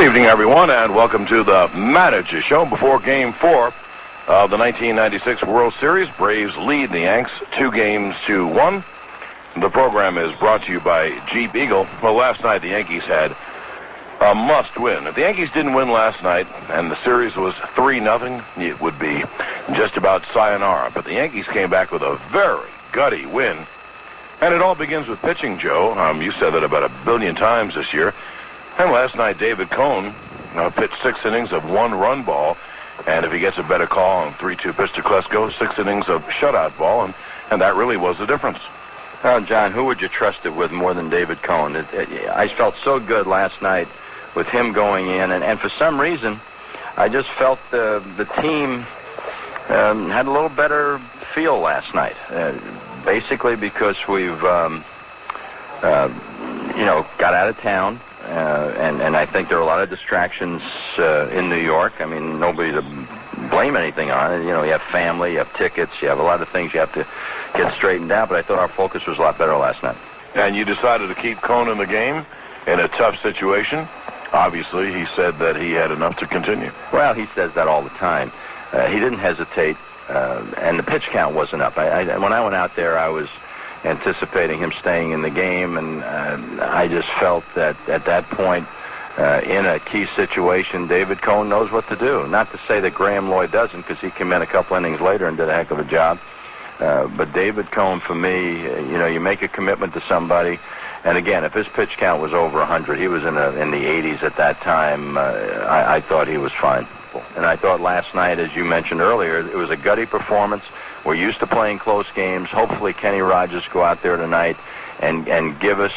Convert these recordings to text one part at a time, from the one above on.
evening, everyone, and welcome to the Manager Show. Before Game 4 of the 1996 World Series, Braves lead the Yanks 2-1. The program is brought to you by Jeep Eagle. Well, last night the Yankees had a must-win. If the Yankees didn't win last night and the series was 3-0, it would be just about sayonara. But the Yankees came back with a very gutty win. And it all begins with pitching, Joe. You said that about 1 billion times this year. And last night, David Cohn pitched 6 innings of 1-run ball. And if he gets a better call on 3-2 pitch to Klesko, 6 innings of shutout ball. And that really was the difference. Well, John, who would you trust it with more than David Cohn? I felt so good last night with him going in. And for some reason, I just felt the team had a little better feel last night. Basically because we've, got out of town. And I think there are a lot of distractions in New York. I mean, nobody to blame anything on it. You know, you have family, you have tickets, you have a lot of things you have to get straightened out. But I thought our focus was a lot better last night. And you decided to keep Cohn in the game in a tough situation. Obviously, he said that he had enough to continue. Well, he says that all the time. He didn't hesitate, and the pitch count wasn't up. When I went out there, I was anticipating him staying in the game, and I just felt that at that point, in a key situation, David Cohn knows what to do. Not to say that Graham Lloyd doesn't, because he came in a couple innings later and did a heck of a job. But David Cohn, for me, you make a commitment to somebody, and again, if his pitch count was over 100, he was in the 80s at that time, I thought he was fine. And I thought last night, as you mentioned earlier, it was a gutty performance. We're used to playing close games. Hopefully Kenny Rogers go out there tonight and give us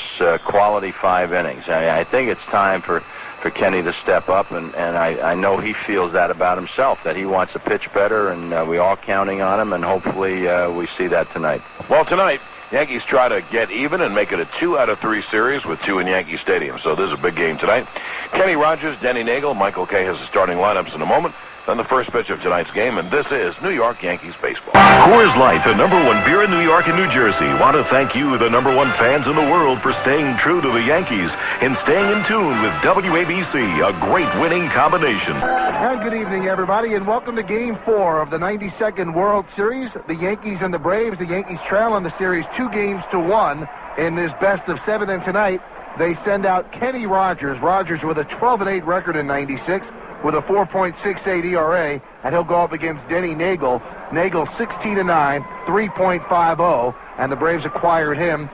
quality 5 innings. I think it's time for Kenny to step up, and I know he feels that about himself, that he wants to pitch better, and we're all counting on him, and hopefully we see that tonight. Well, tonight, Yankees try to get even and make it a 2-out-of-3 series with 2 in Yankee Stadium. So this is a big game tonight. Kenny Rogers, Denny Nagel, Michael Kay has the starting lineups in a moment. Then the first pitch of tonight's game, and this is New York Yankees baseball. Coors Light, the #1 beer in New York and New Jersey, want to thank you, the #1 fans in the world, for staying true to the Yankees and staying in tune with WABC, a great winning combination. And good evening, everybody, and welcome to Game 4 of the 92nd World Series. The Yankees and the Braves. The Yankees trail in the series 2-1 in this best-of-7, and tonight they send out Kenny Rogers. Rogers with a 12-8 record in 96. With a 4.68 ERA, and he'll go up against Denny Nagel. Nagel 16-9, 3.50, and the Braves acquired him,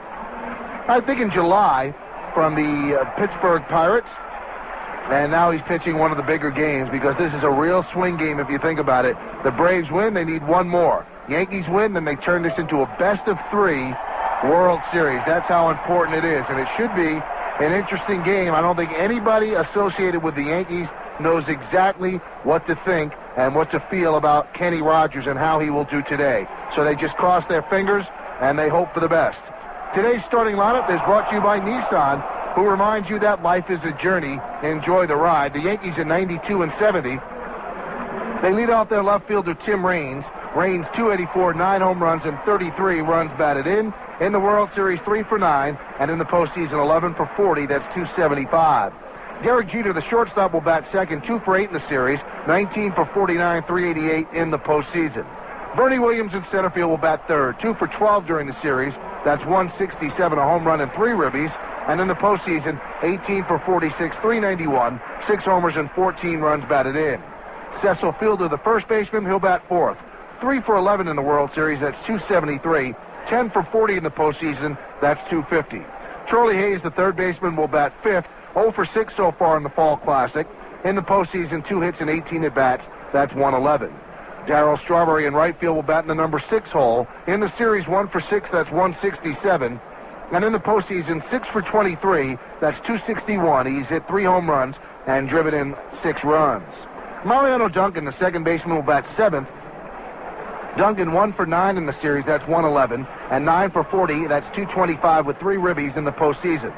I think, in July from the Pittsburgh Pirates. And now he's pitching one of the bigger games because this is a real swing game if you think about it. The Braves win, they need one more. Yankees win, then they turn this into a best-of-3 World Series. That's how important it is, and it should be an interesting game. I don't think anybody associated with the Yankees knows exactly what to think and what to feel about Kenny Rogers and how he will do today. So they just cross their fingers and they hope for the best. Today's starting lineup is brought to you by Nissan, who reminds you that life is a journey. Enjoy the ride. The Yankees in 92 and 70. They lead off their left fielder, Tim Raines. Raines 284, 9 home runs, and 33 runs batted in. In the World Series, 3 for 9, and in the postseason, 11 for 40. That's 275. Derek Jeter, the shortstop, will bat second, 2 for 8 in the series, 19 for 49, 388 in the postseason. Bernie Williams in center field will bat third, 2 for 12 during the series. That's 167, a home run, and 3 ribbies. And in the postseason, 18 for 46, 391, 6 homers, and 14 runs batted in. Cecil Fielder, the first baseman, he'll bat fourth, 3 for 11 in the World Series. That's 273, 10 for 40 in the postseason. That's 250. Charlie Hayes, the third baseman, will bat fifth, 0 for 6 so far in the Fall Classic. In the postseason, 2 hits and 18 at-bats. That's 111. Darryl Strawberry in right field will bat in the number 6 hole. In the series, 1 for 6. That's 167. And in the postseason, 6 for 23. That's 261. He's hit 3 home runs and driven in 6 runs. Mariano Duncan, the second baseman, will bat 7th. Duncan 1 for 9 in the series. That's 111. And 9 for 40. That's 225 with 3 ribbies in the postseason.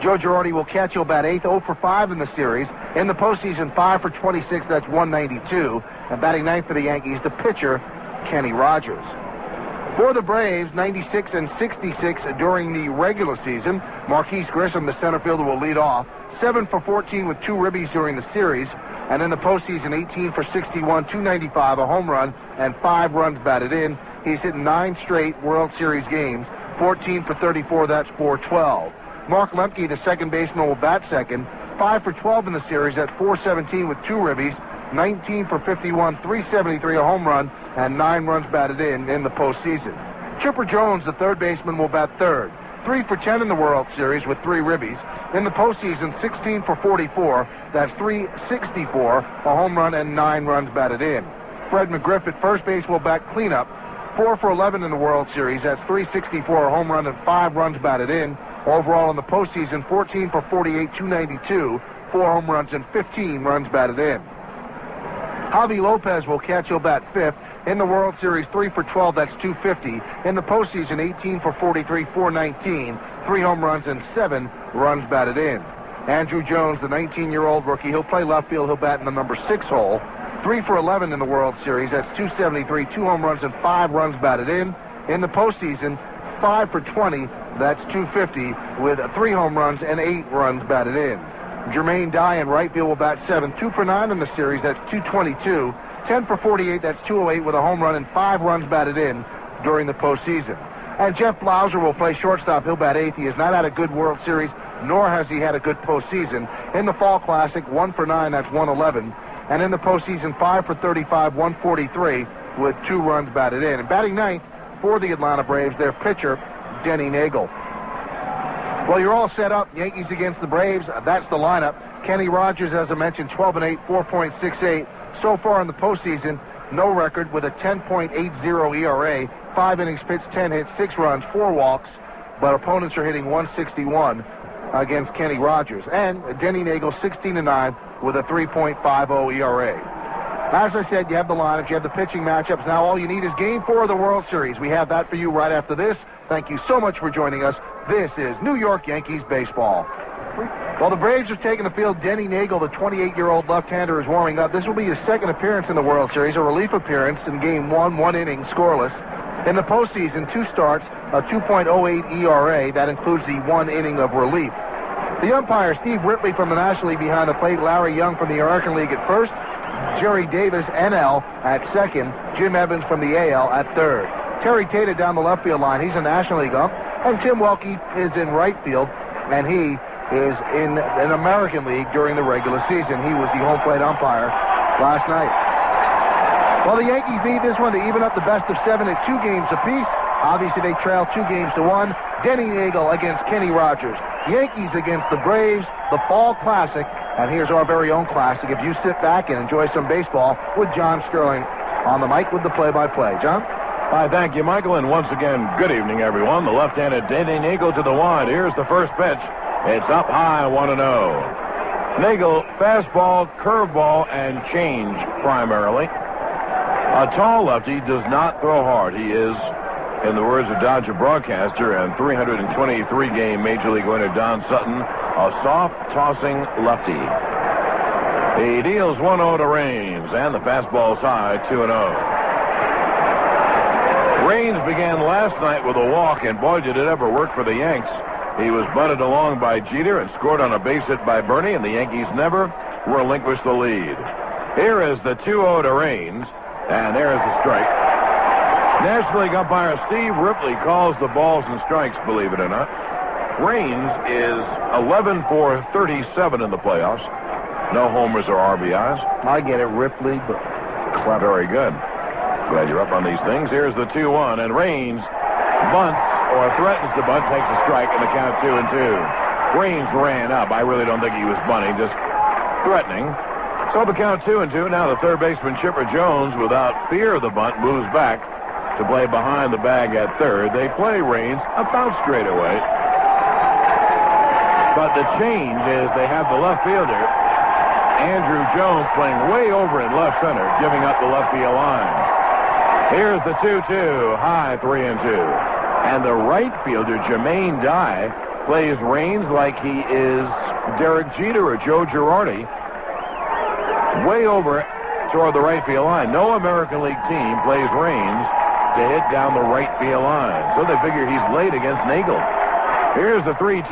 Joe Girardi will catch. He'll bat 8th, 0 for 5 in the series. In the postseason, 5 for 26. That's 192. And batting 9th for the Yankees, the pitcher, Kenny Rogers. For the Braves, 96 and 66 during the regular season. Marquise Grissom, the center fielder, will lead off. 7 for 14 with 2 ribbies during the series. And in the postseason, 18 for 61, 295, a home run, and 5 runs batted in. He's hit 9 straight World Series games. 14 for 34, that's 412. Mark Lemke, the second baseman, will bat second. 5 for 12 in the series at 417 with 2 ribbies. 19 for 51, 373, a home run, and 9 runs batted in the postseason. Chipper Jones, the third baseman, will bat third. 3 for 10 in the World Series with 3 ribbies. In the postseason, 16 for 44, that's 364, a home run, and 9 runs batted in. Fred McGriff at first base will bat cleanup. 4 for 11 in the World Series, that's 364, a home run, and 5 runs batted in. Overall in the postseason, 14 for 48, 292, 4 home runs, and 15 runs batted in. Javi Lopez will catch. He'll bat fifth. In the World Series, 3 for 12, that's 250. In the postseason, 18 for 43, 419, 3 home runs, and 7 runs batted in. Andrew Jones, the 19-year-old rookie, he'll play left field. He'll bat in the number 6 hole. 3 for 11 in the World Series, that's 273, 2 home runs, and 5 runs batted in. In the postseason, 5 for 20, that's 250, with 3 home runs and 8 runs batted in. Jermaine Dye in right field will bat 7, 2 for 9 in the series, that's 222. 10 for 48, that's 208, with a home run and 5 runs batted in during the postseason. And Jeff Blauser will play shortstop. He'll bat 8th. He has not had a good World Series, nor has he had a good postseason. In the Fall Classic, 1 for 9, that's 111. And in the postseason, 5 for 35, 143, with 2 runs batted in. And batting ninth for the Atlanta Braves, their pitcher, Denny Nagel. Well, you're all set up. Yankees against the Braves. That's the lineup. Kenny Rogers, as I mentioned, 12-8, 4.68. So far in the postseason, no record with a 10.80 ERA. 5 innings pitched, 10 hits, 6 runs, 4 walks. But opponents are hitting 161 against Kenny Rogers. And Denny Nagel, 16-9 with a 3.50 ERA. As I said, you have the lineups, you have the pitching matchups. Now all you need is Game 4 of the World Series. We have that for you right after this. Thank you so much for joining us. This is New York Yankees baseball. Well, the Braves are taking the field. Denny Nagel, the 28-year-old left-hander, is warming up. This will be his second appearance in the World Series, a relief appearance in Game 1, 1 inning, scoreless. In the postseason, 2 starts, a 2.08 ERA. That includes the 1 inning of relief. The umpire, Steve Ripley from the National League behind the plate, Larry Young from the American League at first, Jerry Davis, NL, at second, Jim Evans from the AL at third. Terry Tata down the left field line. He's a National League ump. And Tim Welke is in right field, and he is in an American League during the regular season. He was the home plate umpire last night. Well, the Yankees need this one to even up the best of 7 at 2 games apiece. Obviously, they trail 2-1. Denny Nagel against Kenny Rogers. Yankees against the Braves, the Fall Classic. And here's our very own classic. If you sit back and enjoy some baseball with John Sterling on the mic with the play-by-play. John? Hi, thank you, Michael, and once again, good evening, everyone. The left-handed Denny Nagel to the wide. Here's the first pitch. It's up high, 1-0. Nagel, fastball, curveball, and change primarily. A tall lefty does not throw hard. He is, in the words of Dodger broadcaster and 323-game Major League winner Don Sutton, a soft-tossing lefty. He deals 1-0 to Raines, and the fastball's high, 2-0. Raines began last night with a walk, and boy, did it ever work for the Yanks. He was bunted along by Jeter and scored on a base hit by Bernie, and the Yankees never relinquished the lead. Here is the 2-0 to Raines, and there's the strike. National League umpire Steve Ripley calls the balls and strikes, believe it or not. Raines is 11 for 37 in the playoffs. No homers or RBIs. I get it, Ripley, but clever. Very good. Glad you're up on these things. Here's the 2-1, and Raines bunts or threatens to bunt, takes a strike, and the count 2-2. Raines ran up. I really don't think he was bunting, just threatening. So the count 2-2. Now the third baseman, Chipper Jones, without fear of the bunt, moves back to play behind the bag at third. They play Raines about straight away. But the change is they have the left fielder, Andrew Jones, playing way over in left center, giving up the left field line. Here's the 2-2, high, 3-2. And the right fielder, Jermaine Dye, plays Raines like he is Derek Jeter or Joe Girardi, way over toward the right field line. No American League team plays Raines to hit down the right field line. So they figure he's late against Nagel. Here's the 3-2.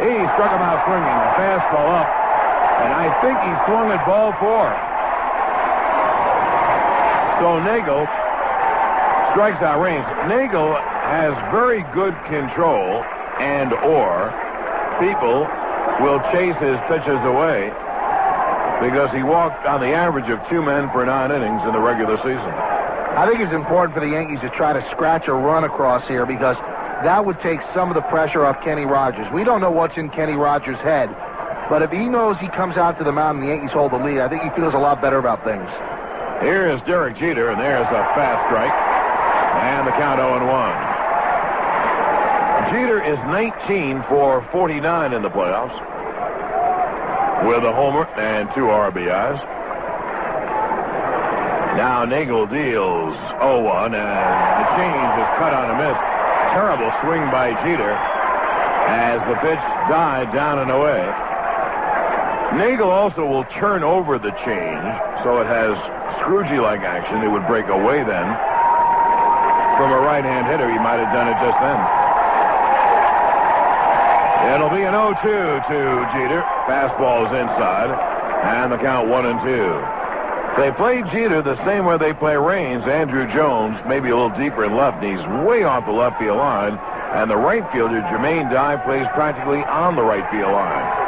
He struck him out swinging. A fastball up. And I think he swung at ball 4. So Nagel strikes out Raines. Nagel has very good control, and or people will chase his pitches away because he walked on the average of 2 men for 9 innings in the regular season. I think it's important for the Yankees to try to scratch a run across here because that would take some of the pressure off Kenny Rogers. We don't know what's in Kenny Rogers' head, but if he knows he comes out to the mound and the Yankees hold the lead, I think he feels a lot better about things. Here is Derek Jeter, and there's a fast strike. And the count 0-1. Jeter is 19 for 49 in the playoffs with a homer and 2 RBIs. Now Nagel deals 0-1, and the change is cut on a miss. Terrible swing by Jeter as the pitch died down and away. Nagel also will turn over the change, so it has Scroogey-like action. It would break away then. From a right-hand hitter, he might have done it just then. It'll be an 0-2 to Jeter. Fastball is inside, and the count 1-2. They play Jeter the same way they play Raines. Andrew Jones, maybe a little deeper in left, and he's way off the left field line. And the right fielder, Jermaine Dye, plays practically on the right field line.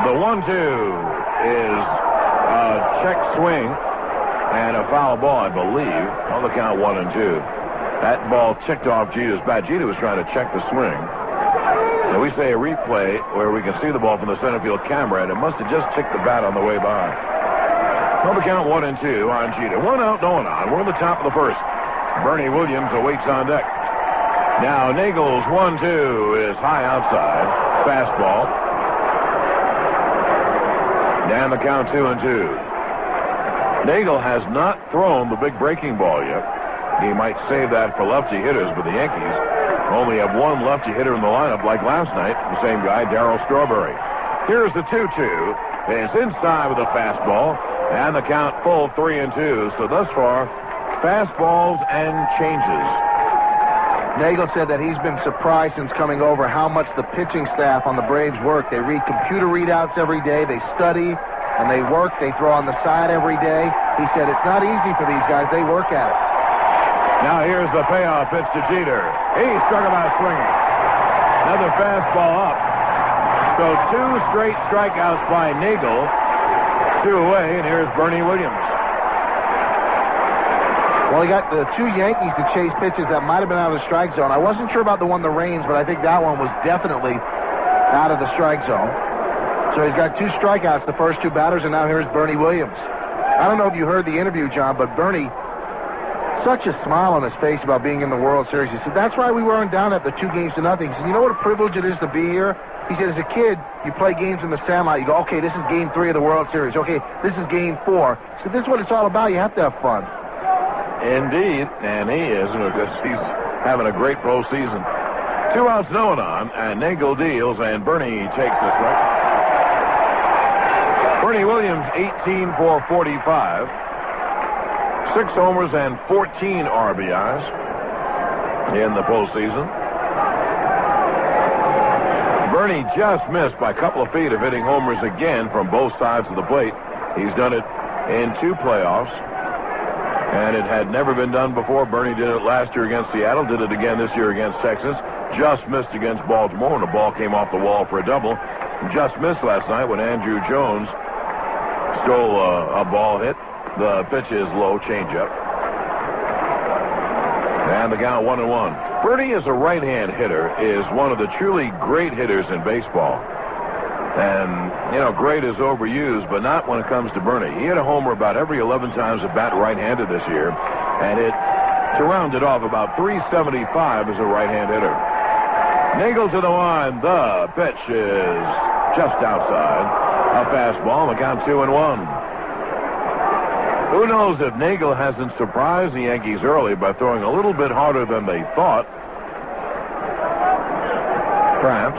The 1-2 is a check swing and a foul ball, I believe, on the count 1-2. That ball ticked off Jeter's bat. Jeter was trying to check the swing. So we say a replay where we can see the ball from the center field camera, and it must have just ticked the bat on the way by. On the count 1-2 on Jeter. 1 out, no one on. We're in the top of the first. Bernie Williams awaits on deck. Now Nagel's 1-2 is high outside. Fastball. And the count 2-2. Nagel has not thrown the big breaking ball yet. He might save that for lefty hitters, but the Yankees only have 1 lefty hitter in the lineup like last night. The same guy, Darryl Strawberry. Here's the 2-2. It's inside with a fastball, and the count full 3-2. So thus far, fastballs and changes. Nagel said that he's been surprised since coming over how much the pitching staff on the Braves work. They read computer readouts every day. They study, and they work. They throw on the side every day. He said it's not easy for these guys. They work at it. Now here's the payoff pitch to Jeter. He struck him out swinging. Another fastball up. So 2 straight strikeouts by Nagel. 2 away, and here's Bernie Williams. Well, he got the 2 Yankees to chase pitches that might have been out of the strike zone. I wasn't sure about the one, the Raines, but I think that one was definitely out of the strike zone. So he's got 2 strikeouts, the first 2 batters, and now here's Bernie Williams. I don't know if you heard the interview, John, but Bernie, such a smile on his face about being in the World Series. He said, that's why we weren't down at the 2 games to nothing. He said, you know what a privilege it is to be here? He said, as a kid, you play games in the Sandlot. You go, okay, this is game 3 of the World Series. Okay, this is game 4. He said, this is what it's all about. You have to have fun. Indeed, and he is, because he's having a great postseason. 2 outs, no one on, and Nagel deals, and Bernie takes this right. Bernie Williams, 18 for 45. 6 homers and 14 RBIs in the postseason. Bernie just missed by a couple of feet of hitting homers again from both sides of the plate. He's done it in 2 playoffs, and it had never been done before. Bernie did it last year against Seattle, did it again this year against Texas. Just missed against Baltimore, and the ball came off the wall for a double. Just missed last night when Andrew Jones stole a ball hit. The pitch is low, changeup. And the count 1-1. Bernie, as a right-hand hitter, is one of the truly great hitters in baseball. And, you know, great is overused, but not when it comes to Bernie. He hit a homer about every 11 times at bat right-handed this year, and to round it off, about 375 as a right-hand hitter. Nagel to the line. The pitch is just outside. A fastball, the count 2-1. Who knows if Nagel hasn't surprised the Yankees early by throwing a little bit harder than they thought. Perhaps.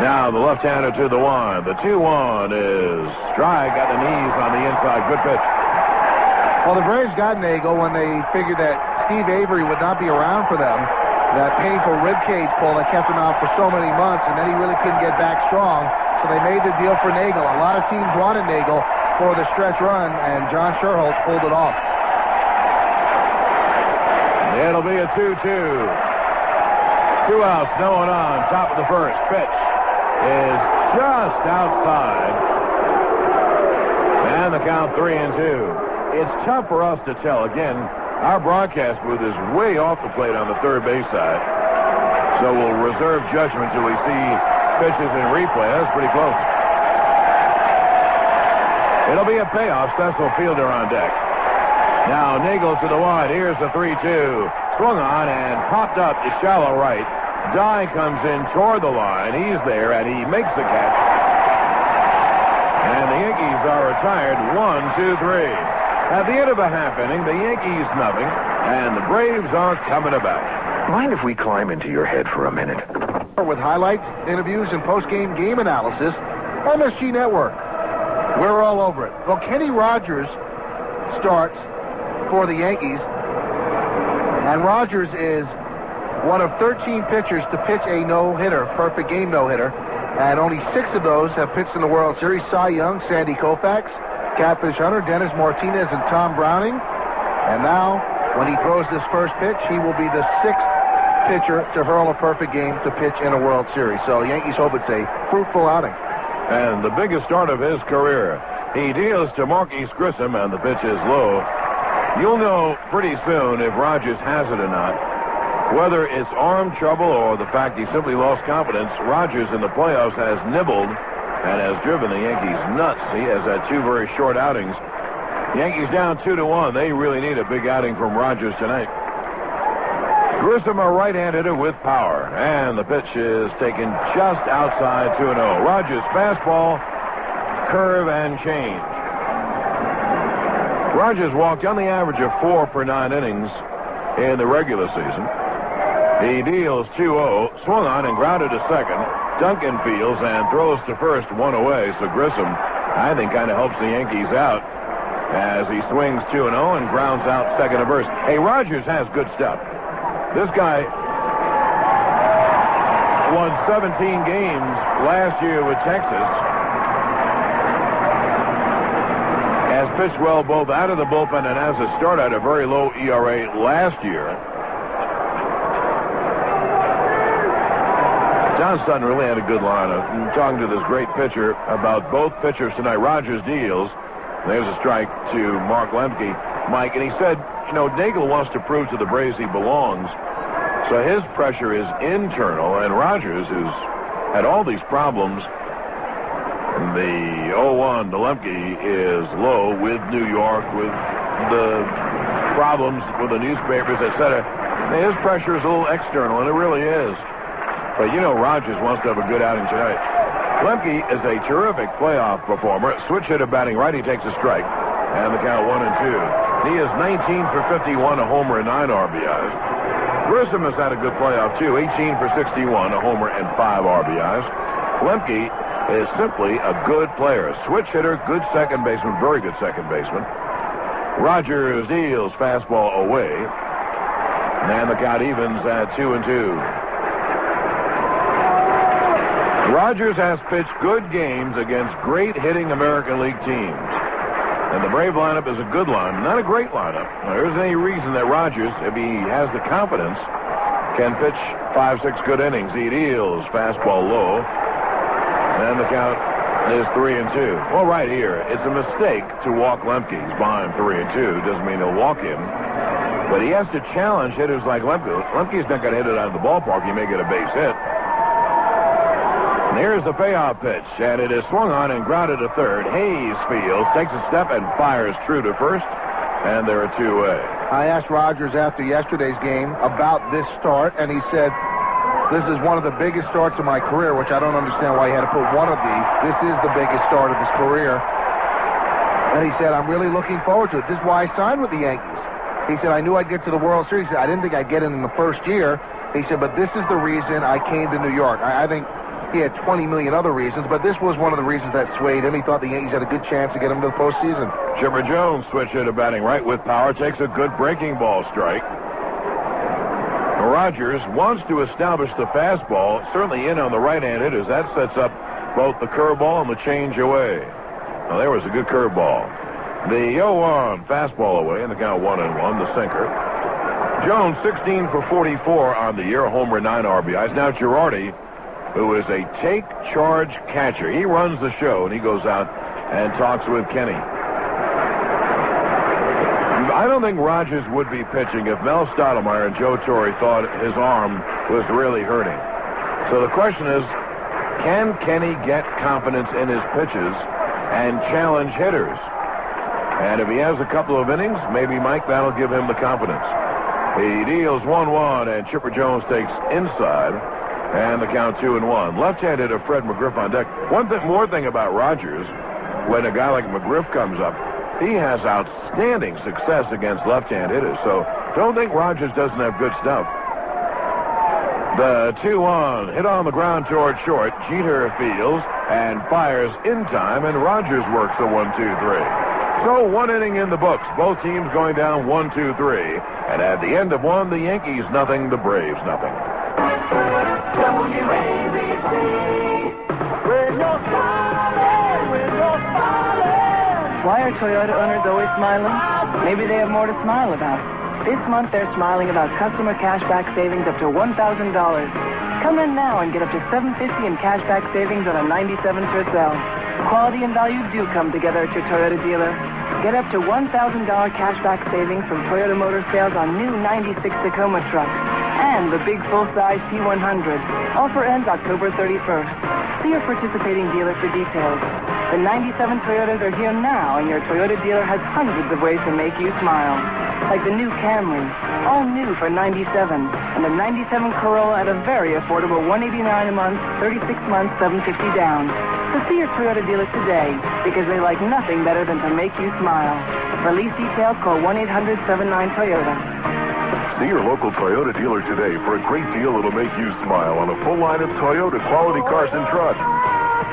Now the left-hander to the 1. The 2-1 is strike at the knees on the inside. Good pitch. Well, the Braves got Nagel when they figured that Steve Avery would not be around for them. That painful ribcage pull that kept him out for so many months, and then he really couldn't get back strong. So they made the deal for Nagel. A lot of teams wanted Nagel for the stretch run, and John Sherholtz pulled it off. It'll be a 2-2. 2 outs, no one on. Top of the first. Pitch is just outside. And the count 3-2. It's tough for us to tell. Again, our broadcast booth is way off the plate on the third base side. So we'll reserve judgment till we see pitches in replay. That's pretty close. It'll be a payoff. Cecil Fielder on deck. Now Nagel to the wide. Here's the 3-2. Swung on and popped up to shallow right. Dye comes in toward the line. He's there, and he makes the catch. And the Yankees are retired. 1, 2, 3. At the end of the half inning, the Yankees nothing, and the Braves are coming about. Mind if we climb into your head for a minute? With highlights, interviews, and post-game game analysis, MSG Network. We're all over it. Well, Kenny Rogers starts for the Yankees, and Rogers is one of 13 pitchers to pitch a no-hitter, perfect game no-hitter, and only 6 of those have pitched in the World Series. Cy Young, Sandy Koufax, Catfish Hunter, Dennis Martinez, and Tom Browning. And now, when he throws this first pitch, he will be the 6th pitcher to hurl a perfect game to pitch in a World Series. So the Yankees hope it's a fruitful outing. And the biggest start of his career. He deals to Marquise Grissom, and the pitch is low. You'll know pretty soon if Rogers has it or not. Whether it's arm trouble or the fact he simply lost confidence, Rogers in the playoffs has nibbled and has driven the Yankees nuts. He has had 2 very short outings. Yankees down 2-1. They really need a big outing from Rogers tonight. Grissom, a right-hand hitter with power. And the pitch is taken just outside 2-0. Rogers fastball, curve, and change. Rogers walked on the average of 4 per 9 innings in the regular season. He deals 2-0, swung on and grounded to second. Duncan fields and throws to first, 1 away. So Grissom, I think, kind of helps the Yankees out as he swings 2-0 and grounds out second to first. Hey, Rogers has good stuff. This guy won 17 games last year with Texas. Has pitched well both out of the bullpen and as a starter at a very low ERA last year. John Sutton really had a good lineup. I'm talking to this great pitcher about both pitchers tonight. Rogers deals. There's a strike to Mark Lemke, Mike, and he said, you know, Nagel wants to prove to the Braves he belongs. So his pressure is internal, and Rogers, who's had all these problems, the 0-1 to Lemke is low with New York, with the problems with the newspapers, etc. His pressure is a little external, and it really is. But, you know, Rogers wants to have a good outing tonight. Lemke is a terrific playoff performer. Switch hitter batting right. He takes a strike. And the count 1-2. He is 19 for 51, a homer and 9 RBIs. Grissom has had a good playoff, too. 18 for 61, a homer and 5 RBIs. Lemke is simply a good player. Switch hitter, good second baseman, very good second baseman. Rogers deals fastball away. And the count evens at 2-2. Rogers has pitched good games against great hitting American League teams. And the Brave lineup is a good line, not a great lineup. Now, there isn't any reason that Rogers, if he has the confidence, can pitch 5-6 good innings. He deals fastball low. And the count is 3-2. Well, right here, it's a mistake to walk Lemke. He's behind 3-2. Doesn't mean he'll walk him. But he has to challenge hitters like Lemke. Lemke's not going to hit it out of the ballpark. He may get a base hit. And here's the payoff pitch, and it is swung on and grounded to third. Hayes fields, takes a step and fires true to first, and they're a 2-way. I asked Rogers after yesterday's game about this start, and he said, this is one of the biggest starts of my career, which I don't understand why he had to put one of these. This is the biggest start of his career. And he said, I'm really looking forward to it. This is why I signed with the Yankees. He said, I knew I'd get to the World Series. I didn't think I'd get in the first year. He said, but this is the reason I came to New York. I think he had 20 million other reasons, but this was one of the reasons that swayed him. He thought the Yankees had a good chance to get him to the postseason. Chipper Jones, switch hitter batting right with power, takes a good breaking ball strike. Rogers wants to establish the fastball, certainly in on the right-hand hitters. That sets up both the curveball and the change away. Well, there was a good curveball. The 0-1 fastball away, and the count 1-1, the sinker. Jones, 16 for 44 on the year, a homer, 9 RBIs. Now Girardi, who is a take-charge catcher. He runs the show, and he goes out and talks with Kenny. I don't think Rogers would be pitching if Mel Stottlemyre and Joe Torre thought his arm was really hurting. So the question is, can Kenny get confidence in his pitches and challenge hitters? And if he has a couple of innings, maybe, Mike, that'll give him the confidence. He deals 1-1, and Chipper Jones takes inside, and the count 2-1. Left-handed of Fred McGriff on deck. One more thing about Rogers, when a guy like McGriff comes up, he has outstanding success against left-hand hitters, so don't think Rogers doesn't have good stuff. The 2-1 hit on the ground toward short. Jeter fields and fires in time, and Rogers works a 1-2-3. So 1 inning in the books. Both teams going down 1-2-3. And at the end of 1, the Yankees nothing, the Braves nothing. WABC. When you're smiling, when you're smiling. Why are Toyota owners always smiling? Maybe they have more to smile about. This month they're smiling about customer cashback savings up to $1,000. Come in now and get up to $750 in cashback savings on a 97 Tercel. Quality and value do come together at your Toyota dealer. Get up to $1,000 cashback savings from Toyota Motor sales on new 96 Tacoma trucks and the big full-size T100. Offer ends October 31st. See your participating dealer for details. The 97 Toyotas are here now, and your Toyota dealer has hundreds of ways to make you smile. Like the new Camry, all new for $97, and the 97 Corolla at a very affordable $189 a month, 36 months, $750 down. So see your Toyota dealer today, because they like nothing better than to make you smile. For lease details, call 1-800-79-TOYOTA. See your local Toyota dealer today for a great deal that'll make you smile on a full line of Toyota quality cars and trucks.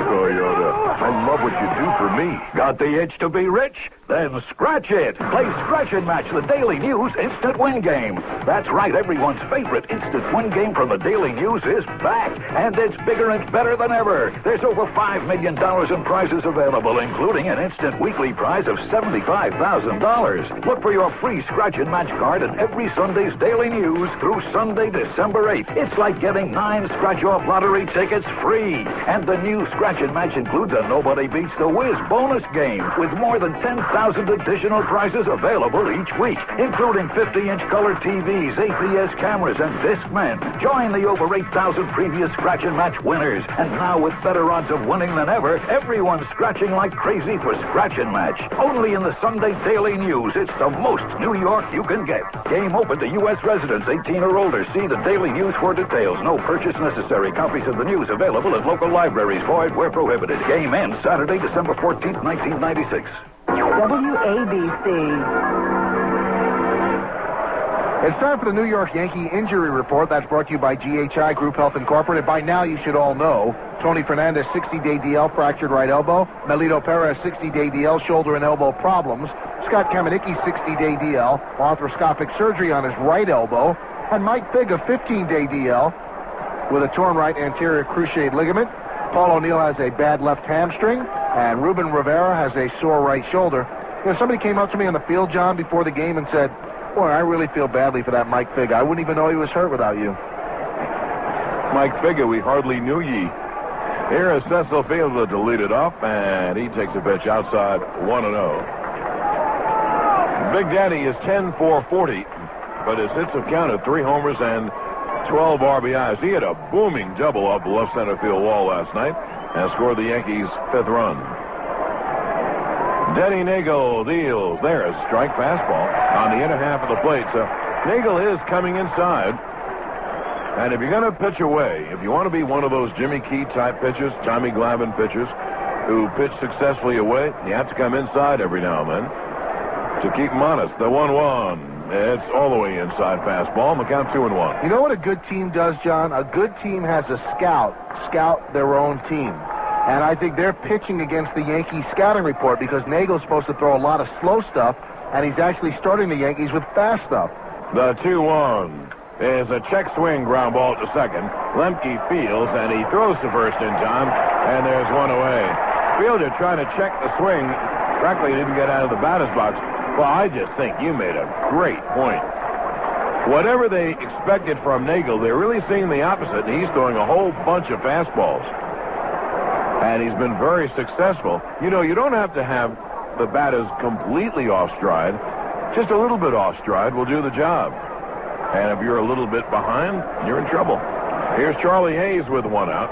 Toyota, I love what you do for me. Got the itch to be rich? Then scratch it. Play Scratch and Match, the Daily News Instant Win Game. That's right, everyone's favorite instant win game from the Daily News is back, and it's bigger and better than ever. There's over $5 million in prizes available, including an instant weekly prize of $75,000. Look for your free Scratch and Match card in every Sunday's Daily News through Sunday, December 8th. It's like getting 9 scratch-off lottery tickets free. And the new Scratch and Match includes a Nobody Beats the Whiz bonus game with more than 10,000 additional prizes available each week, including 50-inch color TVs, APS cameras, and Discmen. Join the over 8,000 previous Scratch and Match winners. And now with better odds of winning than ever, everyone's scratching like crazy for Scratch and Match. Only in the Sunday Daily News. It's the most New York you can get. Game open to U.S. residents 18 or older. See the Daily News for details. No purchase necessary. Copies of the news available at local libraries. Void where prohibited. Game ends Saturday, December 14th, 1996. WABC. It's time for the New York Yankee Injury Report. That's brought to you by GHI Group Health Incorporated. By now, you should all know. Tony Fernandez, 60-day DL, fractured right elbow. Melito Perez, 60-day DL, shoulder and elbow problems. Scott Kamenicki, 60-day DL, arthroscopic surgery on his right elbow. And Mike Figg, a 15-day DL with a torn right anterior cruciate ligament. Paul O'Neill has a bad left hamstring, and Ruben Rivera has a sore right shoulder. You know, somebody came up to me on the field, John, before the game and said, boy, I really feel badly for that Mike Figg. I wouldn't even know he was hurt without you. Mike Figga, we hardly knew ye. Here is Cecil Fields to lead it off, and he takes a pitch outside 1-0. Big Daddy is 10 for 40, but his hits have counted 3 homers and 12 RBIs. He had a booming double off the left center field wall last night and scored the Yankees' 5th run. Denny Nagel deals. There's a strike fastball on the inner half of the plate. So Nagel is coming inside. And if you're going to pitch away, if you want to be one of those Jimmy Key type pitchers, Tommy Glavine pitchers, who pitch successfully away, you have to come inside every now and then to keep them honest. The 1-1. It's all the way inside fastball, and the count 2-1. You know what a good team does, John? A good team has a scout their own team. And I think they're pitching against the Yankees scouting report because Nagel's supposed to throw a lot of slow stuff, and he's actually starting the Yankees with fast stuff. The 2-1. is a check swing ground ball to second. Lemke fields, and he throws to first in time, and there's one away. Fielder trying to check the swing. Frankly, didn't get out of the batter's box. Well, I just think you made a great point. Whatever they expected from Nagel, they're really seeing the opposite, and he's throwing a whole bunch of fastballs. And he's been very successful. You know, you don't have to have the batters completely off stride. Just a little bit off stride will do the job. And if you're a little bit behind, you're in trouble. Here's Charlie Hayes with one out.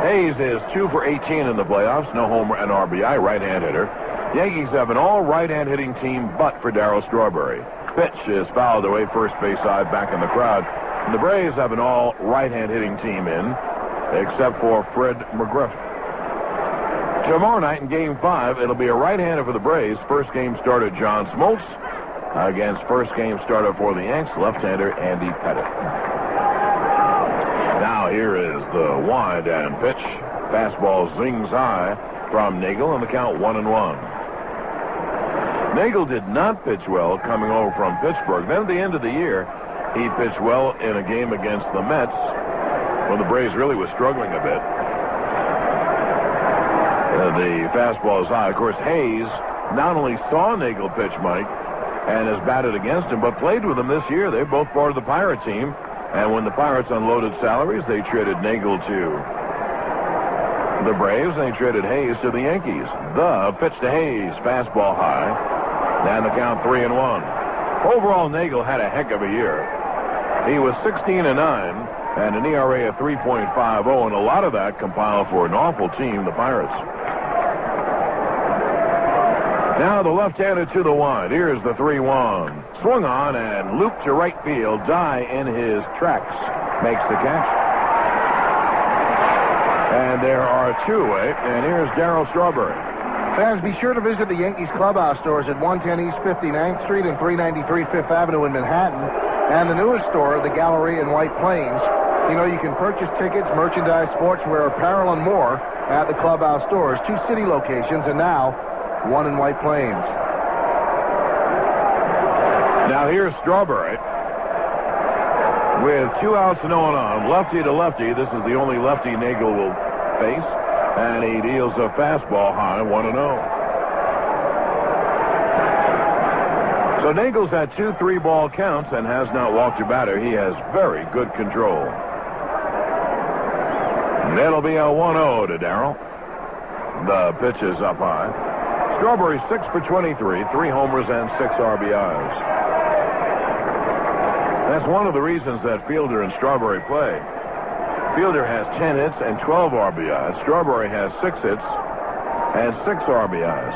Hayes is 2 for 18 in the playoffs. No homer and RBI, right-hand hitter. Yankees have an all right-hand hitting team but for Darryl Strawberry. Pitch is fouled away first base side back in the crowd. And the Braves have an all right-hand hitting team in, except for Fred McGriff. Tomorrow night in Game 5, it'll be a right-hander for the Braves. First game starter John Smoltz against first game starter for the Yanks, left-hander Andy Pettit. Now here is the wind and pitch. Fastball zings high from Nagel, and the count 1-1. Nagel did not pitch well coming over from Pittsburgh. Then at the end of the year, he pitched well in a game against the Mets when the Braves really was struggling a bit. The fastball is high. Of course, Hayes not only saw Nagel pitch, Mike, and has batted against him, but played with him this year. They're both part of the Pirate team. And when the Pirates unloaded salaries, they traded Nagel to the Braves, and they traded Hayes to the Yankees. The pitch to Hayes, fastball high, and the count 3-1. Overall, Nagel had a heck of a year. He was 16-9 and an ERA of 3.50, and a lot of that compiled for an awful team, the Pirates. Now the left-hander to the wind. Here's the 3-1. Swung on and looped to right field. Dye in his tracks makes the catch. And there are two away, and here's Darryl Strawberry. Fans, be sure to visit the Yankees clubhouse stores at 110 East 59th Street and 393 Fifth Avenue in Manhattan, and the newest store, the Gallery in White Plains. You know, you can purchase tickets, merchandise, sportswear, apparel, and more at the clubhouse stores. 2 city locations, and now 1 in White Plains. Now here's Strawberry with 2 outs and 0 on. Lefty to lefty. This is the only lefty Nagel will face. And he deals a fastball high, 1-0. So Nagel's had 2 3-ball counts and has not walked a batter. He has very good control. And it'll be a 1-0 to Darryl. The pitch is up high. Strawberry 6 for 23, 3 homers and 6 RBIs. That's one of the reasons that Fielder and Strawberry play. Fielder has 10 hits and 12 RBIs. Strawberry has 6 hits and 6 RBIs.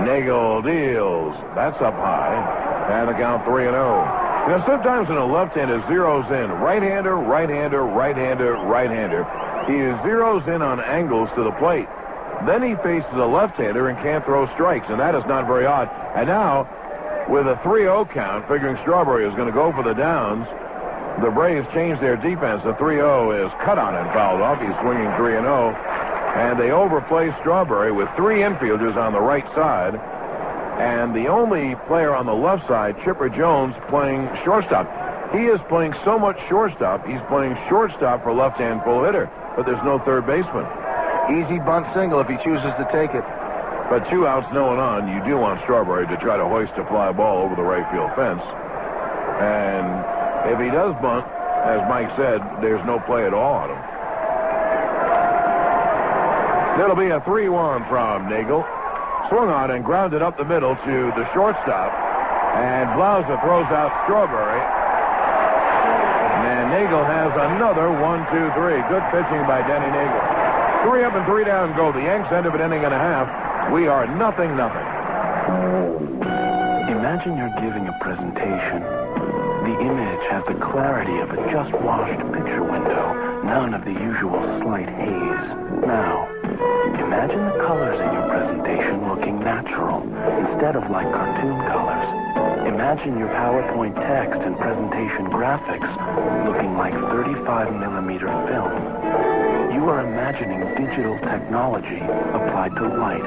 Nagel deals. That's up high. And the count 3-0. You know, sometimes when a left-hander zeroes in, right-hander, right-hander, right-hander, right-hander, he zeroes in on angles to the plate. Then he faces a left-hander and can't throw strikes, and that is not very odd. And now, with a 3-0 count, figuring Strawberry is going to go for the downs, the Braves change their defense. The 3-0 is cut on and fouled off. He's swinging 3-0. And they overplay Strawberry with 3 infielders on the right side. And the only player on the left side, Chipper Jones, playing shortstop. He is playing so much shortstop, he's playing shortstop for left-hand full hitter. But there's no third baseman. Easy bunt single if he chooses to take it. But 2 outs, no one on. You do want Strawberry to try to hoist a fly ball over the right field fence. And if he does bunt, as Mike said, there's no play at all on him. It'll be a 3-1 from Nagel. Swung on and grounded up the middle to the shortstop. And Blauser throws out Strawberry. And Nagel has another 1-2-3. Good pitching by Denny Nagel. 3 up and 3 down go. The Yanks end of an inning and a half. We are 0-0. Imagine you're giving a presentation. The image has the clarity of a just-washed picture window, none of the usual slight haze. Now, imagine the colors in your presentation looking natural instead of like cartoon colors. Imagine your PowerPoint text and presentation graphics looking like 35mm film. You are imagining digital technology applied to light.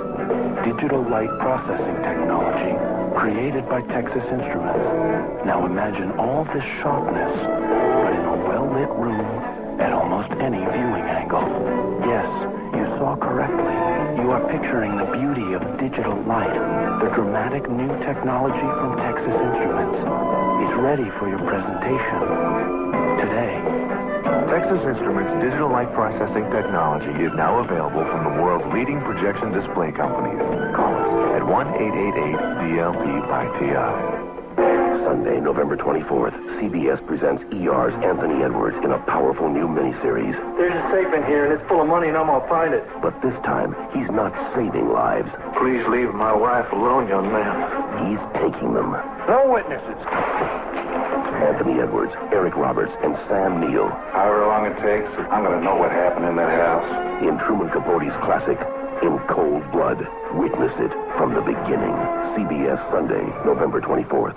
Digital light processing technology created by Texas Instruments. Now imagine all this sharpness, but in a well-lit room at almost any viewing angle. Yes, you saw correctly. You are picturing the beauty of digital light. The dramatic new technology from Texas Instruments is ready for your presentation today. Texas Instruments digital light processing technology is now available from the world's leading projection display companies. Call us at 1-888-DLP-by-TI. Sunday, November 24th, CBS presents ER's Anthony Edwards in a powerful new miniseries. There's a safe in here, and it's full of money, and I'm going to find it. But this time, he's not saving lives. Please leave my wife alone, young man. He's taking them. No witnesses. Anthony Edwards, Eric Roberts, and Sam Neill. However long it takes, I'm going to know what happened in that house. In Truman Capote's classic, In Cold Blood. Witness it from the beginning. CBS Sunday, November 24th.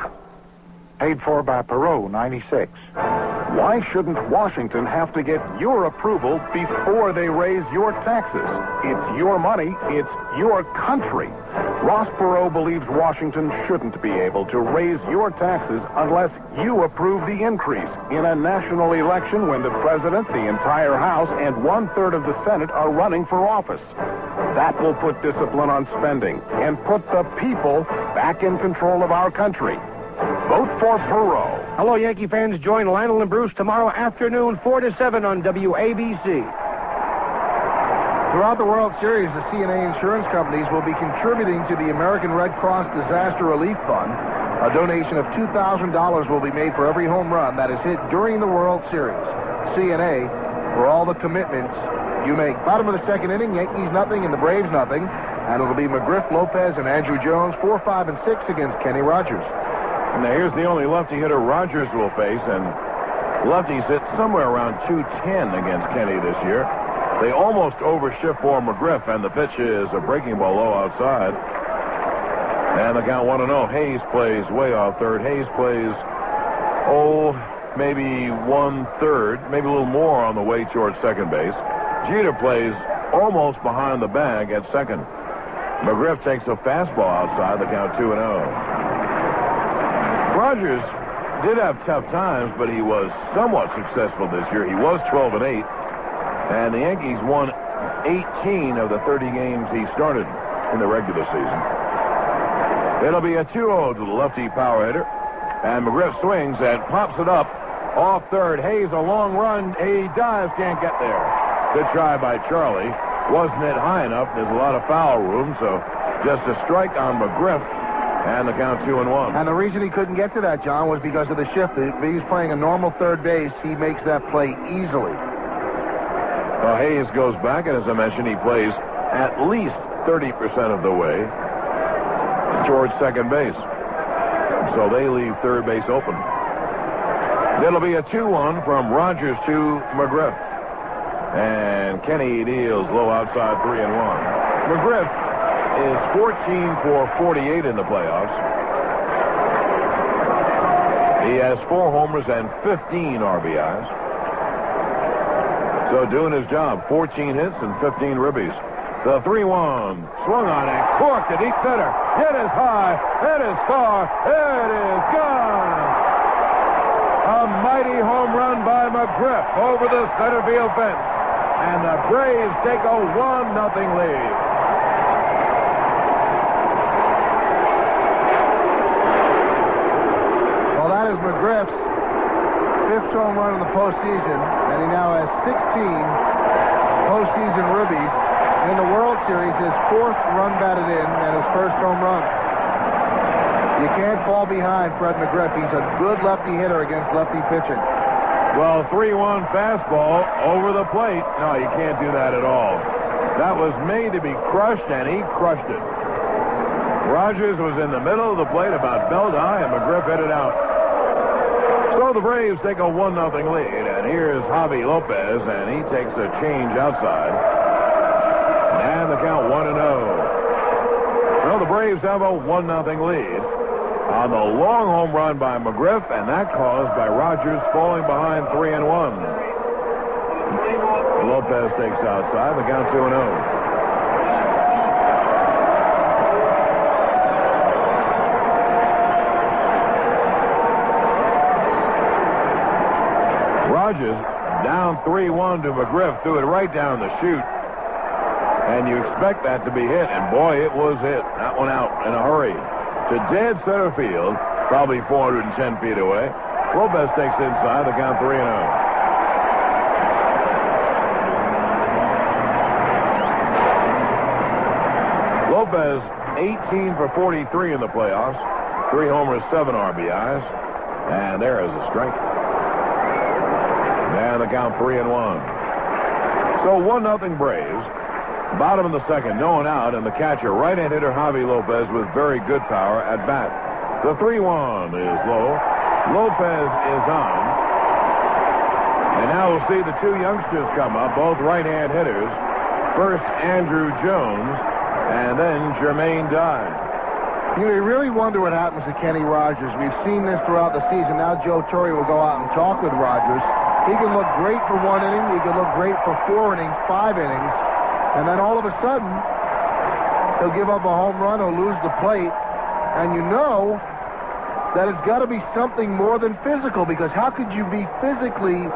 Paid for by Perot, 96. Why shouldn't Washington have to get your approval before they raise your taxes? It's your money. It's your country. Ross Perot believes Washington shouldn't be able to raise your taxes unless you approve the increase in a national election when the president, the entire House, and 1/3 of the Senate are running for office. That will put discipline on spending and put the people back in control of our country. Vote for Perot. Hello, Yankee fans. Join Lionel and Bruce tomorrow afternoon, 4 to 7 on WABC. Throughout the World Series, the CNA insurance companies will be contributing to the American Red Cross Disaster Relief Fund. A donation of $2,000 will be made for every home run that is hit during the World Series. CNA, for all the commitments you make. Bottom of the second inning, Yankees nothing and the Braves nothing. And it'll be McGriff, Lopez, and Andrew Jones, 4, 5, and 6 against Kenny Rogers. And now here's the only lefty hitter Rogers will face, and lefties hit somewhere around 210 against Kenny this year. They almost overshift for McGriff, and the pitch is a breaking ball low outside. And the count 1-0. Hayes plays way off third. Hayes plays, maybe 1/3, maybe a little more on the way towards second base. Jeter plays almost behind the bag at second. McGriff takes a fastball outside, the count 2-0. Rogers did have tough times, but he was somewhat successful this year. He was 12-8, and the Yankees won 18 of the 30 games he started in the regular season. It'll be a 2-0 to the lefty power hitter, and McGriff swings and pops it up off third. Hayes, a long run. He dives, can't get there. Good try by Charlie. Wasn't it high enough? There's a lot of foul room, so just a strike on McGriff. And the count 2-1. And the reason he couldn't get to that, John, was because of the shift. If he's playing a normal third base, he makes that play easily. Well, Hayes goes back, and as I mentioned, he plays at least 30% of the way towards second base. So they leave third base open. It'll be a 2-1 from Rogers to McGriff. And Kenny deals low outside 3-1. McGriff is 14 for 48 in the playoffs. He has 4 homers and 15 RBIs. So doing his job, 14 hits and 15 ribbies. The 3-1 swung on and corked to deep center. It is high. It is far. It is gone. A mighty home run by McGriff over the center field fence. And the Braves take a 1-0 lead. Well, that is McGriff's 5th home run in the postseason, and he now has 16 postseason ribbies. In the World Series, his 4th run batted in and his 1st home run. You can't fall behind Fred McGriff. He's a good lefty hitter against lefty pitching. Well, 3-1 fastball over the plate. No, you can't do that at all. That was made to be crushed, and he crushed it. Rogers was in the middle of the plate about belt high, and McGriff hit it out. So the Braves take a 1-0 lead, and here's Javi Lopez, and he takes a change outside. And the count 1-0. So the Braves have a 1-0 lead on the long home run by McGriff, and that caused by Rogers falling behind 3-1. Lopez takes outside, the count 2-0. Rogers down 3-1 to McGriff, threw it right down the chute. And you expect that to be hit, and boy, it was hit. That one out in a hurry to dead center field, probably 410 feet away. Lopez takes inside, the count 3-0. Lopez, 18 for 43 in the playoffs. 3 homers, 7 RBIs. And there is a strike. And the count 3-1. So 1-0 Braves. Bottom of the second, no one out, and the catcher, right-hand hitter Javi Lopez with very good power at bat. The 3-1 is low. Lopez is on. And now we'll see the 2 youngsters come up, both right-hand hitters. First, Andrew Jones, and then Jermaine Dye. You really wonder what happens to Kenny Rogers. We've seen this throughout the season. Now Joe Torre will go out and talk with Rogers. He can look great for 1 inning. He can look great for 4 innings, 5 innings. And then all of a sudden, he'll give up a home run or lose the plate. And you know that it's got to be something more than physical, because how could you be physically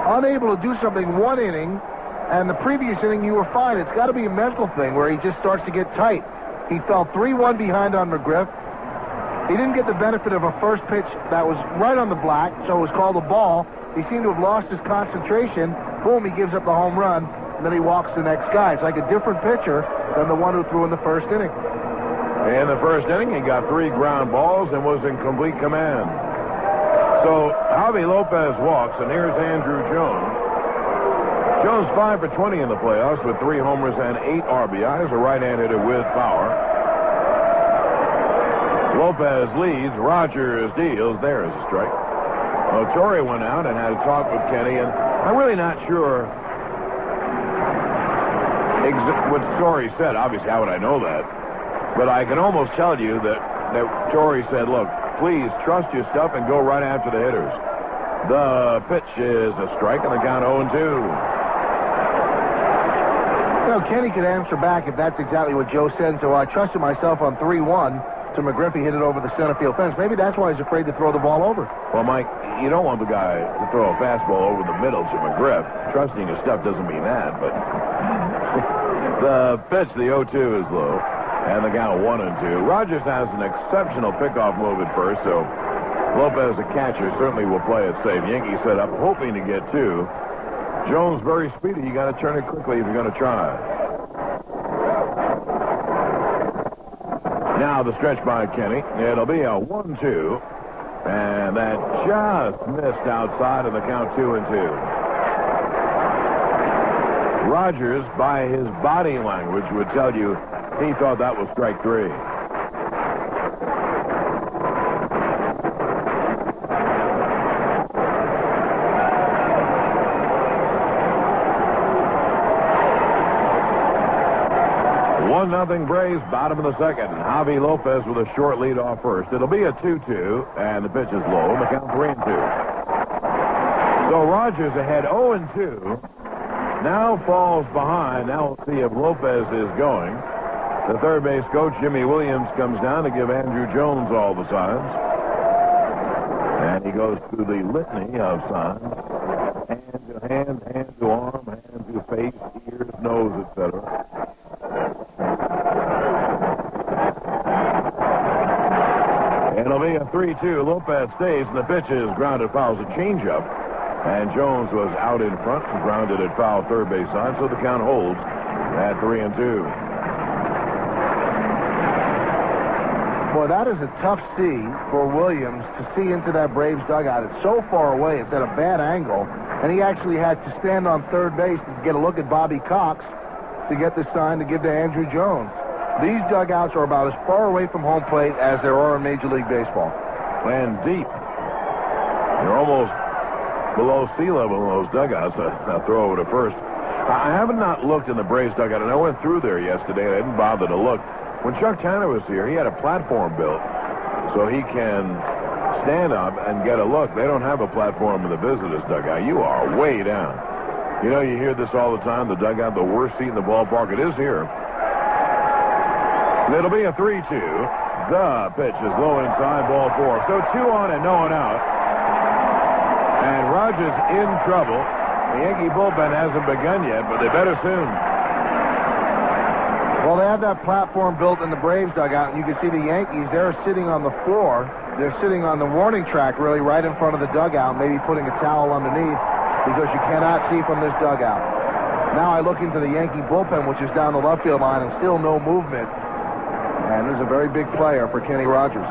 unable to do something 1 inning and the previous inning you were fine? It's got to be a mental thing where he just starts to get tight. He fell 3-1 behind on McGriff. He didn't get the benefit of a first pitch that was right on the black, so it was called a ball. He seemed to have lost his concentration. Boom, he gives up the home run, and then he walks the next guy. It's like a different pitcher than the one who threw in the first inning. In the first inning, he got 3 ground balls and was in complete command. So Javi Lopez walks, and here's Andrew Jones. Jones 5 for 20 in the playoffs with 3 homers and 8 RBIs, a right-hand hitter with power. Lopez leads. Rogers deals. There is a strike. Well, Torre went out and had a talk with Kenny, and I'm really not sure what Torre said. Obviously, how would I know that? But I can almost tell you that Torre said, look, please trust your stuff and go right after the hitters. The pitch is a strike, and the count 0-2. You know, Kenny could answer back if that's exactly what Joe said. So I trusted myself on 3-1 to McGriff. He hit it over the center field fence. Maybe that's why he's afraid to throw the ball over. Well, Mike, you don't want the guy to throw a fastball over the middle to McGriff. Trusting his stuff doesn't mean that, but the pitch, the 0-2 is low, and the count 1-2. Rogers has an exceptional pickoff move at first, so Lopez, the catcher, certainly will play it safe. Yankees set up hoping to get 2. Jones very speedy. You got to turn it quickly if you're going to try. Now the stretch by Kenny. It'll be a 1-2. And that just missed outside of the count 2-2. Rogers, by his body language, would tell you he thought that was strike 3. Nothing Braves, bottom of the second. Javi Lopez with a short lead off first. It'll be a 2-2, and the pitch is low. The count 3-2. So Rogers ahead 0-2. Now falls behind. Now we'll see if Lopez is going. The third base coach, Jimmy Williams, comes down to give Andrew Jones all the signs. And he goes through the litany of signs. Hand to hand, hand to arm, hand to face, ears, nose, etc. It'll be a 3-2. Lopez stays, and the pitch is grounded foul. It's a changeup. And Jones was out in front and grounded at foul third base side, so the count holds at 3-2. Boy, that is a tough see for Williams to see into that Braves dugout. It's so far away. It's at a bad angle. And he actually had to stand on third base to get a look at Bobby Cox to get the sign to give to Andrew Jones. These dugouts are about as far away from home plate as there are in Major League Baseball. And deep. You're almost below sea level in those dugouts. I'll throw over to first. I haven't not looked in the Braves dugout, and I went through there yesterday, and I didn't bother to look. When Chuck Tanner was here, he had a platform built so he can stand up and get a look. They don't have a platform in the visitors' dugout. You are way down. You know, you hear this all the time, the dugout, the worst seat in the ballpark. It is here. It'll be a 3-2. The pitch is low inside, ball 4. So 2 on and no one out. And Rogers in trouble. The Yankee bullpen hasn't begun yet, but they better soon. Well, they have that platform built in the Braves dugout, and you can see the Yankees, they're sitting on the floor. They're sitting on the warning track, really, right in front of the dugout, maybe putting a towel underneath because you cannot see from this dugout. Now I look into the Yankee bullpen, which is down the left field line, and still no movement. And this is a very big player for Kenny Rogers.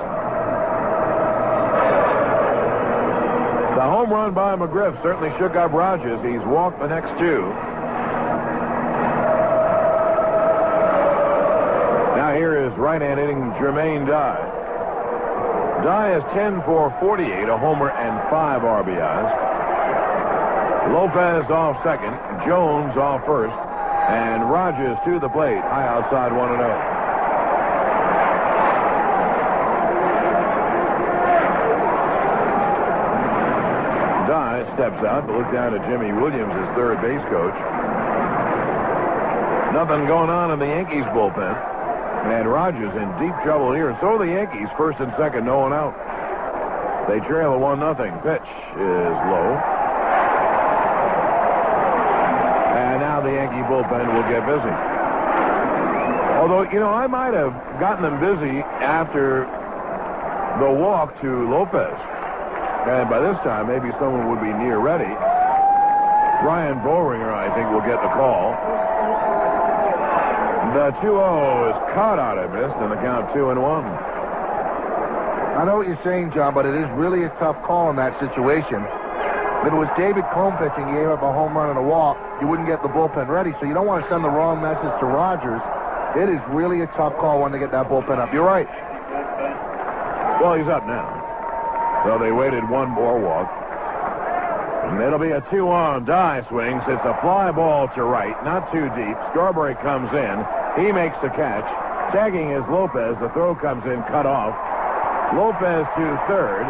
The home run by McGriff certainly shook up Rogers. He's walked the next two. Now here is right-hand hitting Jermaine Dye. Dye is 10 for 48, a homer and 5 RBIs. Lopez off second, Jones off first, and Rogers to the plate, high outside 1-0. Dye steps out to look down at Jimmy Williams, his third base coach. Nothing going on in the Yankees bullpen. And Rogers in deep trouble here. So the Yankees, first and second, no one out. They trail a 1-0. Pitch is low. And now the Yankee bullpen will get busy. Although, you know, I might have gotten them busy after the walk to Lopez. And by this time, maybe someone would be near ready. Brian Boehringer, I think, will get the call. The 2-0 is caught out and missed, and the count 2-1. I know what you're saying, John, but it is really a tough call in that situation. If it was David Cone pitching, he gave up a home run and a walk, you wouldn't get the bullpen ready, so you don't want to send the wrong message to Rogers. It is really a tough call when to get that bullpen up. You're right. Well, he's up now. So they waited one more walk. And it'll be a 2-on. Dye swings. It's a fly ball to right, not too deep. Strawberry comes in. He makes the catch. Tagging is Lopez. The throw comes in, cut off. Lopez to third.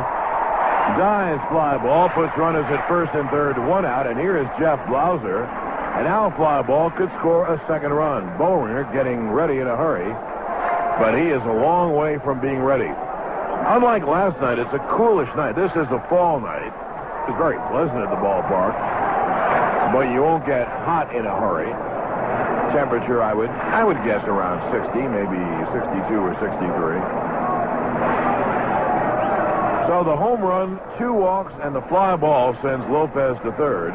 Dye's fly ball puts runners at first and third, 1 out. And here is Jeff Blauser. An out fly ball could score a second run. Boehringer getting ready in a hurry. But he is a long way from being ready. Unlike last night, it's a coolish night. This is a fall night. It's very pleasant at the ballpark, but you won't get hot in a hurry. Temperature, I would guess around 60, maybe 62 or 63. So the home run, 2 walks, and the fly ball sends Lopez to third.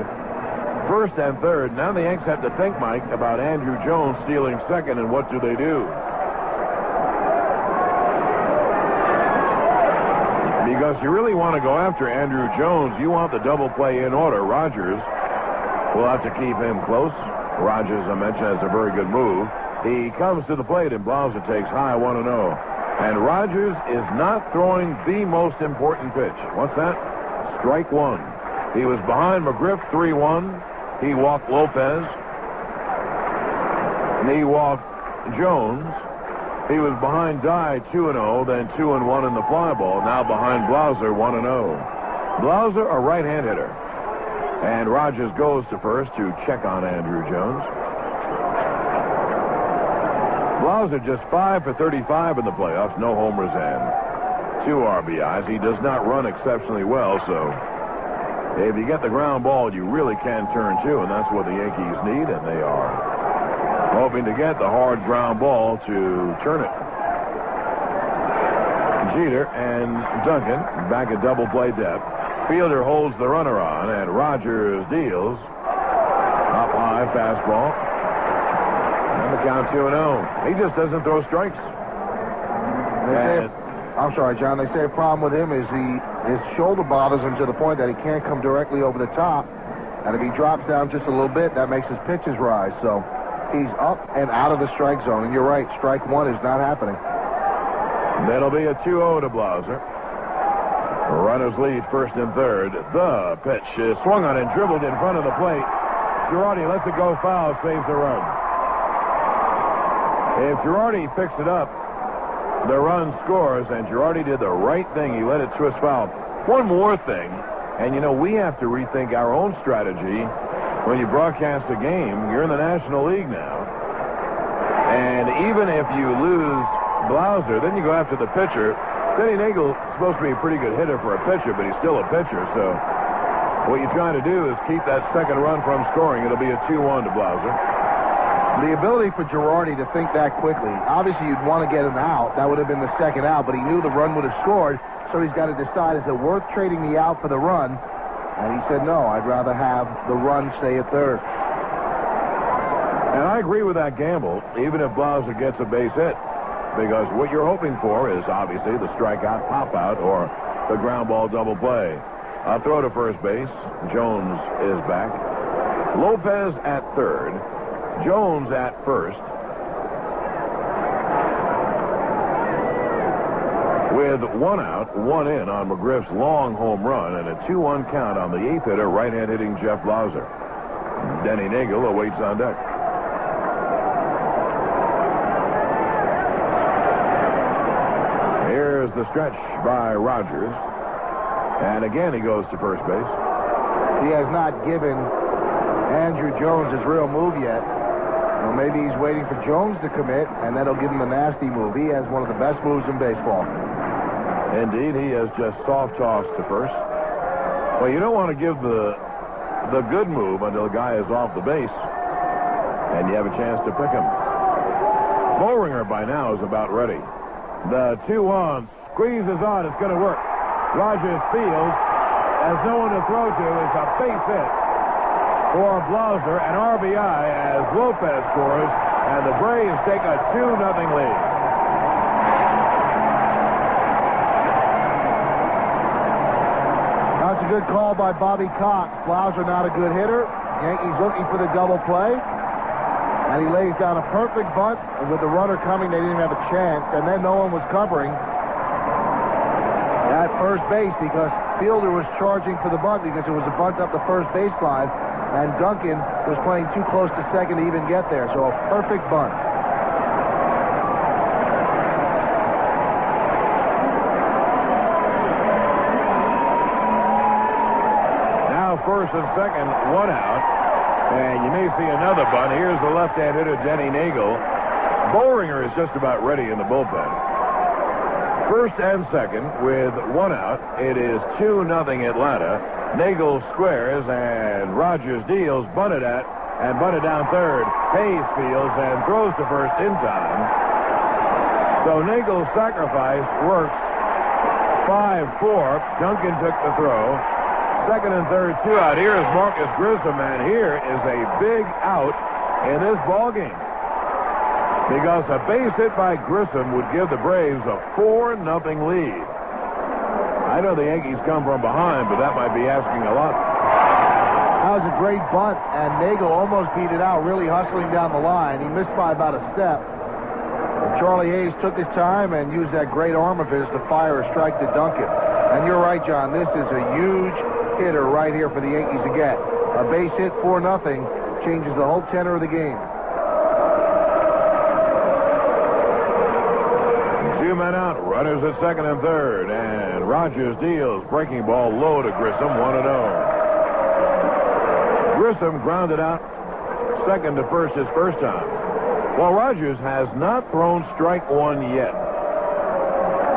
First and third. Now the Yanks have to think, Mike, about Andrew Jones stealing second, and what do they do? Because you really want to go after Andrew Jones, you want the double play in order. Rogers will have to keep him close. Rogers, I mentioned, has a very good move. He comes to the plate, and Blauser takes high 1-0. And Rogers is not throwing the most important pitch. What's that? Strike one. He was behind McGriff 3-1. He walked Lopez. And he walked Jones. He was behind Dye 2-0, then 2-1 in the fly ball. Now behind Blauser 1-0. Blauser, a right-hand hitter. And Rogers goes to first to check on Andrew Jones. Blauser just 5 for 35 in the playoffs, no homers and 2 RBIs. He does not run exceptionally well, so if you get the ground ball, you really can turn 2, and that's what the Yankees need, and they are hoping to get the hard ground ball to turn it. Jeter and Duncan back at double play depth. Fielder holds the runner on, and Rogers deals. Up high fastball. And the count 2-0. He just doesn't throw strikes. I'm sorry, John. They say a problem with him is his shoulder bothers him to the point that he can't come directly over the top. And if he drops down just a little bit, that makes his pitches rise. So he's up and out of the strike zone. And you're right, strike one is not happening. That'll be a 2-0 to Blauser. Runners lead first and third. The pitch is swung on and dribbled in front of the plate. Girardi lets it go foul, saves the run. If Girardi picks it up, the run scores, and Girardi did the right thing. He let it twist foul. One more thing, and you know, we have to rethink our own strategy when you broadcast a game. You're in the National League now. And even if you lose Blauser, then you go after the pitcher. Denny Nagel's supposed to be a pretty good hitter for a pitcher, but he's still a pitcher, so What you're trying to do is keep that second run from scoring. It'll be a 2-1 to Blauser. The ability for Girardi to think that quickly. Obviously, you'd want to get him out. That would have been the second out, but he knew the run would have scored, so he's got to decide, is it worth trading the out for the run? And he said, no, I'd rather have the run stay at third. And I agree with that gamble, even if Blauser gets a base hit, because what you're hoping for is obviously the strikeout, pop-out, or the ground ball double play. A throw to first base. Jones is back. Lopez at third. Jones at first. With 1 out, 1 in on McGriff's long home run and a 2-1 count on the 8th hitter, right-hand hitting Jeff Blauser. Denny Nagel awaits on deck. Here's the stretch by Rogers. And again, he goes to first base. He has not given Andrew Jones his real move yet. Well, maybe he's waiting for Jones to commit, and that'll give him a nasty move. He has one of the best moves in baseball. Indeed, he has just soft tossed to first. Well, you don't want to give the good move until the guy is off the base, and you have a chance to pick him. Bowringer by now is about ready. The 2-1 squeezes on. It's going to work. Rogers fields. Has no one to throw to. It's a base hit for Blauser, an RBI as Lopez scores, and the Braves take a 2-0 lead. That's a good call by Bobby Cox. Blauser not a good hitter. Yankees looking for the double play. And he lays down a perfect bunt. And with the runner coming, they didn't even have a chance. And then no one was covering at first base because Fielder was charging for the bunt because it was a bunt up the first baseline. And Duncan was playing too close to second to even get there. So a perfect bunt. Now first and second, 1 out. And you may see another bunt. Here's the left-hand hitter, Denny Nagel. Bowringer is just about ready in the bullpen. First and second with 1 out. It is 2-0 Atlanta. Nagel squares and Rogers deals, bunted at, and bunted down third. Hayes fields and throws to first in time. So Nagel's sacrifice works. 5-4. Duncan took the throw. Second and third, 2 out. Here is Marcus Grissom, and here is a big out in this ballgame. Because a base hit by Grissom would give the Braves a 4-0 lead. I know the Yankees come from behind, but that might be asking a lot. That was a great bunt, and Nagel almost beat it out, really hustling down the line. He missed by about a step. And Charlie Hayes took his time and used that great arm of his to fire a strike to Duncan. And you're right, John, this is a huge hitter right here for the Yankees to get. A base hit, 4-0, changes the whole tenor of the game. 2 men out, runners at second and third, and Rogers deals, breaking ball low to Grissom, 1-0. Grissom grounded out second to first his first time. Well, Rogers has not thrown strike one yet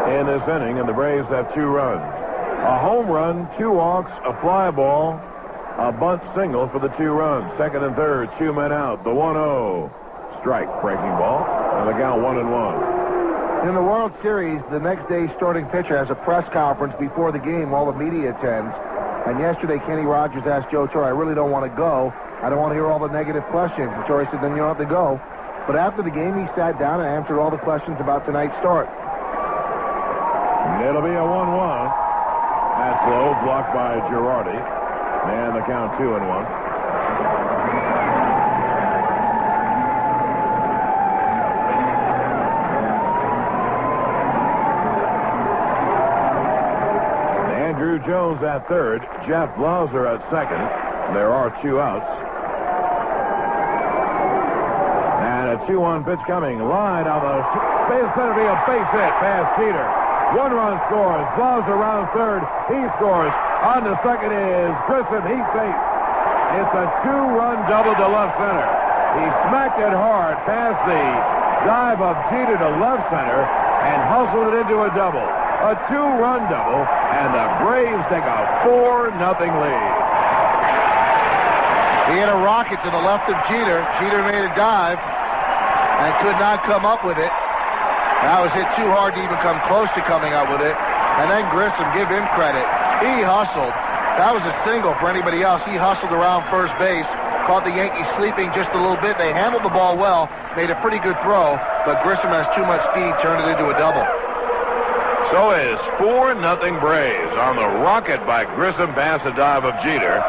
in this inning, and the Braves have 2 runs. A home run, 2 walks, a fly ball, a bunt single for the 2 runs. Second and third, 2 men out, the 1-0. Strike, breaking ball, and the count 1-1. In the World Series, the next day starting pitcher has a press conference before the game. All the media attends. And yesterday, Kenny Rogers asked Joe Torre, I really don't want to go. I don't want to hear all the negative questions. And Torre said, then you don't have to go. But after the game, he sat down and answered all the questions about tonight's start. It'll be a 1-1. That's low, blocked by Girardi. And the count 2-1. Andrew Jones at third. Jeff Blauser at second. There are 2 outs. And a 2-1 pitch coming. Line on the base center field. Base hit past Jeter. 1 run scores. Blauser around third. He scores. On the second is Grissom. He's safe. It's a 2-run double to left center. He smacked it hard past the dive of Jeter to left center and hustled it into a double. A 2-run double, and the Braves take a 4-0 lead. He hit a rocket to the left of Jeter. Jeter made a dive and could not come up with it. That was hit too hard to even come close to coming up with it. And then Grissom, give him credit. He hustled. That was a single for anybody else. He hustled around first base, caught the Yankees sleeping just a little bit. They handled the ball well, made a pretty good throw, but Grissom has too much speed, turned it into a double. So it's 4-0 Braves on the rocket by Grissom past the dive of Jeter.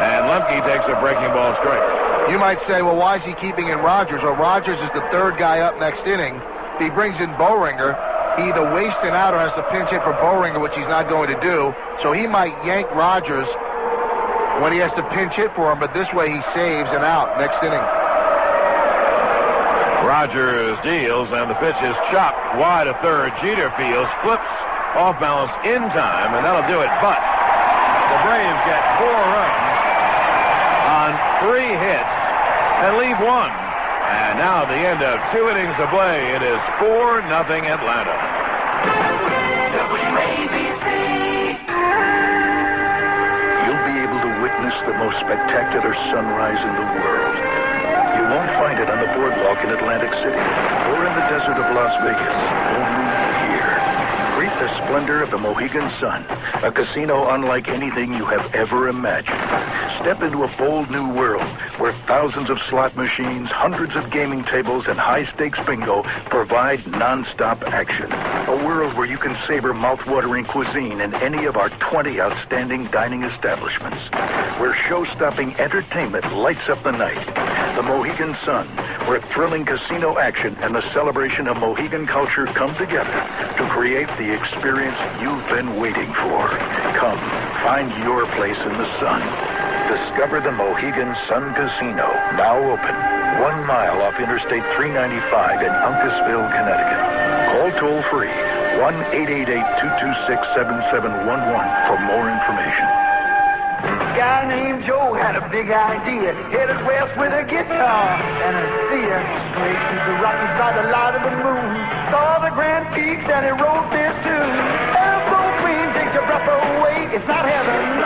And Lemke takes a breaking ball strike. You might say, well, why is he keeping in Rogers? Well, Rogers is the third guy up next inning. If he brings in Boehringer, he either wastes an out or has to pinch hit for Boehringer, which he's not going to do. So he might yank Rogers when he has to pinch hit for him, but this way he saves an out next inning. Rogers deals, and the pitch is chopped wide of third. Jeter fields, flips off balance in time, and that'll do it. But the Braves get 4 runs on 3 hits and leave 1. And now the end of 2 innings of play. It is 4-0 Atlanta. WABC. You'll be able to witness the most spectacular sunrise in the world. You won't find it on the boardwalk in Atlantic City or in the desert of Las Vegas. Only here. Greet the splendor of the Mohegan Sun, a casino unlike anything you have ever imagined. Step into a bold new world where thousands of slot machines, hundreds of gaming tables, and high-stakes bingo provide non-stop action. A world where you can savor mouth-watering cuisine in any of our 20 outstanding dining establishments. Where show-stopping entertainment lights up the night. The Mohegan Sun, where thrilling casino action and the celebration of Mohegan culture come together to create the experience you've been waiting for. Come, find your place in the sun. Discover the Mohegan Sun Casino, now open 1 mile off Interstate 395 in Uncasville, Connecticut. Call toll-free 1-888-226-7711 for more information. A guy named Joe had a big idea, headed west with a guitar and a Sia. Straight to the Rockies by the light of the moon, saw the Grand Peaks and he wrote this tune. Airboat Queen takes your breath away, it's not heaven,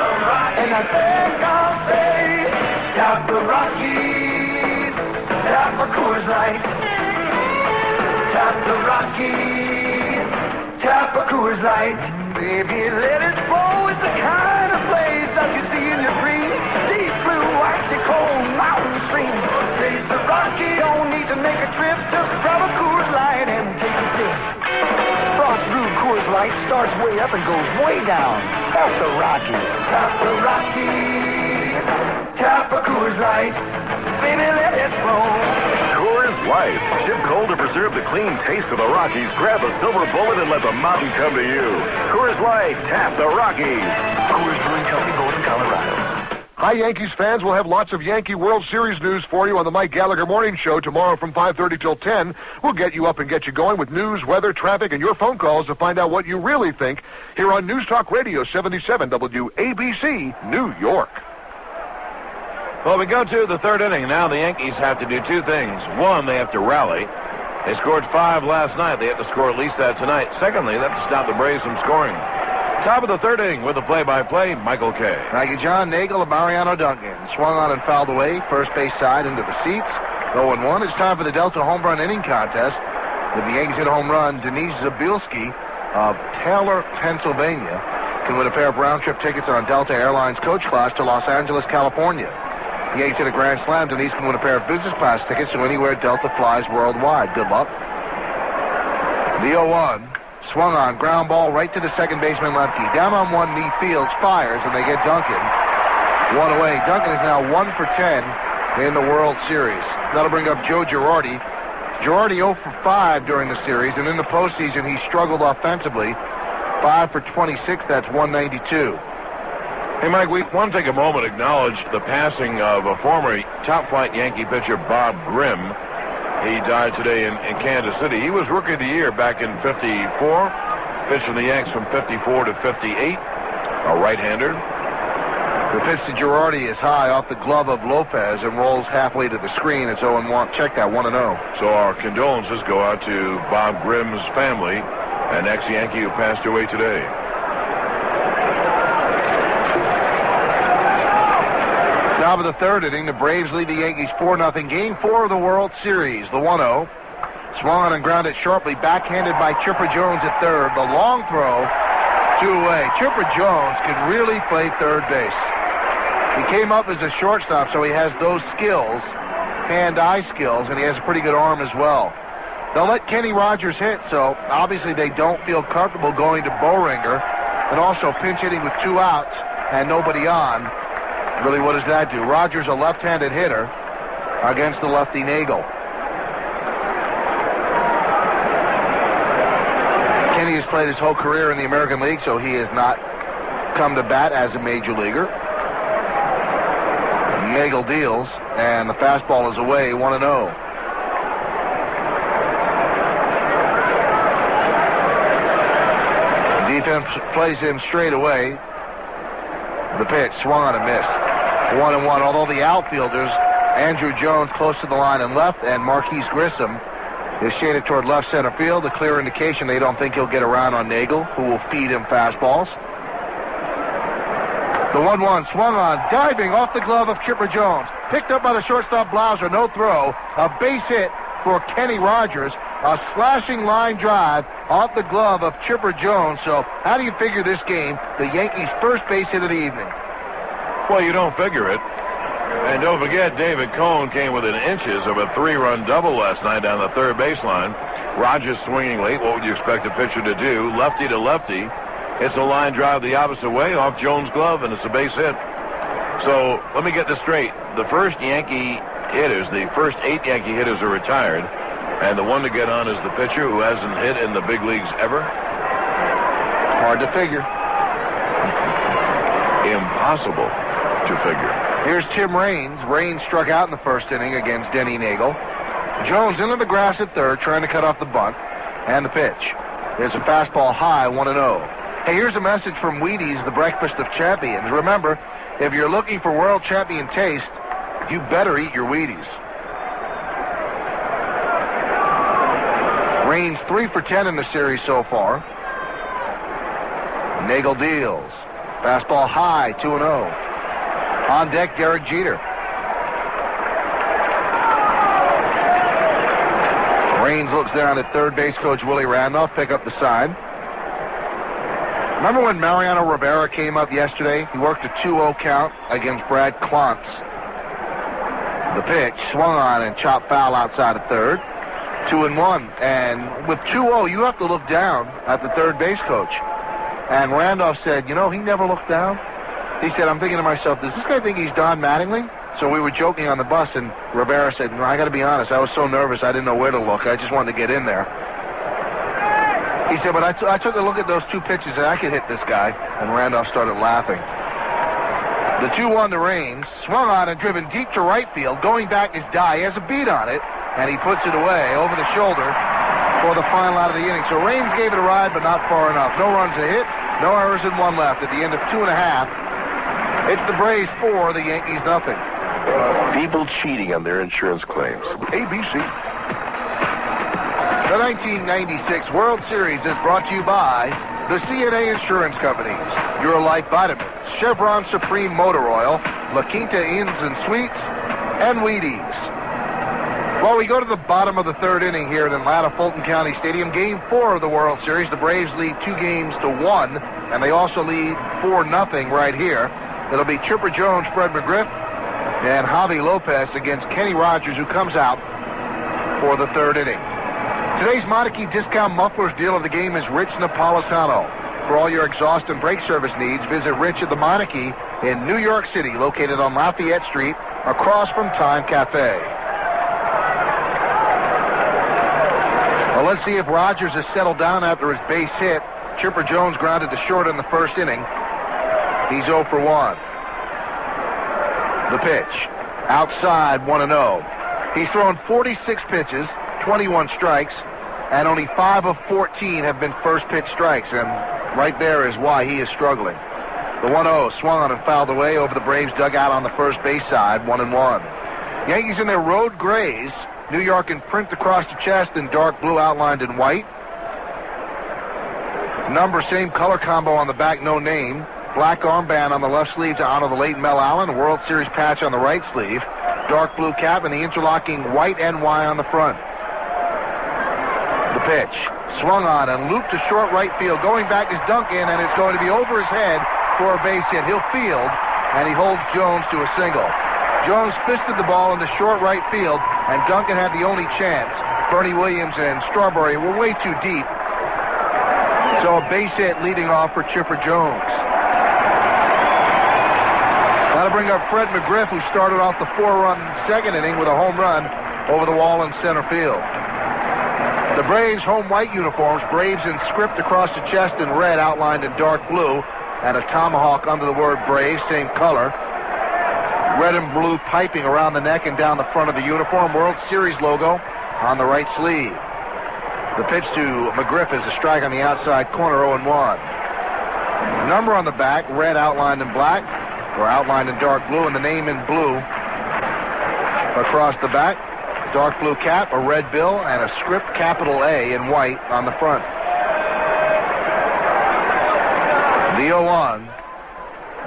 and I think I'll say, tap the Rockies, tap a Coors Light. Tap the Rockies, tap a Coors Light. Baby, let it flow, it's the kind of place that you see in your dreams. Deep blue, icy cold mountain streams. Taste the Rocky, don't need to make a trip. Just grab a Coors Light and take a sip. Frost brew Coors Light starts way up and goes way down. Tap the Rocky. Tap the Rocky. Tap a Coors Light. Baby, let it flow. Coors Light. Chip cold to preserve the clean taste of the Rockies. Grab a silver bullet and let the mountain come to you. Coors Light. Tap the Rockies. Coors Brewing Company, Golden, Colorado. Hi, Yankees fans. We'll have lots of Yankee World Series news for you on the Mike Gallagher Morning Show tomorrow from 5:30 till 10. We'll get you up and get you going with news, weather, traffic, and your phone calls to find out what you really think here on News Talk Radio 77 WABC, New York. Well, we go to the 3rd inning. Now the Yankees have to do 2 things. One, they have to rally. They scored 5 last night. They have to score at least that tonight. Secondly, they have to stop the Braves from scoring. Top of the 3rd inning with the play-by-play, Michael Kay. Thank you, John. Nagel of Mariano Duncan. Swung on and fouled away. First base side into the seats. 0-1. It's time for the Delta Home Run Inning Contest. With the Yankees hit a home run, Denise Zabilski of Taylor, Pennsylvania, can win a pair of round-trip tickets on Delta Airlines coach class to Los Angeles, California. The Yankees hit a grand slam. Denise can win a pair of business class tickets to anywhere Delta flies worldwide. Good luck. The 0-1. Swung on, ground ball right to the second baseman Lemke. Down on one knee, Fields fires, and they get Duncan 1 away. Duncan is now 1 for 10 in the World Series. That'll bring up Joe Girardi. Girardi 0 for 5 during the series, and in the postseason he struggled offensively. 5 for 26, that's 192. Hey, Mike, we want to take a moment to acknowledge the passing of a former top-flight Yankee pitcher, Bob Grimm. He died today in Kansas City. He was Rookie of the Year back in 54. Pitched for the Yanks from 54 to 58. A right-hander. The pitch to Girardi is high off the glove of Lopez and rolls halfway to the screen. It's 0-1. Check that, 1-0. So our condolences go out to Bob Grimm's family, an ex-Yankee who passed away today. Now Top of the third inning, the Braves lead the Yankees 4-0. Game 4 of the World Series. The 1-0. Swung on and grounded sharply, backhanded by Chipper Jones at third. The long throw, 2-away. Chipper Jones can really play third base. He came up as a shortstop, so he has those skills, hand-eye skills, and he has a pretty good arm as well. They'll let Kenny Rogers hit, so obviously they don't feel comfortable going to Bowringer and also pinch hitting with 2 outs and nobody on. Really, what does that do? Rogers, a left-handed hitter against the lefty Nagel. Kenny has played his whole career in the American League, so he has not come to bat as a major leaguer. Nagel deals, and the fastball is away, 1-0. Defense plays him straight away. The pitch swung on and missed. 1-1. Although the outfielders, Andrew Jones close to the line and left, and Marquise Grissom is shaded toward left center field. A clear indication they don't think he'll get around on Nagel, who will feed him fastballs. The 1-1 swung on, diving off the glove of Chipper Jones. Picked up by the shortstop Blauser, no throw. A base hit for Kenny Rogers. A slashing line drive off the glove of Chipper Jones. So how do you figure this game, the Yankees' first base hit of the evening? Well, you don't figure it. And don't forget, David Cohn came within inches of a 3-run double last night down the third baseline. Rogers swinging late. What would you expect a pitcher to do? Lefty to lefty. It's a line drive the opposite way off Jones' glove, and it's a base hit. So let me get this straight. The first 8 Yankee hitters are retired, and the one to get on is the pitcher who hasn't hit in the big leagues ever. Hard to figure. Impossible to figure. Here's Tim Raines. Raines struck out in the first inning against Denny Nagel. Jones into the grass at third, trying to cut off the bunt. And the pitch. There's a fastball high, 1-0. Hey, here's a message from Wheaties, the breakfast of champions. Remember, if you're looking for world champion taste, you better eat your Wheaties. Raines 3 for 10 in the series so far. Nagel deals. Fastball high, 2-0. On deck, Derek Jeter. Raines looks down at third base coach Willie Randolph, pick up the sign. Remember when Mariano Rivera came up yesterday? He worked a 2-0 count against Brad Klontz. The pitch swung on and chopped foul outside of third. 2-1. And with 2-0, you have to look down at the third base coach. And Randolph said, you know, he never looked down. He said, I'm thinking to myself, does this guy think he's Don Mattingly? So we were joking on the bus, and Rivera said, no, I got to be honest, I was so nervous I didn't know where to look. I just wanted to get in there. He said, but I took a look at those 2 pitches, and I could hit this guy. And Randolph started laughing. The 2-1 to Raines, swung on and driven deep to right field. Going back is Dye. He has a beat on it, and he puts it away over the shoulder for the final out of the inning. So Raines gave it a ride, but not far enough. No runs a hit, no errors, and 1 left at the end of 2.5. It's the Braves 4, the Yankees nothing. People cheating on their insurance claims. ABC. The 1996 World Series is brought to you by the CNA Insurance Companies, Your Life Vitamins, Chevron Supreme Motor Oil, La Quinta Inns and Suites, and Wheaties. Well, we go to the bottom of the third inning here at Atlanta Fulton County Stadium. Game 4 of the World Series. The Braves lead 2-1, and they also lead 4-0 right here. It'll be Chipper Jones, Fred McGriff, and Javi Lopez against Kenny Rogers, who comes out for the third inning. Today's Meineke discount mufflers deal of the game is Rich Napolitano. For all your exhaust and brake service needs, visit Rich at the Meineke in New York City, located on Lafayette Street, across from Time Cafe. Well, let's see if Rogers has settled down after his base hit. Chipper Jones grounded to short in the first inning. He's 0 for 1. The pitch. Outside, 1-0. He's thrown 46 pitches, 21 strikes, and only 5 of 14 have been first pitch strikes, and right there is why he is struggling. The 1-0 swung on and fouled away over the Braves dugout on the first base side, 1-1. Yankees in their road grays, New York in print across the chest in dark blue outlined in white. Number, same color combo on the back, no name. Black armband on the left sleeve to honor the late Mel Allen. A World Series patch on the right sleeve. Dark blue cap and the interlocking white NY on the front. The pitch. Swung on and looped to short right field. Going back is Duncan, and it's going to be over his head for a base hit. He'll field, and he holds Jones to a single. Jones fisted the ball into short right field, and Duncan had the only chance. Bernie Williams and Strawberry were way too deep. So a base hit leading off for Chipper Jones. That'll bring up Fred McGriff, who started off the 4-run second inning with a home run over the wall in center field. The Braves' home white uniforms, Braves in script across the chest in red outlined in dark blue, and a tomahawk under the word Braves, same color. Red and blue piping around the neck and down the front of the uniform. World Series logo on the right sleeve. The pitch to McGriff is a strike on the outside corner, 0-1. Number on the back, red outlined in black, or outlined in dark blue, and the name in blue across the back. Dark blue cap, a red bill, and a script capital A in white on the front. The 0-1.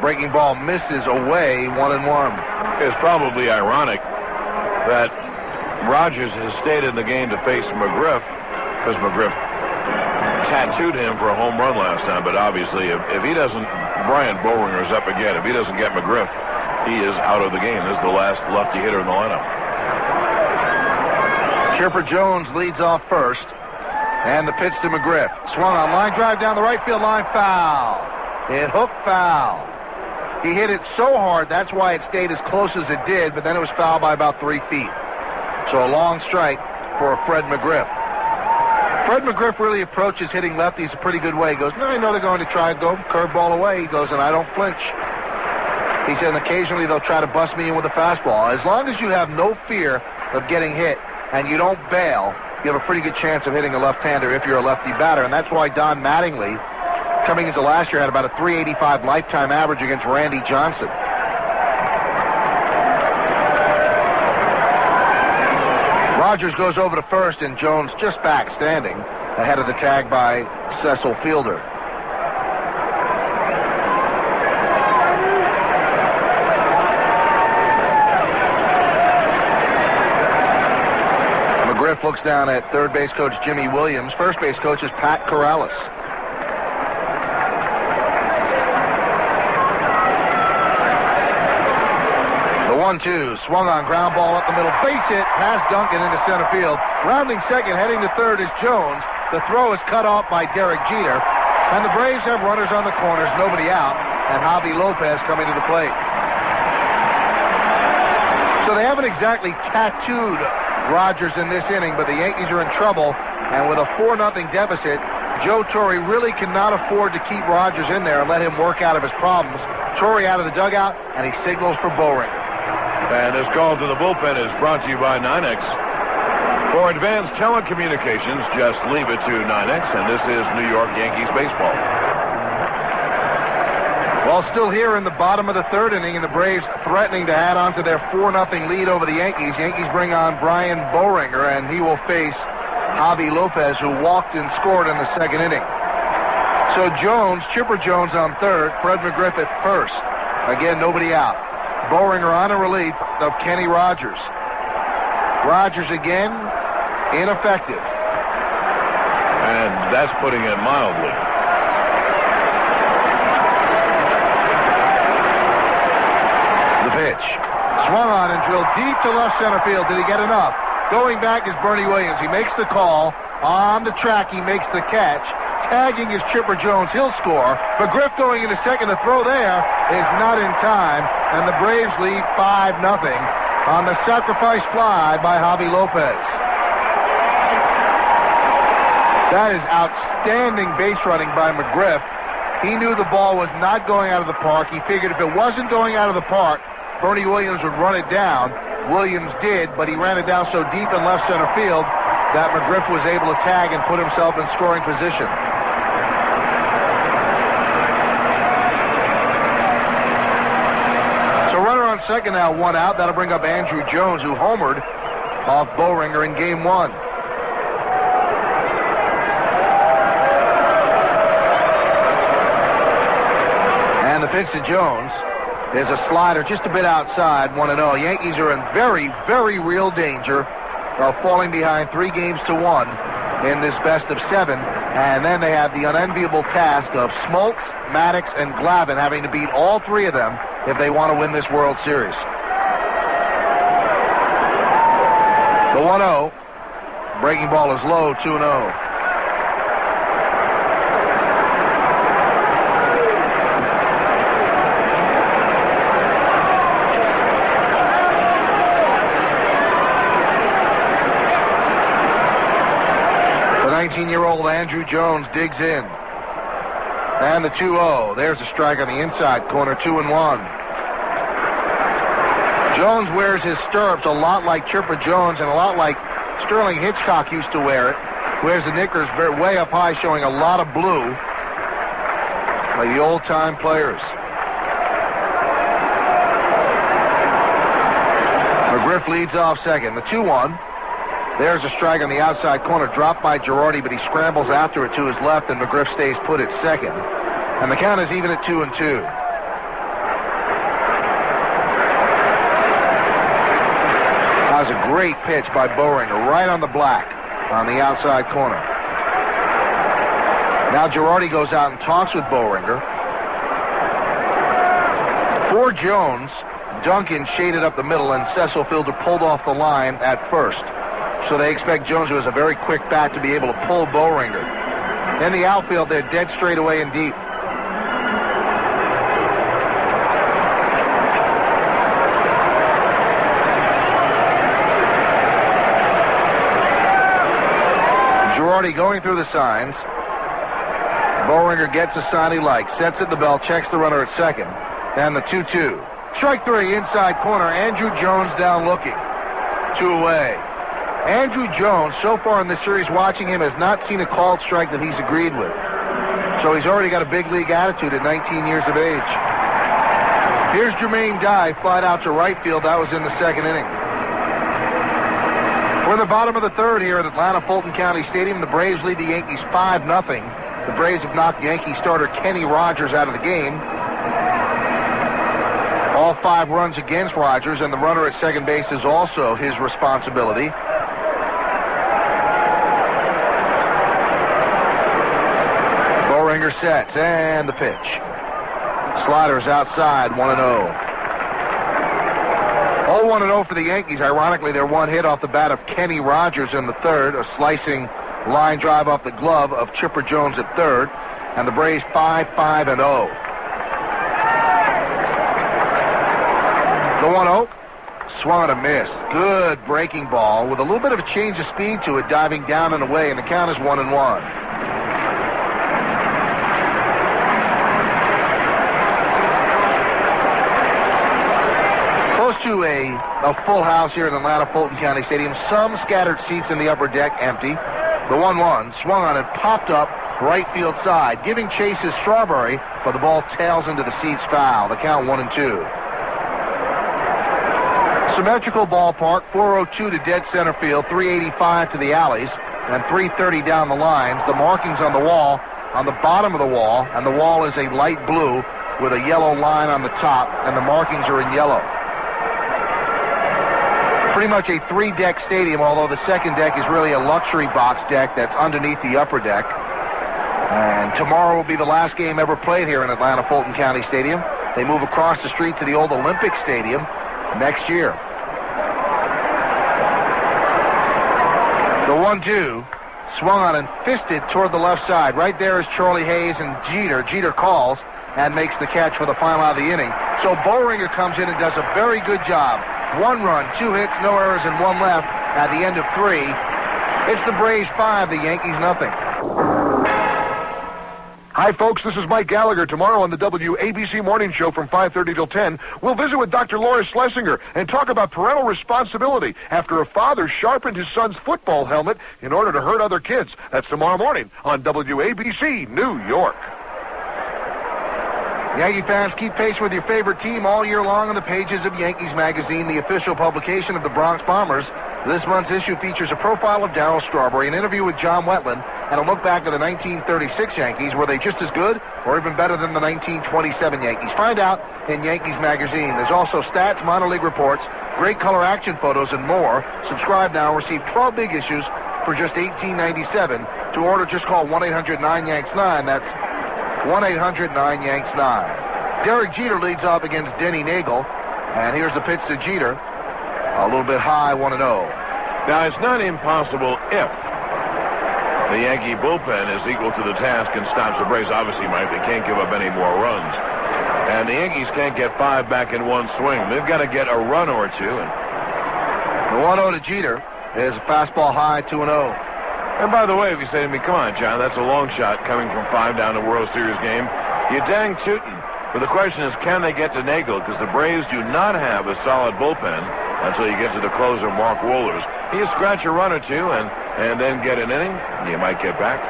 Breaking ball misses away, 1-1. It's probably ironic that Rogers has stayed in the game to face McGriff, because McGriff tattooed him for a home run last time. But obviously, if he doesn't, Brian Boehringer's up again. If he doesn't get McGriff, he is out of the game. This is the last lefty hitter in the lineup. Chipper Jones leads off first, and the pitch to McGriff. Swung on, line drive down the right field line, foul. It hooked foul. He hit it so hard, that's why it stayed as close as it did, but then it was fouled by about 3 feet. So a long strike for Fred McGriff. Fred McGriff really approaches hitting lefties a pretty good way. He goes, no, I know they're going to try and go curveball away. He goes, and I don't flinch. He said, and occasionally they'll try to bust me in with a fastball. As long as you have no fear of getting hit and you don't bail, you have a pretty good chance of hitting a left-hander if you're a lefty batter. And that's why Don Mattingly, coming into last year, had about a .385 lifetime average against Randy Johnson. Rogers goes over to first, and Jones just back, standing ahead of the tag by Cecil Fielder. McGriff looks down at third base coach Jimmy Williams. First base coach is Pat Corrales. The 1-2, swung on, ground ball up the middle, base hit, past Duncan into center field. Rounding second, heading to third is Jones. The throw is cut off by Derek Jeter. And the Braves have runners on the corners, nobody out, and Javi Lopez coming to the plate. So they haven't exactly tattooed Rogers in this inning, but the Yankees are in trouble, and with a 4-0 deficit, Joe Torre really cannot afford to keep Rogers in there and let him work out of his problems. Torre out of the dugout, and he signals for Boehringer. And this call to the bullpen is brought to you by 9X. For advanced telecommunications, just leave it to 9X, and this is New York Yankees baseball. Well, still here in the bottom of the third inning, and the Braves threatening to add on to their 4-0 lead over the Yankees. Yankees bring on Brian Boehringer, and he will face Javi Lopez, who walked and scored in the second inning. So Jones, Chipper Jones on third, Fred McGriff at first. Again, nobody out. Boehringer on a relief of Kenny Rogers. Rogers again, ineffective. And that's putting it mildly. The pitch. Swung on and drilled deep to left center field. Did he get enough? Going back is Bernie Williams. He makes the call. On the track, he makes the catch. Tagging is Chipper Jones. He'll score. McGriff going into second. The throw there is not in time. And the Braves lead 5-0 on the sacrifice fly by Javi Lopez. That is outstanding base running by McGriff. He knew the ball was not going out of the park. He figured if it wasn't going out of the park, Bernie Williams would run it down. Williams did, but he ran it down so deep in left center field that McGriff was able to tag and put himself in scoring position. So runner on second now, 1 out. That'll bring up Andrew Jones, who homered off Boehringer in game 1. And the the pitch to Jones is a slider just a bit outside, 1-0. Yankees are in very, very real danger of falling behind 3 games to 1 in this best of 7. And then they have the unenviable task of Smoltz, Maddox, and Glavine having to beat all 3 of them if they want to win this World Series. The 1-0. Breaking ball is low, 2-0. The 19-year-old Andrew Jones digs in. And the 2-0. There's a strike on the inside corner, 2-1. Jones wears his stirrups a lot like Chipper Jones and a lot like Sterling Hitchcock used to wear it. Wears the knickers way up high, showing a lot of blue, like the old-time players. McGriff leads off second. The 2-1. There's a strike on the outside corner, dropped by Girardi, but he scrambles after it to his left, and McGriff stays put at second. And the count is even at 2-2. That was a great pitch by Boehringer, right on the black, on the outside corner. Now Girardi goes out and talks with Boehringer. For Jones, Duncan shaded up the middle, and Cecil Fielder pulled off the line at first. So they expect Jones, who has a very quick bat, to be able to pull Boehringer. In the outfield, they're dead straight away and deep. Girardi going through the signs. Boehringer gets a sign he likes, sets at the bell, checks the runner at second. And the 2-2. Strike 3, inside corner. Andrew Jones down looking. 2 away. Andrew Jones, so far in this series, watching him, has not seen a called strike that he's agreed with. So he's already got a big league attitude at 19 years of age. Here's Jermaine Dye, flied out to right field. That was in the second inning. We're in the bottom of the third here at Atlanta Fulton County Stadium. The Braves lead the Yankees 5-0. The Braves have knocked Yankee starter Kenny Rogers out of the game. All 5 runs against Rogers, and the runner at second base is also his responsibility. Boehringer sets, and the pitch. Slider's outside, 1-0. 0-1-0 for the Yankees. Ironically, they're 1 hit off the bat of Kenny Rogers in the third, a slicing line drive off the glove of Chipper Jones at third, and the Braves 5-5-0. The 1-0, swung and a miss. Good breaking ball with a little bit of a change of speed to it, diving down and away, and the count is 1-1. To a full house here at Atlanta Fulton County Stadium. Some scattered seats in the upper deck empty. The 1-1 swung on and popped up right field side, giving chase is Strawberry, but the ball tails into the seats foul. The count 1-2. Symmetrical ballpark, 402 to dead center field, 385 to the alleys, and 330 down the lines. The markings on the wall, on the bottom of the wall, and the wall is a light blue with a yellow line on the top, and the markings are in yellow. Pretty much a 3-deck stadium, although the second deck is really a luxury box deck that's underneath the upper deck. And tomorrow will be the last game ever played here in Atlanta Fulton County Stadium. They move across the street to the old Olympic Stadium next year. The 1-2 swung on and fisted toward the left side. Right there is Charlie Hayes and Jeter. Jeter calls and makes the catch for the final out of the inning. So Boehringer comes in and does a very good job. 1 run, 2 hits, no errors, and 1 left at the end of 3. It's the Braves 5, the Yankees nothing. Hi, folks. This is Mike Gallagher. Tomorrow on the WABC Morning Show from 5:30 till 10, we'll visit with Dr. Laura Schlesinger and talk about parental responsibility after a father sharpened his son's football helmet in order to hurt other kids. That's tomorrow morning on WABC New York. Yankee fans, keep pace with your favorite team all year long on the pages of Yankees Magazine, the official publication of the Bronx Bombers. This month's issue features a profile of Darryl Strawberry, an interview with John Wetland, and a look back at the 1936 Yankees. Were they just as good or even better than the 1927 Yankees? Find out in Yankees Magazine. There's also stats, minor league reports, great color action photos, and more. Subscribe now. Receive 12 big issues for just $18.97. To order, just call 1-800-9-YANKS-9. That's 1-800-9-YANKS-9. Derek Jeter leads off against Denny Nagel. And here's the pitch to Jeter. A little bit high, 1-0. Now, it's not impossible if the Yankee bullpen is equal to the task and stops the Braves. Obviously, Mike, they can't give up any more runs. And the Yankees can't get 5 back in one swing. They've got to get a run or two. And the 1-0 to Jeter is a fastball high, 2-0. And by the way, if you say to me, come on, John, that's a long shot coming from 5 down the World Series game, you're dang tootin'. But the question is, can they get to Nagel? Because the Braves do not have a solid bullpen until you get to the closer, Mark Wohlers. You scratch a run or two and then get an inning, you might get back.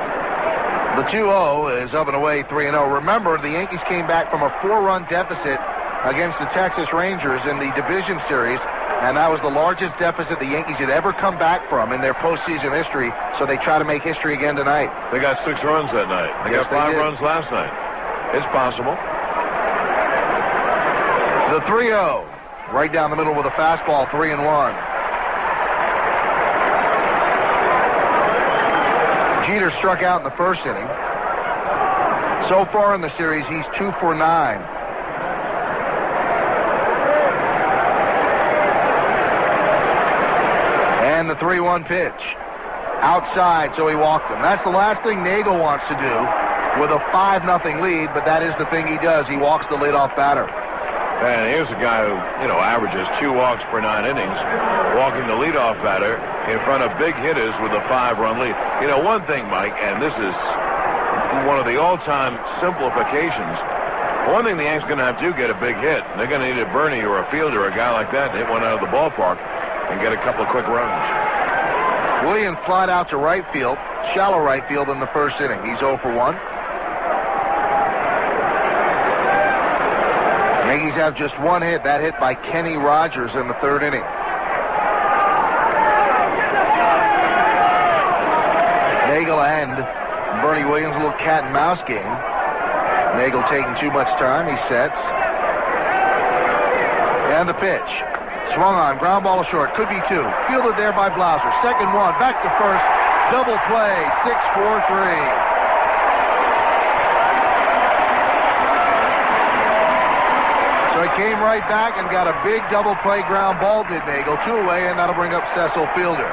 The 2-0 is up and away, 3-0. Remember, the Yankees came back from a 4-run deficit against the Texas Rangers in the division series, and that was the largest deficit the Yankees had ever come back from in their postseason history, so they try to make history again tonight. They got 6 runs that night. They got 5 runs last night. It's possible. The 3-0, right down the middle with a fastball, 3-1. Jeter struck out in the first inning. So far in the series, he's 2 for 9. And the 3-1 pitch. Outside, so he walked him. That's the last thing Nagel wants to do with a 5-0 lead, but that is the thing he does. He walks the leadoff batter. And here's a guy who, averages 2 walks per 9 innings, walking the leadoff batter in front of big hitters with a 5-run lead. One thing, Mike, and this is one of the all-time simplifications. One thing the Yankees are going to have to do, get a big hit. They're going to need a Bernie or a Fielder, a guy like that, to hit one out of the ballpark and get a couple of quick runs. Williams flied out to right field, shallow right field in the first inning. He's 0 for 1. Yankees have just one hit, that hit by Kenny Rogers in the third inning. Nagel and Bernie Williams, a little cat and mouse game. Nagel taking too much time, he sets. And the pitch. Swung on, ground ball short, could be 2. Fielded there by Blauser. Second one, back to first, double play, 6-4-3. So he came right back and got a big double play ground ball, did Nagel. 2 away, and that'll bring up Cecil Fielder.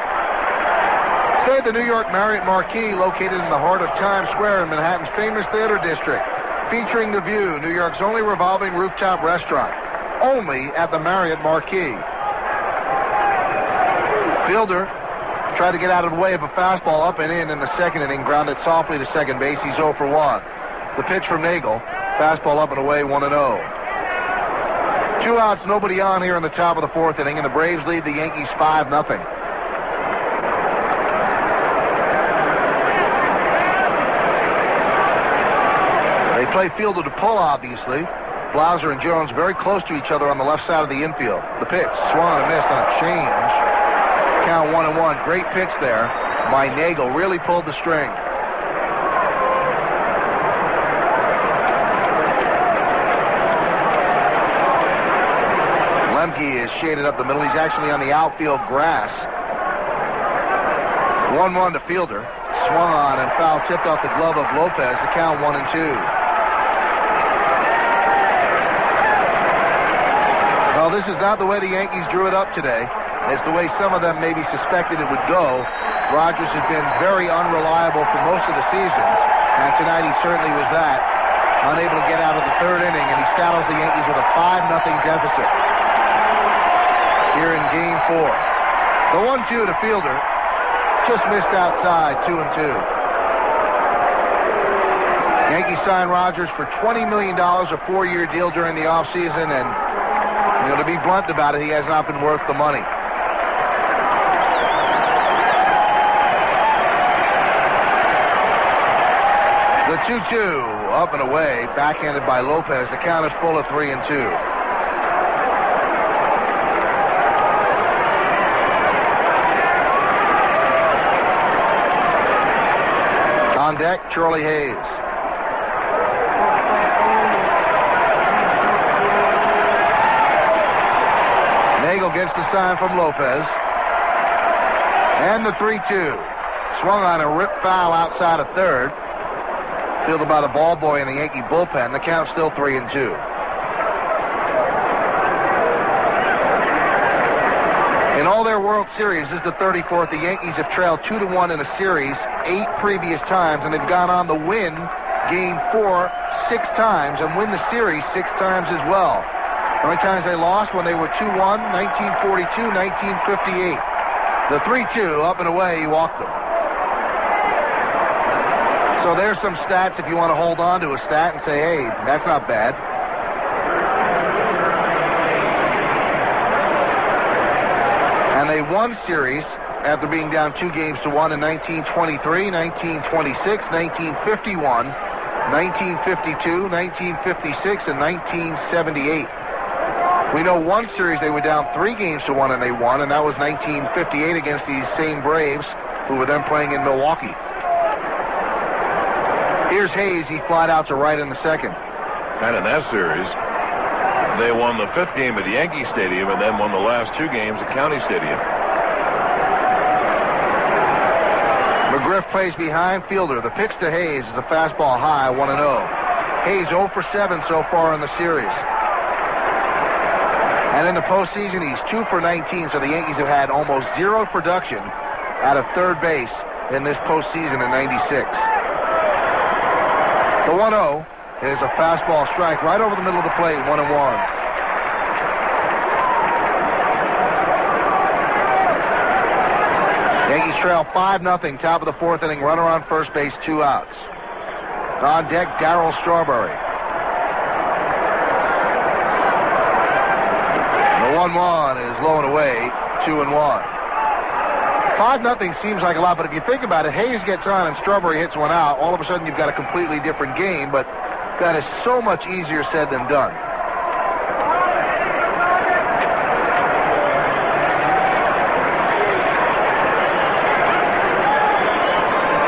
Say the New York Marriott Marquis, located in the heart of Times Square in Manhattan's famous theater district, featuring The View, New York's only revolving rooftop restaurant. Only at the Marriott Marquis. Fielder tried to get out of the way of a fastball up and in the second inning, grounded softly to second base. He's 0 for 1. The pitch from Nagel, fastball up and away, 1-0. 2 outs, nobody on here in the top of the fourth inning, and the Braves lead the Yankees 5-0. They play fielder to pull, obviously. Blauser and Jones very close to each other on the left side of the infield. The pitch, swung and missed on a change. Count 1-1. Great pitch there by Nagel. Really pulled the string. Lemke is shaded up the middle. He's actually on the outfield grass. 1-1 to Fielder. Swung on and foul tipped off the glove of Lopez. The count 1-2. Well, this is not the way the Yankees drew it up today. It's the way some of them maybe suspected it would go. Rogers has been very unreliable for most of the season, and tonight he certainly was that. Unable to get out of the third inning, and he saddles the Yankees with a 5-0 deficit here in Game 4. The 1-2 to Fielder just missed outside, 2-2. Yankees signed Rogers for $20 million, a 4-year deal during the offseason, and to be blunt about it, he has not been worth the money. The 2-2 up and away, backhanded by Lopez. The count is full of 3-2. on deck, Charlie Hayes. Nagel gets the sign from Lopez. And the 3-2. Swung on a rip foul outside of third. Fielded by the ball boy in the Yankee bullpen. The count's still 3-2. In all their World Series, this is the 34th. The Yankees have trailed 2-1 in a series 8 previous times, and they've gone on to win Game 4 6 times and win the series 6 times as well. How many times they lost? When they were 2-1, 1942, 1958. The 3-2, up and away, he walked them. So there's some stats if you want to hold on to a stat and say, hey, that's not bad. And they won series after being down 2-1 in 1923, 1926, 1951, 1952, 1956, and 1978. We know one series they were down 3-1 and they won, and that was 1958 against these same Braves, who were then playing in Milwaukee. Here's Hayes. He flied out to right in the second. And in that series, they won the 5th game at Yankee Stadium and then won the last 2 games at County Stadium. McGriff plays behind fielder. The pitch to Hayes is a fastball high, 1-0. Hayes 0 for 7 so far in the series. And in the postseason, he's 2 for 19, so the Yankees have had almost 0 production out of third base in this postseason in 96. The 1-0 is a fastball strike right over the middle of the plate, 1-1. Yankees trail 5-0, top of the 4th inning, runner on first base, 2 outs. On deck, Darryl Strawberry. The 1-1 is low and away, 2-1. 5-0 seems like a lot, but if you think about it, Hayes gets on and Strawberry hits one out. All of a sudden, you've got a completely different game, but that is so much easier said than done.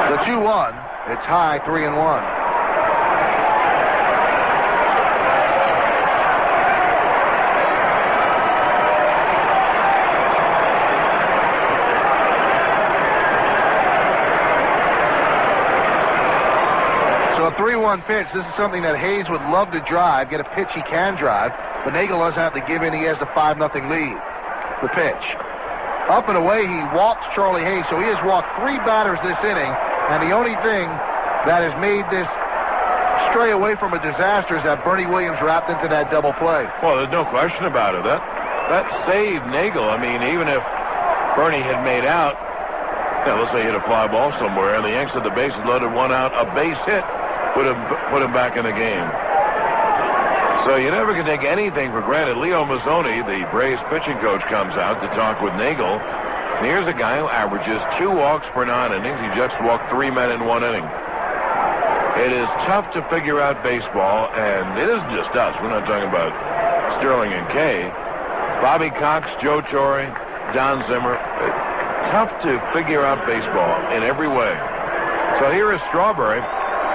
The 2-1, it's high, 3-1. So a 3-1 pitch. This is something that Hayes would love to drive, get a pitch he can drive, but Nagel doesn't have to give in. He has the 5-0 lead. The pitch. Up and away, he walks Charlie Hayes, so he has walked 3 batters this inning, and the only thing that has made this stray away from a disaster is that Bernie Williams wrapped into that double play. Well, there's no question about it. That saved Nagel. I mean, even if Bernie had made out, let's say he hit a fly ball somewhere, and the Yanks had the bases loaded, 1 out, a base hit would have put him back in the game. So you never can take anything for granted. Leo Mazzoni, the Braves pitching coach, comes out to talk with Nagel. And here's a guy who averages 2 walks per 9 innings. He just walked 3 men in 1 inning. It is tough to figure out baseball, and it isn't just us. We're not talking about Sterling and Kay. Bobby Cox, Joe Torre, Don Zimmer. Tough to figure out baseball in every way. So here is Strawberry.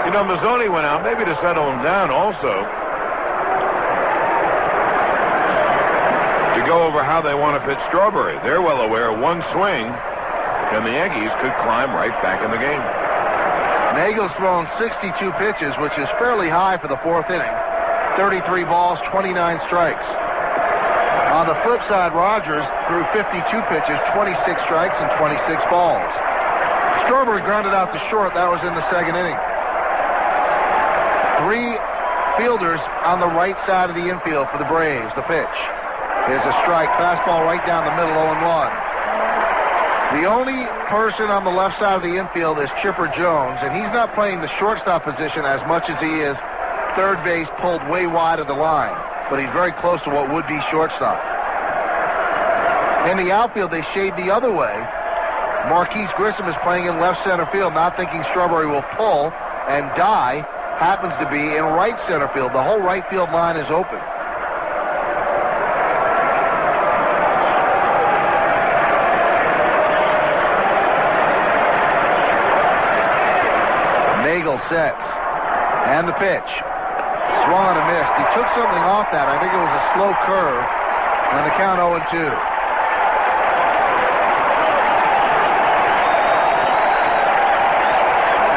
You know, Mazzoni went out maybe to settle him down also, to go over how they want to pitch Strawberry. They're well aware one swing, and the Yankees could climb right back in the game. Nagel's thrown 62 pitches, which is fairly high for the 4th inning. 33 balls, 29 strikes. On the flip side, Rogers threw 52 pitches, 26 strikes, and 26 balls. Strawberry grounded out to short. That was in the 2nd inning. 3 fielders on the right side of the infield for the Braves. The pitch is a strike. Fastball right down the middle, 0-1. The only person on the left side of the infield is Chipper Jones, and he's not playing the shortstop position as much as he is third base, pulled way wide of the line. But he's very close to what would be shortstop. In the outfield, they shade the other way. Marquise Grissom is playing in left center field, not thinking Strawberry will pull, and Dye happens to be in right center field. The whole right field line is open. Nagel sets. And the pitch. Swung and missed. He took something off that. I think it was a slow curve. And the count 0-2.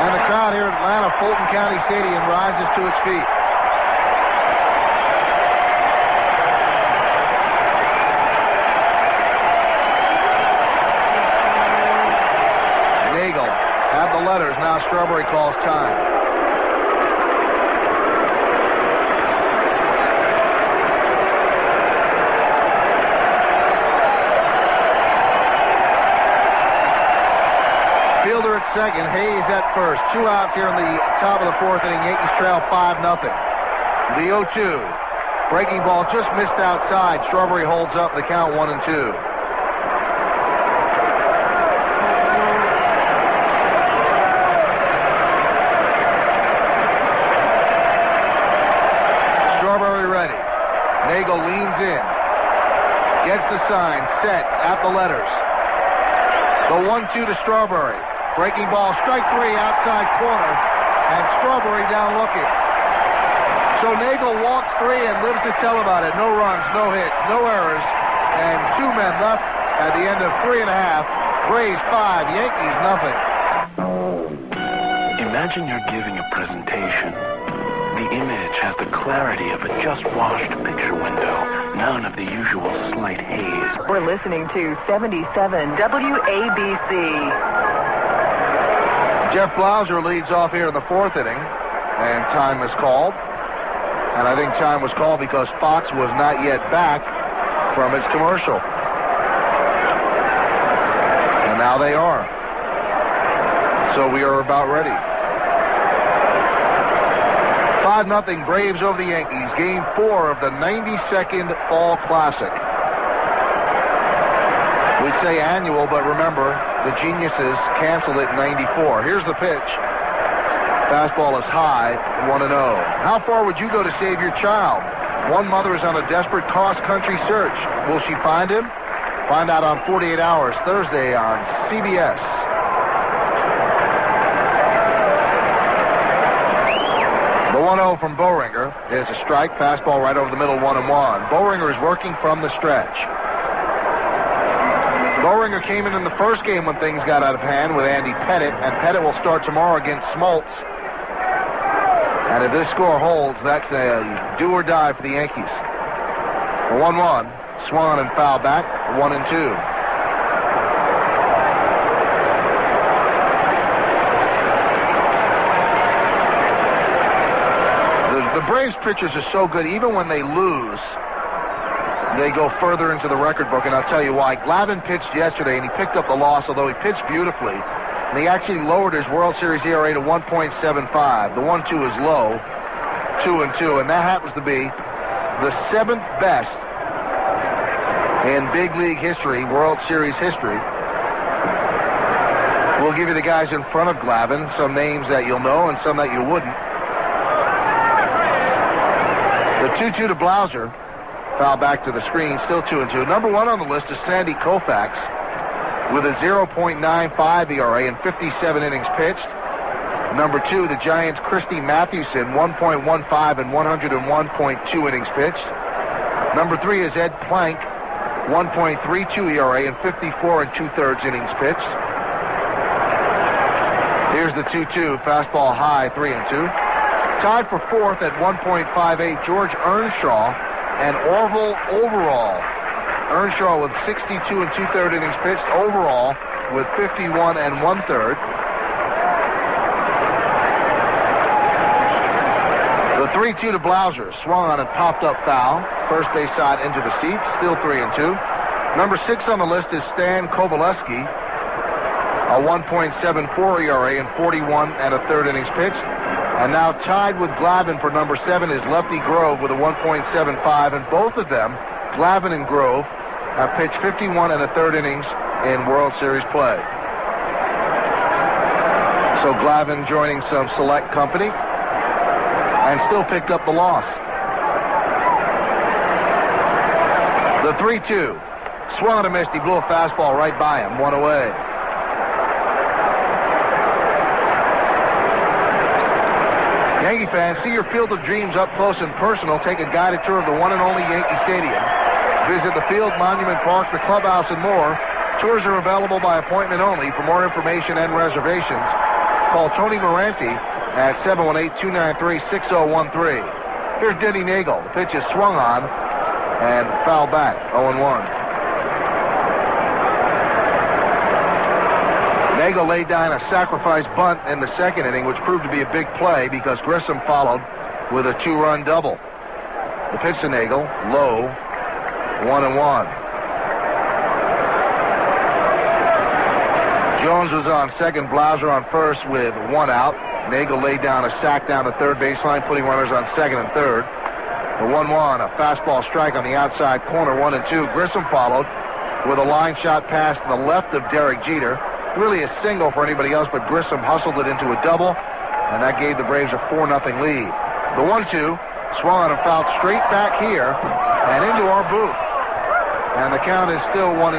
And the crowd here at Atlanta Fulton County Stadium rises to its feet. Nagel had the letters. Now Strawberry calls time. Fielder at second, Hayes at first. 2 outs here in the top of the fourth inning. Yankees trail 5-0. The 0-2. Breaking ball just missed outside. Strawberry holds up the count 1-2. Strawberry ready. Nagel leans in. Gets the sign. Set at the letters. The 1-2 to Strawberry. Breaking ball, strike 3, outside corner, and Strawberry down looking. So Nagel walks 3 and lives to tell about it. No runs, no hits, no errors, and 2 men left at the end of 3 1/2. Braves 5, Yankees nothing. Imagine you're giving a presentation. The image has the clarity of a just-washed picture window. None of the usual slight haze. We're listening to 77 WABC. Jeff Blauser leads off here in the fourth inning, and time is called. And I think time was called because Fox was not yet back from its commercial. And now they are. So we are about ready. 5-0 Braves over the Yankees. Game 4 of the 92nd Fall Classic. We'd say annual, but remember, the geniuses canceled it in 94. Here's the pitch. Fastball is high, 1-0. How far would you go to save your child? One mother is on a desperate cross-country search. Will she find him? Find out on 48 Hours, Thursday on CBS. The 1-0 from Boehringer is a strike. Fastball right over the middle, 1-1. Boehringer is working from the stretch. Boehringer came in the first game when things got out of hand with Andy Pettit, and Pettit will start tomorrow against Smoltz. And if this score holds, that's a do or die for the Yankees. The 1-1, swung and foul back, 1-2. The Braves pitchers are so good, even when they lose, they go further into the record book, and I'll tell you why. Glavine pitched yesterday, and he picked up the loss, although he pitched beautifully. And he actually lowered his World Series ERA to 1.75. The 1-2 is low, 2-2, and that happens to be the 7th best in big league history, World Series history. We'll give you the guys in front of Glavine, some names that you'll know and some that you wouldn't. The 2-2 to Blauser. Foul back to the screen, still 2-2. Number 1 on the list is Sandy Koufax with a 0.95 ERA in 57 innings pitched. Number 2, the Giants' Christy Mathewson, 1.15 and 101.2 innings pitched. Number 3 is Ed Plank, 1.32 ERA in 54 2/3 innings pitched. Here's the 2-2, fastball high, 3-2. Tied for 4th at 1.58, George Earnshaw and Orville Overall. Earnshaw with 62 2/3 innings pitched. Overall with 51 1/3. The 3-2 to Blauser. Swung on and popped up foul. First base side into the seats. Still 3-2. Number 6 on the list is Stan Kovaleski. A 1.74 ERA in 41 1/3 innings pitched. And now tied with Glavine for number 7 is Lefty Grove with a 1.75. And both of them, Glavine and Grove, have pitched 51 1/3 innings in World Series play. So Glavine joining some select company and still picked up the loss. The 3-2. Swung and a missed. He blew a fastball right by him. 1 away. Yankee fans, see your field of dreams up close and personal. Take a guided tour of the one and only Yankee Stadium. Visit the field, Monument Park, the clubhouse, and more. Tours are available by appointment only. For more information and reservations, call Tony Moranti at 718-293-6013. Here's Denny Nagel. The pitch is swung on and fouled back, 0-1. Nagel laid down a sacrifice bunt in the second inning, which proved to be a big play because Grissom followed with a 2-run double. The pitch to Nagel, low, 1-1. Jones was on second, Blauser on first with 1 out. Nagel laid down a sack down the third baseline, putting runners on second and third. The 1-1, a fastball strike on the outside corner, 1-2. Grissom followed with a line shot pass to the left of Derek Jeter. Really a single for anybody else, but Grissom hustled it into a double, and that gave the Braves a 4-0 lead. The 1-2 swung on and fouled straight back here and into our booth. And the count is still 1-2.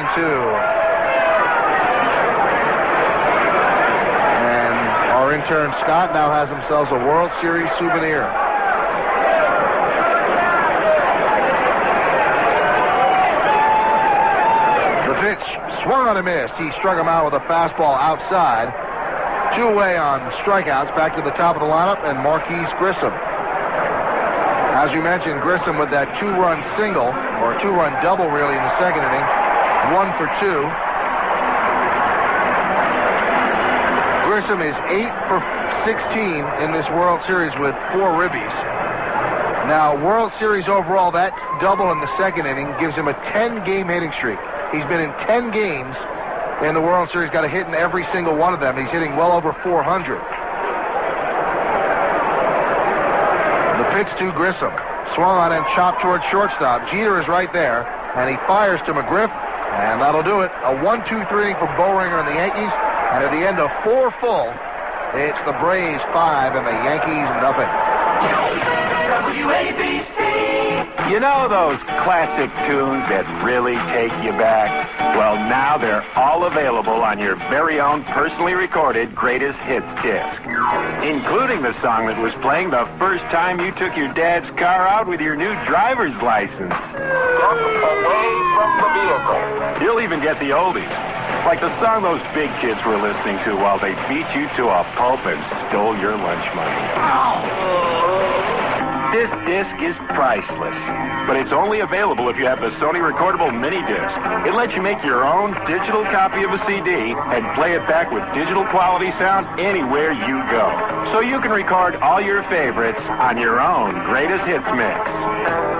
And our intern Scott now has themselves a World Series souvenir. Pitch swung on a miss. He struck him out with a fastball outside. 2 away on strikeouts. Back to the top of the lineup, and Marquise Grissom. As you mentioned, Grissom with that 2-run single, or 2-run double really in the second inning. 1 for 2. Grissom is 8 for 16 in this World Series with 4 ribbies. Now, World Series overall, that double in the second inning gives him a 10-game hitting streak. He's been in 10 games in the World Series, got a hit in every single one of them. He's hitting well over 400. The pitch to Grissom. Swung on and chopped toward shortstop. Jeter is right there, and he fires to McGriff, and that'll do it. A 1-2-3 inning for Boehringer and the Yankees, and at the end of 4 full, it's the Braves 5 and the Yankees nothing. WABC. You know those classic tunes that really take you back? Well, now they're all available on your very own personally recorded Greatest Hits disc, including the song that was playing the first time you took your dad's car out with your new driver's license. Step away from the vehicle. You'll even get the oldies, like the song those big kids were listening to while they beat you to a pulp and stole your lunch money. This disc is priceless, but it's only available if you have the Sony Recordable Mini Disc. It lets you make your own digital copy of a CD and play it back with digital quality sound anywhere you go. So you can record all your favorites on your own Greatest Hits mix,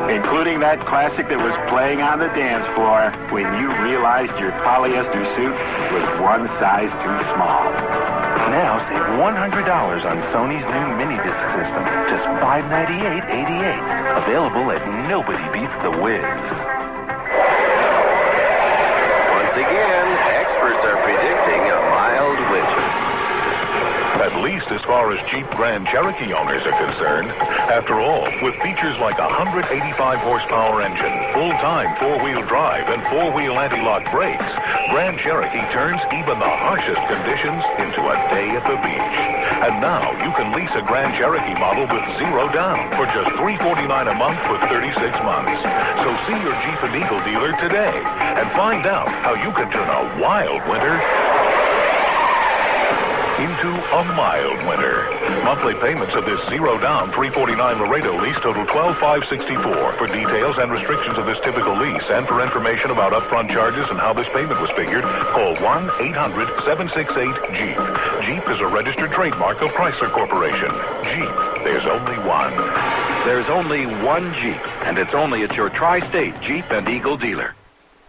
including that classic that was playing on the dance floor when you realized your polyester suit was one size too small. Now save $100 on Sony's new mini-disc system. Just $598.88. Available at Nobody Beats the Wiz. Once again, experts are predicting a mild winter. At least as far as Jeep Grand Cherokee owners are concerned. After all, with features like a 185-horsepower engine, full-time 4-wheel drive, and 4-wheel anti-lock brakes, Grand Cherokee turns even the harshest conditions into a day at the beach. And now you can lease a Grand Cherokee model with 0 down for just $349 a month for 36 months. So see your Jeep and Eagle dealer today and find out how you can turn a wild winter into a mild winter. Monthly payments of this 0 down $349 Laredo lease total $12,564. For details and restrictions of this typical lease and for information about upfront charges and how this payment was figured, call 1-800-768-JEEP. Jeep is a registered trademark of Chrysler Corporation. Jeep, there's only one. There's only one Jeep, and it's only at your tri-state Jeep and Eagle dealer.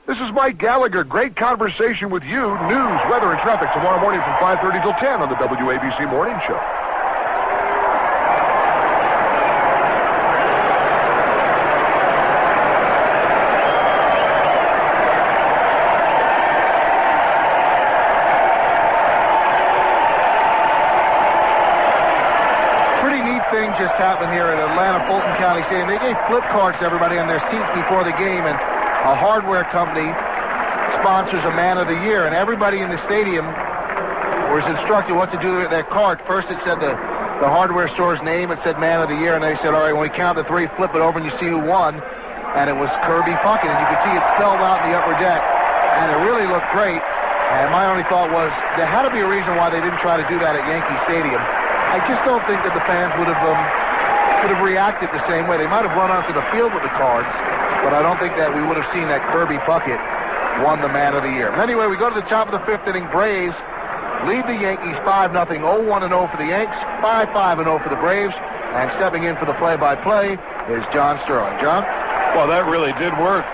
This is Mike Gallagher. Great conversation with you. News, weather, and traffic tomorrow morning from 5:30 till 10 on the WABC Morning Show. Pretty neat thing just happened here at Atlanta Fulton County Stadium. They gave flip cards to everybody on their seats before the game, and a hardware company sponsors a Man of the Year, and everybody in the stadium was instructed what to do with their card. First it said the the hardware store's name. It said Man of the Year, and they said, all right, when we count to 3, flip it over, and you see who won. And it was Kirby Puckett, and you could see it spelled out in the upper deck, and it really looked great. And my only thought was there had to be a reason why they didn't try to do that at Yankee Stadium. I just don't think that the fans would have reacted the same way. They might have run onto the field with the cards, but I don't think that we would have seen that Kirby Puckett won the Man of the Year. Anyway, we go to the top of the 5th inning. Braves lead the Yankees 5-0, 0-1-0 for the Yanks, 5-5-0 for the Braves. And stepping in for the play-by-play is John Sterling. John? Well, that really did work.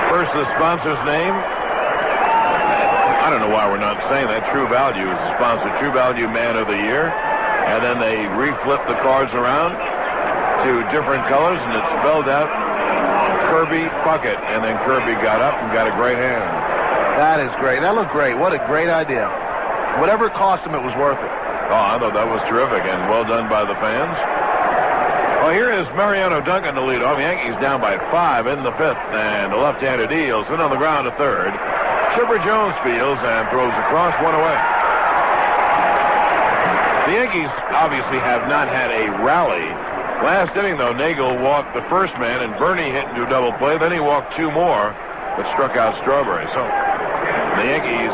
First, the sponsor's name. I don't know why we're not saying that. True Value is the sponsor. True Value Man of the Year. And then they reflipped the cards around to different colors, and it spelled out Kirby Puckett. And then Kirby got up and got a great hand. That is great. That looked great. What a great idea. Whatever it cost them, it was worth it. Oh, I thought that was terrific, and well done by the fans. Well, here is Mariano Duncan to lead off. Yankees down by 5 in the 5th, and the left-hander deals in on the ground to third. Chipper Jones fields and throws across, 1 away. The Yankees obviously have not had a rally. Last inning, though, Nagel walked the first man, and Bernie hit into a double play. Then he walked 2 more, but struck out Strawberry. So the Yankees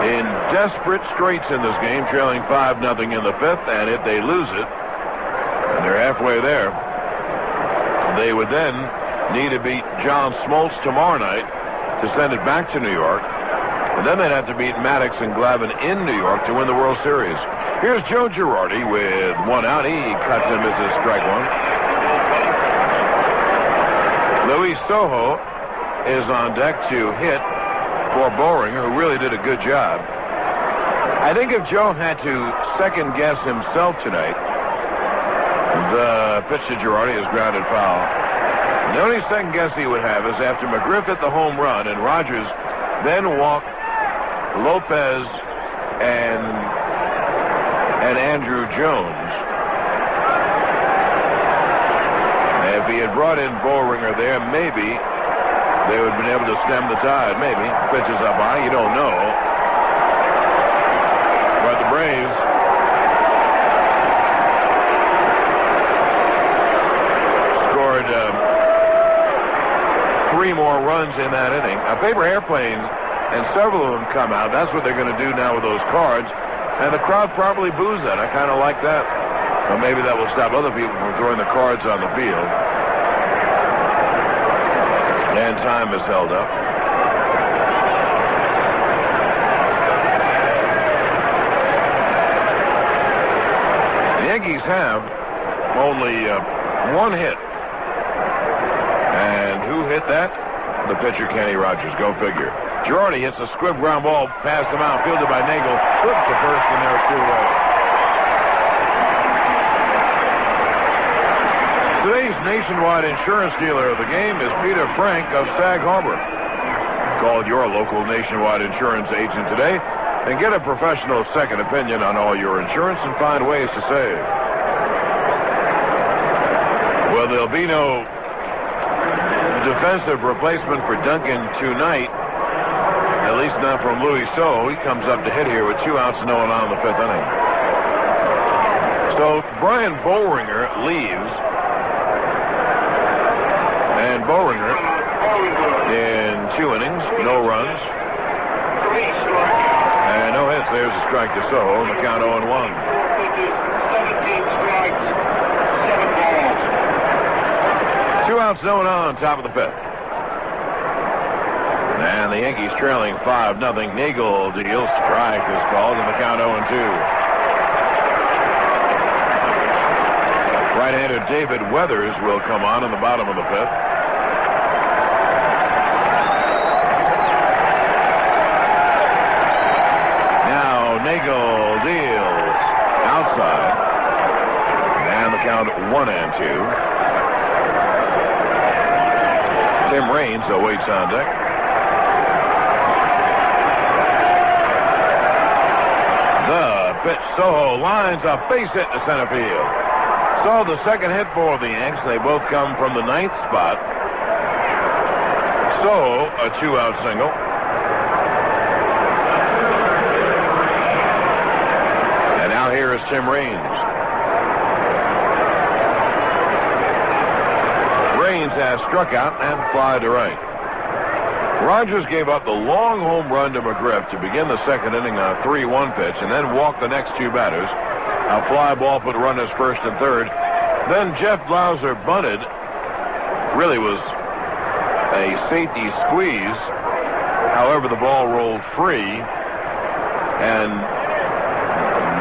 in desperate straits in this game, trailing 5-0 in the 5th, and if they lose it, and they're halfway there, they would then need to beat John Smoltz tomorrow night to send it back to New York, and then they'd have to beat Maddox and Glavine in New York to win the World Series. Here's Joe Girardi with 1 out. He cuts and misses strike 1. Luis Sojo is on deck to hit for Boehringer, who really did a good job. I think if Joe had to second-guess himself tonight, the pitch to Girardi is grounded foul. The only second guess he would have is after McGriff hit the home run and Rogers then walked Lopez and Andrew Jones. If he had brought in Boehringer there, maybe they would have been able to stem the tide. Maybe. Pitches up high. You don't know. But the Braves scored 3 more runs in that inning. A paper airplane, and several of them come out. That's what they're going to do now with those cards. And the crowd probably boos that. I kind of like that. Well, maybe that will stop other people from throwing the cards on the field. And time is held up. The Yankees have only 1 hit. And who hit that? The pitcher, Kenny Rogers. Go figure. Girardi hits a squib ground ball past the mound, fielded by Nagel. Flips to first, and there's 2 away. Today's nationwide insurance dealer of the game is Peter Frank of Sag Harbor. Call your local nationwide insurance agent today and get a professional second opinion on all your insurance and find ways to save. Well, there'll be no defensive replacement for Duncan tonight, at least not from Luis Sojo. He comes up to hit here with 2 outs, no one on in the 5th inning. So Brian Boehringer leaves. And Boehringer in 2 innings, no runs, and no hits. There's a strike to Sojo, and the count 0-1. 2 outs, no one on top of the 5th. And the Yankees trailing 5-0. Nagel deals. Strike is called, and the count 0-2. Right-hander David Weathers will come on in the bottom of the 5th. Now Nagel deals outside. And the count 1-2. Tim Raines awaits on deck. The pitch. Sojo lines a base hit to center field. So the second hit for the Yanks. They both come from the 9th spot. So a 2-out single. Tim Raines. Raines has struck out and fly to right. Rogers gave up the long home run to McGriff to begin the second inning on a 3-1 pitch and then walked the next two batters. A fly ball put runners first and third. Then Jeff Blauser bunted. Really was a safety squeeze. However, the ball rolled free. And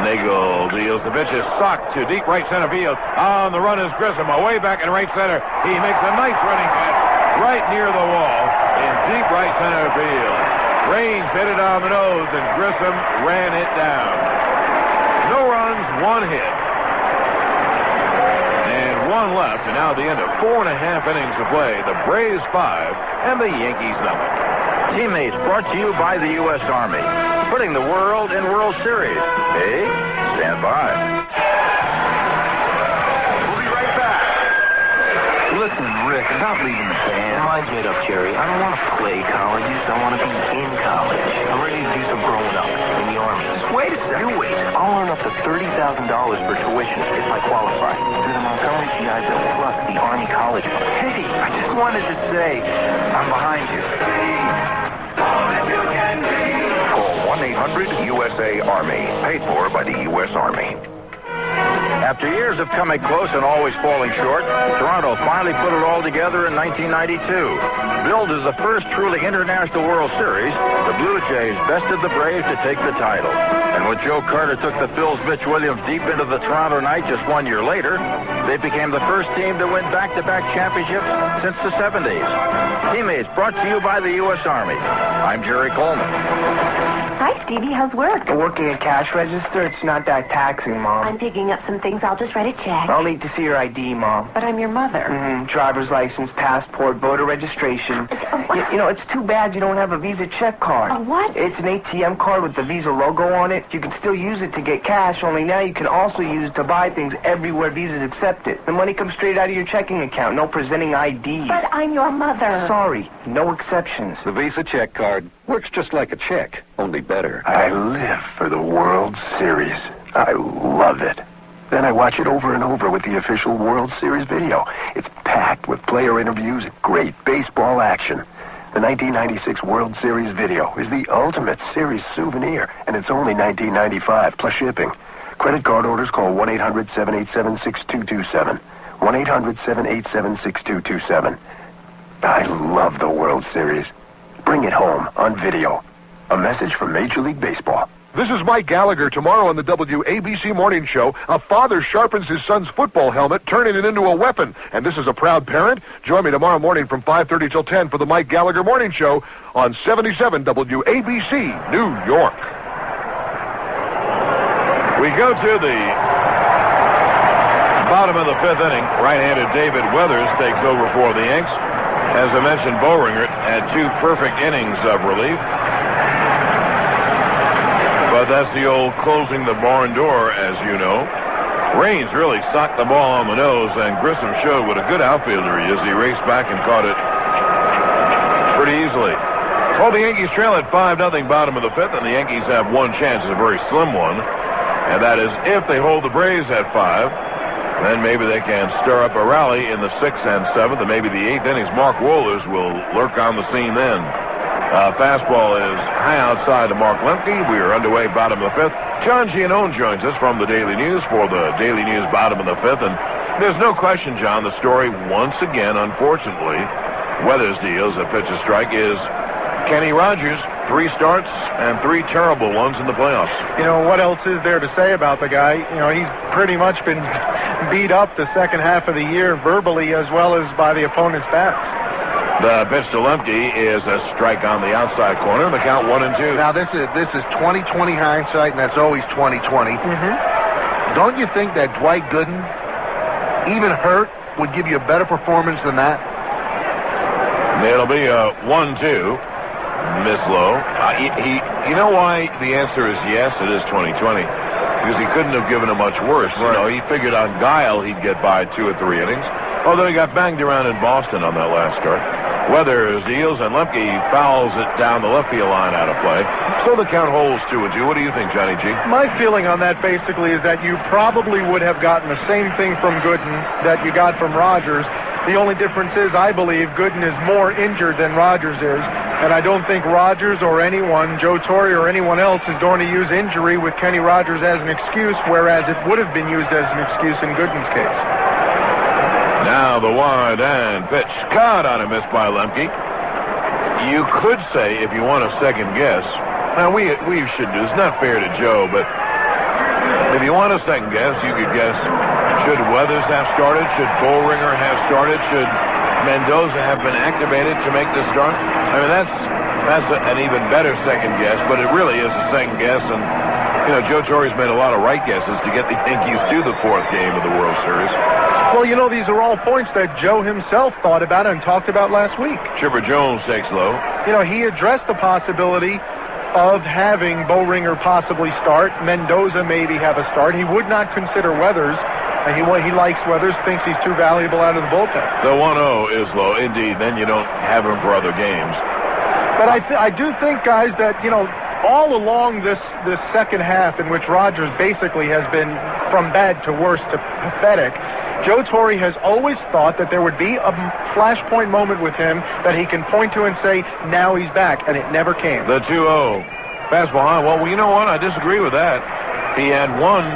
Nagel deals the pitch. Is socked to deep right center field. On the run is Grissom. Away back in right center. He makes a nice running catch right near the wall in deep right center field. Raines hit it on the nose, and Grissom ran it down. No runs, one hit. And one left, and now at the end of 4.5 innings of play, the Braves 5 and the Yankees nothing. Teammates brought to you by the U.S. Army, putting the world in World Series. Hey, stand by. We'll be right back. Listen, Rick, about leaving the band. Mine's made up, Jerry. I don't want to play colleges. I want to be in college. I'm ready to do some growing up in the Army. Wait a second. You wait. I'll earn up to $30,000 for tuition if I qualify through the Montgomery GI Bill plus the Army College Fund. Hey, I just wanted to say I'm behind you. Call 1-800-USA-ARMY. Paid for by the U.S. Army. After years of coming close and always falling short, Toronto finally put it all together in 1992. Billed as the first truly international World Series, the Blue Jays bested the Braves to take the title. And when Joe Carter took the Phil's Mitch Williams deep into the Toronto night just 1 year later, they became the first team to win back-to-back championships since the 70s. Teammates brought to you by the U.S. Army. I'm Jerry Coleman. Hi, Stevie. How's work? Working a cash register. It's not that taxing, Mom. I'm picking up some things. I'll just write a check. I'll need to see your ID, Mom. But I'm your mother. Driver's license, passport, voter registration. You know, it's too bad you don't have a Visa check card. A what? It's an ATM card with the Visa logo on it. You can still use it to get cash, only now you can also use it to buy things everywhere Visa's accepted. The money comes straight out of your checking account. No presenting IDs. But I'm your mother. Sorry. No exceptions. The Visa check card works just like a check, only better. I live for the World Series. I love it. Then I watch it over and over with the official World Series video. It's packed with player interviews and great baseball action. The 1996 World Series video is the ultimate series souvenir, and it's only $19.95 plus shipping. Credit card orders call 1-800-787-6227. 1-800-787-6227. I love the World Series. Bring it home on video. A message from Major League Baseball. This is Mike Gallagher. Tomorrow on the WABC Morning Show, a father sharpens his son's football helmet, turning it into a weapon. And this is a proud parent. Join me tomorrow morning from 5:30 till 10 for the Mike Gallagher Morning Show on 77 WABC, New York. We go to the bottom of the fifth inning. Right-handed David Weathers takes over for the Yanks. As I mentioned, Boehringer had two perfect innings of relief. But that's the old closing the barn door, as you know. Raines really socked the ball on the nose, and Grissom showed what a good outfielder he is. He raced back and caught it pretty easily. Well, the Yankees trail at 5-0 bottom of the fifth, and the Yankees have one chance, a very slim one. And that is if they hold the Braves at 5, then maybe they can stir up a rally in the 6th and 7th, and maybe the 8th innings. Mark Wohlers will lurk on the scene then. Fastball is high outside to Mark Lemke. We are underway bottom of the fifth. John Giannone joins us from the Daily News for the Daily News bottom of the fifth. And there's no question, John, the story once again, unfortunately, Weathers deals a pitch a strike is Kenny Rogers. 3 starts and 3 terrible ones in the playoffs. You know, what else is there to say about the guy? You know, he's pretty much been beat up the second half of the year verbally as well as by the opponent's bats. The pitch to Lemke is a strike on the outside corner. The count 1-2. Now this is 20/20 hindsight, and that's always 20/20. Don't you think that Dwight Gooden, even hurt, would give you a better performance than that? It'll be a 1-2. Miss Lowe. You know why the answer is yes? It is 20/20 because he couldn't have given it much worse. Right. You know, he figured on Guile he'd get by 2 or 3 innings. Although he got banged around in Boston on that last start. Weathers deals, and Lemke fouls it down the left field line out of play. So the count holds 2-2. What do you think, Johnny G? My feeling on that basically is that you probably would have gotten the same thing from Gooden that you got from Rogers. The only difference is, I believe, Gooden is more injured than Rogers is, and I don't think Rogers or anyone, Joe Torre or anyone else, is going to use injury with Kenny Rogers as an excuse, whereas it would have been used as an excuse in Gooden's case. Now the wide and pitch. Caught on a miss by Lemke. You could say, if you want a second guess, now we should do, it's not fair to Joe, but if you want a second guess, you could guess, should Weathers have started? Should Bullringer have started? Should Mendoza have been activated to make this start? I mean, that's an even better second guess, but it really is a second guess, and Joe Torre's made a lot of right guesses to get the Yankees to the fourth game of the World Series. Well, these are all points that Joe himself thought about and talked about last week. Chipper Jones takes low. He addressed the possibility of having Bullringer possibly start, Mendoza maybe have a start. He would not consider Weathers. He likes Weathers, thinks he's too valuable out of the bullpen. The 1-0 is low, indeed. Then you don't have him for other games. But I do think, guys, that, all along this second half in which Rogers basically has been from bad to worse to pathetic, Joe Torre has always thought that there would be a flashpoint moment with him that he can point to and say, now he's back, and it never came. The 2-0. Fastball high. Well, you know what? I disagree with that. He had one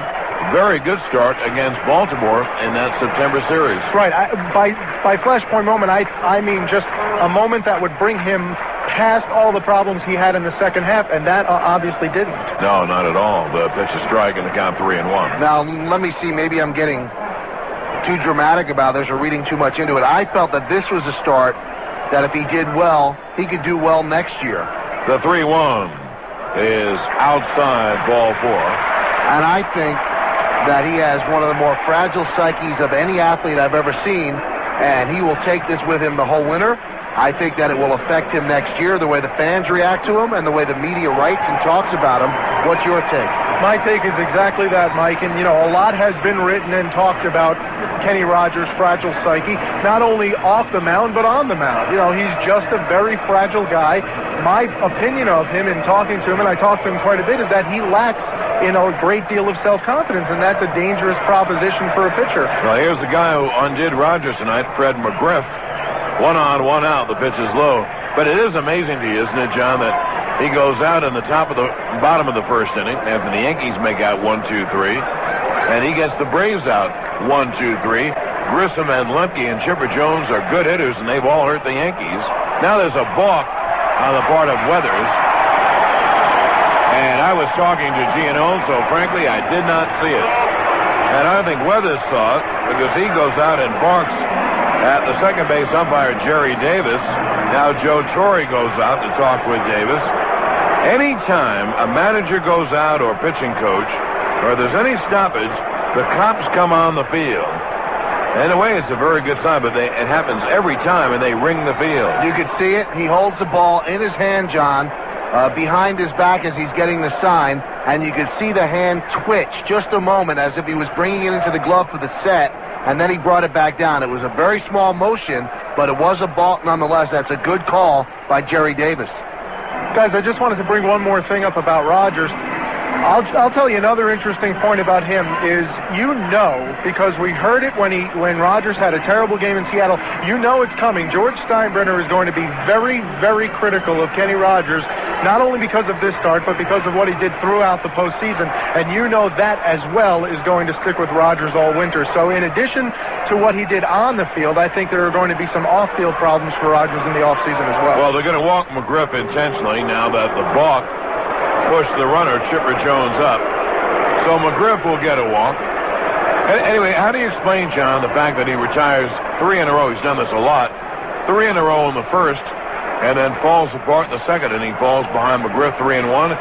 very good start against Baltimore in that September series. Right. By flashpoint moment, I mean just a moment that would bring him past all the problems he had in the second half, and that obviously didn't. No, not at all. The pitch is strike and the count 3-1. Now, let me see. Maybe I'm getting too dramatic about this or reading too much into it. I felt that this was a start that if he did well, he could do well next year. The 3-1 is outside ball 4. And I think that he has one of the more fragile psyches of any athlete I've ever seen, and he will take this with him the whole winter. I think that it will affect him next year, the way the fans react to him and the way the media writes and talks about him. What's your take? My take is exactly that, Mike. And, a lot has been written and talked about Kenny Rogers' fragile psyche, not only off the mound, but on the mound. He's just a very fragile guy. My opinion of him in talking to him, and I talked to him quite a bit, is that he lacks, a great deal of self-confidence, and that's a dangerous proposition for a pitcher. Well, here's the guy who undid Rogers tonight, Fred McGriff. 1 on, 1 out. The pitch is low. But it is amazing to you, isn't it, John, that he goes out in the bottom of the first inning after the Yankees make out 1-2-3, and he gets the Braves out 1-2-3. Grissom and Lemke and Chipper Jones are good hitters, and they've all hurt the Yankees. Now there's a balk on the part of Weathers, and I was talking to Giannone, so frankly, I did not see it. And I think Weathers saw it because he goes out and barks at the second base umpire, Jerry Davis. Now Joe Torre goes out to talk with Davis. Anytime a manager goes out or pitching coach, or there's any stoppage, the cops come on the field. In a way, it's a very good sign, but it happens every time, and they ring the field. You could see it. He holds the ball in his hand, John, behind his back as he's getting the sign, and you could see the hand twitch just a moment as if he was bringing it into the glove for the set, and then he brought it back down. It was a very small motion, but it was a balk nonetheless. That's a good call by Jerry Davis. Guys, I just wanted to bring one more thing up about Rogers. I'll tell you another interesting point about him is, because we heard it when Rogers had a terrible game in Seattle, it's coming. George Steinbrenner is going to be very, very critical of Kenny Rogers, not only because of this start, but because of what he did throughout the postseason. And that as well is going to stick with Rogers all winter. So in addition to what he did on the field, I think there are going to be some off-field problems for Rogers in the offseason as well. Well, they're going to walk McGriff intentionally now that the balk pushed the runner, Chipper Jones, up. So McGriff will get a walk. Anyway, how do you explain, John, the fact that he retires 3 in a row? He's done this a lot. 3 in a row in the first, and then falls apart in the second inning, falls behind McGriff 3-1,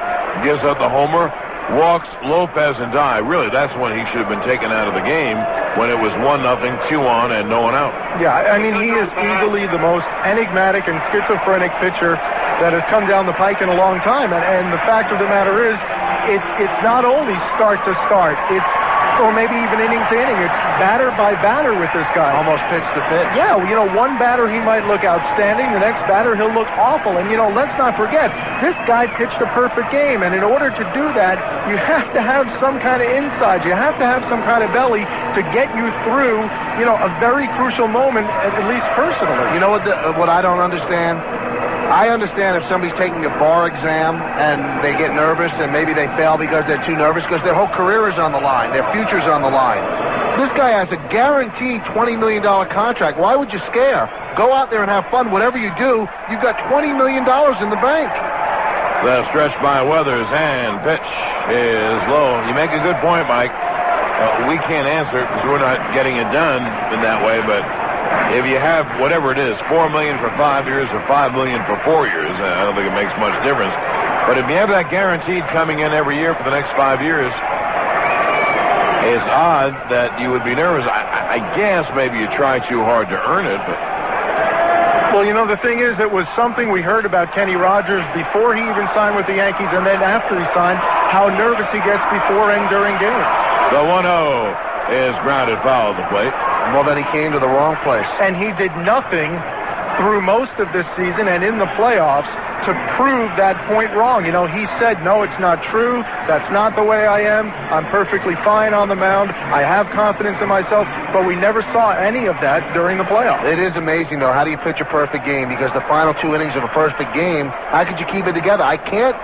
gives up the homer, walks Lopez and Dye. Really, that's when he should have been taken out of the game, when it was 1-0, 2 on, and no one out. Yeah, I mean, he is easily the most enigmatic and schizophrenic pitcher that has come down the pike in a long time. And the fact of the matter is, it's not only start to start, it's or maybe even inning to inning. It's batter by batter with this guy. Almost pitch to pitch. Yeah, one batter he might look outstanding. The next batter he'll look awful. And, let's not forget, this guy pitched a perfect game. And in order to do that, you have to have some kind of inside. You have to have some kind of belly to get you through, a very crucial moment, at least personally. You know what I don't understand? I understand if somebody's taking a bar exam and they get nervous and maybe they fail because they're too nervous because their whole career is on the line. Their future's on the line. This guy has a guaranteed $20 million contract. Why would you scare? Go out there and have fun. Whatever you do, you've got $20 million in the bank. The stretch by Weathers and pitch is low. You make a good point, Mike. We can't answer because we're not getting it done in that way, but if you have whatever it is, $4 million for 5 years or $5 million for 4 years, I don't think it makes much difference. But if you have that guaranteed coming in every year for the next 5 years, it's odd that you would be nervous. I guess maybe you try too hard to earn it, but... Well, the thing is, it was something we heard about Kenny Rogers before he even signed with the Yankees, and then after he signed, how nervous he gets before and during games. The 1-0 is grounded foul at the plate. Well, then he came to the wrong place. And he did nothing through most of this season and in the playoffs to prove that point wrong. He said, no, it's not true. That's not the way I am. I'm perfectly fine on the mound. I have confidence in myself. But we never saw any of that during the playoffs. It is amazing, though. How do you pitch a perfect game? Because the final 2 innings of a perfect game, how could you keep it together? I can't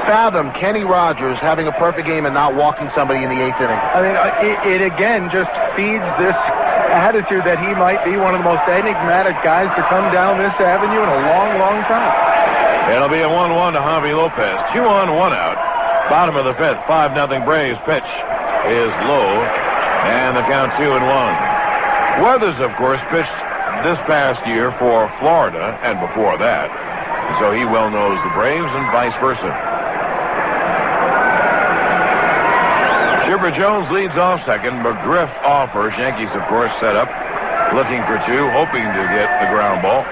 fathom Kenny Rogers having a perfect game and not walking somebody in the 8th inning. I mean, it again just feeds this attitude that he might be one of the most enigmatic guys to come down this avenue in a long, long time. It'll be a 1-1 to Javi Lopez. 2 on, 1 out. Bottom of the 5th, 5-0 Braves. Pitch is low, and the count 2-1. Weathers, of course, pitched this past year for Florida and before that, so he well knows the Braves and vice versa. Chipper Jones leads off second. McGriff offers. Yankees, of course, set up, looking for 2, hoping to get the ground ball.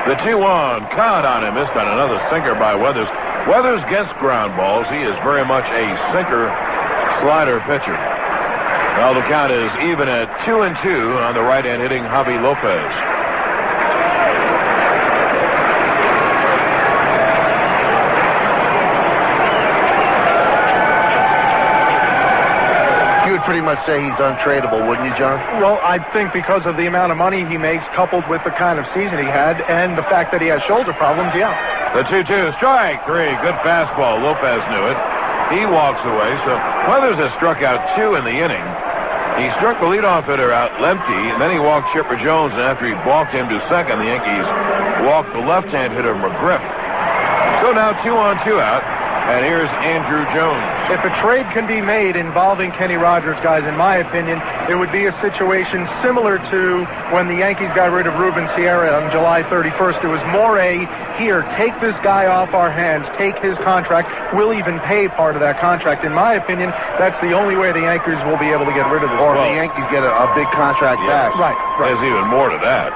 The 2-1, caught on him, missed on another sinker by Weathers. Weathers gets ground balls. He is very much a sinker slider pitcher. Well, the count is even at 2-2 on the right-hand hitting Javi Lopez. Pretty much say he's untradeable, wouldn't you, John? Well, I think because of the amount of money he makes, coupled with the kind of season he had, and the fact that he has shoulder problems, yeah. The 2-2, strike 3, good fastball. Lopez knew it. He walks away, so Weathers has struck out 2 in the inning. He struck the leadoff hitter out lefty, and then he walked Chipper Jones, and after he walked him to second, the Yankees walked the left-hand hitter McGriff. So now 2 on, 2 out. And here's Andrew Jones. If a trade can be made involving Kenny Rogers, guys, in my opinion, it would be a situation similar to when the Yankees got rid of Ruben Sierra on July 31st. It was more here, take this guy off our hands, take his contract. We'll even pay part of that contract. In my opinion, that's the only way the Yankees will be able to get rid of this. Or the Yankees get a big contract back. Right. There's even more to that.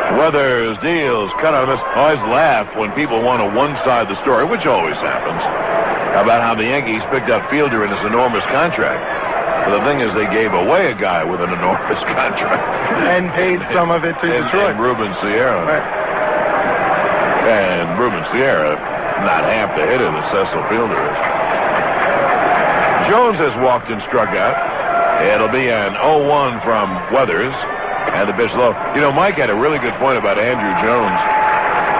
Weathers deals, cut on this. I always laugh when people want to one-side the story, which always happens, about how the Yankees picked up Fielder in his enormous contract. But the thing is, they gave away a guy with an enormous contract. And paid some of it to Detroit. And Ruben Sierra. Right. And Ruben Sierra, not half the hitter that Cecil Fielder is. Jones has walked and struck out. It'll be an 0-1 from Weathers. And the pitch low. Mike had a really good point about Andrew Jones.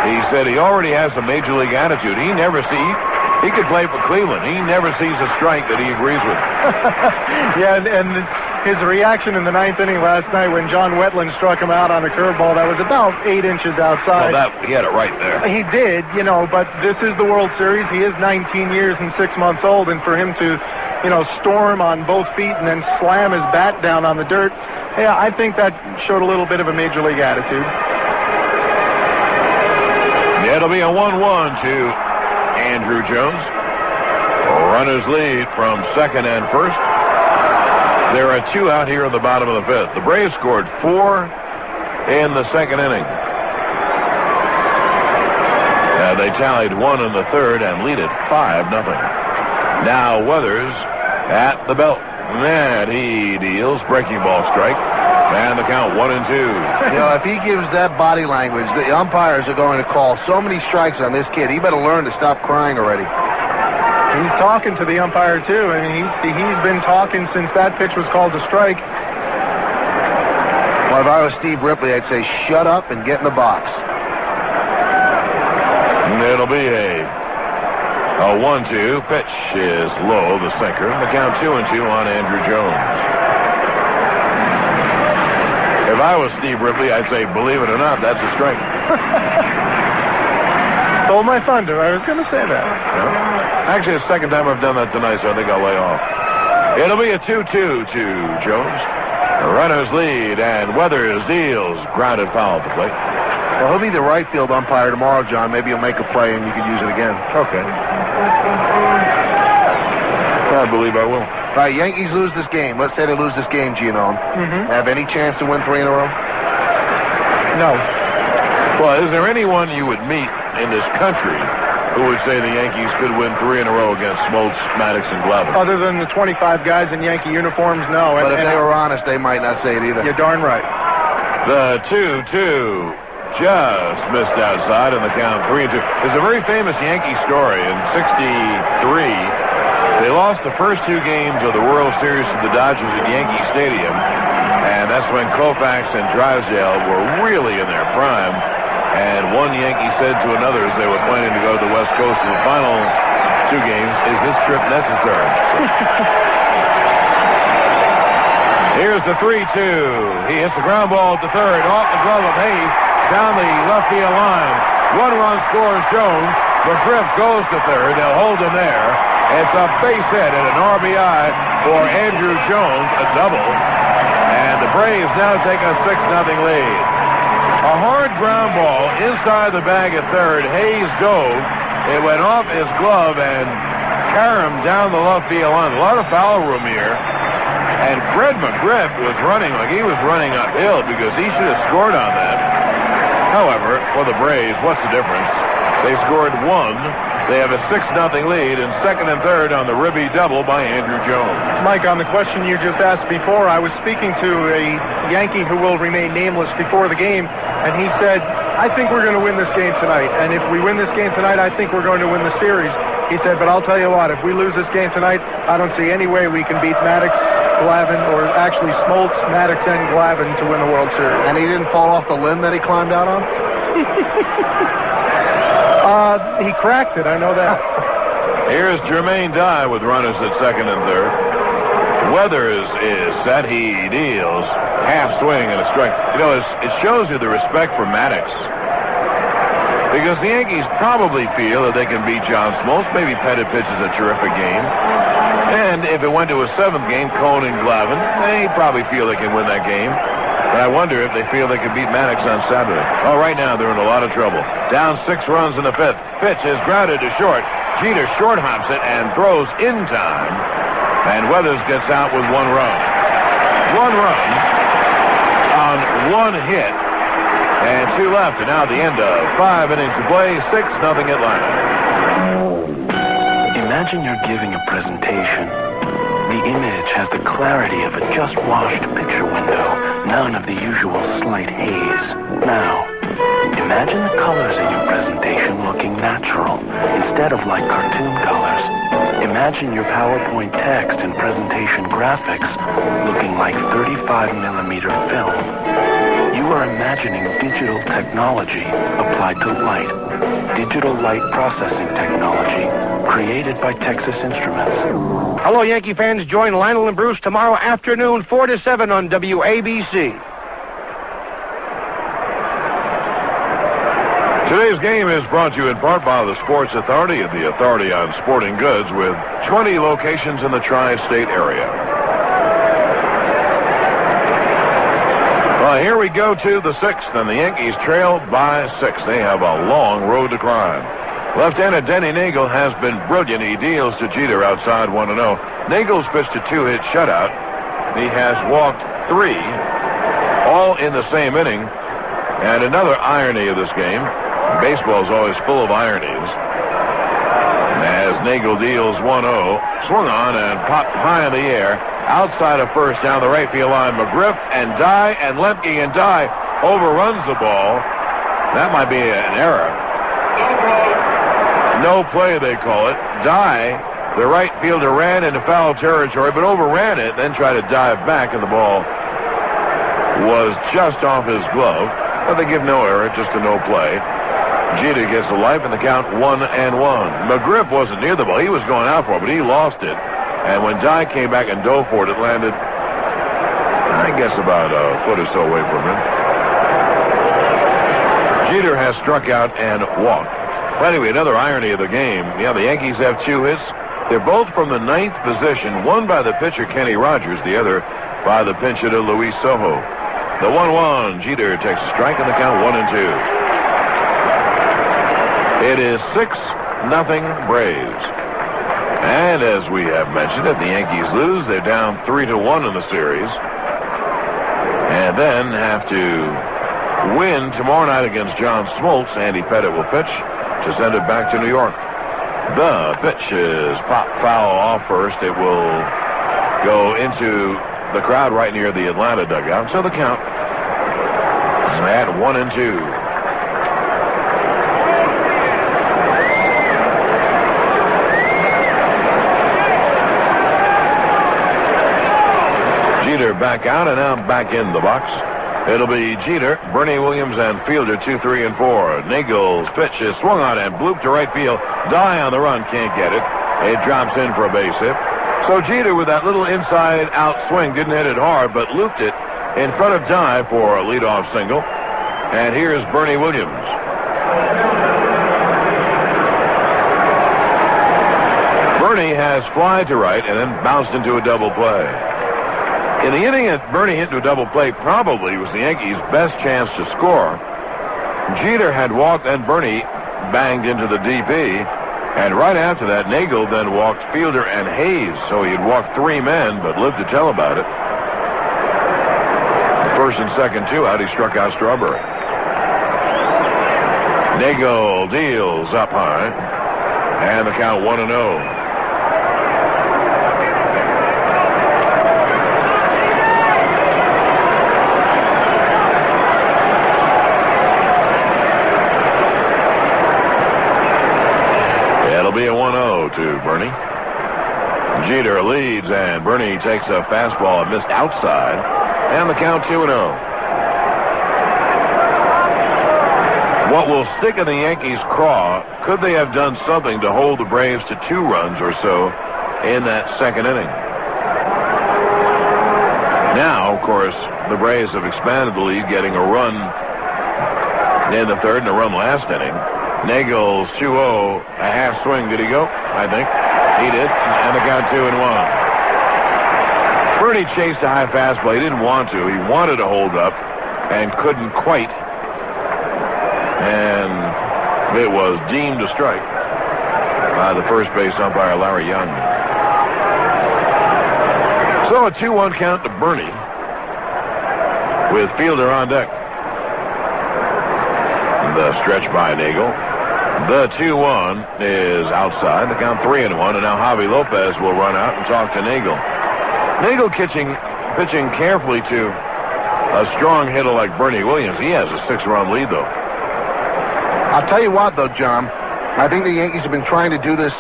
He said he already has a major league attitude. He could play for Cleveland. He never sees a strike that he agrees with. Yeah, and his reaction in the 9th inning last night when John Wetland struck him out on a curveball that was about 8 inches outside. Well, he had it right there. He did, but this is the World Series. He is 19 years and 6 months old, and for him to, storm on both feet and then slam his bat down on the dirt, yeah, I think that showed a little bit of a major league attitude. It'll be a 1-1 to Andrew Jones. Runners lead from second and first. There are 2 out here in the bottom of the 5th. The Braves scored 4 in the second inning. They tallied 1 in the 3rd and lead it 5-0. Now Weathers at the belt. And he deals. Breaking ball strike. And the count 1-2. You know, if he gives that body language, the umpires are going to call so many strikes on this kid. He better learn to stop crying already. He's talking to the umpire, too. I mean, he's been talking since that pitch was called a strike. Well, if I was Steve Ripley, I'd say, shut up and get in the box. And it'll be a 1-2. Pitch is low, the sinker. The count 2-2 on Andrew Jones. If I was Steve Ripley, I'd say, believe it or not, that's a strike. Stole my thunder. I was going to say that. Yeah. Actually, it's the second time I've done that tonight, so I think I'll lay off. It'll be a 2-2 to Jones. The runners lead, and Weathers deals. Grounded foul to plate. Well, he'll be the right field umpire tomorrow, John. Maybe he'll make a play and you can use it again. Okay. I believe I will. All right, Yankees lose this game. Let's say they lose this game, Gino. Have any chance to win 3 in a row? No. Well, is there anyone you would meet in this country who would say the Yankees could win 3 in a row against Smoltz, Maddox, and Glavine? Other than the 25 guys in Yankee uniforms, no. But if they were honest, they might not say it either. You're darn right. The 2-2 just missed outside, and the count 3-2. There's a very famous Yankee story. In '63, they lost the first 2 games of the World Series to the Dodgers at Yankee Stadium, and that's when Koufax and Drysdale were really in their prime. And one Yankee said to another as they were planning to go to the West Coast in the final 2 games, is this trip necessary? Here's the 3-2. He hits the ground ball at the third, off the glove of Hayes, down the left field line. 1 run scores Jones. McGriff goes to third. They'll hold him there. It's a base hit and an RBI for Andrew Jones, a double. And the Braves now take a 6-0 lead. A hard ground ball inside the bag at third. Hayes dove. It went off his glove and carried him down the left field line. A lot of foul room here. And Fred McGriff was running like he was running uphill because he should have scored on that. However, for the Braves, what's the difference? They scored 1. They have a 6-0 lead, and second and third on the ribby double by Andrew Jones. Mike, on the question you just asked before, I was speaking to a Yankee who will remain nameless before the game, and he said, I think we're going to win this game tonight. And if we win this game tonight, I think we're going to win the series. He said, but I'll tell you what, if we lose this game tonight, I don't see any way we can beat Maddox, Glavine, or actually Smoltz, Maddox, and Glavine to win the World Series. And he didn't fall off the limb that he climbed out on? He cracked it, I know that. Here's Jermaine Dye with runners at second and third. Weathers is set. He deals. Half swing and a strike. You know, it shows you the respect for Maddox. Because the Yankees probably feel that they can beat John Smoltz. Maybe Pettit pitches a terrific game. And if it went to a 7th game, Cone and Glavine, they probably feel they can win that game. But I wonder if they feel they can beat Maddox on Saturday. Oh, right now they're in a lot of trouble. Down 6 runs in the 5th. Pitch is grounded to short. Jeter short hops it and throws in time. And Weathers gets out with 1 run. 1 run on 1 hit. And 2 left. And now the end of 5 innings to play. 6-0 Atlanta. Imagine you're giving a presentation. The image has the clarity of a just-washed picture window, none of the usual slight haze. Now, imagine the colors in your presentation looking natural, instead of like cartoon colors. Imagine your PowerPoint text and presentation graphics looking like 35mm film. You are imagining digital technology applied to light. Digital light processing technology created by Texas Instruments. Hello, Yankee fans. Join Lionel and Bruce tomorrow afternoon, 4 to 7 on WABC. Today's game is brought to you in part by the Sports Authority and the Authority on Sporting Goods with 20 locations in the tri-state area. Well, here we go to the 6th, and the Yankees trail by 6. They have a long road to climb. Left-handed Denny Nagel has been brilliant. He deals to Jeter outside 1-0. Nagel's pitched a 2-hit shutout. He has walked 3, all in the same inning. And another irony of this game, baseball is always full of ironies. As as Nagel deals 1-0. Swung on and popped high in the air. Outside of first, down the right field line. McGriff and Dye and Lemke, and Dye overruns the ball. That might be an error. No play, they call it. Dye, the right fielder, ran into foul territory, but overran it, then tried to dive back, and the ball was just off his glove. But they give no error, just a no play. Jeter gets the life, and the count 1-1. McGriff wasn't near the ball. He was going out for it, but he lost it. And when Dye came back and dove for it, it landed, I guess, about a foot or so away from him. Jeter has struck out and walked. But anyway, another irony of the game. Yeah, the Yankees have 2 hits. They're both from the 9th position, one by the pitcher Kenny Rogers, the other by the pinch hitter Luis Sojo. The 1-1, Jeter takes a strike, and the count 1-2. It is 6-0 Braves. And as we have mentioned, if the Yankees lose, they're down 3-1 in the series. And then have to win tomorrow night against John Smoltz. Andy Pettit will pitch to send it back to New York. The pitch is popped foul off first. It will go into the crowd right near the Atlanta dugout. So the count is at 1-2. Jeter back out, and now back in the box. It'll be Jeter, Bernie Williams, and fielder 2, 3, and 4. Nagel's pitch is swung on and blooped to right field. Dye on the run, can't get it. It drops in for a base hit. So Jeter, with that little inside-out swing, didn't hit it hard, but looped it in front of Dye for a leadoff single. And here's Bernie Williams. Bernie has fly to right and then bounced into a double play. In the inning that Bernie hit into a double play, probably was the Yankees' best chance to score. Jeter had walked, and Bernie banged into the DP. And right after that, Nagel then walked Fielder and Hayes. So he had walked 3 men, but lived to tell about it. First and second, 2 out. He struck out Strawberry. Nagel deals up high. And the count 1-0. Be a 1-0 to Bernie. Jeter leads, and Bernie takes a fastball and missed outside, and the count 2-0. What will stick in the Yankees' craw, could they have done something to hold the Braves to 2 runs or so in that second inning? Now, of course, the Braves have expanded the lead, getting a run in the third and a run last inning. Nagel's 2-0, a half swing. Did he go? I think he did. And the count 2-1. Bernie chased a high fastball. He didn't want to. He wanted to hold up and couldn't quite. And it was deemed a strike by the first base umpire, Larry Young. So a 2-1 count to Bernie with Fielder on deck. The stretch by Nagel. The 2-1 is outside. The count 3-1, and now Javi Lopez will run out and talk to Nagel. Nagel pitching carefully to a strong hitter like Bernie Williams. He has a 6-run lead, though. I'll tell you what, though, John. I think the Yankees have been trying to do this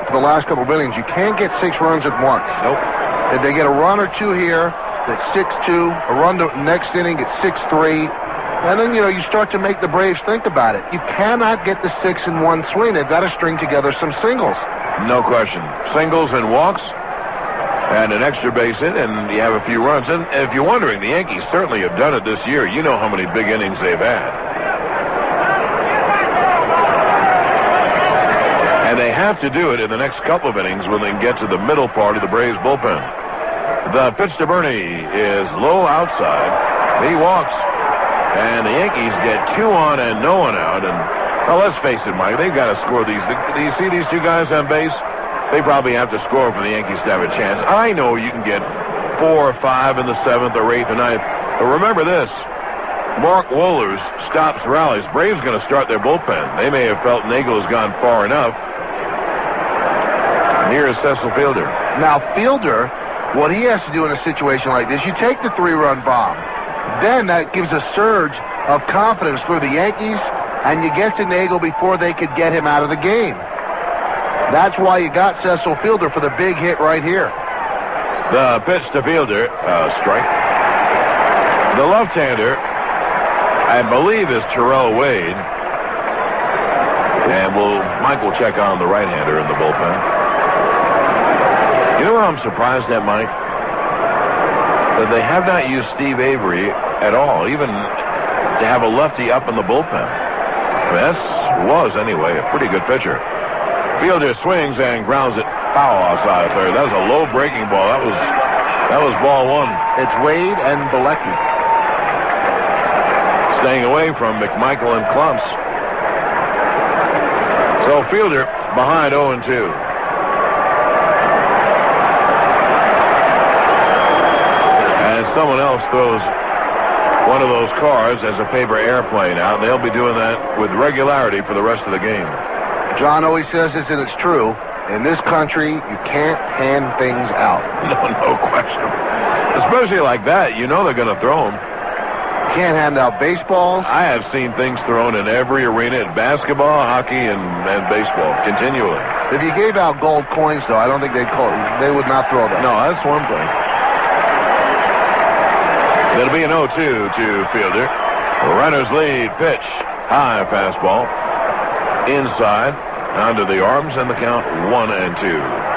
for the last couple of innings. You can't get 6 runs at once. Nope. If they get a run or 2 here, that's 6-2. A run the next inning, it's 6-3. And then, you start to make the Braves think about it. You cannot get the 6 in one swing. They've got to string together some singles. No question. Singles and walks and an extra base hit, and you have a few runs. And if you're wondering, the Yankees certainly have done it this year. You know how many big innings they've had. And they have to do it in the next couple of innings when they can get to the middle part of the Braves bullpen. The pitch to Bernie is low outside. He walks. And the Yankees get 2 on and no one out. And, well, let's face it, Mike, they've got to score these. Do you see these 2 guys on base? They probably have to score for the Yankees to have a chance. I know you can get 4 or 5 in the 7th or 8th or 9th. But remember this. Mark Wohlers stops rallies. Braves going to start their bullpen. They may have felt Nagel has gone far enough. And here's Cecil Fielder. Now, Fielder, what he has to do in a situation like this, you take the 3-run bomb. Then that gives a surge of confidence for the Yankees, and you get to Nagel before they could get him out of the game. That's why you got Cecil Fielder for the big hit right here. The pitch to Fielder, strike. The left-hander, I believe, is Terrell Wade. And Mike will check on the right-hander in the bullpen. You know what I'm surprised at, Mike? That they have not used Steve Avery at all, even to have a lefty up in the bullpen. This was, anyway, a pretty good pitcher. Fielder swings and grounds it foul outside third. That was a low breaking ball. That was ball one. It's Wade and Bilecki. Staying away from McMichael and Clumps. So Fielder behind 0-2. And someone else throws one of those cards as a paper airplane out. And they'll be doing that with regularity for the rest of the game. John always says this, and it's true. In this country, you can't hand things out. No question. Especially like that, you know they're going to throw them. Can't hand out baseballs. I have seen things thrown in every arena, in basketball, hockey, and baseball, continually. If you gave out gold coins, though, I don't think they would not throw them. No, that's one thing. It'll be an 0-2 to Fielder. Runners lead, pitch, high fastball, inside, onto the arms, and the count 1-2.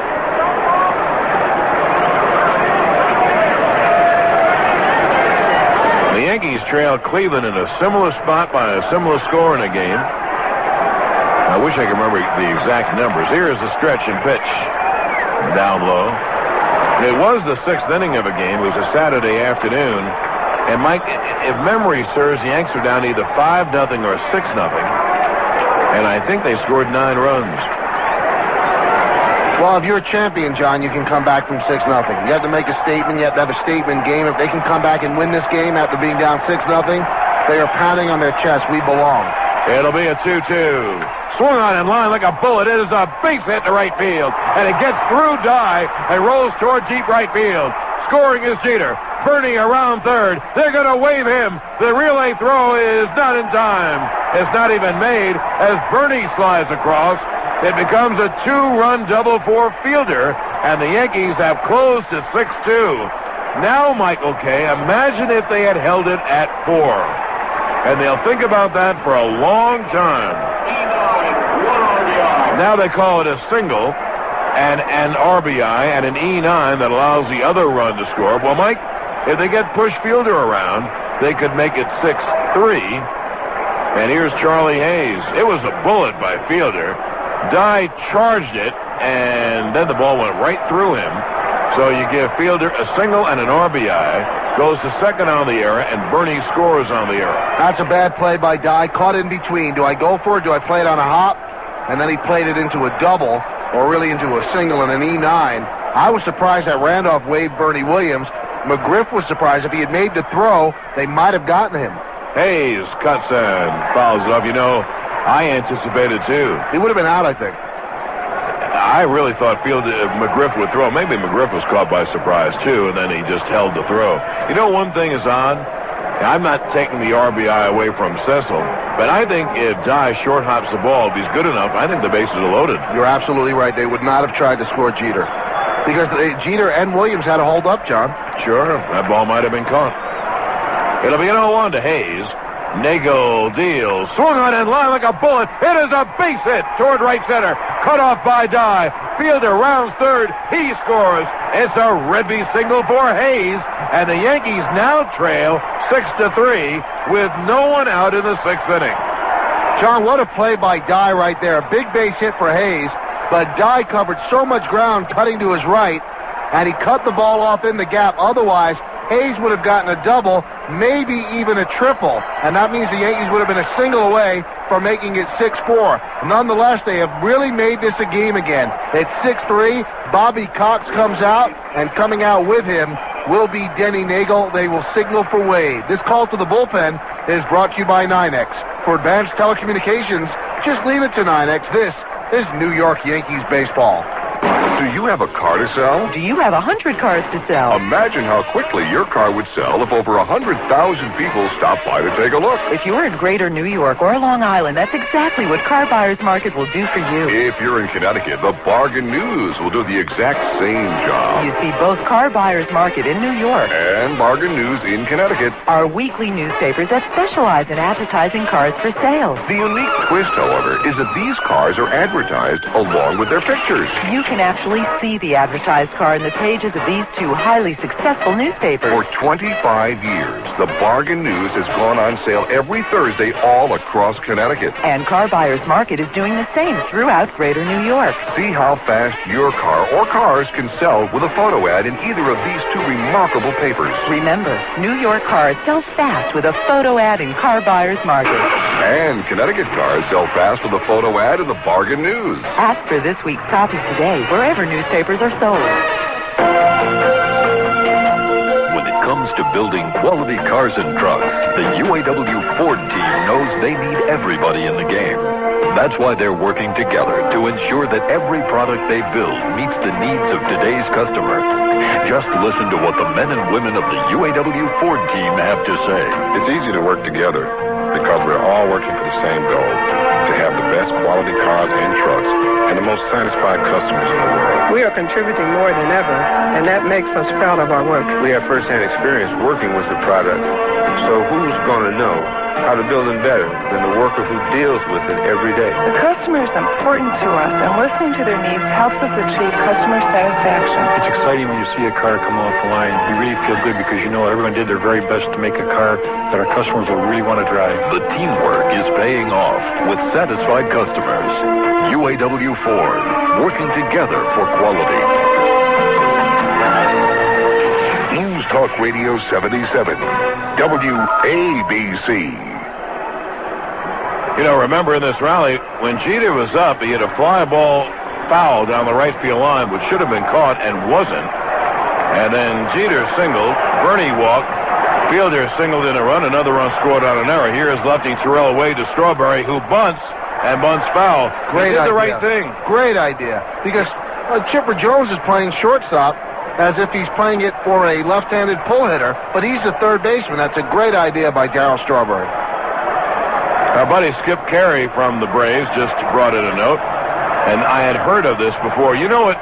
The Yankees trail Cleveland in a similar spot by a similar score in a game. I wish I could remember the exact numbers. Here is the stretch and pitch. Down low. It was the 6th inning of a game. It was a Saturday afternoon. And Mike, if memory serves, the Yanks were down either 5-0 or 6-0. And I think they scored 9 runs. Well, if you're a champion, John, you can come back from 6-0. You have to make a statement. You have to have a statement game. If they can come back and win this game after being down 6-0, they are pounding on their chest. We belong. It'll be a 2-2. Swung on in line like a bullet. It is a base hit to right field. And it gets through Dye and rolls toward deep right field. Scoring is Jeter. Bernie around third. They're going to wave him. The relay throw is not in time. It's not even made as Bernie slides across. It becomes a 2-run double for Fielder, and the Yankees have closed to 6-2. Now, Michael K., imagine if they had held it at 4. And they'll think about that for a long time. Now they call it a single and an RBI and an E9 that allows the other run to score. Well, Mike, if they get push Fielder around, they could make it 6-3. And here's Charlie Hayes. It was a bullet by Fielder. Dye charged it, and then the ball went right through him. So you give Fielder a single and an RBI, goes to second on the error, and Bernie scores on the error. That's a bad play by Dye, caught in between. Do I go for it? Do I play it on a hop? And then he played it into a double, or really into a single and an E9. I was surprised that Randolph waved Bernie Williams. McGriff was surprised. If he had made the throw, they might have gotten him. Hayes cuts and fouls it off. You know, I anticipated too. He would have been out, I think. I really thought McGriff would throw. Maybe McGriff was caught by surprise too, and then he just held the throw. You know, one thing is odd. I'm not taking the RBI away from Cecil, but I think if Dye short hops the ball, if he's good enough, I think the bases are loaded. You're absolutely right. They would not have tried to score Jeter. Because Jeter and Williams had to hold up, John. Sure, that ball might have been caught. It'll be an 0-1 to Hayes. Nagel deals. Swung on in line like a bullet. It is a base hit toward right center. Cut off by Dye. Fielder rounds third. He scores. It's a Redby single for Hayes. And the Yankees now trail 6-3 with no one out in the 6th inning. John, what a play by Dye right there. A big base hit for Hayes. But Dye covered so much ground cutting to his right, and he cut the ball off in the gap. Otherwise, Hayes would have gotten a double, maybe even a triple, and that means the Yankees would have been a single away from making it 6-4. Nonetheless, they have really made this a game again. It's 6-3. Bobby Cox comes out, and coming out with him will be Denny Nagel. They will signal for Wade. This call to the bullpen is brought to you by 9X. For advanced telecommunications, just leave it to 9X. This is New York Yankees baseball. Do you have a car to sell? Do you have 100 cars to sell? Imagine how quickly your car would sell if over 100,000 people stopped by to take a look. If you're in Greater New York or Long Island, that's exactly what Car Buyers Market will do for you. If you're in Connecticut, the Bargain News will do the exact same job. You see, both Car Buyers Market in New York and Bargain News in Connecticut are weekly newspapers that specialize in advertising cars for sale. The unique twist, however, is that these cars are advertised along with their pictures. You can actually see the advertised car in the pages of these two highly successful newspapers. For 25 years, the Bargain News has gone on sale every Thursday all across Connecticut. And Car Buyers Market is doing the same throughout Greater New York. See how fast your car or cars can sell with a photo ad in either of these two remarkable papers. Remember, New York cars sell fast with a photo ad in Car Buyers Market. And Connecticut cars sell fast with a photo ad in the Bargain News. Ask for this week's copies today, wherever newspapers are sold. When it comes to building quality cars and trucks, the UAW Ford team knows they need everybody in the game. That's why they're working together to ensure that every product they build meets the needs of today's customer. Just listen to what the men and women of the UAW Ford team have to say. It's easy to work together because we're all working for the same goal, to have the best quality cars and trucks and the most satisfied customers in the world. We are contributing more than ever, and that makes us proud of our work. We have first-hand experience working with the product, so who's going to know how to build them better than the worker who deals with it every day? The customer is important to us, and listening to their needs helps us achieve customer satisfaction. It's exciting when you see a car come off the line. You really feel good because you know everyone did their very best to make a car that our customers will really want to drive. The teamwork is paying off with satisfied customers. UAW Ford, working together for quality. News Talk Radio 77, WABC. You know, remember in this rally, when Jeter was up, he hit a fly ball foul down the right field line, which should have been caught and wasn't. And then Jeter singled, Bernie walked, Fielder singled in a run, another run scored on an error. Here is lefty Terrell Wade to Strawberry, who bunts and bunts foul. Great he did idea. the right thing. Great idea. Because Chipper Jones is playing shortstop as if he's playing it for a left-handed pull hitter, but he's the third baseman. That's a great idea by Darryl Strawberry. Our buddy Skip Carey from the Braves just brought in a note, and I had heard of this before. You know what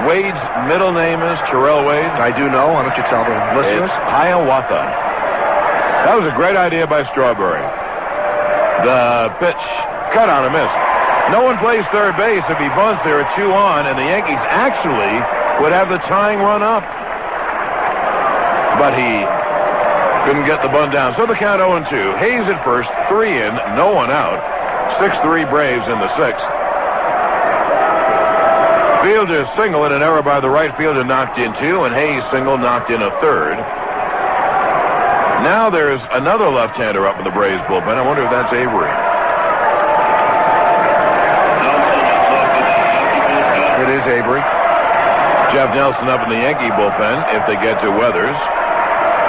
Wade's middle name is, Terrell Wade? I do know. Why don't you tell the listeners? It's Hiawatha. That was a great idea by Strawberry. The pitch, cut on a miss. No one plays third base. If he bunts, there are two on, and the Yankees actually would have the tying run up. But he couldn't get the bunt down. So the count 0-2. Hayes at first, 3 in, no one out. 6-3 Braves in the 6th. Fielder single and an error by the right fielder knocked in 2, and Hayes single knocked in a third. Now there's another left-hander up in the Braves bullpen. I wonder if that's Avery. It is Avery. Jeff Nelson up in the Yankee bullpen if they get to Weathers.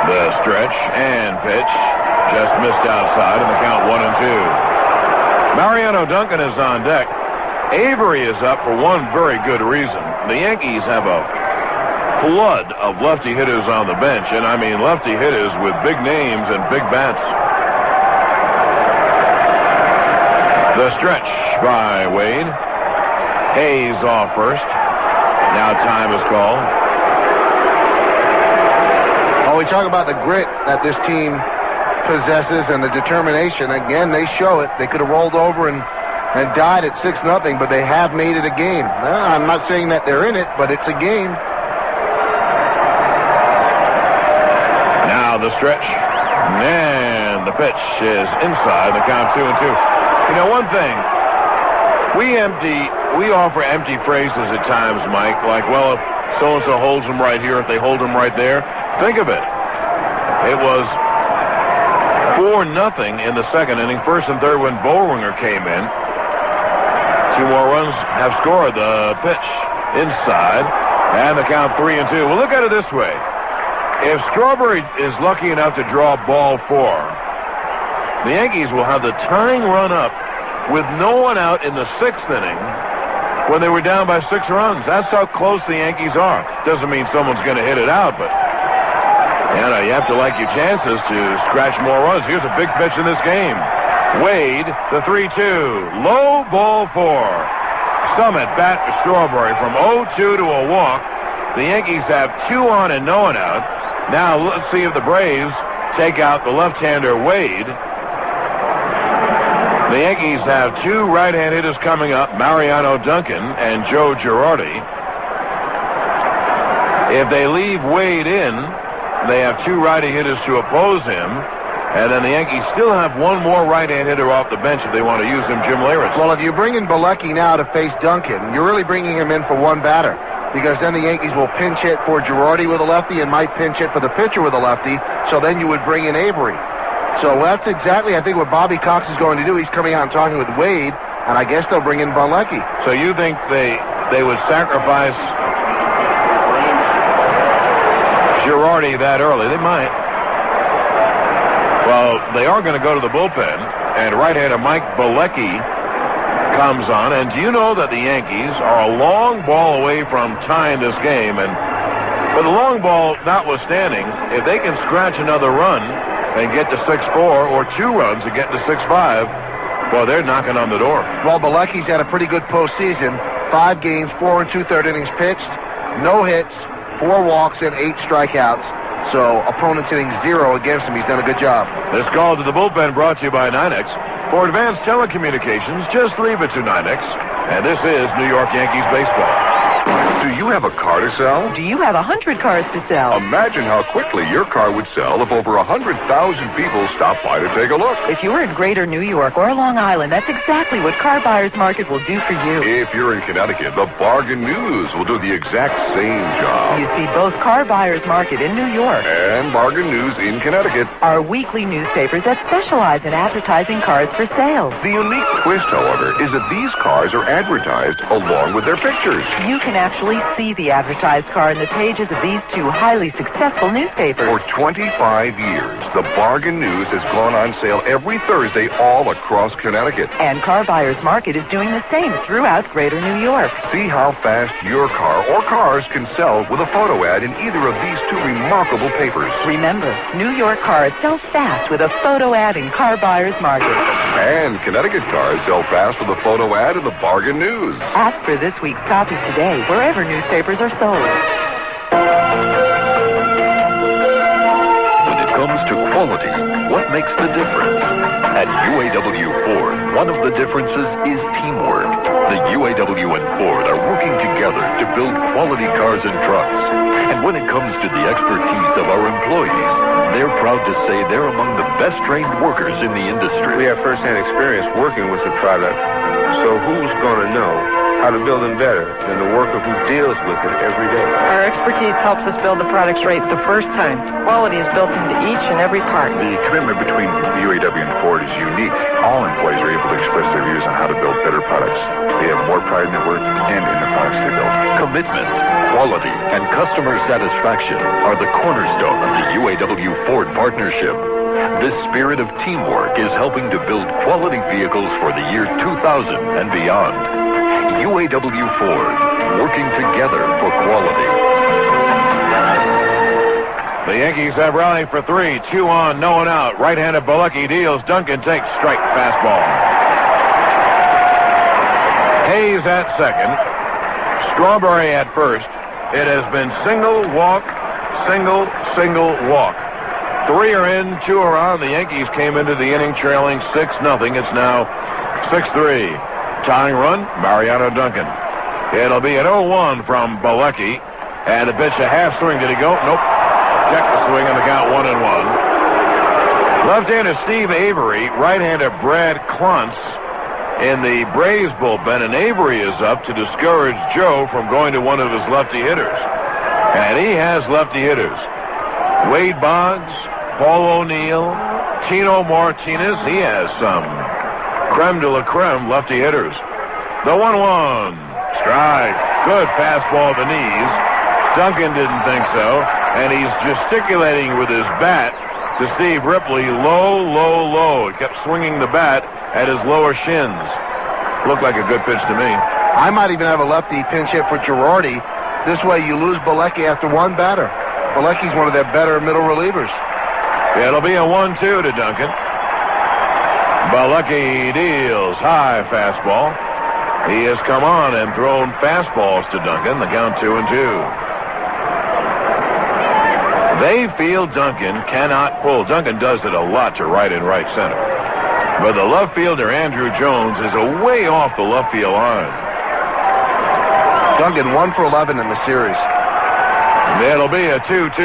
The stretch and pitch just missed outside, and the count 1-2. Mariano Duncan is on deck. Avery is up for one very good reason. The Yankees have a flood of lefty hitters on the bench, and I mean lefty hitters with big names and big bats. The stretch by Wade. Hayes off first. Now time is called. Oh, we talk about the grit that this team possesses and the determination. Again, they show it. They could have rolled over and died at 6-0, but they have made it a game. I'm not saying that they're in it, but it's a game. Now the stretch. And the pitch is inside. The count 2-2. You know, one thing. We offer empty phrases at times, Mike, like, well, if so-and-so holds them right here, if they hold them right there. Think of it. It was 4-0 in the second inning, first and third when Bowringer came in. 2 more runs have scored. The pitch inside, and the count 3-2. Well, look at it this way. If Strawberry is lucky enough to draw ball 4, the Yankees will have the tying run up with no one out in the 6th inning, when they were down by 6 runs. That's how close the Yankees are. Doesn't mean someone's going to hit it out, but you have to like your chances to scratch more runs. Here's a big pitch in this game. Wade, the 3-2. Low ball 4. Summit bat for Strawberry from 0-2 to a walk. The Yankees have 2 on and no one out. Now let's see if the Braves take out the left-hander Wade. The Yankees have 2 right-hand hitters coming up, Mariano Duncan and Joe Girardi. If they leave Wade in, they have 2 righty hitters to oppose him. And then the Yankees still have 1 more right-hand hitter off the bench if they want to use him, Jim Leyritz. Well, if you bring in Bilecki now to face Duncan, you're really bringing him in for 1 batter. Because then the Yankees will pinch hit for Girardi with a lefty and might pinch hit for the pitcher with a lefty. So then you would bring in Avery. So that's exactly, I think, what Bobby Cox is going to do. He's coming out and talking with Wade, and I guess they'll bring in Bilecki. So you think they would sacrifice Girardi that early? They might. Well, they are going to go to the bullpen, and right-hander Mike Bilecki comes on. And do you know that the Yankees are a long ball away from tying this game? And with the long ball notwithstanding, if they can scratch another run and get to 6-4 or 2 runs and get to 6-5, well, they're knocking on the door. Well, Bilecki's had a pretty good postseason. 5 games, 4 2/3 innings pitched, no hits, 4 walks, and 8 strikeouts. So opponents hitting 0 against him. He's done a good job. This call to the bullpen brought to you by NYNEX. For advanced telecommunications, just leave it to NYNEX. And this is New York Yankees baseball. Do you have a car to sell? Do you have 100 cars to sell? Imagine how quickly your car would sell if over 100,000 people stopped by to take a look. If you're in Greater New York or Long Island, that's exactly what Car Buyers Market will do for you. If you're in Connecticut, the Bargain News will do the exact same job. You see, both Car Buyers Market in New York and Bargain News in Connecticut are weekly newspapers that specialize in advertising cars for sale. The unique twist, however, is that these cars are advertised along with their pictures. You can actually see the advertised car in the pages of these 2 highly successful newspapers. For 25 years, the Bargain News has gone on sale every Thursday all across Connecticut. And Car Buyers Market is doing the same throughout Greater New York. See how fast your car or cars can sell with a photo ad in either of these 2 remarkable papers. Remember, New York cars sell fast with a photo ad in Car Buyers Market. And Connecticut cars sell fast with a photo ad in the Bargain News. Ask for this week's copy today, wherever newspapers are sold. When it comes to quality, what makes the difference? At UAW Ford, one of the differences is teamwork. The UAW and Ford are working together to build quality cars and trucks. And when it comes to the expertise of our employees, they're proud to say they're among the best trained workers in the industry. We have first-hand experience working with the product, so who's going to know how to build them better than the worker who deals with it every day? Our expertise helps us build the products right the first time. Quality is built into each and every part. The commitment between UAW and Ford is unique. All employees are able to express their views on how to build better products. They have more pride in their work and in the products they build. Commitment, quality, and customer satisfaction are the cornerstone of the UAW Ford partnership. This spirit of teamwork is helping to build quality vehicles for the year 2000 and beyond. UAW Ford, working together for quality. The Yankees have rallied for 3, 2 on, no one out. Right-handed Bilecki deals. Duncan takes strike fastball. Hayes at second. Strawberry at first. It has been single, walk, single, walk. 3 are in, 2 are on. The Yankees came into the inning trailing 6-0. It's now 6-3. Tying run, Mariano Duncan. It'll be an 0-1 from Bilecki. And the pitch a half swing. Did he go? Nope. Check the swing and the count 1-1. Left-hander Steve Avery, right-hander Brad Klontz in the Braves bullpen, and Avery is up to discourage Joe from going to one of his lefty hitters. And he has lefty hitters. Wade Boggs, Paul O'Neill, Tino Martinez. He has some creme de la creme lefty hitters. The 1-1. Strike. Good fastball at the knees. Duncan didn't think so. And he's gesticulating with his bat to Steve Ripley. Low. He kept swinging the bat at his lower shins. Looked like a good pitch to me. I might even have a lefty pinch hit for Girardi. This way you lose Bilecki after one batter. Bilecki's one of their better middle relievers. It'll be a 1-2 to Duncan. Bilecki deals high fastball. He has come on and thrown fastballs to Duncan. The count 2-2. They feel Duncan cannot pull. Duncan does it a lot to right and right center. But the left fielder, Andrew Jones, is way off the left field line. Duncan 1 for 11 in the series. It'll be a 2-2.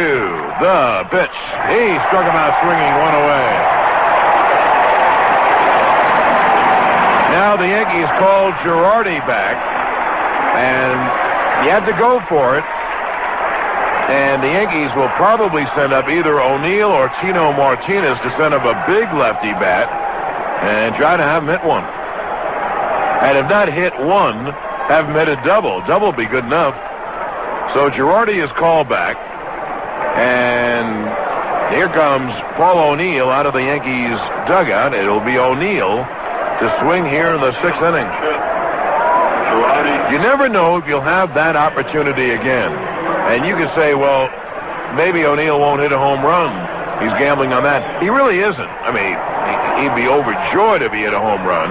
The pitch. He struck him out swinging, one away. Now the Yankees called Girardi back, and you had to go for it. And the Yankees will probably send up either O'Neill or Tino Martinez to send up a big lefty bat and try to have him hit one. And if not hit one, have him hit a double. Double would be good enough. So Girardi is called back. And here comes Paul O'Neill out of the Yankees dugout. It'll be O'Neill to swing here in the 6th inning. You never know if you'll have that opportunity again. And you could say, well, maybe O'Neill won't hit a home run. He's gambling on that. He really isn't. I mean, he'd be overjoyed if he hit a home run.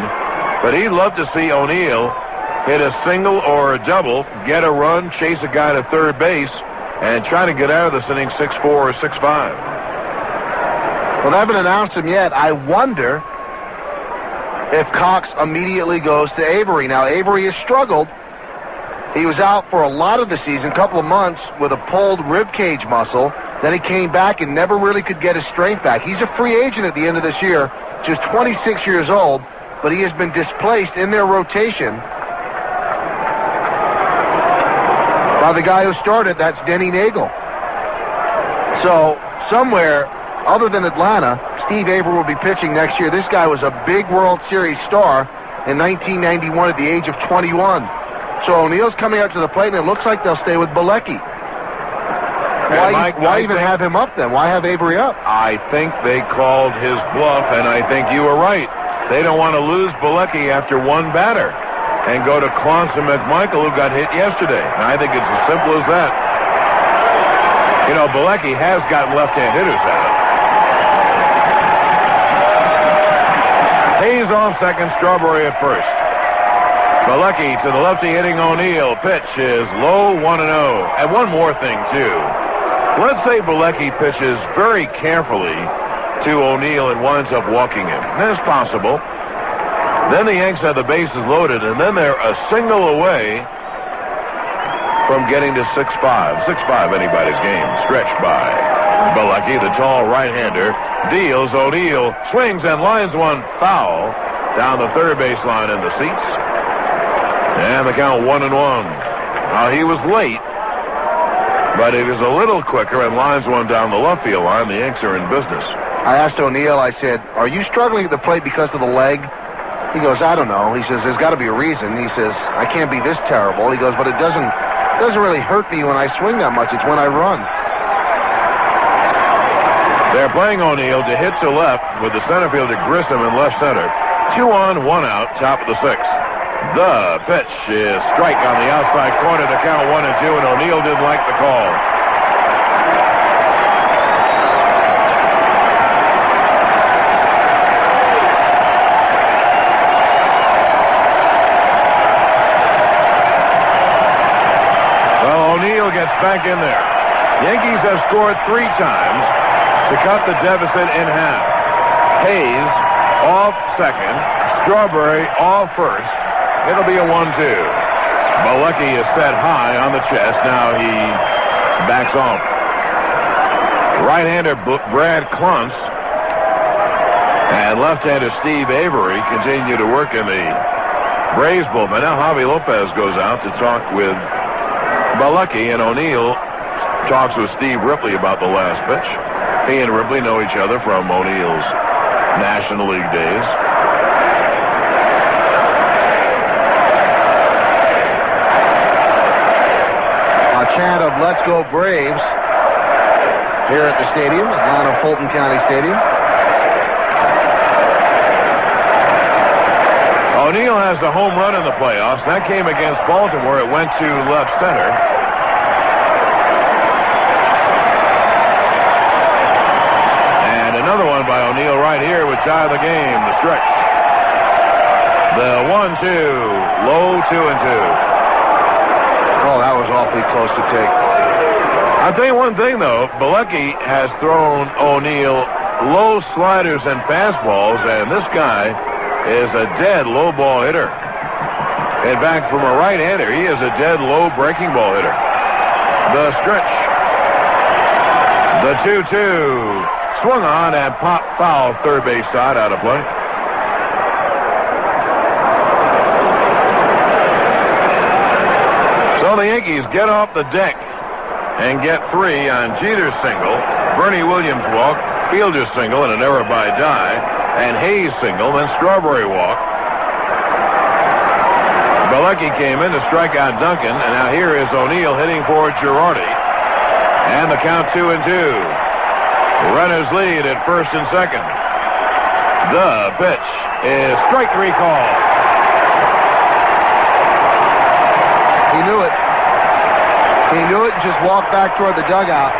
But he'd love to see O'Neill hit a single or a double, get a run, chase a guy to third base, and try to get out of this inning 6-4 or 6-5. Well, they haven't announced him yet. I wonder if Cox immediately goes to Avery. Now, Avery has struggled. He was out for a lot of the season, a couple of months, with a pulled rib cage muscle. Then he came back and never really could get his strength back. He's a free agent at the end of this year, just 26 years old, but he has been displaced in their rotation by the guy who started. That's Denny Nagel. So somewhere other than Atlanta, Steve Avery will be pitching next year. This guy was a big World Series star in 1991 at the age of 21. So O'Neill's coming out to the plate, and it looks like they'll stay with Bilecki. Why even have him up then? Why have Avery up? I think they called his bluff, and I think you were right. They don't want to lose Bilecki after one batter and go to Clonson McMichael, who got hit yesterday. And I think it's as simple as that. You know, Bilecki has gotten left-hand hitters out. Hayes on second, Strawberry at first. Bilecki to the lefty hitting O'Neill. Pitch is low, 1-0. And one more thing, too. Let's say Bilecki pitches very carefully to O'Neill and winds up walking him. That's possible. Then the Yanks have the bases loaded, and then they're a single away from getting to 6-5. 6-5 anybody's game. Stretched by Bilecki, the tall right-hander, deals. O'Neill swings and lines one foul down the third base line in the seats. And the count 1-1. Now, he was late, but it is a little quicker and lines one down the left field line. The Yanks are in business. I asked O'Neill, I said, are you struggling at the plate because of the leg? He goes, I don't know. He says, there's got to be a reason. He says, I can't be this terrible. He goes, but it doesn't really hurt me when I swing that much. It's when I run. They're playing O'Neill to hit to left with the center fielder Grissom in left center. 2 on, 1 out, top of the 6th. The pitch is strike on the outside corner to count 1-2, and O'Neill didn't like the call. Well, O'Neill gets back in there. Yankees have scored 3 times to cut the deficit in half. Hayes off second, Strawberry off first. It'll be a 1-2. Bilecki is set high on the chest. Now he backs off. Right-hander Brad Kluntz and left-hander Steve Avery continue to work in the Braves bullpen. Now Javi Lopez goes out to talk with Bilecki, and O'Neill talks with Steve Ripley about the last pitch. He and Ripley know each other from O'Neill's National League days. Chant of Let's Go Braves here at the stadium, Atlanta Fulton County Stadium. O'Neill has a home run in the playoffs. That came against Baltimore. It went to left center. And another one by O'Neill right here would tie the game, the stretch. The 1-2, low 2-2. Oh, that was awfully close to take. I'll tell you one thing, though. Bilecki has thrown O'Neill low sliders and fastballs, and this guy is a dead low ball hitter. In fact, from a right-hander, he is a dead low breaking ball hitter. The stretch. The 2-2. Swung on and pop foul third base side out of play. So the Yankees get off the deck and get 3 on Jeter's single, Bernie Williams walk, Fielder's single, and an error by Dye, and Hayes single, then Strawberry walk. Bilecki came in to strike out Duncan, and now here is O'Neill hitting for Girardi. And the count 2-2. Runners lead at first and second. The pitch is strike 3 call. He knew it. He knew it and just walked back toward the dugout.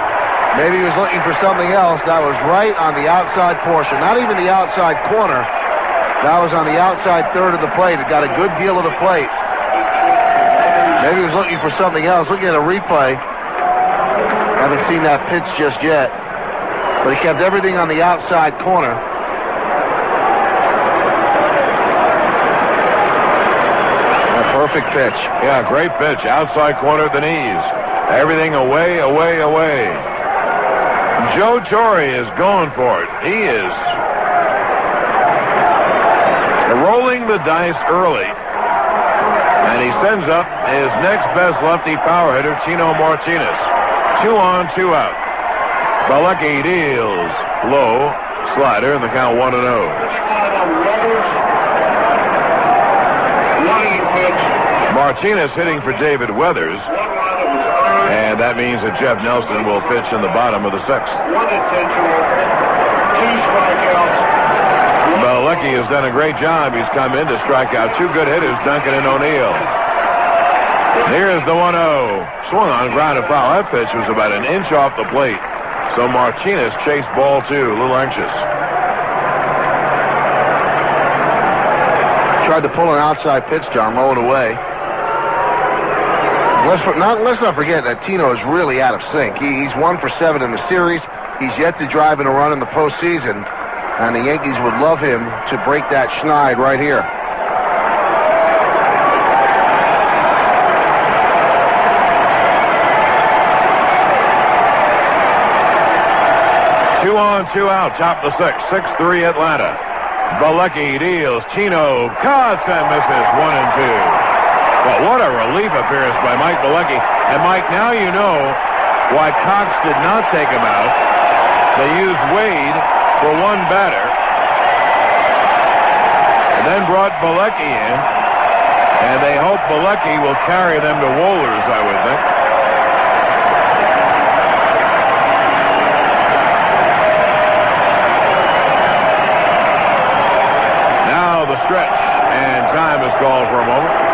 Maybe he was looking for something else. That was right on the outside portion. Not even the outside corner. That was on the outside third of the plate. It got a good deal of the plate. Maybe he was looking for something else. Looking at a replay. Haven't seen that pitch just yet. But he kept everything on the outside corner. Perfect pitch. Yeah, great pitch. Outside corner at the knees. Everything away, away, away. Joe Torre is going for it. He is rolling the dice early. And he sends up his next best lefty power hitter, Tino Martinez. 2 on, 2 out. Bilecki deals low slider in the count 1-0. Martinez hitting for David Weathers, and that means that Jeff Nelson will pitch in the bottom of the 6th. Bilecki has done a great job. He's come in to strike out 2 good hitters, Duncan and O'Neill. Here's the 1-0. Swung on, grounded foul. That pitch was about an inch off the plate. So Martinez chased ball 2, a little anxious. Tried to pull an outside pitch, John, rolling away. Let's not forget that Tino is really out of sync. He's 1 for 7 in the series. He's yet to drive in a run in the postseason, and the Yankees would love him to break that schneid right here. Two on, 2 out, top of the 6th, 6-3 Atlanta. Bilecki deals. Tino cuts and misses 1-2. Well, what a relief appearance by Mike Bilecki. And Mike, now you know why Cox did not take him out. They used Wade for 1 batter. And then brought Bilecki in. And they hope Bilecki will carry them to Wohlers, I would think. Now the stretch. And time is called for a moment.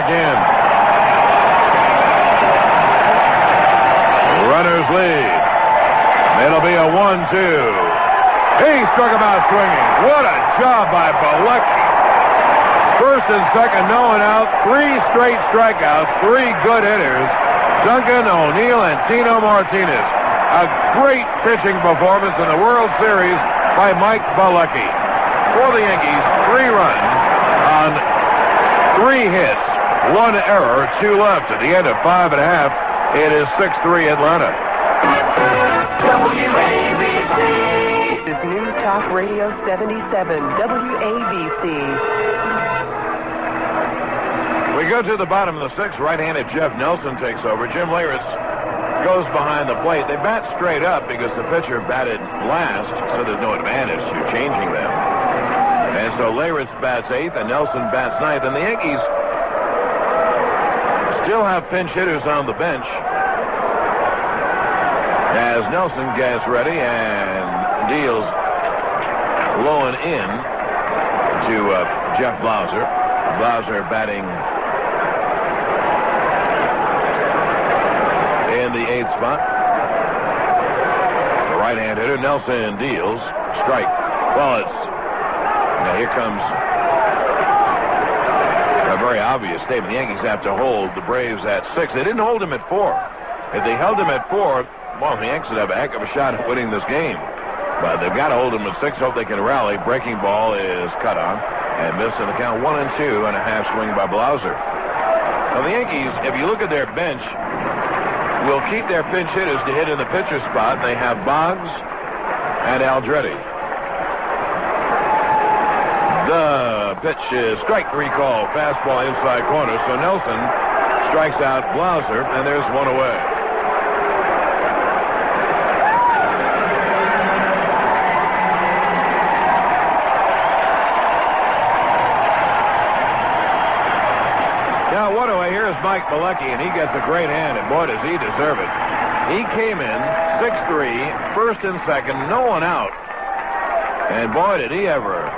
In. Runners lead. It'll be a 1-2. He struck him out swinging. What a job by Bilecki. First and second, no one out. 3 straight strikeouts. 3 good hitters. Duncan, O'Neill, and Tino Martinez. A great pitching performance in the World Series by Mike Bilecki. For the Yankees, 3 runs on 3 hits. 1 error, 2 left. At the end of 5 1/2, it is 6-3 Atlanta. WABC. This is News Talk Radio 77, WABC. We go to the bottom of the 6th. Right-handed Jeff Nelson takes over. Jim Leyritz goes behind the plate. They bat straight up because the pitcher batted last, so there's no advantage to changing them. And so Leyritz bats 8th and Nelson bats 9th. And the Yankees Still have pinch hitters on the bench as Nelson gets ready and deals low and in to Jeff Blauser. Blauser batting in the 8th spot. The right-hand hitter, Nelson, deals. Strike. Well, now here comes a very obvious statement. The Yankees have to hold the Braves at 6. They didn't hold him at 4. If they held him at 4, well, the Yankees would have a heck of a shot at winning this game. But they've got to hold him at 6. Hope they can rally. Breaking ball is cut on and missed in the count. 1-2 and a half swing by Blauser. Now the Yankees, if you look at their bench, will keep their pinch hitters to hit in the pitcher spot. They have Boggs and Aldretti. The pitch is strike 3 call. Fastball inside corner. So Nelson strikes out Blauser, and there's one away. Now, one away. Here's Mike Malecki, and he gets a great hand, and boy, does he deserve it. He came in 6-3, first and second, no one out. And boy, did he ever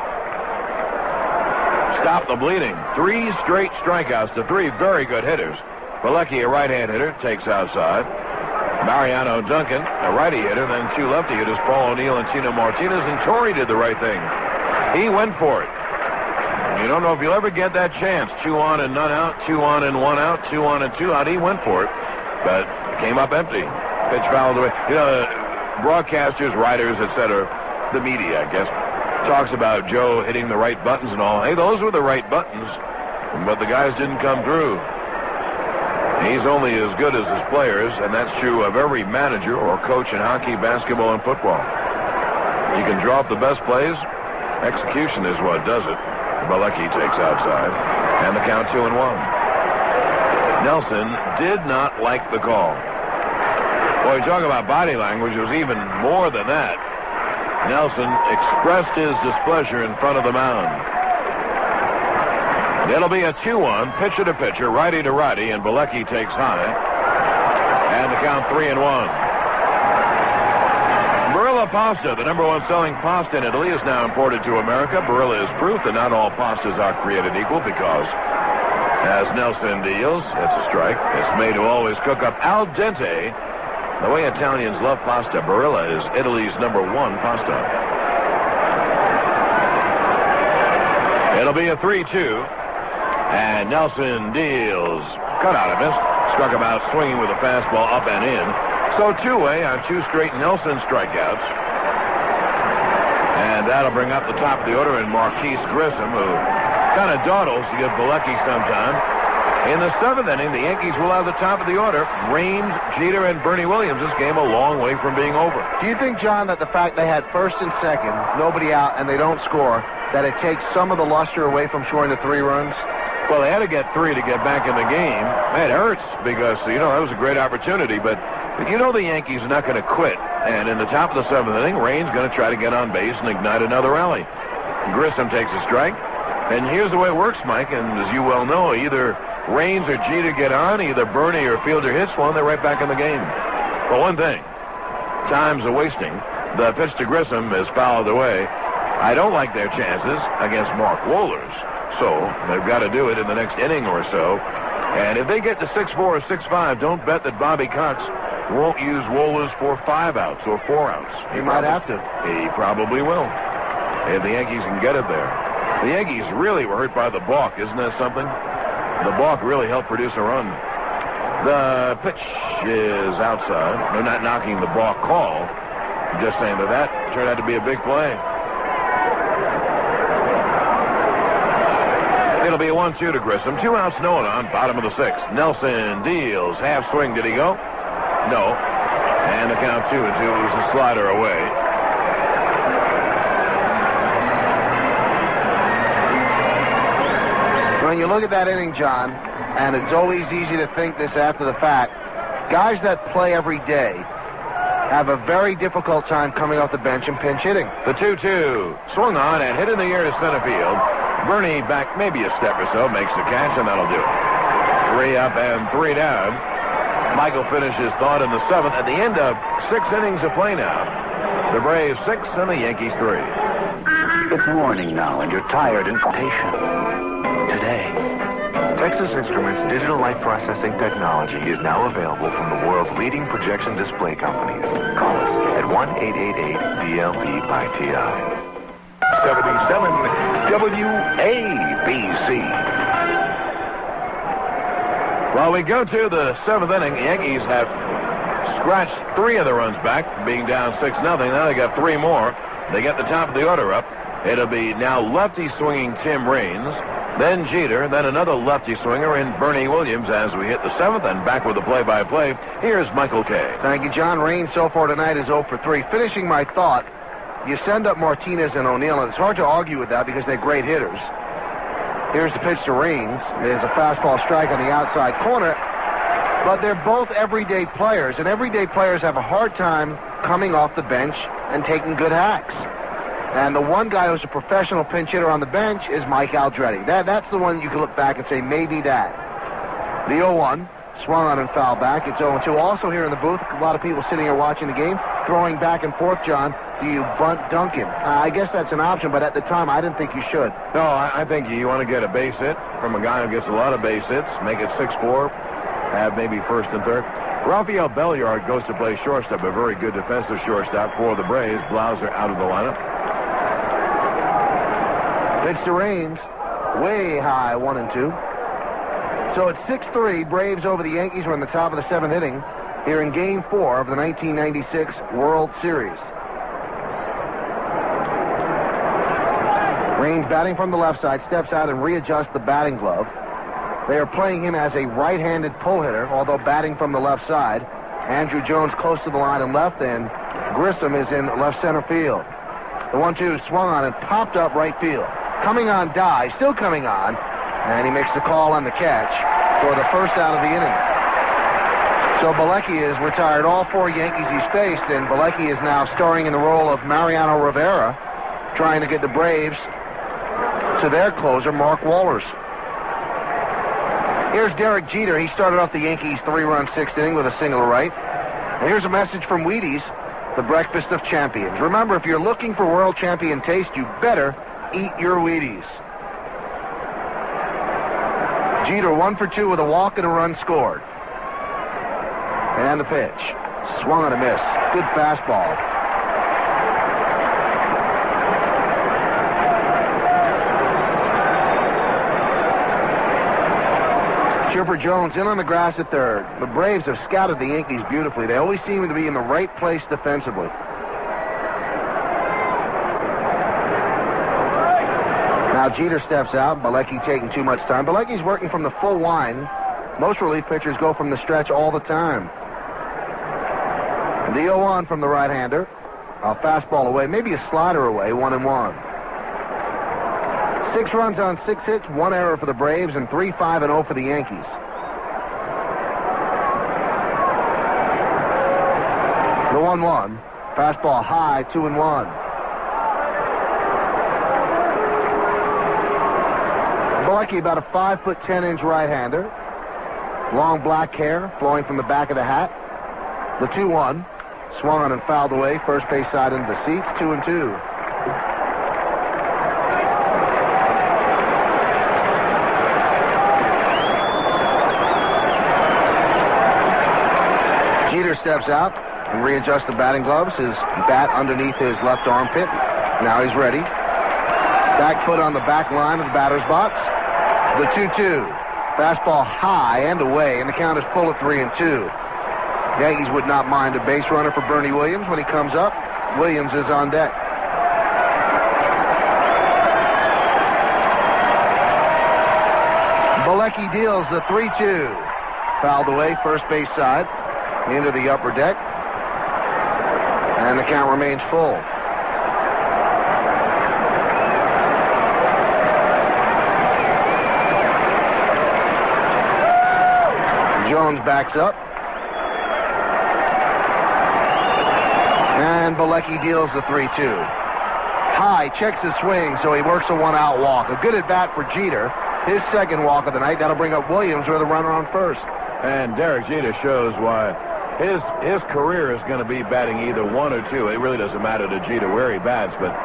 stop the bleeding. 3 straight strikeouts to 3 very good hitters. Malecki, a right-hand hitter, takes outside. Mariano Duncan, a righty hitter, then 2 lefty hitters, Paul O'Neill and Tino Martinez, and Torrey did the right thing. He went for it. You don't know if you'll ever get that chance. 2 on and none out, 2 on and 1 out, 2 on and 2 out. He went for it, but came up empty. Pitch fouled away. You know, broadcasters, writers, etc., the media, I guess, talks about Joe hitting the right buttons and all. Hey, those were the right buttons, but the guys didn't come through. He's only as good as his players, and that's true of every manager or coach in hockey, basketball, and football. You can draw up the best plays. Execution is what does it. Malecki takes outside, and the count 2-1. Nelson did not like the call. Boy, talk about body language. It was even more than that. Nelson expressed his displeasure in front of the mound. It'll be a 2-1, pitcher to pitcher, righty to righty, and Malecki takes high, and the count 3-1. Barilla pasta, the #1 selling pasta in Italy, is now imported to America. Barilla is proof that not all pastas are created equal because, as Nelson deals, it's a strike. It's made to always cook up al dente. The way Italians love pasta, Barilla is Italy's #1 pasta. It'll be a 3-2, and Nelson deals. Cut out of missed. Struck him out swinging with a fastball up and in. So 2-way on 2 straight Nelson strikeouts. And that'll bring up the top of the order in Marquise Grissom, who kind of dawdles to give Malecki some time. In the 7th inning, the Yankees will have the top of the order. Raines, Jeter, and Bernie Williams. This game a long way from being over. Do you think, John, that the fact they had first and second, nobody out, and they don't score, that it takes some of the luster away from scoring the 3 runs? Well, they had to get 3 to get back in the game. It hurts because, you know, that was a great opportunity, but you know the Yankees are not going to quit. And in the top of the 7th inning, Raines going to try to get on base and ignite another rally. Grissom takes a strike. And here's the way it works, Mike, and as you well know, either Raines or Jeter get on, either Bernie or Fielder hits one, they're right back in the game. But one thing, time's a-wasting. The pitch to Grissom is fouled away. I don't like their chances against Mark Wohlers. So they've got to do it in the next inning or so. And if they get to 6-4 or 6-5, don't bet that Bobby Cox won't use Wohlers for 5 outs or 4 outs. He might have to. He probably will, if the Yankees can get it there. The Yankees really were hurt by the balk. Isn't that something? The balk really helped produce a run. The pitch is outside. They're not knocking the balk call. I'm just saying that turned out to be a big play. It'll be a 1-2 to Grissom. 2 outs, no one on, bottom of the 6th. Nelson deals. Half swing. Did he go? No. And the count 2-2 is a slider away. When you look at that inning, John, and it's always easy to think this after the fact, guys that play every day have a very difficult time coming off the bench and pinch hitting. The 2-2 swung on and hit in the air to center field. Bernie back maybe a step or so, makes the catch, and that'll do it. 3 up and 3 down. Michael finished his thought in the 7th at the end of 6 innings of play now. The Braves 6 and the Yankees 3. It's morning now, and you're tired and patient. Today, Texas Instruments' digital light processing technology is now available from the world's leading projection display companies. Call us at 1-888-DLP-by-TI. 77 WABC. Well, we go to the 7th inning. The Yankees have scratched 3 of the runs back, being down 6-0. Now they got 3 more. They get the top of the order up. It'll be now lefty swinging Tim Raines, then Jeter, then another lefty swinger in Bernie Williams as we hit the 7th, and back with the play-by-play. Here's Michael Kay. Thank you, John. Raines so far tonight is 0 for 3. Finishing my thought, you send up Martinez and O'Neill, and it's hard to argue with that because they're great hitters. Here's the pitch to Raines. There's a fastball strike on the outside corner. But they're both everyday players, and everyday players have a hard time coming off the bench and taking good hacks. And the one guy who's a professional pinch hitter on the bench is Mike Aldretti. That's the one you can look back and say, maybe that. The 0-1, swung on and foul back. It's 0-2. Also here in the booth, a lot of people sitting here watching the game, throwing back and forth, John. Do you bunt dunk him? I guess that's an option, but at the time, I didn't think you should. No, I think you want to get a base hit from a guy who gets a lot of base hits, make it 6-4, have maybe first and third. Rafael Belliard goes to play shortstop, a very good defensive shortstop for the Braves. Blauser out of the lineup. Pitch to Raines, way high, 1-2. So it's 6-3, Braves over the Yankees. We're in the top of the 7th inning here in Game 4 of the 1996 World Series. Raines batting from the left side, steps out and readjusts the batting glove. They are playing him as a right-handed pull hitter, although batting from the left side. Andrew Jones close to the line in left, and Grissom is in left center field. The 1-2 swung on and popped up right field. Coming on Dye, still coming on, and he makes the call on the catch for the first out of the inning. So Bilecki has retired all 4 Yankees he's faced, and Bilecki is now starring in the role of Mariano Rivera, trying to get the Braves to their closer, Mark Wohlers. Here's Derek Jeter. He started off the Yankees' 3-run 6th inning with a single right. And here's a message from Wheaties, the breakfast of champions. Remember, if you're looking for world champion taste, you better eat your Wheaties. Jeter 1 for 2 with a walk and a run scored. And the pitch. Swung on a miss. Good fastball. Chipper Jones in on the grass at third. The Braves have scouted the Yankees beautifully. They always seem to be in the right place defensively. Now Jeter steps out. Bilecki taking too much time. Bilecki's working from the full line. Most relief pitchers go from the stretch all the time. The 0-1 from the right-hander. A fastball away, maybe a slider away, 1-1. 6 runs on 6 hits, 1 error for the Braves, and 3-5-0 for the Yankees. The 1-1. Fastball high, 2-1. Bilecki, about a 5'10" right-hander. Long black hair flowing from the back of the hat. The 2-1. Swung on and fouled away. First base side into the seats, 2-2. Jeter steps out and readjusts the batting gloves, his bat underneath his left armpit. Now he's ready. Back foot on the back line of the batter's box. The 2-2. Fastball high and away, and the count is full at 3-2. Yankees would not mind a base runner for Bernie Williams when he comes up. Williams is on deck. Bilecki deals the 3-2. Fouled away, first base side, into the upper deck. And the count remains full. Jones backs up. And Bilecki deals the 3-2. High, checks his swing, so he works a 1-out walk. A good at-bat for Jeter. his second walk of the night. That'll bring up Williams with a runner on first. And Derek Jeter shows why his career is going to be batting either 1 or 2. It really doesn't matter to Jeter where he bats, but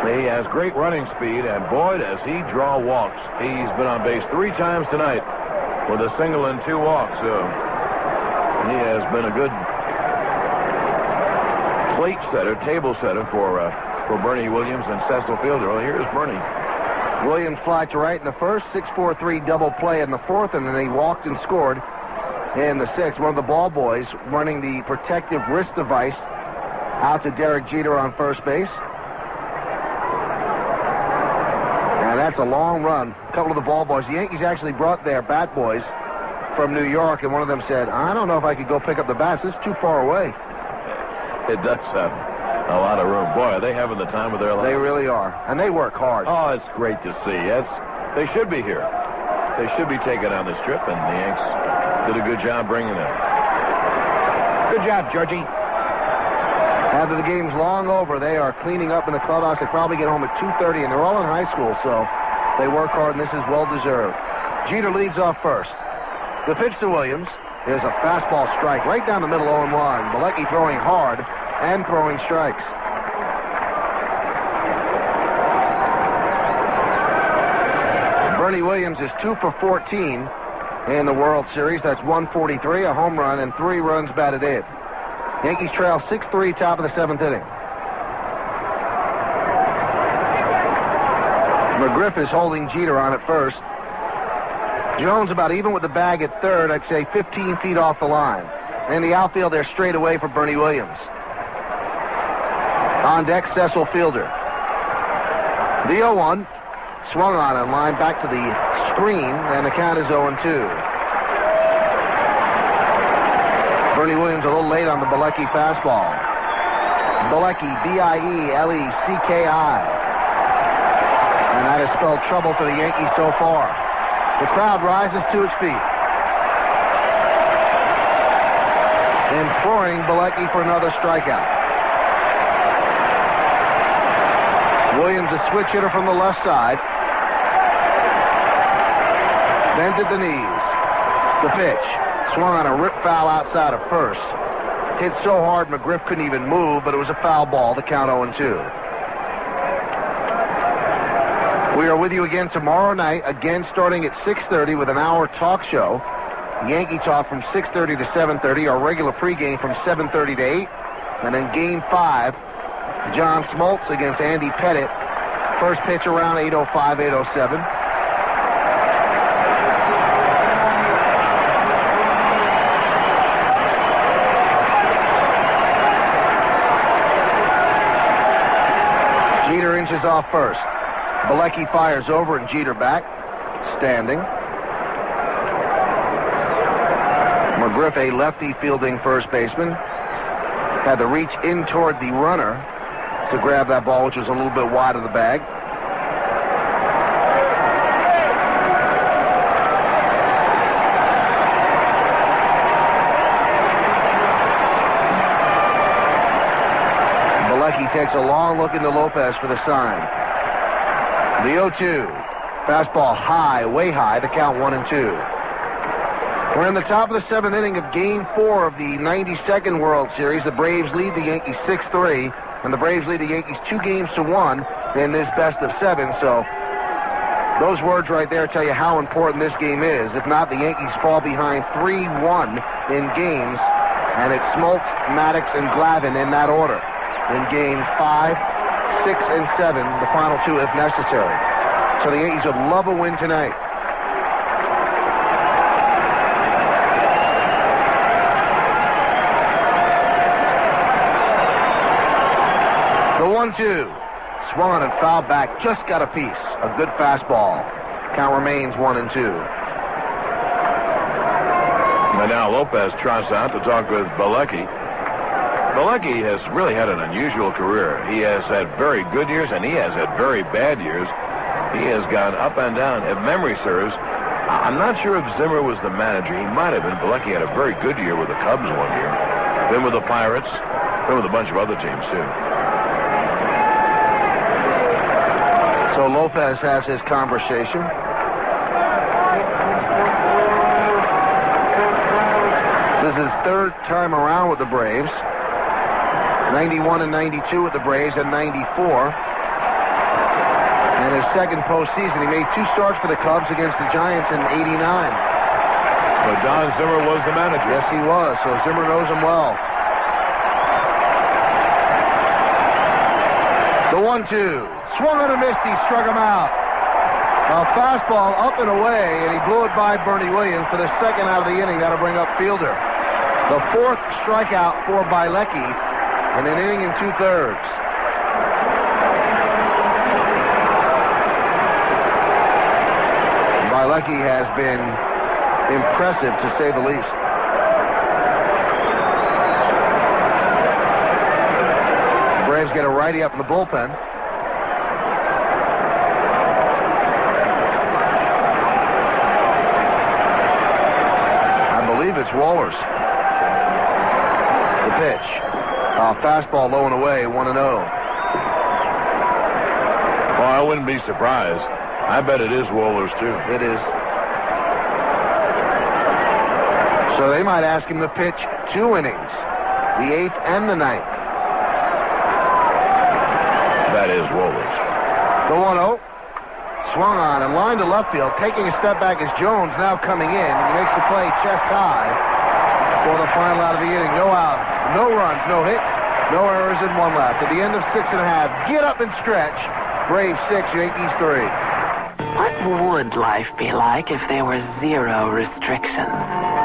he has great running speed, and boy, does he draw walks. He's been on base 3 times tonight with a single and 2 walks, so he has been a good plate setter, table setter for Bernie Williams and Cecil Fielder. Well, here's Bernie. Williams fly to right in the first, 6-4-3 double play in the fourth, and then he walked and scored in the sixth. One of the ball boys running the protective wrist device out to Derek Jeter on first base. And that's a long run. A couple of the ball boys. The Yankees actually brought their bat boys from New York, and one of them said, I don't know if I could go pick up the bats. It's too far away. It does have a lot of room. Boy, are they having the time of their life. They really are. And they work hard. Oh, it's great to see. They should be here. They should be taking on this trip, and the Yanks did a good job bringing them. Good job, Georgie. After the game's long over, they are cleaning up in the clubhouse. They probably get home at 2:30, and they're all in high school, so they work hard, and this is well-deserved. Jeter leads off first. The pitch to Williams is a fastball strike right down the middle, 0-1. Bilecki throwing hard and throwing strikes. Bernie Williams is 2 for 14 in the World Series. That's 143, a home run, and 3 runs batted in. Yankees trail 6-3, top of the 7th inning. McGriff is holding Jeter on at first. Jones about even with the bag at third, I'd say 15 feet off the line. In the outfield, they're straight away for Bernie Williams. On deck, Cecil Fielder. The 0-1. Swung on and line back to the screen, and the count is 0-2. Bernie Williams a little late on the Bilecki fastball. Bilecki, B-I-E-L-E-C-K-I. And that has spelled trouble for the Yankees so far. The crowd rises to its feet, imploring Bilecki for another strikeout. Williams, a switch hitter from the left side. Bent at the knees. The pitch. Swung on a rip foul outside of first. Hit so hard McGriff couldn't even move, but it was a foul ball. The count 0-2. We are with you again tomorrow night, again starting at 6:30 with an hour talk show. Yankee talk from 6:30 to 7:30, our regular pregame from 7:30 to 8. And then Game 5, John Smoltz against Andy Pettit. First pitch around 8:05, 8:07. Jeter inches off first. Bilecki fires over and Jeter back, standing. McGriff, a lefty fielding first baseman, had to reach in toward the runner to grab that ball, which was a little bit wide of the bag. Bilecki takes a long look into Lopez for the sign. The 0-2. Fastball high, way high, the count 1-2. We're in the top of the 7th inning of Game 4 of the 92nd World Series. The Braves lead the Yankees 6-3, and the Braves lead the Yankees 2-1 in this best of 7. So those words right there tell you how important this game is. If not, the Yankees fall behind 3-1 in games, and it's Smoltz, Maddox, and Glavine in that order in Games 5, 6, and 7, the final 2 if necessary. So the Yankees would love a win tonight. The 1-2. Swung on and fouled back. Just got a piece. A good fastball. Count remains 1-2. And now Lopez trots out to talk with Bilecki. Bilecki has really had an unusual career. He has had very good years, and he has had very bad years. He has gone up and down. If memory serves, I'm not sure if Zimmer was the manager. He might have been. Bilecki had a very good year with the Cubs one year. Then with the Pirates. Then with a bunch of other teams, too. So Lopez has his conversation. This is his third time around with the Braves. 91 and 92 with the Braves and 94. And his second postseason, he made 2 starts for the Cubs against the Giants in 89. So Don Zimmer was the manager. Yes, he was. So Zimmer knows him well. The 1-2. Swung on and missed. He struck him out. A fastball up and away, and he blew it by Bernie Williams for the second out of the inning. That'll bring up Fielder. The 4th strikeout for Bilecki in an inning and 2/3. Bilecki has been impressive, to say the least. The Braves get a righty up in the bullpen. I believe it's Wohlers. The pitch. Fastball low and away, 1-0. Well, I wouldn't be surprised. I bet it is Wohlers, too. It is. So they might ask him to pitch 2 innings, the 8th and the 9th. That is Wohlers. The 1-0. Swung on and lined to left field. Taking a step back is Jones, now coming in. He makes the play chest high for the final out of the inning. No out, no runs, no hits, no errors, and 1 left. At the end of 6.5, get up and stretch. Braves 6, Yankees 3. What would life be like if there were 0 restrictions?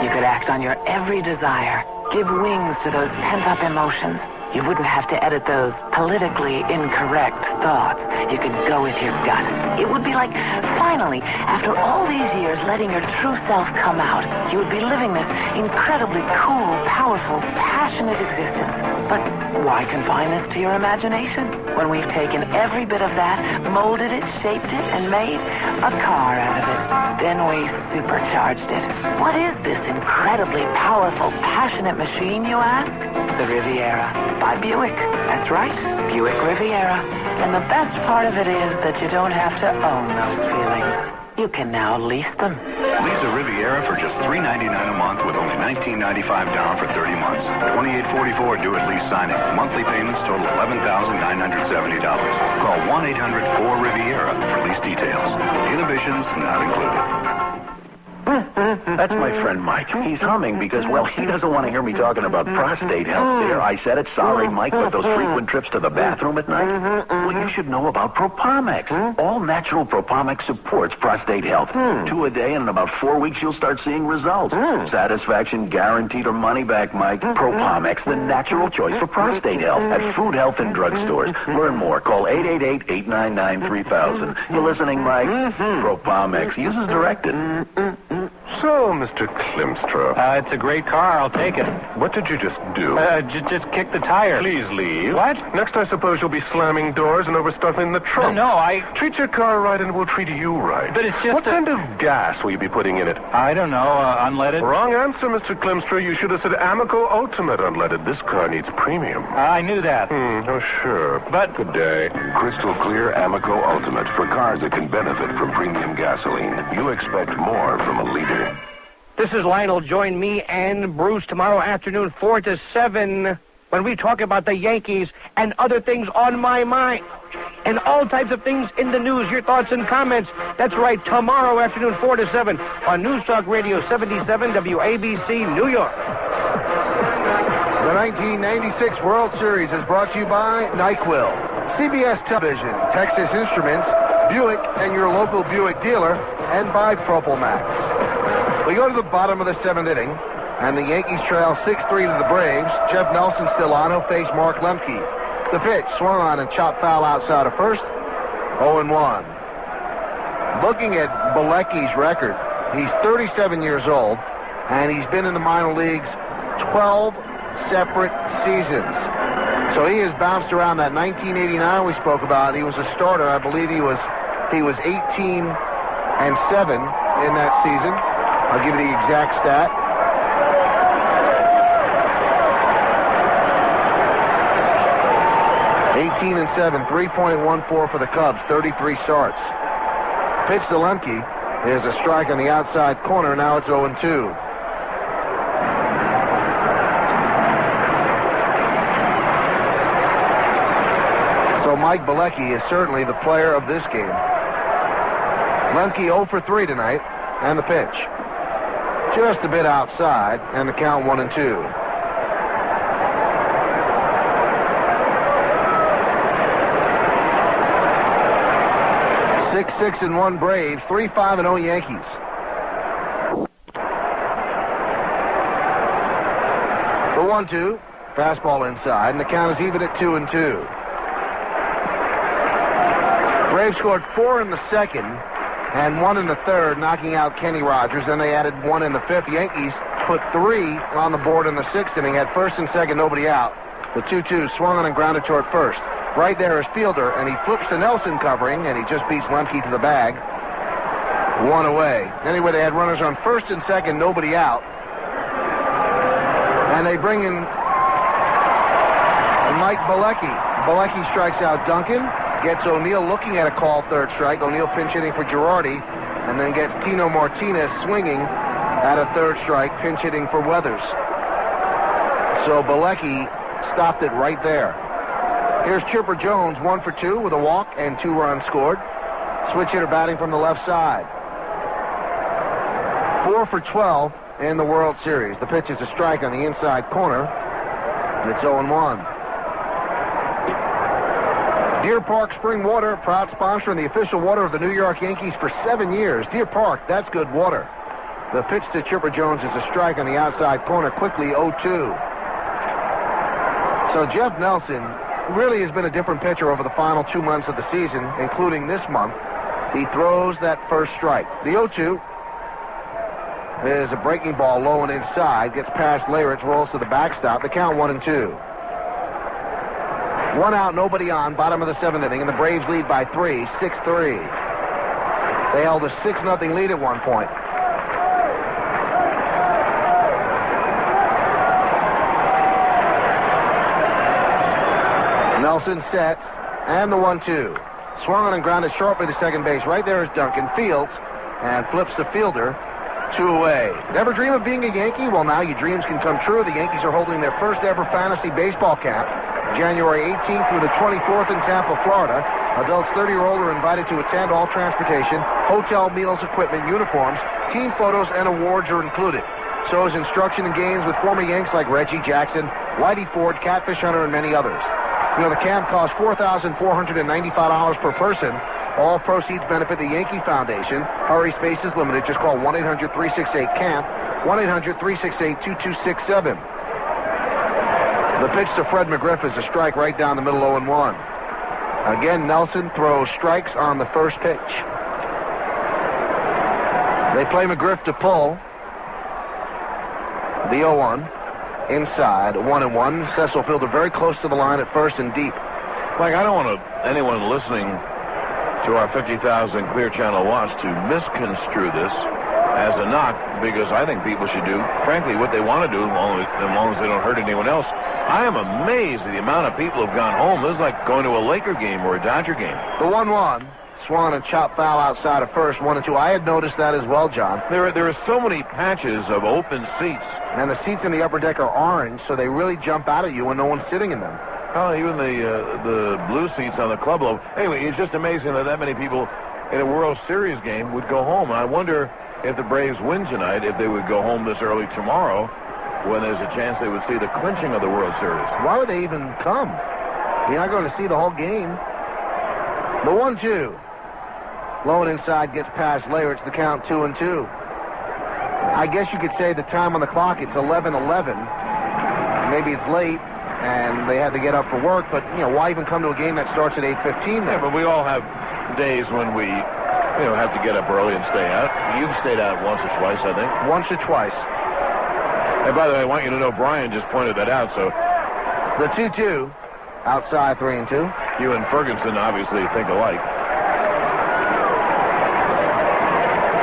You could act on your every desire, give wings to those pent-up emotions. You wouldn't have to edit those politically incorrect thoughts. You could go with your gut. It would be like, finally, after all these years letting your true self come out, you would be living this incredibly cool, powerful, passionate existence. But why confine this to your imagination? When we've taken every bit of that, molded it, shaped it, and made a car out of it. Then we supercharged it. What is this incredibly powerful, passionate machine, you ask? The Riviera by Buick. That's right, Buick Riviera. And the best part of it is that you don't have to own those feelings. You can now lease them. Lease a Riviera for just $399 a month with only $19.95 down for 30 months. $28.44 due at lease signing. Monthly payments total $11,970. Call 1-800-4-RIVIERA for lease details. Inhibitions not included. That's my friend Mike. He's humming because, well, he doesn't want to hear me talking about prostate health there. I said it. Sorry, Mike, but those frequent trips to the bathroom at night? Well, you should know about Propomex. All natural Propomex supports prostate health. 2 a day, and in about 4 weeks, you'll start seeing results. Satisfaction guaranteed or money back, Mike. Propomex, the natural choice for prostate health at food, health, and drug stores. Learn more. Call 888-899-3000. You listening, Mike? Propomex. Use as directed. So, Mr. Klimstra. It's a great car. I'll take it. What did you just do? Just kick the tire. Please leave. What? Next, I suppose you'll be slamming doors and overstuffing the trunk. No, I... Treat your car right and we'll treat you right. But it's just What kind of gas will you be putting in it? I don't know, unleaded? Wrong answer, Mr. Klimstra. You should have said Amoco Ultimate unleaded. This car needs premium. I knew that. Oh, sure. But... Good day. Crystal clear Amoco Ultimate for cars that can benefit from premium gasoline. You expect more from a leader. This is Lionel. Join me and Bruce tomorrow afternoon, 4 to 7, when we talk about the Yankees and other things on my mind. And all types of things in the news. Your thoughts and comments. That's right, tomorrow afternoon, 4 to 7, on News Talk Radio 77 WABC, New York. The 1996 World Series is brought to you by NyQuil, CBS Television, Texas Instruments, Buick, and your local Buick dealer, and by Propomax. We go to the bottom of the 7th inning, and the Yankees trail 6-3 to the Braves. Jeff Nelson still on. He'll face Mark Lemke. The pitch swung on and chopped foul outside of first. 0-1. Looking at Bilecki's record, he's 37 years old, and he's been in the minor leagues 12 separate seasons. So he has bounced around. That 1989 we spoke about, he was a starter. I believe he was 18-7 in that season. I'll give you the exact stat. (18 and 7), 3.14 for the Cubs, 33 starts. Pitch to Lemke. Here's a strike on the outside corner. Now it's 0-2. So Mike Bilecki is certainly the player of this game. Lemke 0 for 3 tonight, and the pitch. Just a bit outside, and the count 1-2. Six, 6-1 Braves, 3-5-0 Yankees. The 1-2, fastball inside, and the count is even at 2-2. Braves scored 4 in the second and 1 in the third, knocking out Kenny Rogers. Then they added 1 in the fifth. Yankees put 3 on the board in the sixth inning, had first and second, nobody out. The 2-2 swung on and grounded toward first. Right there is Fielder, and he flips to Nelson covering, and he just beats Lemke to the bag. 1 away. Anyway, they had runners on first and second, nobody out. And they bring in Mike Bilecki. Bilecki strikes out Duncan, gets O'Neill looking at a called third strike. O'Neill pinch hitting for Girardi, and then gets Tino Martinez swinging at a third strike, pinch hitting for Weathers. So Bilecki stopped it right there. Here's Chipper Jones, 1 for 2 with a walk and 2 runs scored. Switch hitter batting from the left side. 4 for 12 in the World Series. The pitch is a strike on the inside corner. And it's 0-1. Deer Park Spring Water, proud sponsor and the official water of the New York Yankees for 7 years. Deer Park, that's good water. The pitch to Chipper Jones is a strike on the outside corner, quickly 0-2. So Jeff Nelson really has been a different pitcher over the final 2 months of the season, including this month. He throws that first strike. The 0-2 is a breaking ball low and inside, gets past Leyritz, rolls to the backstop. The count 1-2. 1 out, nobody on, bottom of the 7th inning, and the Braves lead by 3, 6-3. They held a 6-0 lead at one point. Nelson sets, and the 1-2. Swung on and grounded sharply to second base. Right there is Duncan. Fields, and flips the fielder 2 away. Never dream of being a Yankee? Well, now your dreams can come true. The Yankees are holding their first ever fantasy baseball camp, January 18th through the 24th in Tampa, Florida. Adults 30 or older are invited to attend. All transportation, hotel, meals, equipment, uniforms, team photos, and awards are included. So is instruction in games with former Yanks like Reggie Jackson, Whitey Ford, Catfish Hunter, and many others. You know, the camp costs $4,495 per person. All proceeds benefit the Yankee Foundation. Hurry, space is limited. Just call 1-800-368-CAMP, 1-800-368-2267. The pitch to Fred McGriff is a strike right down the middle, 0-1. Again, Nelson throws strikes on the first pitch. They play McGriff to pull. The 0-1. Inside, 1-1. Cecil Fielder very close to the line at first and deep. Like, I don't want anyone listening to our 50,000 Clear Channel watch to misconstrue this as a knock, because I think people should do, frankly, what they want to do as long as they don't hurt anyone else. I am amazed at the amount of people who've gone home. This is like going to a Laker game or a Dodger game. The 1-1. Swan and chop foul outside of first, 1-2. I had noticed that as well, John. There are so many patches of open seats. And the seats in the upper deck are orange, so they really jump out at you when no one's sitting in them. Oh, even the blue seats on the club level. Anyway, it's just amazing that many people in a World Series game would go home. And I wonder if the Braves win tonight, if they would go home this early tomorrow when there's a chance they would see the clinching of the World Series. Why would they even come? You're not going to see the whole game. The 1-2. Low and inside, gets past Leyritz. The count 2-2. I guess you could say the time on the clock, it's 11:11. Maybe it's late, and they had to get up for work, but, you know, why even come to a game that starts at 8:15 then? Yeah, but we all have days when we, have to get up early and stay out. You've stayed out once or twice, I think. Once or twice. And by the way, I want you to know Brian just pointed that out, so. The 2-2, outside 3-2. You and Ferguson obviously think alike.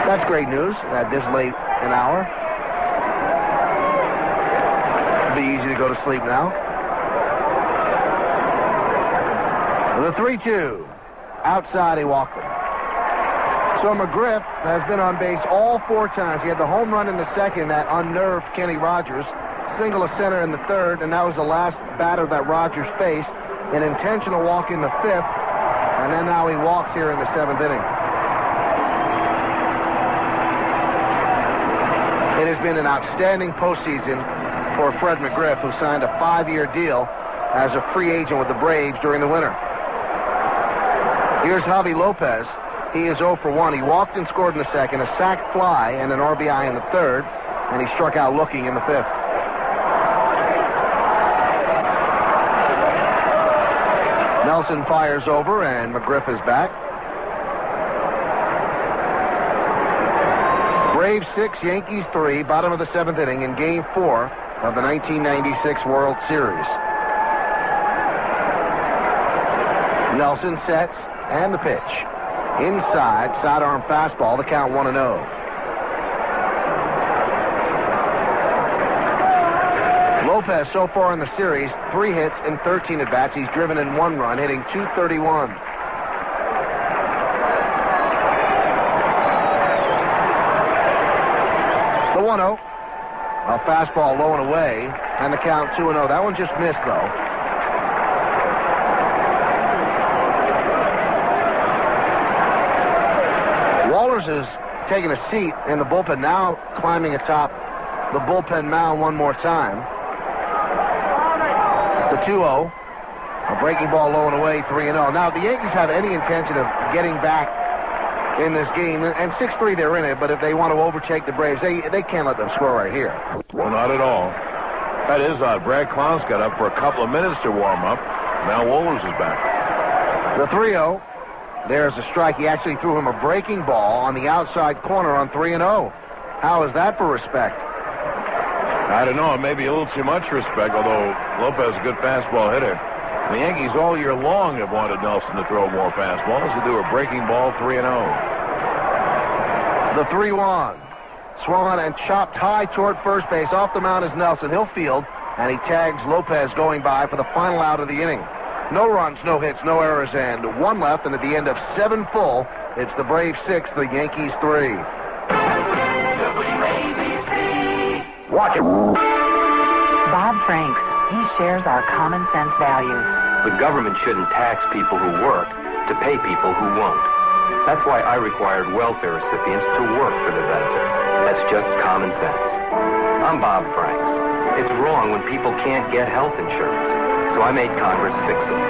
That's great news at this late an hour. It'll be easy to go to sleep now. The 3-2. Outside, he walked him. So McGriff has been on base all 4 times. He had the home run in the second that unnerved Kenny Rogers. Single to center in the third, and that was the last batter that Rogers faced. An intentional walk in the 5th, and then now he walks here in the 7th inning. It has been an outstanding postseason for Fred McGriff, who signed a 5-year deal as a free agent with the Braves during the winter. Here's Javi Lopez. He is 0 for 1. He walked and scored in the second, a sac fly, and an RBI in the third, and he struck out looking in the 5th. Nelson fires over, and McGriff is back. Braves 6, Yankees 3, bottom of the 7th inning in Game 4 of the 1996 World Series. Nelson sets, and the pitch. Inside, sidearm fastball, the count 1-0. Lopez, so far in the series, 3 hits and 13 at-bats. He's driven in 1 run, hitting .231. The 1-0. A fastball low and away, and the count 2-0. That one just missed, though. Wallers is taking a seat in the bullpen, now climbing atop the bullpen mound one more time. The 2-0. A breaking ball low and away, 3-0. Now, if the Yankees have any intention of getting back in this game, and 6-3 they're in it, but if they want to overtake the Braves, they can't let them score right here. Well, not at all. That is odd. Brad Clown's got up for a couple of minutes to warm up. Now Wohlers is back. The 3-0. There's a strike. He actually threw him a breaking ball on the outside corner on 3-0. How is that for respect? I don't know. It may be a little too much respect, although Lopez is a good fastball hitter. The Yankees all year long have wanted Nelson to throw more fastballs. To do a breaking ball, 3-0. The 3-1. Swung and chopped high toward first base. Off the mound is Nelson. He'll field, and he tags Lopez going by for the final out of the inning. No runs, no hits, no errors, and 1 left. And at the end of 7 full, it's the Braves 6, the Yankees 3. WABC. Watch it. Bob Franks. He shares our common sense values. The government shouldn't tax people who work to pay people who won't. That's why I required welfare recipients to work for their benefits. That's just common sense. I'm Bob Franks. It's wrong when people can't get health insurance, so I made Congress fix it.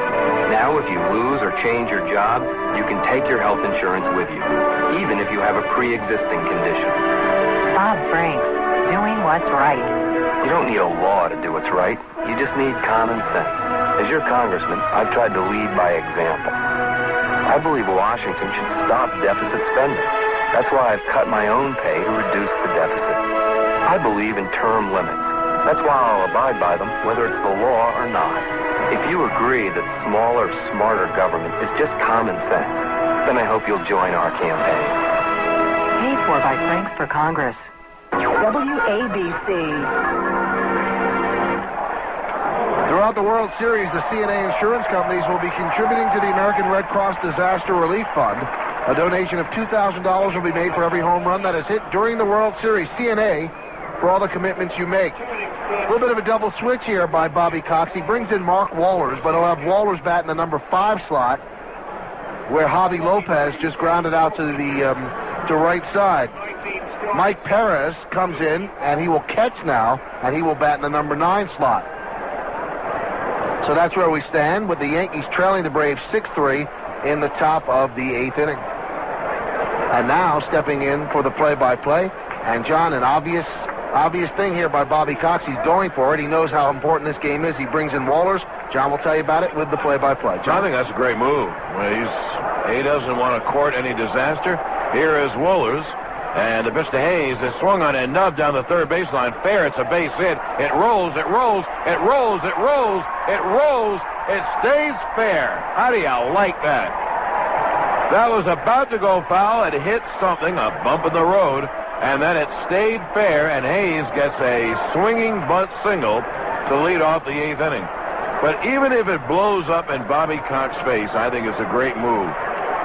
Now, if you lose or change your job, you can take your health insurance with you, even if you have a pre-existing condition. Bob Franks, doing what's right. You don't need a law to do what's right. You just need common sense. As your congressman, I've tried to lead by example. I believe Washington should stop deficit spending. That's why I've cut my own pay to reduce the deficit. I believe in term limits. That's why I'll abide by them, whether it's the law or not. If you agree that smaller, smarter government is just common sense, then I hope you'll join our campaign. Paid for by Franks for Congress. WABC. Throughout the World Series, the CNA insurance companies will be contributing to the American Red Cross Disaster Relief Fund. A donation of $2,000 will be made for every home run that is hit during the World Series. CNA, for all the commitments you make. A little bit of a double switch here by Bobby Cox. He brings in Mark Wohlers, but he'll have Wohlers bat in the number 5 slot, where Javi Lopez just grounded out to the to right side. Mike Perez comes in, and he will catch now, and he will bat in the number 9 slot. So that's where we stand, with the Yankees trailing the Braves 6-3 in the top of the 8th inning. And now stepping in for the play-by-play, and John, an obvious thing here by Bobby Cox. He's going for it. He knows how important this game is. He brings in Wohlers. John will tell you about it with the play-by-play. John, I think that's a great move. He doesn't want to court any disaster. Here is Wohlers. And the pitch to Hayes is swung on and nubbed down the third baseline. Fair, it's a base hit. It rolls, it rolls, it rolls, it rolls, it rolls. It stays fair. How do you like that? That was about to go foul. It hit something, a bump in the road, and then it stayed fair, and Hayes gets a swinging bunt single to lead off the 8th inning. But even if it blows up in Bobby Cox's face, I think it's a great move.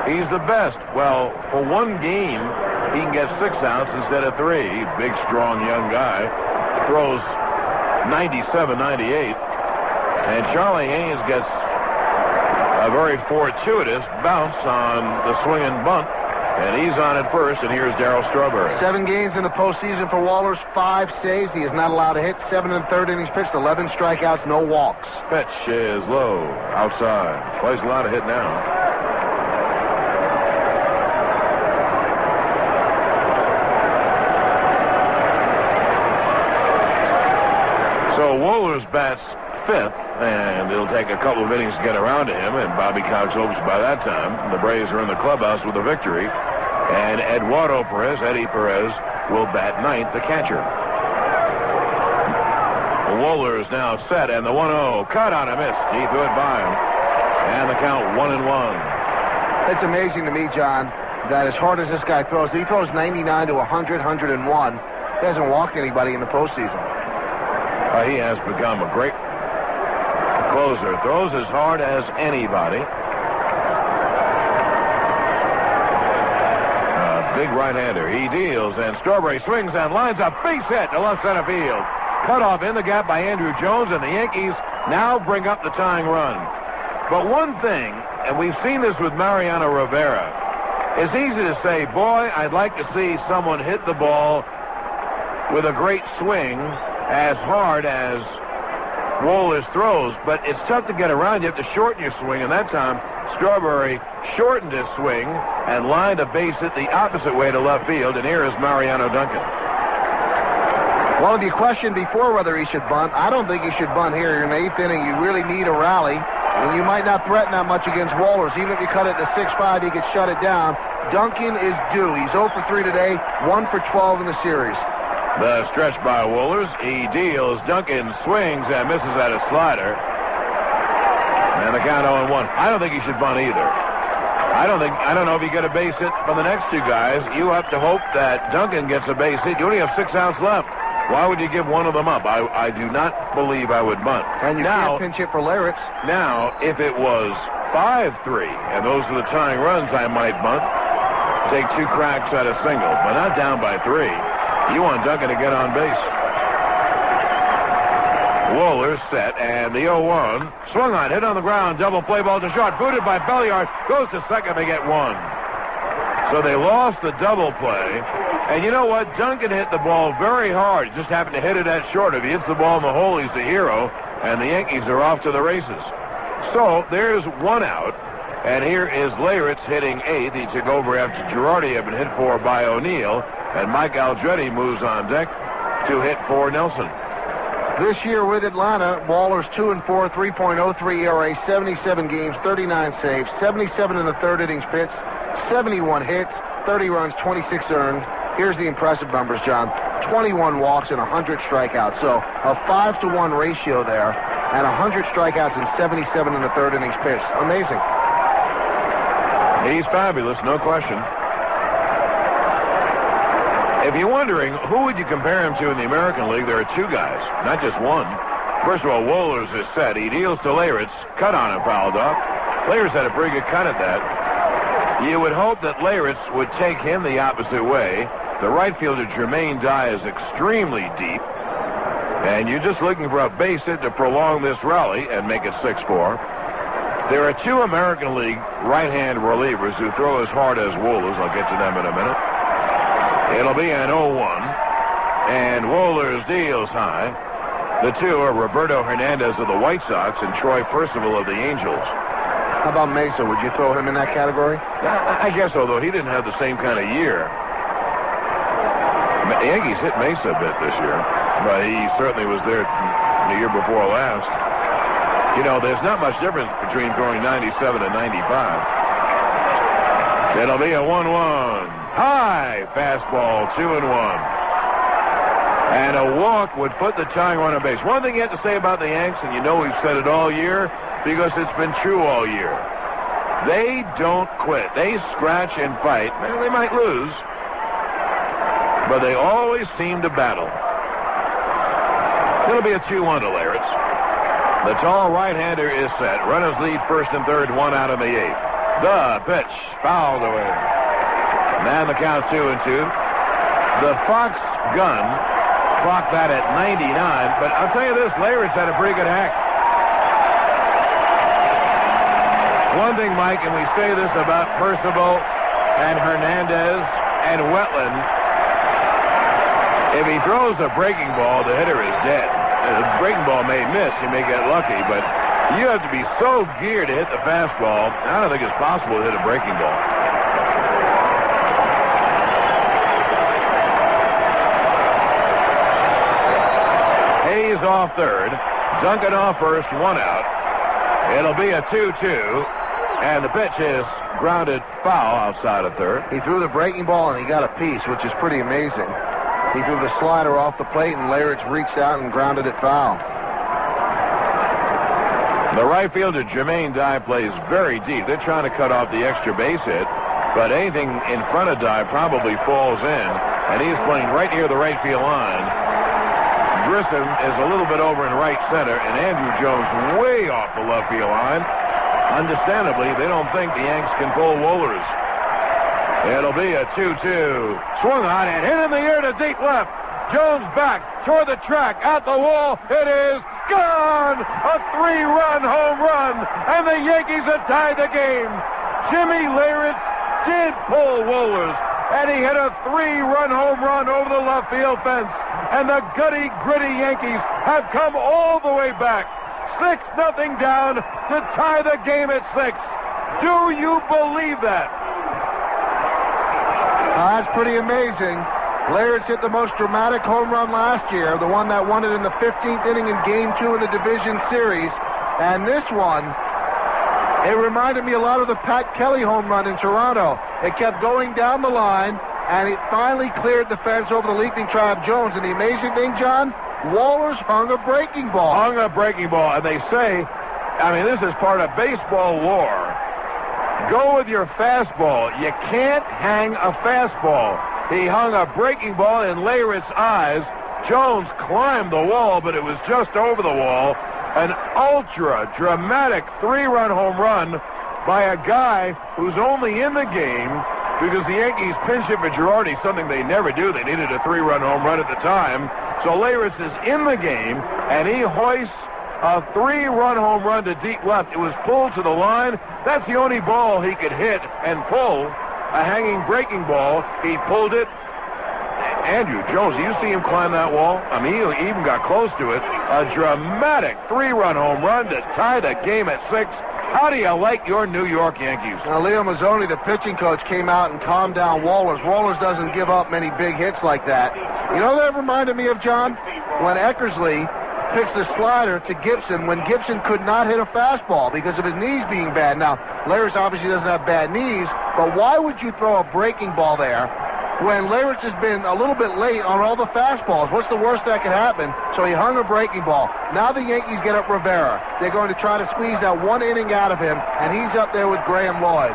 He's the best. Well, for one game, he can get 6 outs instead of 3. Big, strong, young guy. Throws 97, 98. And Charlie Haynes gets a very fortuitous bounce on the swinging bunt. And he's on at first, and here's Darryl Strawberry. 7 games in the postseason for Wallers, 5 saves. He is not allowed to hit. 7 1/3 innings pitched, 11 strikeouts, no walks. Pitch is low, outside. Plays a lot of hit now. So Wohlers bats 5th, and it'll take a couple of innings to get around to him, and Bobby Cox hopes by that time the Braves are in the clubhouse with a victory. And Eduardo Perez, Eddie Perez, will bat 9th, the catcher. Wohlers now set, and the 1-0 cut on a miss. He threw it by him, and the count 1-1. It's amazing to me, John, that as hard as this guy throws, he throws 99 to 100, 101. He hasn't walked anybody in the postseason. He has become a great closer. Throws as hard as anybody. Big right-hander. He deals, and Strawberry swings and lines a base hit to left center field. Cut off in the gap by Andrew Jones, and the Yankees now bring up the tying run. But one thing, and we've seen this with Mariano Rivera, it's easy to say, boy, I'd like to see someone hit the ball with a great swing as hard as Wohlers throws, but it's tough to get around. You have to shorten your swing, and that time Strawberry shortened his swing and lined a base hit the opposite way to left field, and here is Mariano Duncan. Well, if you questioned before whether he should bunt, I don't think he should bunt here. In the 8th inning, you really need a rally, and you might not threaten that much against Wohlers. Even if you cut it to 6-5, he could shut it down. Duncan is due. He's 0 for 3 today, 1 for 12 in the series. The stretch by Wohlers. He deals. Duncan swings and misses at a slider. And the count 0-1. I don't think he should bunt either. I don't know if you get a base hit from the next 2 guys. You have to hope that Duncan gets a base hit. You only have 6 outs left. Why would you give one of them up? I do not believe I would bunt. And you can't pinch hit for Leyritz. Now, if it was 5-3, and those are the tying runs, I might bunt. Take 2 cracks at a single, but not down by 3. You want Duncan to get on base. Wohlers set, and the 0-1. Swung on, hit on the ground, double play ball to short. Booted by Belliard, goes to second to get 1. So they lost the double play. And you know what? Duncan hit the ball very hard. Just happened to hit it at short. If he hits the ball in the hole, he's the hero. And the Yankees are off to the races. So there's 1 out. And here is Leyritz hitting 8th. He took over after Girardi had been hit for by O'Neill. And Mike Aldrete moves on deck to hit for Nelson. This year with Atlanta, Wallers 2-4, 3.03 ERA, 77 games, 39 saves, 77 in the 3rd innings pitched, 71 hits, 30 runs, 26 earned. Here's the impressive numbers, John. 21 walks and 100 strikeouts. So a 5-to-1 ratio there, and 100 strikeouts and 77 in the 3rd innings pitched. Amazing. He's fabulous, no question. If you're wondering, who would you compare him to in the American League, there are 2 guys, not just 1. First of all, Wohlers is set. He deals to Leyritz. Cut on him, fouled off. Leyritz had a pretty good cut at that. You would hope that Leyritz would take him the opposite way. The right fielder, Jermaine Dye, is extremely deep. And you're just looking for a base hit to prolong this rally and make it 6-4. There are 2 American League right-hand relievers who throw as hard as Wohlers. I'll get to them in a minute. It'll be an 0-1. And Wohlers deals high. The 2 are Roberto Hernandez of the White Sox and Troy Percival of the Angels. How about Mesa? Would you throw him in that category? I guess, although he didn't have the same kind of year. The Yankees hit Mesa a bit this year, but he certainly was there the year before last. You know, there's not much difference between throwing 97 and 95. It'll be a 1-1. High fastball, 2-1. And a walk would put the tying run on base. One thing you have to say about the Yanks, and you know we've said it all year, because it's been true all year. They don't quit. They scratch and fight. Well, they might lose, but they always seem to battle. It'll be a 2-1 to Leyritz. The tall right-hander is set. Runners lead 1st and 3rd, 1 out in the 8th. The pitch fouled away. And the count 2-2. The Fox gun clocked that at 99, but I'll tell you this, Leyritz had a pretty good hack. One thing, Mike, and we say this about Percival and Hernandez and Wetland, if he throws a breaking ball, the hitter is dead. The breaking ball may miss, he may get lucky, but you have to be so geared to hit the fastball. I don't think it's possible to hit a breaking ball. Hayes off third, Duncan off first, one out. It'll be a 2-2, and the pitch is grounded foul outside of third. He threw the breaking ball, and he got a piece, which is pretty amazing. He threw the slider off the plate, and Leyritz reached out and grounded it foul. The right fielder, Jermaine Dye, plays very deep. They're trying to cut off the extra base hit, but anything in front of Dye probably falls in, and he's playing right near the right field line. Grissom is a little bit over in right center, and Andrew Jones way off the left field line. Understandably, they don't think the Yanks can pull Wohlers. It'll be a 2-2. Swung on and hit in the air to deep left. Jones back toward the track, at the wall. It is gone! A 3-run home run, and the Yankees have tied the game. Jimmy Leyritz did pull Wohlers, and he hit a 3-run home run over the left field fence. And the gritty Yankees have come all the way back. 6-0 down to tie the game at 6. Do you believe that? That's pretty amazing. Leyritz hit the most dramatic home run last year, the one that won it in the 15th inning in Game 2 in the division series. And this one, it reminded me a lot of the Pat Kelly home run in Toronto. It kept going down the line, and it finally cleared the fence over the leaping Trav Jones. And the amazing thing, John, Wohlers hung a breaking ball. Hung a breaking ball, and they say, I mean, this is part of baseball lore. Go with your fastball. You can't hang a fastball. He hung a breaking ball in Leyritz's eyes. Jones climbed the wall, but it was just over the wall. An ultra-dramatic 3-run home run by a guy who's only in the game because the Yankees pinch hit for Girardi, something they never do. They needed a 3-run home run at the time. So Leyritz is in the game, and he hoists a 3-run home run to deep left. It was pulled to the line. That's the only ball he could hit and pull. A hanging breaking ball. He pulled it. Andrew Jones, you see him climb that wall? I mean, he even got close to it. A dramatic 3-run home run to tie the game at 6. How do you like your New York Yankees? Now, Leo Mazzoni, the pitching coach, came out and calmed down Wohlers. Wohlers doesn't give up many big hits like that. You know what that reminded me of, John? When Eckersley pitched the slider to Gibson when Gibson could not hit a fastball because of his knees being bad. Now, Leyritz obviously doesn't have bad knees, but why would you throw a breaking ball there when Leyritz has been a little bit late on all the fastballs? What's the worst that could happen? So he hung a breaking ball. Now the Yankees get up Rivera. They're going to try to squeeze that 1 inning out of him, and he's up there with Graham Lloyd.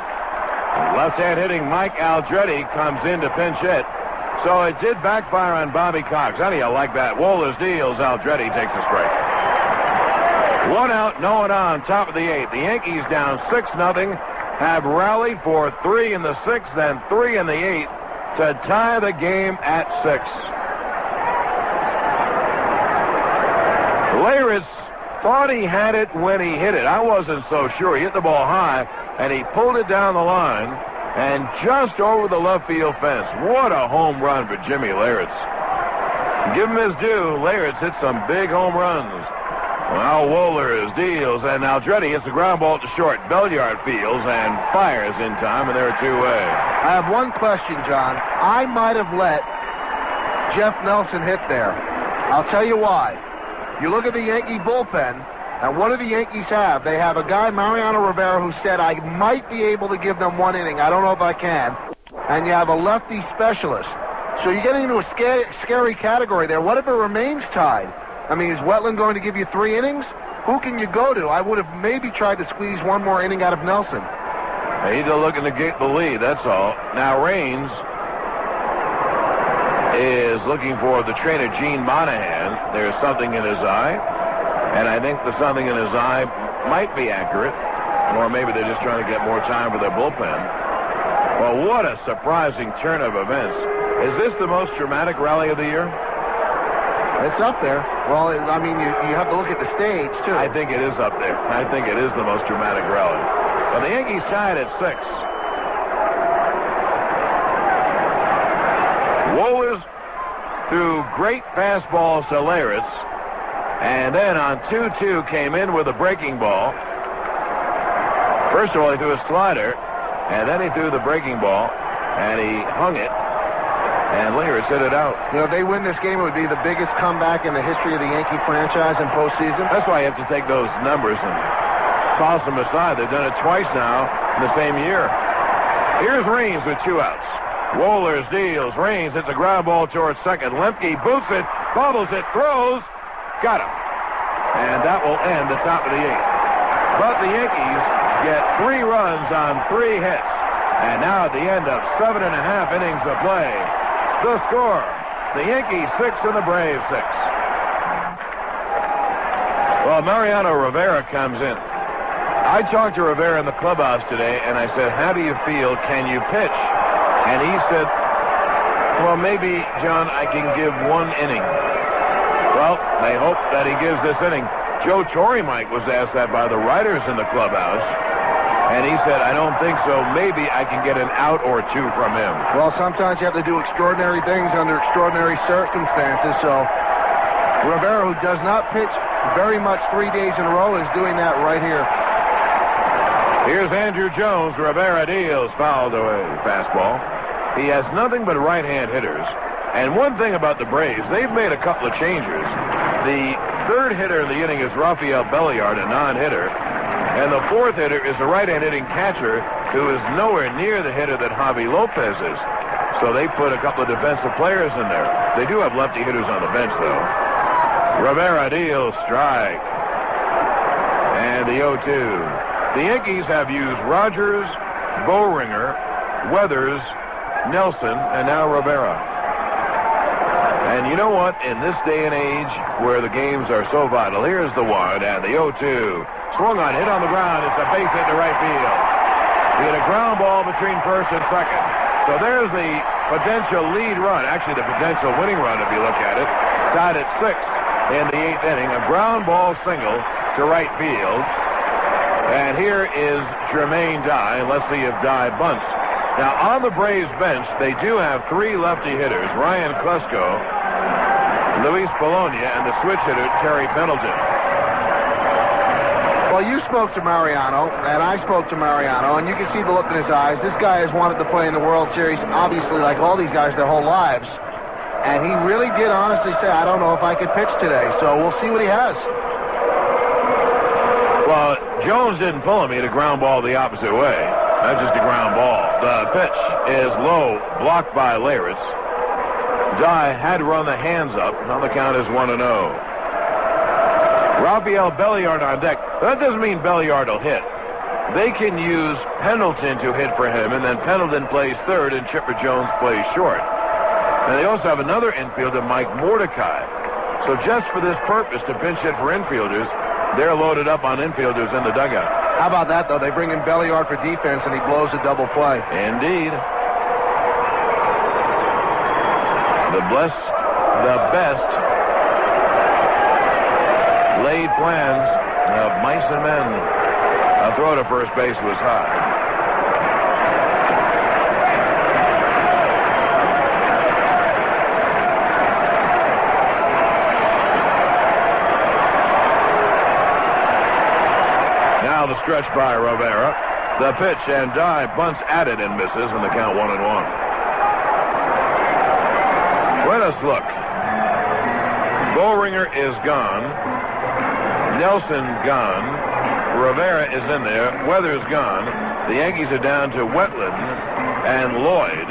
Left-hand hitting Mike Aldrete comes in to pinch hit. So it did backfire on Bobby Cox. How do you like that? Wohlers deals. Aldrete takes a strike. 1 out, no one on, top of the 8th. The Yankees down 6-0, have rallied for 3 in the 6th, then 3 in the 8th to tie the game at 6. Leyritz thought he had it when he hit it. I wasn't so sure. He hit the ball high, and he pulled it down the line and just over the left field fence. What a home run for Jimmy Leyritz. Give him his due. Leyritz hit some big home runs. Well, Wohlers deals, and Aldrete hits the ground ball to short. Belliard fields and fires in time, and they're 2-away. I have one question, John. I might have let Jeff Nelson hit there. I'll tell you why. You look at the Yankee bullpen, and what do the Yankees have? They have a guy, Mariano Rivera, who said, I might be able to give them 1 inning. I don't know if I can. And you have a lefty specialist. So you're getting into a scary category there. What if it remains tied? I mean, is Wetland going to give you 3 innings? Who can you go to? I would have maybe tried to squeeze 1 more inning out of Nelson. He's looking to get the lead, that's all. Now Raines is looking for the trainer, Gene Monahan. There's something in his eye, and I think the something in his eye might be accurate. Or maybe they're just trying to get more time for their bullpen. Well, what a surprising turn of events. Is this the most dramatic rally of the year? It's up there. Well, I mean, you have to look at the stage, too. I think it is up there. I think it is the most dramatic rally. But the Yankees tied at 6. Wohlers threw great fastballs to Leyritz. And then on 2-2 came in with a breaking ball. First of all, he threw a slider. And then he threw the breaking ball. And he hung it. And Leyritz hit it out. You know, if they win this game, it would be the biggest comeback in the history of the Yankee franchise in postseason. That's why you have to take those numbers and toss them aside. They've done it twice now in the same year. Here's Raines with 2 outs. Wohlers deals. Raines hits a ground ball towards second. Lemke boots it, bobbles it, throws. Got him. And that will end the top of the 8th. But the Yankees get 3 runs on 3 hits. And now at the end of 7.5 innings of play, the score, the Yankees 6 and the Braves 6. Well, Mariano Rivera comes in. I talked to Rivera in the clubhouse today, and I said, how do you feel? Can you pitch? And he said, well, maybe, John, I can give 1 inning. Well, they hope that he gives this inning. Joe Torre Mike was asked that by the writers in the clubhouse. And he said, I don't think so. Maybe I can get an out or 2 from him. Well, sometimes you have to do extraordinary things under extraordinary circumstances. So Rivera, who does not pitch very much 3 days in a row, is doing that right here. Here's Andrew Jones. Rivera deals. Fouled away. Fastball. He has nothing but right-hand hitters. And one thing about the Braves, they've made a couple of changes. The 3rd hitter in the inning is Rafael Belliard, a non-hitter. And the 4th hitter is a right-hand hitting catcher who is nowhere near the hitter that Javi Lopez is. So they put a couple of defensive players in there. They do have lefty hitters on the bench, though. Rivera deals, strike. And the 0-2. The Yankees have used Rogers, Bowringer, Weathers, Nelson, and now Rivera. And you know what? In this day and age where the games are so vital, here's the 1 and the 0-2. Swung on, hit on the ground. It's a base hit to right field. He had a ground ball between first and second. So there's the potential lead run. Actually, the potential winning run, if you look at it. Tied at 6 in the 8th inning. A ground ball single to right field. And here is Jermaine Dye. Let's see if Dye bunts. Now, on the Braves bench, they do have 3 lefty hitters. Ryan Klesko, Luis Polonia, and the switch hitter, Terry Pendleton. Well, you spoke to Mariano, and I spoke to Mariano, and you can see the look in his eyes. This guy has wanted to play in the World Series, obviously, like all these guys, their whole lives. And he really did honestly say, I don't know if I could pitch today. So we'll see what he has. Well, Jones didn't pull him. He had a ground ball the opposite way. Not just a ground ball. The pitch is low, blocked by Leyritz. Dye had run the hands up. Now the count is 1-0. Rafael Belliard on deck. That doesn't mean Belliard will hit. They can use Pendleton to hit for him, and then Pendleton plays third, and Chipper Jones plays short. And they also have another infielder, Mike Mordecai. So just for this purpose, to pinch hit for infielders, they're loaded up on infielders in the dugout. How about that, though? They bring in Belliard for defense, and he blows a double play. Indeed. The best laid plans of mice and men. A throw to first base was high. Now the stretch by Rivera. The pitch, and Dye bunts at it and misses, and the count 1-1. Let us look. Bowringer is gone. Nelson gone. Rivera is in there. Weathers gone. The Yankees are down to Wetland and Lloyd.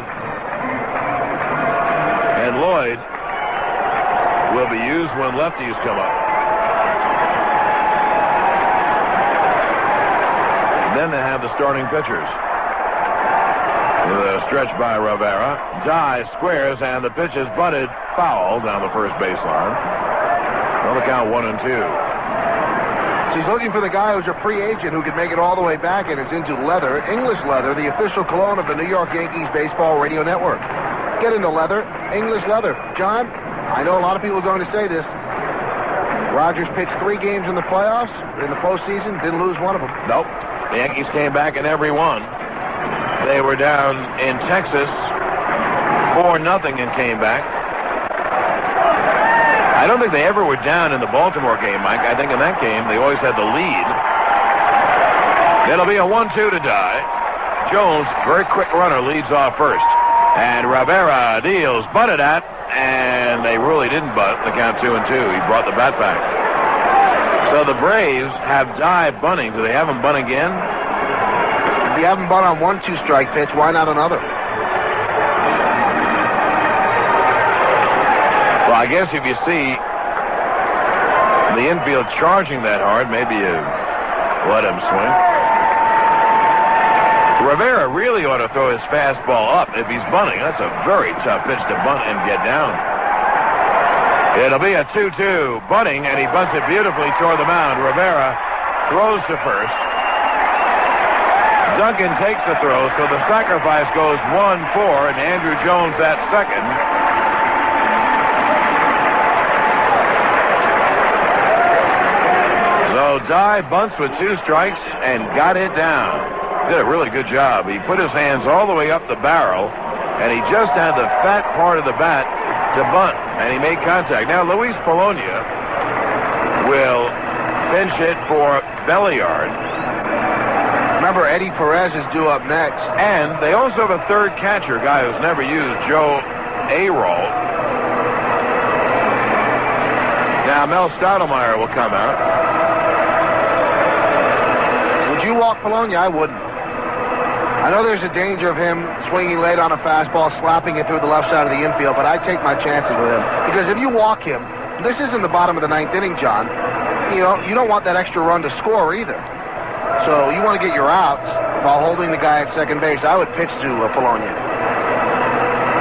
And Lloyd will be used when lefties come up. And then they have the starting pitchers. The stretch by Rivera. Dye squares, and the pitch is bunted foul down the first baseline. On the count 1-2. So he's looking for the guy who's a free agent who can make it all the way back and is into leather, English leather, the official cologne of the New York Yankees baseball radio network. Get into leather, English leather. John, I know a lot of people are going to say this. Rogers pitched 3 games in the playoffs, in the postseason, didn't lose one of them. Nope. The Yankees came back in every one. They were down in Texas 4-0 and came back. I don't think they ever were down in the Baltimore game, Mike. I think in that game they always had the lead. It'll be a 1-2 to Die. Jones, very quick runner, leads off first. And Rivera deals, butted at, and they really didn't butt. The count 2-2. He brought the bat back. So the Braves have Die bunting. Do they have him bunt again? If you haven't bunt on 1-2 strike pitch, why not another? Well, I guess if you see the infield charging that hard, maybe you let him swing. Rivera really ought to throw his fastball up if he's bunting. That's a very tough pitch to bunt and get down. It'll be a 2-2 bunting, and he bunts it beautifully toward the mound. Rivera throws to first. Duncan takes the throw, so the sacrifice goes 1-4, and Andrew Jones at second. So Die bunts with 2 strikes and got it down. Did a really good job. He put his hands all the way up the barrel, and he just had the fat part of the bat to bunt, and he made contact. Now, Luis Polonia will pinch hit for Belliard. Remember, Eddie Perez is due up next. And they also have a third catcher, guy who's never used, Joe Arol. Now, Mel Stoudemire will come out. Would you walk Polonia? I wouldn't. I know there's a danger of him swinging late on a fastball, slapping it through the left side of the infield, but I take my chances with him. Because if you walk him, this isn't the bottom of the 9th inning, John. You know, you don't want that extra run to score either. So you want to get your outs while holding the guy at second base. I would pitch to Polonia.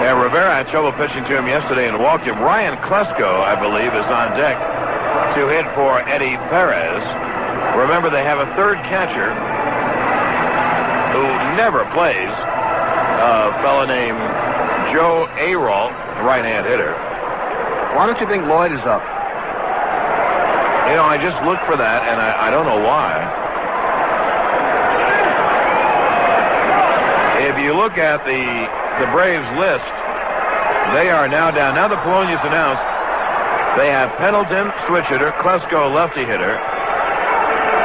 Yeah, Rivera had trouble pitching to him yesterday and walked him. Ryan Klesko, I believe, is on deck to hit for Eddie Perez. Remember, they have a third catcher who never plays, a fella named Joe Arol, right-hand hitter. Why don't you think Lloyd is up? You know, I just looked for that, and I don't know why. If you look at the Braves list, they are now down. Now the Polonia's announced. They have Pendleton, switch hitter, Klesko, lefty hitter,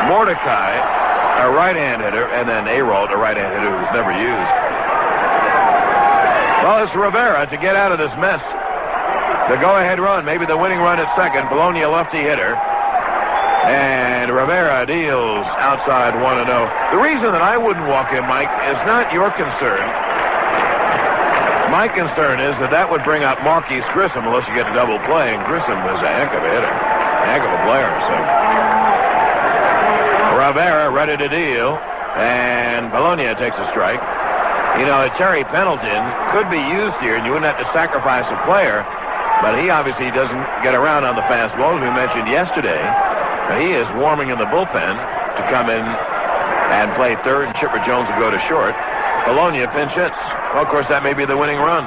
Mordecai, a right-hand hitter, and then Arol, a right-hand hitter who's never used. Well, it's Rivera to get out of this mess. The go-ahead run, maybe the winning run at second. Polonia, lefty hitter. And Rivera deals outside 1-0. The reason that I wouldn't walk him, Mike, is not your concern. My concern is that would bring out Marquise Grissom unless you get a double play, and Grissom is a heck of a hitter. A heck of a player, so... Rivera ready to deal, and Polonia takes a strike. You know, Terry Pendleton could be used here, and you wouldn't have to sacrifice a player, but he obviously doesn't get around on the fastball, as we mentioned yesterday. He is warming in the bullpen to come in and play third, and Chipper Jones will go to short. Polonia pinch hits. Well, of course, that may be the winning run.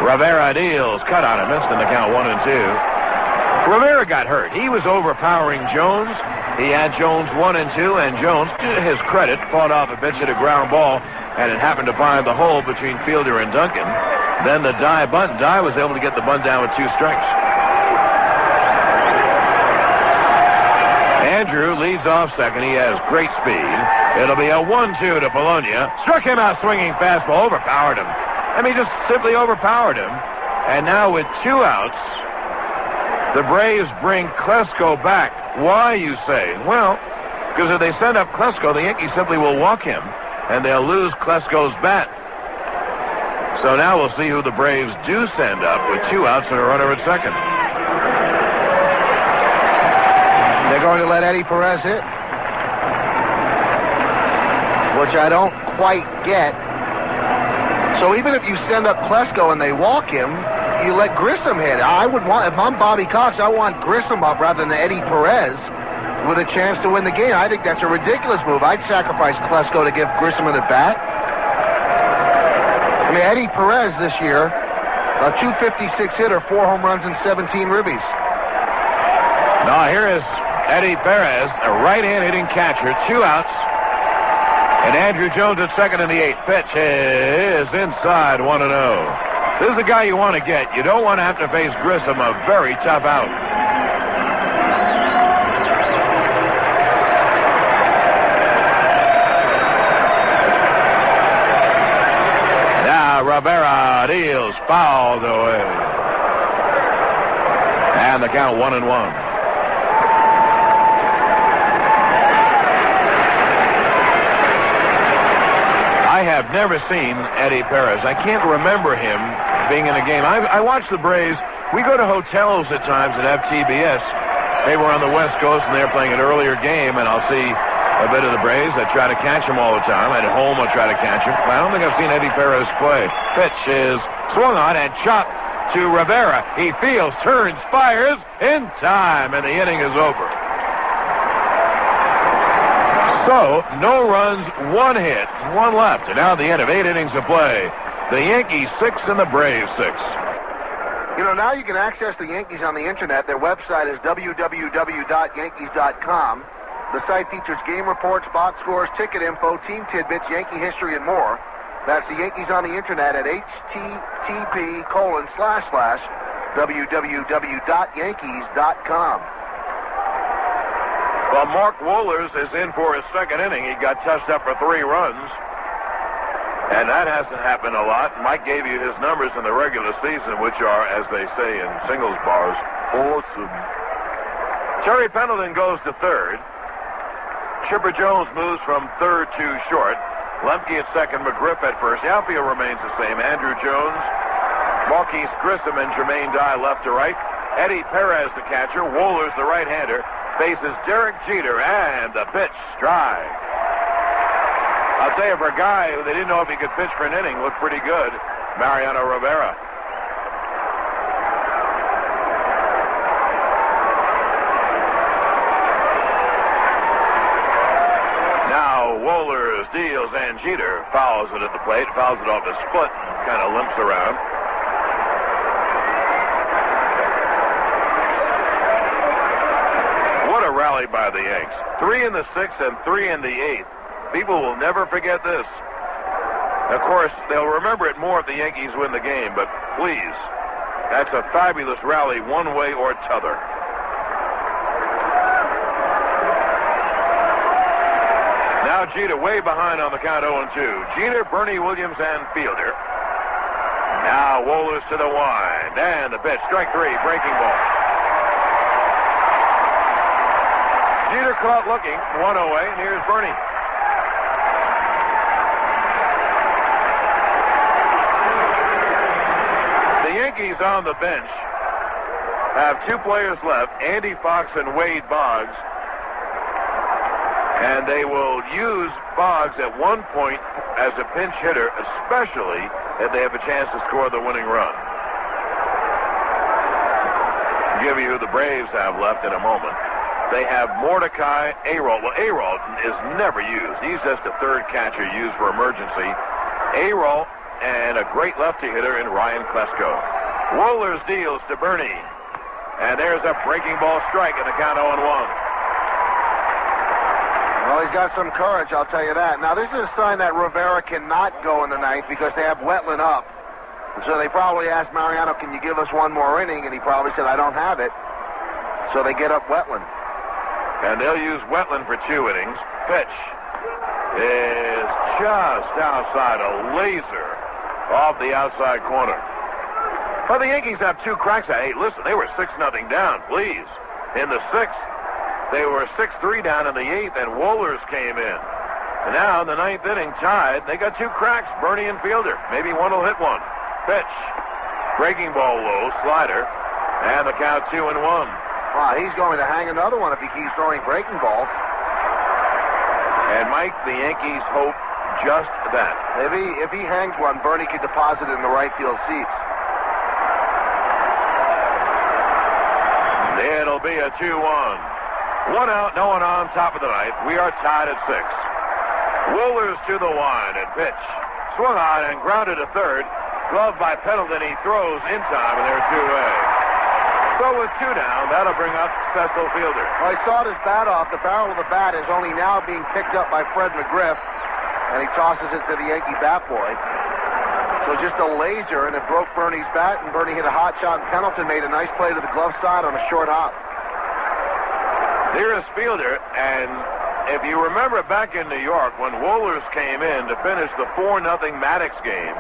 Rivera deals, cut on him, missed in the count 1-2. Rivera got hurt. He was overpowering Jones. He had Jones 1-2, and Jones, to his credit, fought off a pitch at a ground ball, and it happened to find the hole between Fielder and Duncan. Then the Die bunt. Die was able to get the bunt down with 2 strikes. Andrew leads off second. He has great speed. It'll be a 1-2 to Polonia. Struck him out swinging fastball, overpowered him. I mean, just simply overpowered him. And now with 2 outs, the Braves bring Klesko back. Why, you say? Well, because if they send up Klesko, the Yankees simply will walk him, and they'll lose Klesko's bat. So now we'll see who the Braves do send up with 2 outs and a runner at second. They're going to let Eddie Perez hit, which I don't quite get. So even if you send up Klesko and they walk him, you let Grissom hit. I would want, if I'm Bobby Cox, I want Grissom up rather than Eddie Perez. with a chance to win the game. I think that's a ridiculous move. I'd sacrifice Klesko to give Grissom an at-bat. I mean, Eddie Perez this year, a .256 hitter, 4 home runs and 17 ribbies. Now here is Eddie Perez, a right-hand hitting catcher, 2 outs. And Andrew Jones at second in the 8th. Pitch is inside, 1-0. This is the guy you want to get. You don't want to have to face Grissom, a very tough out. Now Rivera deals, fouled away. And the count 1-1. I have never seen Eddie Perez. I can't remember him being in a game. I watch the Braves. We go to hotels at times that have TBS. They were on the West Coast and they're playing an earlier game, and I'll see a bit of the Braves. I try to catch them all the time. At home, I try to catch them. I don't think I've seen Eddie Perez play. Pitch is swung on and chopped to Rivera. He fields, turns, fires in time, and the inning is over. So, no runs, 1 hit, 1 left. And now the end of 8 innings of play. The Yankees 6 and the Braves 6. You know, now you can access the Yankees on the Internet. Their website is www.yankees.com. The site features game reports, box scores, ticket info, team tidbits, Yankee history, and more. That's the Yankees on the Internet at http://www.yankees.com. Well, Mark Wohlers is in for his second inning. He got touched up for 3 runs. And that hasn't happened a lot. Mike gave you his numbers in the regular season, which are, as they say in singles bars, awesome. Terry Pendleton goes to third. Chipper Jones moves from third to short. Lemke at second, McGriff at first. The outfield remains the same. Andrew Jones, Marquise Grissom, and Jermaine Dye left to right. Eddie Perez, the catcher. Wohlers, the right-hander, faces Derek Jeter, and the pitch, strike. I'll tell you, for a guy who they didn't know if he could pitch for an inning, looked pretty good, Mariano Rivera. Now Wohlers deals, and Jeter fouls it at the plate, fouls it off his foot, and kind of limps around. What a rally by the Yanks. 3 in the 6th and 3 in the 8th. People will never forget this. Of course, they'll remember it more if the Yankees win the game, but please, that's a fabulous rally one way or t'other. Now Jeter way behind on the count 0-2. Jeter, Bernie Williams, and Fielder. Now Wohlers to the wind, and the pitch, strike 3, breaking ball. Jeter caught looking, 1 away, and here's Bernie. The Yankees on the bench have 2 players left, Andy Fox and Wade Boggs. And they will use Boggs at one point as a pinch hitter, especially if they have a chance to score the winning run. I'll give you who the Braves have left in a moment. They have Mordecai Arol. Well, Arol is never used. He's just a third catcher used for emergency. Arol and a great lefty hitter in Ryan Klesko. Wohlers deals to Bernie. And there's a breaking ball strike in the count 0-1. Well, he's got some courage, I'll tell you that. Now, this is a sign that Rivera cannot go in the ninth because they have Wetland up. So they probably asked Mariano, can you give us one more inning? And he probably said, I don't have it. So they get up Wetland. And they'll use Wetland for 2 innings. Pitch is just outside, a laser off the outside corner. But the Yankees have 2 cracks at it. Hey, listen, they were 6-0 down, please. In the 6th, they were 6-3 down in the 8th, and Wohlers came in. And now in the 9th inning, tied, they got 2 cracks, Bernie and Fielder. Maybe one will hit one. Pitch. Breaking ball low, slider, and the count 2-1. Wow, he's going to hang another one if he keeps throwing breaking balls. And Mike, the Yankees hope just that. If he hangs one, Bernie could deposit it in the right field seats. It'll be a 2-1. 1 out, no one on, top of the ninth. We are tied at 6. Wohlers to the line and pitch. Swung on and grounded to third. Gloved by Pendleton. He throws in time, and there's 2 away. So with 2 down, that'll bring up Cecil Fielder. Well, he sawed his bat off. The barrel of the bat is only now being picked up by Fred McGriff, and he tosses it to the Yankee bat boy. So just a laser, and it broke Bernie's bat, and Bernie hit a hot shot, and Pendleton made a nice play to the glove side on a short hop. Here is Fielder, and if you remember back in New York when Wohlers came in to finish the 4-0 Maddox game,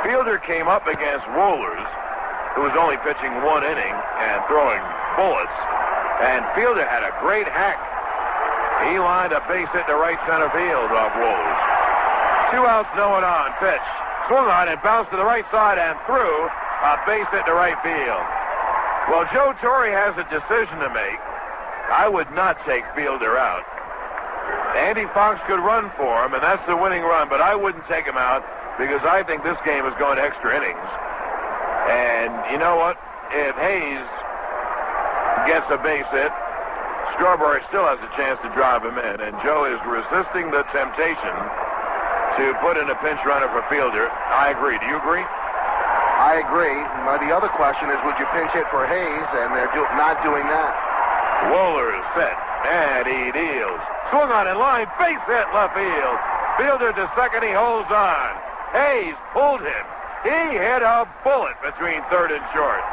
Fielder came up against Wohlers, who was only pitching 1 inning and throwing bullets, and Fielder had a great hack. He lined a base hit to right center field off Wohlers. 2 outs, no one on. Pitch. Swung on and bounced to the right side and threw a base hit to right field. Well, Joe Torre has a decision to make. I would not take Fielder out. Andy Fox could run for him, and that's the winning run, but I wouldn't take him out because I think this game is going to extra innings. And you know what? If Hayes gets a base hit, Strawberry still has a chance to drive him in, and Joe is resisting the temptation to put in a pinch runner for Fielder. I agree. Do you agree? I agree. The other question is, would you pinch hit for Hayes? And they're not doing that. Wohlers set, and he deals. Swung on in line, base hit left field. Fielder to second, he holds on. Hayes pulled him. He hit a bullet between third and short.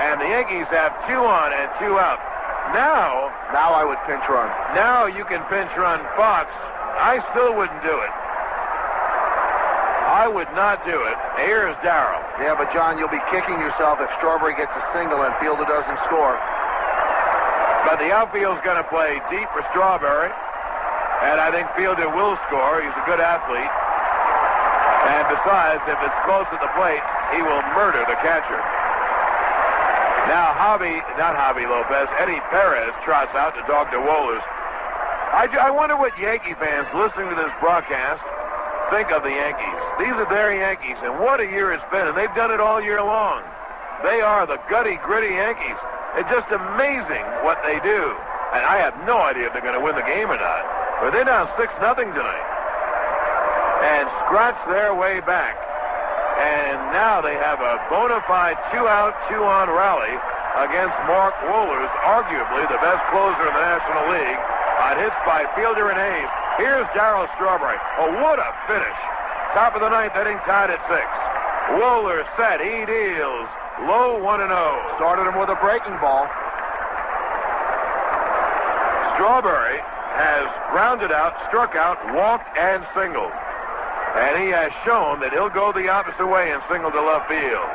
And the Yankees have 2 on and 2 out. Now I would pinch run. Now you can pinch run Fox. I still wouldn't do it. I would not do it. Here's Darrell. Yeah, but John, you'll be kicking yourself if Strawberry gets a single and Fielder doesn't score. But the outfield's going to play deep for Strawberry. And I think Fielder will score. He's a good athlete. And besides, if it's close at the plate, he will murder the catcher. Now Eddie Perez trots out to talk to Wohlers. I wonder what Yankee fans listening to this broadcast think of the Yankees. These are their Yankees, and what a year it's been, and they've done it all year long. They are the gutty, gritty Yankees. It's just amazing what they do. And I have no idea if they're going to win the game or not. But they're down 6-0 tonight. And scratch their way back. And now they have a bona fide 2-out, 2-on rally against Mark Wohlers, arguably the best closer in the National League, on hits by Fielder and Hayes. Here's Darrell Strawberry. Oh, what a finish. Top of the ninth inning, tied at 6. Wohlers set. He deals. Low 1-0. Started him with a breaking ball. Strawberry has grounded out, struck out, walked, and singled. And he has shown that he'll go the opposite way and single to left field.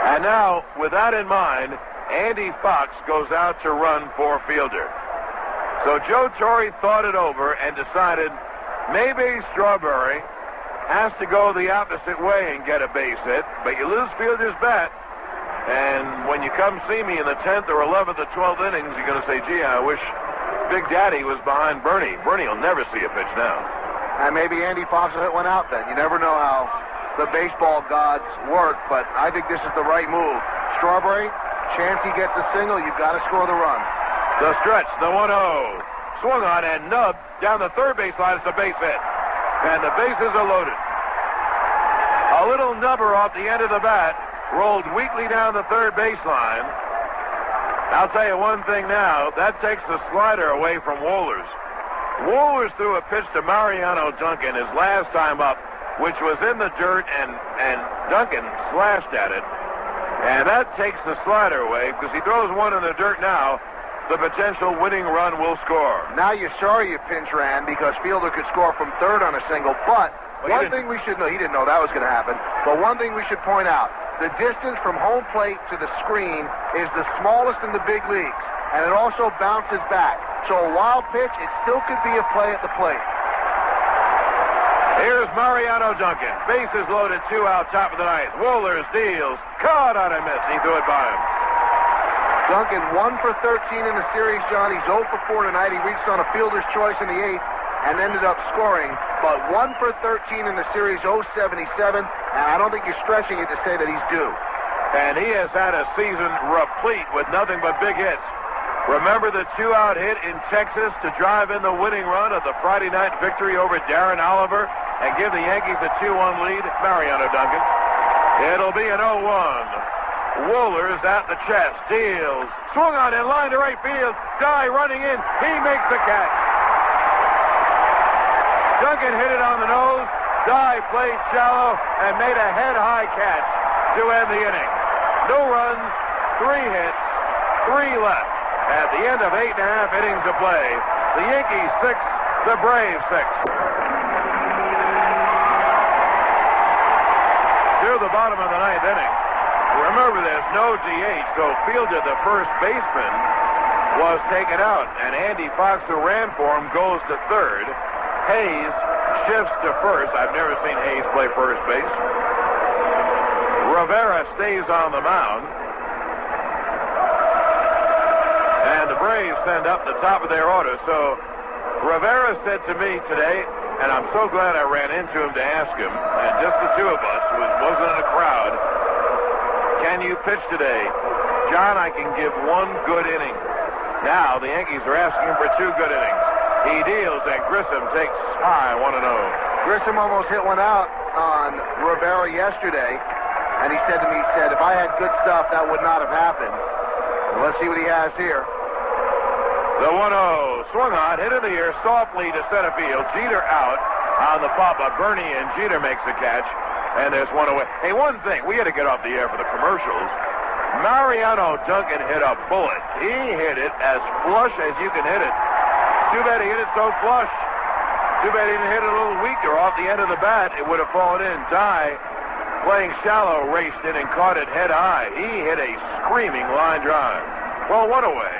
And now, with that in mind, Andy Fox goes out to run for Fielder. So Joe Torre thought it over and decided maybe Strawberry has to go the opposite way and get a base hit, but you lose Fielder's bat. And when you come see me in the 10th or 11th or 12th innings, you're going to say, gee, I wish Big Daddy was behind Bernie. Bernie will never see a pitch now. And maybe Andy Fox will hit one out then. You never know how the baseball gods work, but I think this is the right move. Strawberry, chance he gets a single, you've got to score the run. The stretch, the 1-0. Swung on and nubbed down the third baseline. It's a base hit. And the bases are loaded. A little nubber off the end of the bat, rolled weakly down the third baseline. I'll tell you one thing now, that takes the slider away from Wohlers. Wohlers threw a pitch to Mariano Duncan his last time up, which was in the dirt, and Duncan slashed at it. And that takes the slider away, because he throws one in the dirt now. The potential winning run will score. Now you're sorry you pinch ran because Fielder could score from third on a single, but one thing we should know, he didn't know that was going to happen, but one thing we should point out, the distance from home plate to the screen is the smallest in the big leagues, and it also bounces back. So a wild pitch, it still could be a play at the plate. Here's Mariano Duncan. Bases loaded, 2 out, top of the ninth. Wohlers deals. Caught on a miss. He threw it by him. Duncan 1 for 13 in the series, John. He's 0 for 4 tonight. He reached on a fielder's choice in the 8th and ended up scoring. But 1 for 13 in the series, 0.77. And I don't think you're stretching it to say that he's due. And he has had a season replete with nothing but big hits. Remember the two-out hit in Texas to drive in the winning run of the Friday night victory over Darren Oliver and give the Yankees a 2-1 lead? Mariano Duncan. It'll be an 0-1. Wohlers at the chest. Deals. Swung on in line to right field. Dye running in. He makes the catch. Duncan hit it on the nose. Dye played shallow and made a head-high catch to end the inning. No runs, 3 hits, 3 left. At the end of 8.5 innings of play, the Yankees 6, the Braves 6. To the bottom of the 9th inning. Remember, there's no DH, so Fielder, the first baseman, was taken out, and Andy Fox, who ran for him, goes to third. Hayes shifts to first. I've never seen Hayes play first base. Rivera stays on the mound. And the Braves send up the top of their order. So Rivera said to me today, and I'm so glad I ran into him to ask him, and just the two of us, wasn't in a crowd, can you pitch today? John, I can give 1 good inning. Now the Yankees are asking him for 2 good innings. He deals, and Grissom takes high 1-0. Grissom almost hit one out on Rivera yesterday, and he said to me, if I had good stuff, that would not have happened. Well, let's see what he has here. The 1-0 swung on, hit in the air, softly to center field. Jeter out on the pop-up. Bernie and Jeter makes the catch, and there's 1 away. Hey, one thing, we had to get off the air for the commercials. Mariano Duncan hit a bullet. He hit it as flush as you can hit it. Too bad he hit it so flush. Too bad he didn't hit it a little weaker off the end of the bat. It would have fallen in. Dye, playing shallow, raced in and caught it head high. He hit a screaming line drive. Well, 1 away.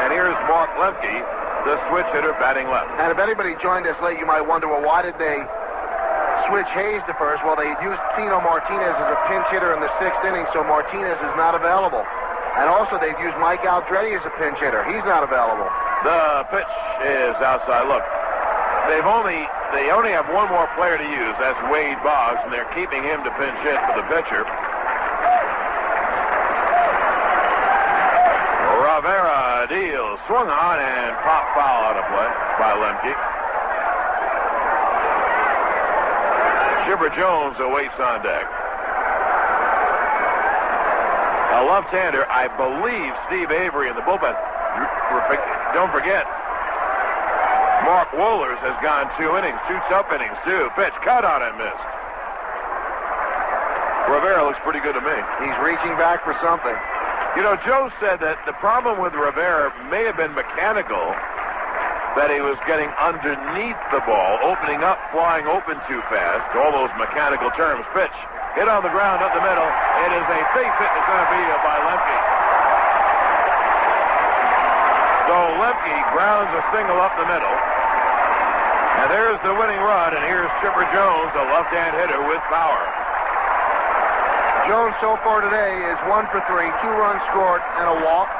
And here's Mark Lemke, the switch hitter, batting left. And if anybody joined us late, you might wonder, well, why did they switch Hayes to first? Well, they used Tino Martinez as a pinch hitter in the 6th inning, so Martinez is not available. And also, they've used Mike Aldrete as a pinch hitter. He's not available. The pitch is outside. Look, they only have 1 more player to use. That's Wade Boggs, and they're keeping him to pinch hit for the pitcher. Rivera deals, swung on, and pop foul out of play by Lemke. Chipper Jones awaits on deck. A left-hander, I believe Steve Avery in the bullpen. Don't forget, Mark Wohlers has gone 2 innings, 2 tough innings, too. Pitch, cut on and missed. Rivera looks pretty good to me. He's reaching back for something. You know, Joe said that the problem with Rivera may have been mechanical, that he was getting underneath the ball, opening up, flying open too fast. All those mechanical terms. Pitch, hit on the ground up the middle. It is a safe hit to center field by Lemke. So Lemke grounds a single up the middle. And there's the winning run, and here's Chipper Jones, a left-hand hitter with power. Jones so far today is 1 for 3, 2 runs scored, and a walk.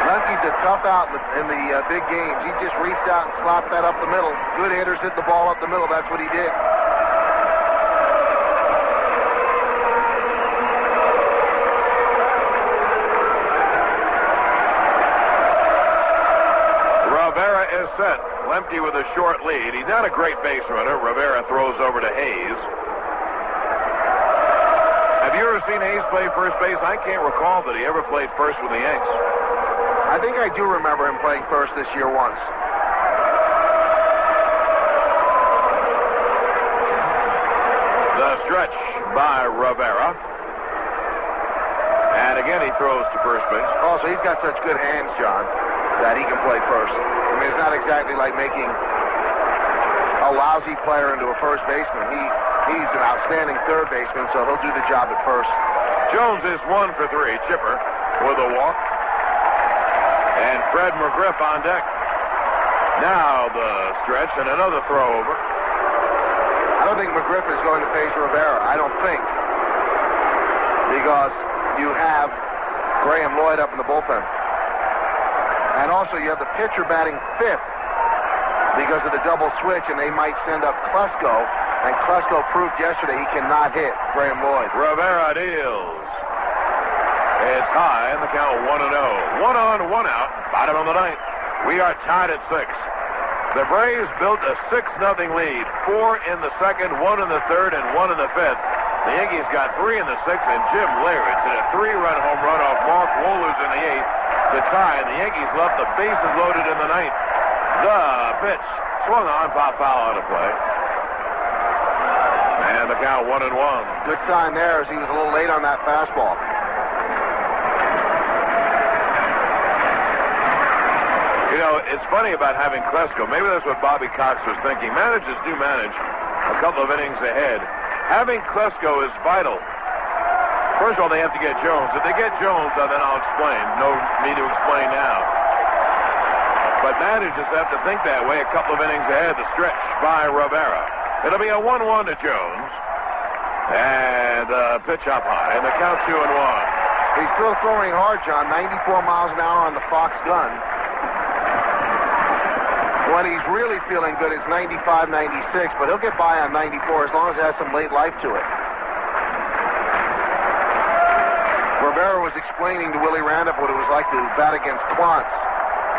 Lemke's a tough out in the big games. He just reached out and slapped that up the middle. Good hitters hit the ball up the middle. That's what he did. Rivera is set. Lemke with a short lead. He's not a great base runner. Rivera throws over to Hayes. Have you ever seen Hayes play first base? I can't recall that he ever played first with the Yanks. I think I do remember him playing first this year once. The stretch by Rivera. And again, he throws to first base. Also, he's got such good hands, John, that he can play first. I mean, it's not exactly like making a lousy player into a first baseman. He's an outstanding third baseman, so he'll do the job at first. Jones is 1 for 3. Chipper with a walk. And Fred McGriff on deck. Now the stretch and another throw over. I don't think McGriff is going to face Rivera. I don't think. Because you have Graham Lloyd up in the bullpen. And also you have the pitcher batting 5th because of the double switch, and they might send up Klesko And Klesko proved yesterday he cannot hit Graham Lloyd. Rivera deals. It's high, and the count 1-0. 1 on, 1 out. Bottom of the ninth. We are tied at 6. The Braves built a 6-0 lead. 4 in the second, 1 in the third, and 1 in the fifth. The Yankees got 3 in the sixth, and Jim Leyritz hit a 3-run home run off Mark Wohlers in the eighth to tie, and the Yankees left the bases loaded in the ninth. The pitch swung on, pop foul out of play. And the count 1-1. Good sign there as he was a little late on that fastball. You know, it's funny about having Klesko. Maybe that's what Bobby Cox was thinking. Managers do manage a couple of innings ahead. Having Klesko is vital. First of all, they have to get Jones. If they get Jones, then I'll explain. No need to explain now. But managers have to think that way a couple of innings ahead. The stretch by Rivera. It'll be a 1-1 to Jones. And pitch up high. And the count 2-1. He's still throwing hard, John. 94 miles an hour on the Fox gun. When he's really feeling good, it's 95, 96, but he'll get by on 94 as long as it has some late life to it. Rivera was explaining to Willie Randolph what it was like to bat against Quantz.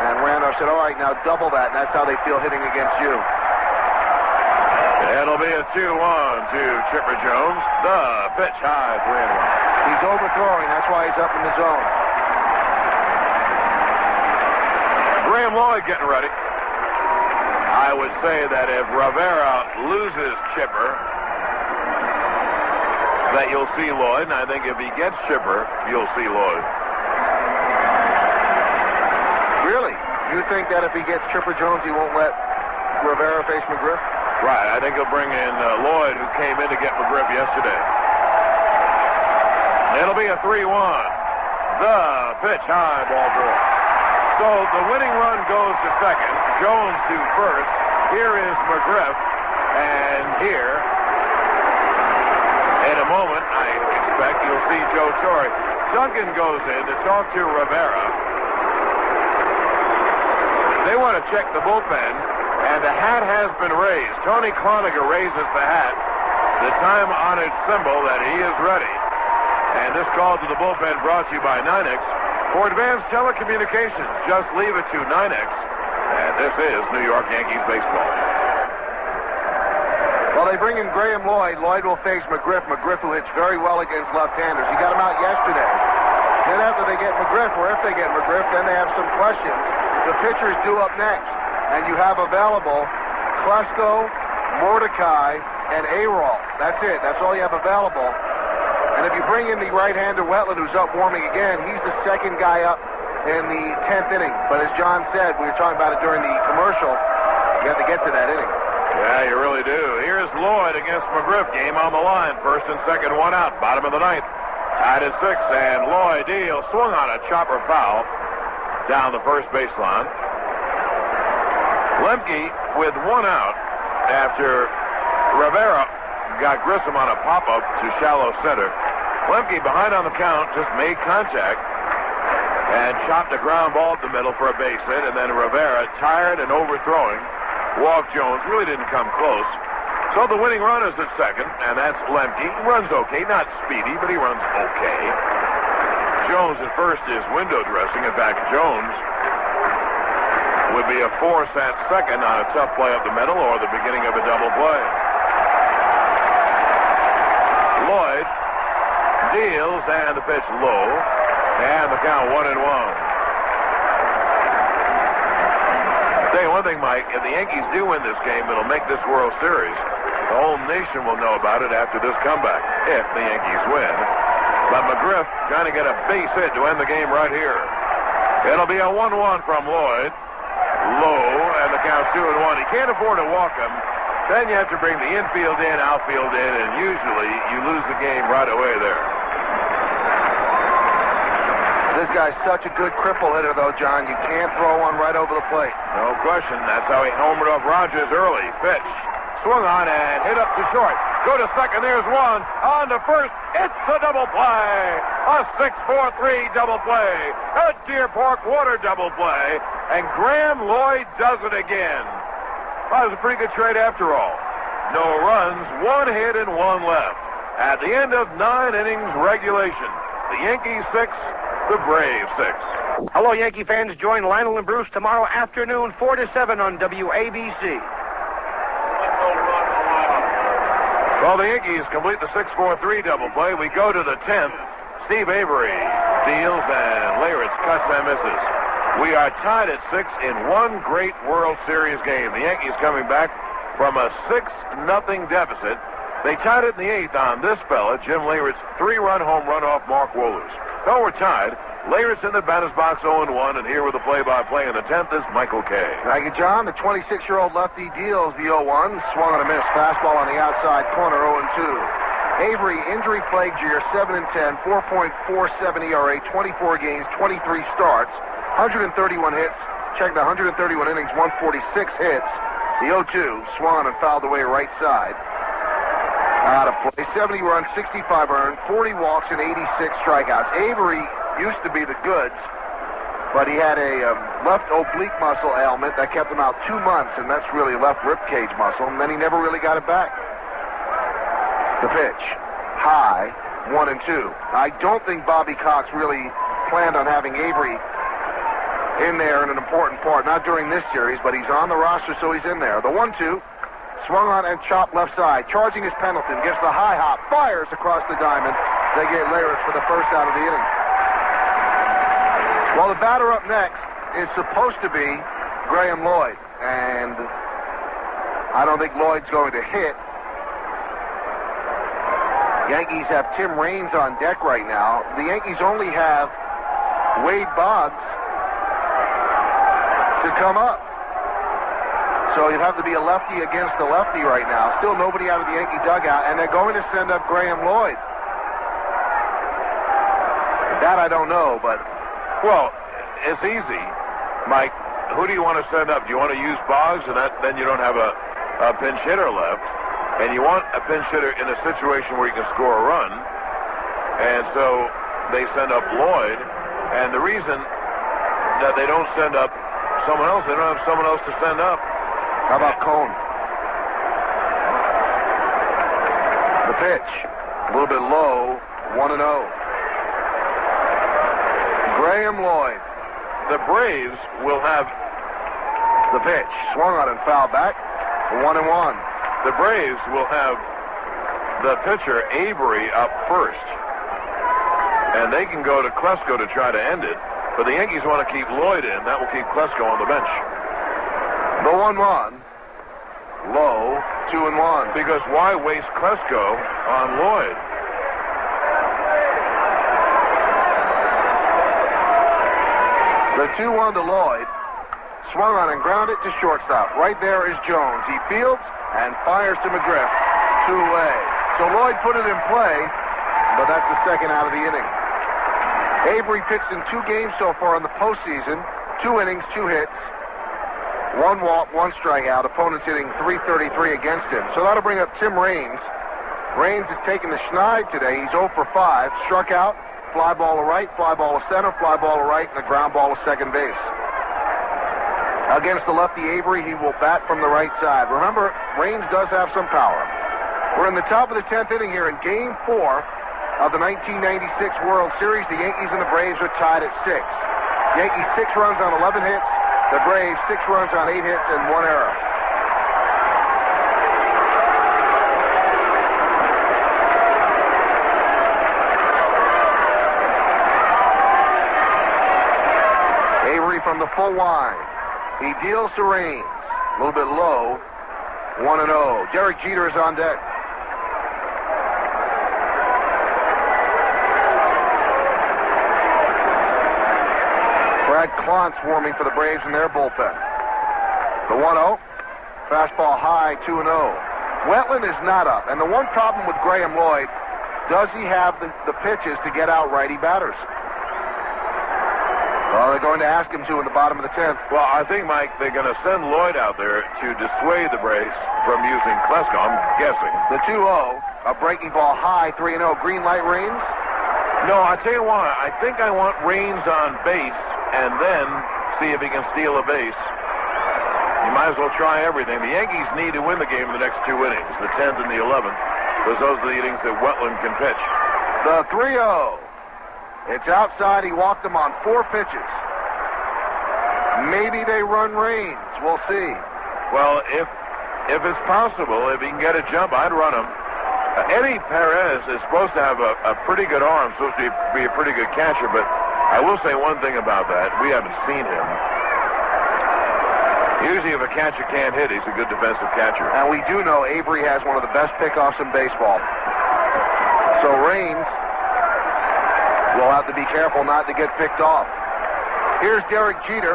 And Randolph said, all right, now double that, and that's how they feel hitting against you. It'll be a 2-1 to Chipper Jones. The pitch high, 3-1. He's overthrowing, that's why he's up in the zone. Graham Lloyd getting ready. I would say that if Rivera loses Chipper, that you'll see Lloyd, and I think if he gets Chipper, you'll see Lloyd. Really? You think that if he gets Chipper Jones, he won't let Rivera face McGriff? Right. I think he'll bring in Lloyd, who came in to get McGriff yesterday. It'll be a 3-1. The pitch high, ball four. So the winning run goes to second. Jones to first. Here is McGriff. And here, in a moment, I expect you'll see Joe Torre. Duncan goes in to talk to Rivera. They want to check the bullpen, and the hat has been raised. Tony Cloninger raises the hat, the time-honored symbol that he is ready. And this call to the bullpen brought to you by NYNEX. For advanced telecommunications, just leave it to NYNEX. And this is New York Yankees baseball. Well, they bring in Graham Lloyd. Lloyd will face McGriff. McGriff, who hits very well against left-handers. He got him out yesterday. Then after they get McGriff, or if they get McGriff, then they have some questions. The pitchers due up next. And you have available Klesko, Mordecai, and Arol. That's it. That's all you have available. And if you bring in the right-hander Wetland, who's up warming again, he's the second guy up in the 10th inning. But as John said, we were talking about it during the commercial, you have to get to that inning. Yeah, you really do. Here's Lloyd against McGriff. Game on the line. First and second, 1 out. Bottom of the ninth. Tied at 6, and Lloyd deals. Swung on a chopper foul down the first baseline. Lemke with 1 out after Rivera got Grissom on a pop-up to shallow center. Lemke behind on the count, just made contact and chopped a ground ball at the middle for a base hit, and then Rivera, tired and overthrowing, walked Jones. Really didn't come close. So the winning run is at second, and that's Lemke. He runs okay, not speedy, but he runs okay. Jones at first is window dressing. In fact, Jones would be a force at second on a tough play up the middle or the beginning of a double play. Lloyd deals, and the pitch low, and the count 1-1. I'll tell you one thing, Mike, if the Yankees do win this game, it'll make this World Series. The whole nation will know about it after this comeback, if the Yankees win. But McGriff trying to get a base hit to end the game right here. It'll be a 1-1 from Lloyd. Low, and the count's 2-1. He can't afford to walk him. Then you have to bring the infield in, outfield in, and usually you lose the game right away there. This guy's such a good cripple hitter, though, John. You can't throw one right over the plate. No question. That's how he homered off Rogers early. Pitch. Swung on and hit up to short. Go to second. There's one. On to first. It's a double play. A 6-4-3 double play. A Deer Park Water double play. And Graham Lloyd does it again. Well, it was a pretty good trade after all. no runs, 1 hit, and 1 left. At the end of 9 innings regulation, the Yankees 6, the Braves 6. Hello, Yankee fans. Join Lionel and Bruce tomorrow afternoon, 4 to 7 on WABC. Well, the Yankees complete the 6-4-3 double play. We go to the 10th. Steve Avery deals, and Leyritz cuts and misses. We are tied at 6 in one great World Series game. The Yankees coming back from a 6-0 deficit. They tied it in the 8th on this fella, Jim Leyritz' 3-run home run off Mark Wohlers. So we're tied. Leyritz in the batter's box 0-1, and here with the play-by-play in the 10th is Michael Kay. Thank you, John. The 26-year-old lefty deals the 0-1. Swung on a miss. Fastball on the outside corner, 0-2. Avery, injury-plagued year, 7-10, 4.47 ERA, 24 games, 23 starts, 131 hits, checked 131 innings, 146 hits. The 0-2, swung and fouled away right side. Out of play. 70 runs, 65 earned, 40 walks, and 86 strikeouts. Avery used to be the goods, but he had a left oblique muscle ailment that kept him out 2 months, and that's really left rib cage muscle, and then he never really got it back. The pitch, high, 1-2. I don't think Bobby Cox really planned on having Avery in there in an important part, not during this series, but he's on the roster, so he's in there. The 1-2, swung on and chopped left side, charging his Pendleton, gets the high hop, fires across the diamond. They get Leyritz for the first out of the inning. Well, the batter up next is supposed to be Graham Lloyd, and I don't think Lloyd's going to hit. Yankees have Tim Raines on deck right now. The Yankees only have Wade Boggs to come up. So you'd have to be a lefty against a lefty right now. Still nobody out of the Yankee dugout, and they're going to send up Graham Lloyd. That I don't know, but... Well, it's easy, Mike. Who do you want to send up? Do you want to use Boggs, and then you don't have a pinch hitter left? And you want a pinch hitter in a situation where you can score a run. And so they send up Lloyd. And the reason that they don't send up someone else, they don't have someone else to send up. How about Cone? The pitch, a little bit low, 1-0. Graham Lloyd. The Braves will have the pitch, swung on and fouled back, 1-1. The Braves will have the pitcher Avery up first, and they can go to Klesko to try to end it. But the Yankees want to keep Lloyd in. That will keep Klesko on the bench. The 1-1, low, 2-1. Because why waste Klesko on Lloyd? The 2-1 to Lloyd, swung on and grounded to shortstop. Right there is Jones. He fields and fires to McGriff, 2 away. So Lloyd put it in play, but that's the second out of the inning. Avery pitched in 2 games so far in the postseason, 2 innings, 2 hits, 1 walk, 1 strikeout. Opponents hitting .333 against him. So that'll bring up Tim Raines. Raines is taking the schneid today. He's 0 for 5, struck out, fly ball to right, fly ball to center, fly ball to right, and a ground ball to second base. Against the lefty Avery, he will bat from the right side. Remember, Raines does have some power. We're in the top of the 10th inning here in Game 4 of the 1996 World Series. The Yankees and the Braves are tied at 6. Yankees 6 runs on 11 hits. The Braves 6 runs on 8 hits and 1 error. Avery from the full line. He deals to Raines. A little bit low. 1-0. Derek Jeter is on deck. Brad Klontz warming for the Braves in their bullpen. The 1-0. Fastball high, 2-0. Wetland is not up. And the one problem with Graham Lloyd, does he have the pitches to get out righty batters? Well, they're going to ask him to in the bottom of the 10th. Well, I think, Mike, they're going to send Lloyd out there to dissuade the Braves from using Klesko, I'm guessing. The 2-0, a breaking ball high, 3-0. Green light Raines? No, I tell you what, I think I want Raines on base and then see if he can steal a base. You might as well try everything. The Yankees need to win the game in the next 2 innings, the 10th and the 11th, because those are the innings that Wetland can pitch. The 3-0. It's outside. He walked them on 4 pitches. Maybe they run Raines. We'll see. Well, if it's possible, if he can get a jump, I'd run him. Eddie Perez is supposed to have a pretty good arm, supposed to be a pretty good catcher, but I will say one thing about that. We haven't seen him. Usually if a catcher can't hit, he's a good defensive catcher. And we do know Avery has one of the best pickoffs in baseball. So Raines will have to be careful not to get picked off. Here's Derek Jeter,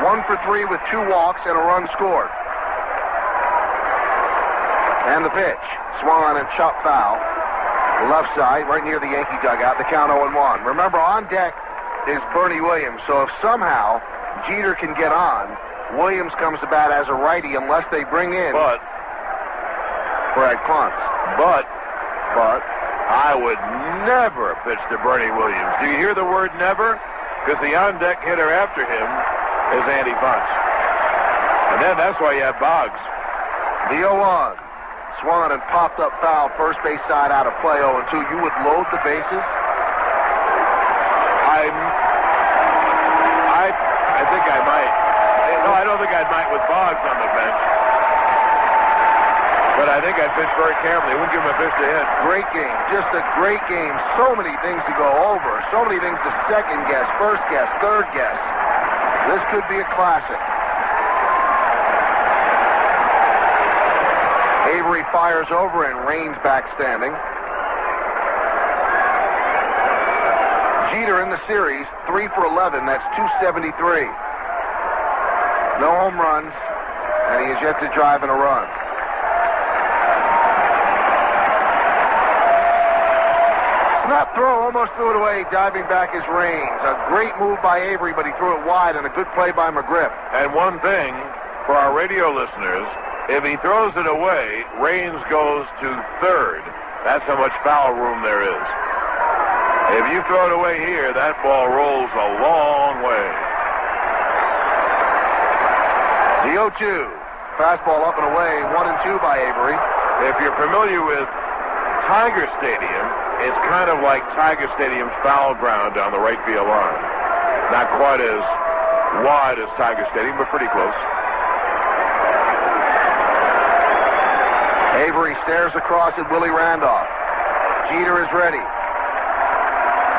1 for 3 with 2 walks and a run scored. And the pitch, swung on and chopped foul. Left side, right near the Yankee dugout, the count 0-1. Remember, on deck is Bernie Williams, so if somehow Jeter can get on, Williams comes to bat as a righty unless they bring in Brad Clontz. But I would never pitch to Bernie Williams. Do you hear the word never? Because the on-deck hitter after him is Andy Bunch. And then that's why you have Boggs. The 0-1. Swung and popped up foul, first base side out of play, 0-2. You would load the bases? I think I might. No, I don't think I might with Boggs on the bench. But I think I'd pitch very carefully. Wouldn't give him a pitch to hit. Great game. Just a great game. So many things to go over. So many things to second guess, first guess, third guess. This could be a classic. Avery fires over and Raines back standing. Jeter in the series, 3 for 11. That's 273. No home runs, and he is yet to drive in a run. Snap throw, almost threw it away. Diving back is Raines. A great move by Avery, but he threw it wide, and a good play by McGriff. And one thing for our radio listeners, if he throws it away, Raines goes to third. That's how much foul room there is. If you throw it away here, that ball rolls a long way. The 0-2. Fastball up and away, 1-2 by Avery. If you're familiar with Tiger Stadium, it's kind of like Tiger Stadium's foul ground down the right field line. Not quite as wide as Tiger Stadium, but pretty close. Avery stares across at Willie Randolph. Jeter is ready.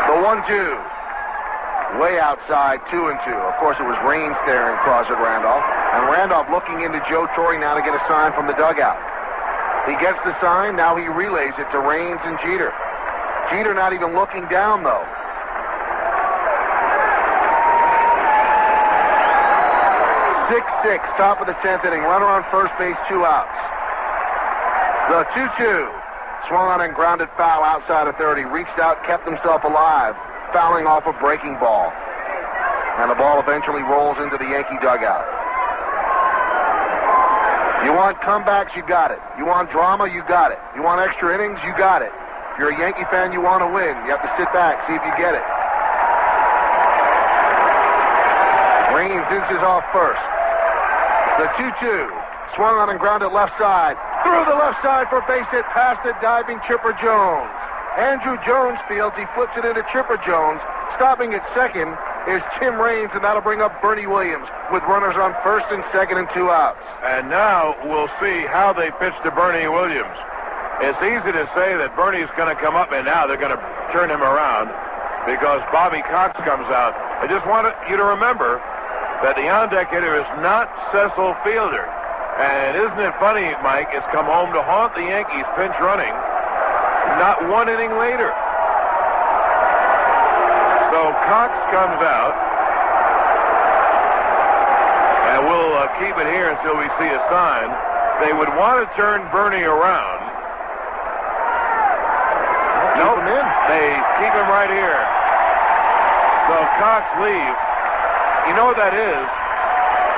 The 1-2. Way outside, 2-2. Of course, it was Raines staring across at Randolph. And Randolph looking into Joe Torre now to get a sign from the dugout. He gets the sign. Now he relays it to Raines and Jeter. Jeter not even looking down, though. 6-6, top of the 10th inning. Runner on first base, 2 outs. The 2-2. Swung on and grounded foul outside of 30. Reached out, kept himself alive, fouling off a breaking ball. And the ball eventually rolls into the Yankee dugout. You want comebacks, you got it. You want drama, you got it. You want extra innings, you got it. If you're a Yankee fan, you want to win. You have to sit back, see if you get it. Raines inches off first. The 2-2. Swung on and grounded left side. Through the left side for a base hit, past it, diving Chipper Jones. Andrew Jones fields, he flips it into Chipper Jones. Stopping at second is Tim Raines, and that'll bring up Bernie Williams with runners on first and second and 2 outs. And now we'll see how they pitch to Bernie Williams. It's easy to say that Bernie's going to come up, and now they're going to turn him around because Bobby Cox comes out. I just want you to remember that the on-deck hitter is not Cecil Fielder. And isn't it funny, Mike, it's come home to haunt the Yankees pinch running not 1 inning later. So Cox comes out, and we'll keep it here until we see a sign. They would want to turn Bernie around. Nope, they keep him right here. So Cox leaves. You know what that is?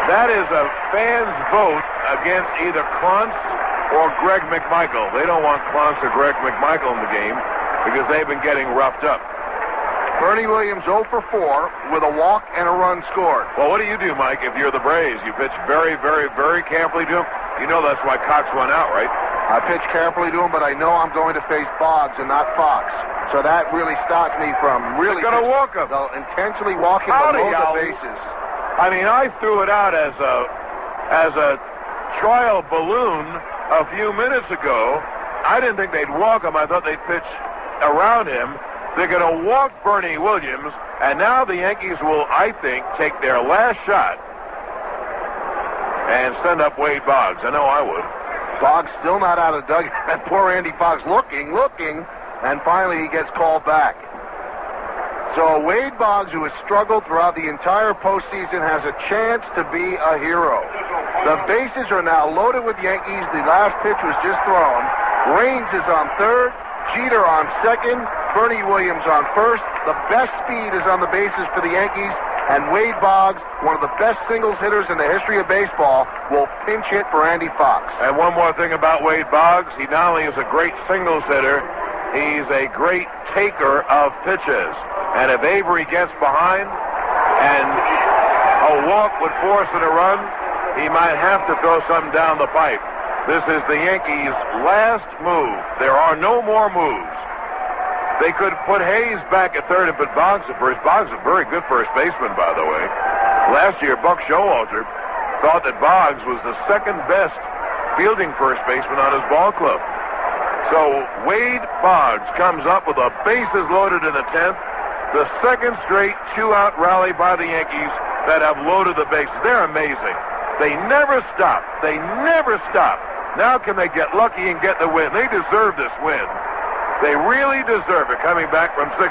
That is a fan's vote against either Clontz or Greg McMichael. They don't want Clontz or Greg McMichael in the game because they've been getting roughed up. Bernie Williams 0 for 4 with a walk and a run scored. Well, what do you do, Mike, if you're the Braves? You pitch very, very, very carefully to him. You know that's why Cox went out, right? I pitch carefully to him, but I know I'm going to face Boggs and not Fox. So that really stops me from really... You're going to walk him. Intentionally walking below the bases. I mean, I threw it out as a trial balloon a few minutes ago. I didn't think they'd walk him. I thought they'd pitch around him. They're going to walk Bernie Williams, and now the Yankees will, I think, take their last shot and send up Wade Boggs. I know I would. Boggs still not out of the dugout. And poor Andy Fox looking, and finally he gets called back. So Wade Boggs, who has struggled throughout the entire postseason, has a chance to be a hero. The bases are now loaded with Yankees. The last pitch was just thrown. Raines is on third. Jeter on second. Bernie Williams on first. The best speed is on the bases for the Yankees. And Wade Boggs, one of the best singles hitters in the history of baseball, will pinch hit for Andy Fox. And one more thing about Wade Boggs, he not only is a great singles hitter, he's a great taker of pitches. And if Avery gets behind and a walk would force it a run, he might have to throw something down the pipe. This is the Yankees' last move. There are no more moves. They could put Hayes back at third and put Boggs at first. Boggs is a very good first baseman, by the way. Last year, Buck Showalter thought that Boggs was the second best fielding first baseman on his ball club. So Wade Boggs comes up with the bases loaded in the 10th. The second straight two-out rally by the Yankees that have loaded the bases. They're amazing. They never stop. They never stop. Now can they get lucky and get the win? They deserve this win. They really deserve it, coming back from 6-0.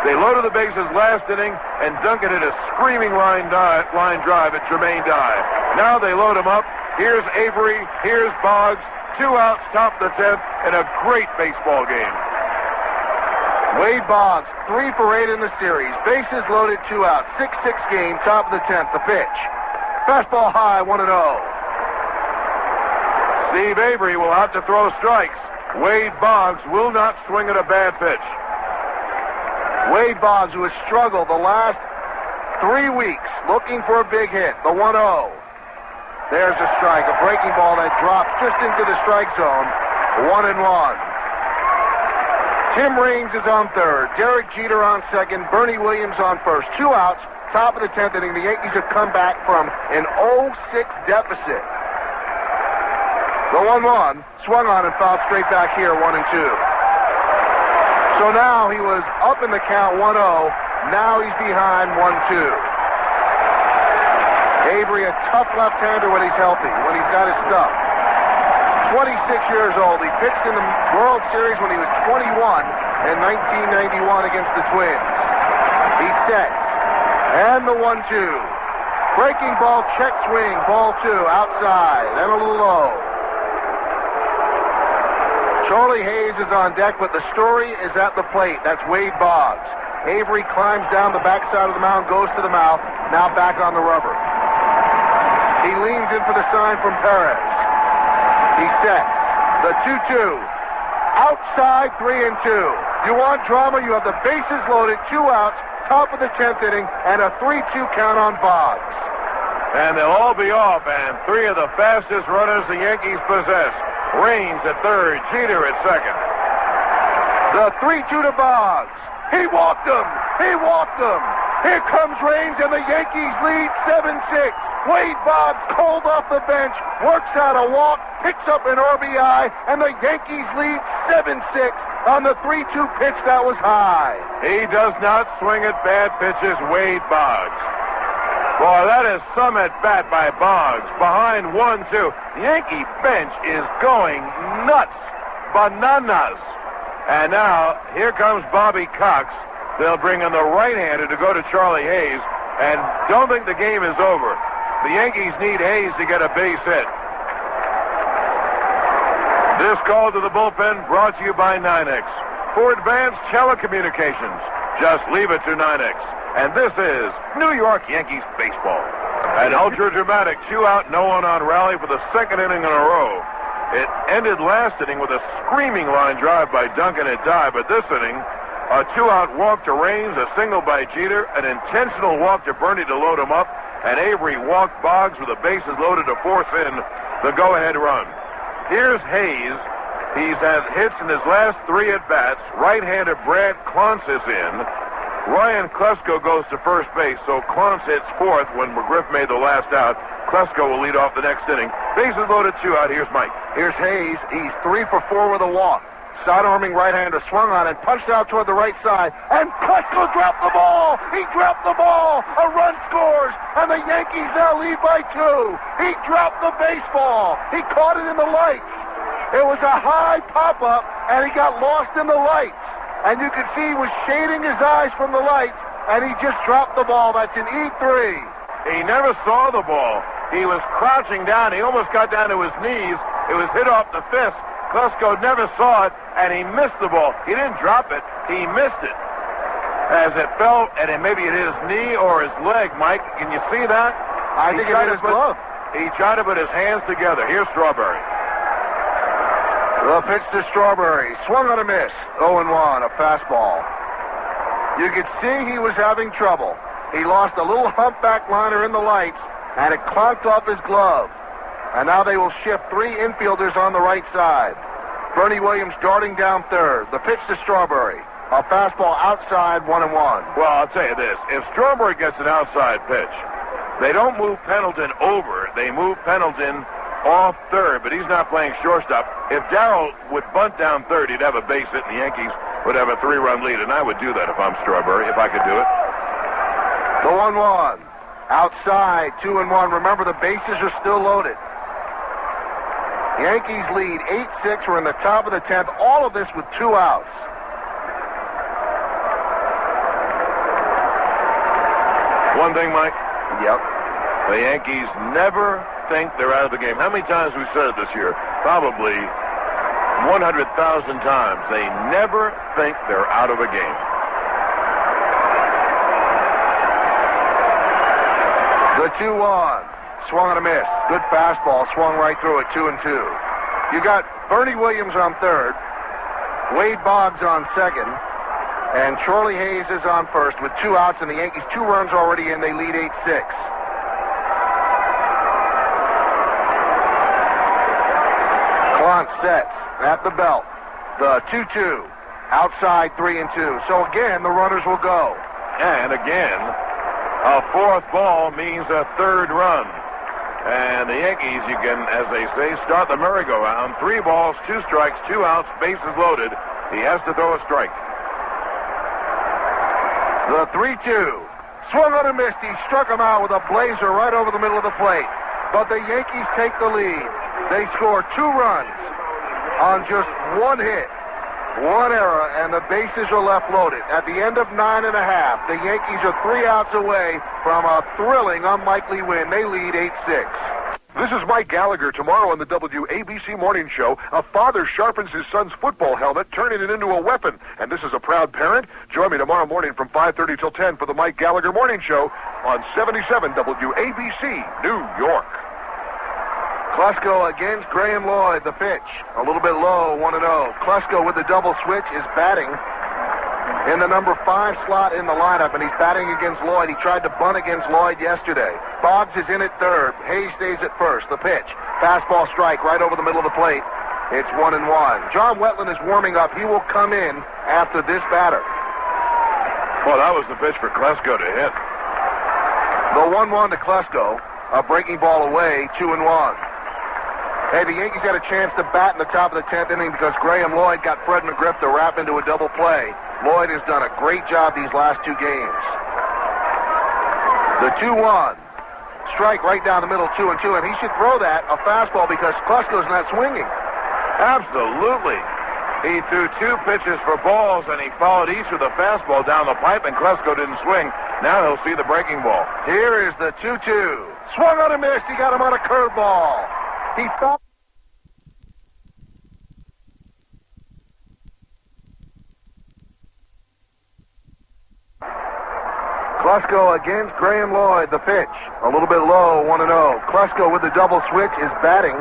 They loaded the bases last inning, and Duncan hit a screaming line drive at Jermaine Dye. Now they load him up. Here's Avery. Here's Boggs. 2 outs, top of the 10th, and a great baseball game. Wade Boggs, 3 for 8 in the series. Bases loaded, 2 outs. 6-6 game, top of the 10th. The pitch. Fastball high, 1-0. Steve Avery will have to throw strikes. Wade Boggs will not swing at a bad pitch. Wade Boggs, who has struggled the last 3 weeks, looking for a big hit. The 1-0. There's a strike, a breaking ball that drops just into the strike zone. 1-1. Tim Raines is on third. Derek Jeter on second. Bernie Williams on first. 2 outs, top of the 10th inning. The Yankees have come back from an 0-6 deficit. The 1-1 swung on and fouled straight back here, 1-2. So now he was up in the count, 1-0. Now he's behind, 1-2. Avery, a tough left-hander when he's healthy, when he's got his stuff. 26 years old. He pitched in the World Series when he was 21 in 1991 against the Twins. He sets. And the 1-2. Breaking ball, check swing, ball 2, outside, and a little low. Charlie Hayes is on deck, but the story is at the plate. That's Wade Boggs. Avery climbs down the backside of the mound, goes to the mouth, now back on the rubber. He leans in for the sign from Perez. He sets. The 2-2. Outside, 3-2. You want drama? You have the bases loaded, 2 outs, top of the 10th inning, and a 3-2 count on Boggs. And they'll all be off, and 3 of the fastest runners the Yankees possess. Raines at third, Jeter at second. The 3-2 to Boggs. He walked him. He walked him. Here comes Raines, and the Yankees lead 7-6. Wade Boggs called off the bench, works out a walk, picks up an RBI, and the Yankees lead 7-6 on the 3-2 pitch that was high. He does not swing at bad pitches, Wade Boggs. Boy, that is some at-bat by Boggs. Behind 1-2. The Yankee bench is going nuts. Bananas. And now, here comes Bobby Cox. They'll bring in the right-hander to go to Charlie Hayes. And don't think the game is over. The Yankees need Hayes to get a base hit. This call to the bullpen brought to you by 9X. For advanced telecommunications, just leave it to 9X. And this is New York Yankees baseball. An ultra-dramatic 2-out, no-one-on rally for the second inning in a row. It ended last inning with a screaming line drive by Duncan at Dye, but this inning, A 2-out walk to Raines, a single by Jeter, an intentional walk to Bernie to load him up, and Avery walked Boggs with the bases loaded to force in the go-ahead run. Here's Hayes. He's had hits in his last 3 at-bats. Right-hander Brad Klontz is in. Ryan Klesko goes to first base, so Klontz hits fourth when McGriff made the last out. Klesko will lead off the next inning. Bases loaded, 2 out. Here's Mike. Here's Hayes. He's 3 for 4 with a walk. Side-arming right-hander swung on and punched out toward the right side. And Klesko dropped the ball. He dropped the ball. A run scores. And the Yankees now lead by 2. He dropped the baseball. He caught it in the lights. It was a high pop-up, and he got lost in the lights. And you could see he was shading his eyes from the lights, and he just dropped the ball. That's an E3. He never saw the ball. He was crouching down. He almost got down to his knees. It was hit off the fist. Klesko never saw it, and he missed the ball. He didn't drop it. He missed it. As it fell, and it maybe it hit his knee or his leg, Mike. Can you see that? I think it hit his glove. He tried to put his hands together. Here's Strawberry. The pitch to Strawberry. Swung on a miss. 0-1, a fastball. You could see he was having trouble. He lost a little humpback liner in the lights, and it clonked off his glove. And now they will shift 3 infielders on the right side. Bernie Williams darting down third. The pitch to Strawberry. A fastball outside, 1-1. Well, I'll tell you this. If Strawberry gets an outside pitch, they don't move Pendleton over. They move Pendleton off third, but he's not playing shortstop. If Darrell would bunt down third, he'd have a base hit, and the Yankees would have a 3-run lead, and I would do that if I'm Strawberry, if I could do it. The 1-1. Outside, 2-1. Remember, the bases are still loaded. Yankees lead 8-6. We're in the top of the 10th. All of this with 2 outs. One thing, Mike. Yep. The Yankees never think they're out of the game. How many times have we said it this year? Probably 100,000 times. They never think they're out of a game. The 2-1. Swung on a miss. Good fastball. Swung right through it. 2-2. You got Bernie Williams on third. Wade Boggs on second. And Charlie Hayes is on first with 2 outs, and the Yankees 2 runs already in. They lead 8-6. Klont sets at the belt. The 2-2. Outside 3-2. So again, the runners will go. And again, a 4th ball means a 3rd run. And the Yankees, you can, as they say, start the merry-go-round. 3 balls, 2 strikes, 2 outs, bases loaded. He has to throw a strike. The 3-2. Swung on a miss. He struck him out with a blazer right over the middle of the plate. But the Yankees take the lead. They score 2 runs on just 1 hit, 1 error, and the bases are left loaded. At the end of 9 1/2, the Yankees are 3 outs away from a thrilling, unlikely win. They lead 8-6. This is Mike Gallagher. Tomorrow on the WABC Morning Show, a father sharpens his son's football helmet, turning it into a weapon. And this is a proud parent. Join me tomorrow morning from 5:30 till 10 for the Mike Gallagher Morning Show on 77 WABC, New York. Klesko against Graham Lloyd. The pitch. A little bit low, 1-0. Klesko with the double switch is batting in the number 5 slot in the lineup, and he's batting against Lloyd. He tried to bunt against Lloyd yesterday. Boggs is in at third. Hayes stays at first. The pitch. Fastball strike right over the middle of the plate. It's 1-1. John Wetland is warming up. He will come in after this batter. Well, that was the pitch for Klesko to hit. The 1-1 to Klesko. A breaking ball away, 2-1. Hey, the Yankees had a chance to bat in the top of the 10th inning because Graham Lloyd got Fred McGriff to wrap into a double play. Lloyd has done a great job these last 2 games. The 2-1. Strike right down the middle, 2-2, and he should throw that, a fastball, because Klesko's not swinging. Absolutely. He threw 2 pitches for balls, and he followed each with a fastball down the pipe, and Klesko didn't swing. Now he'll see the breaking ball. Here is the 2-2. Swung on a miss. He got him on a curveball. He thought. Klesko against Graham Lloyd. The pitch. A little bit low, 1-0. Klesko with the double switch is batting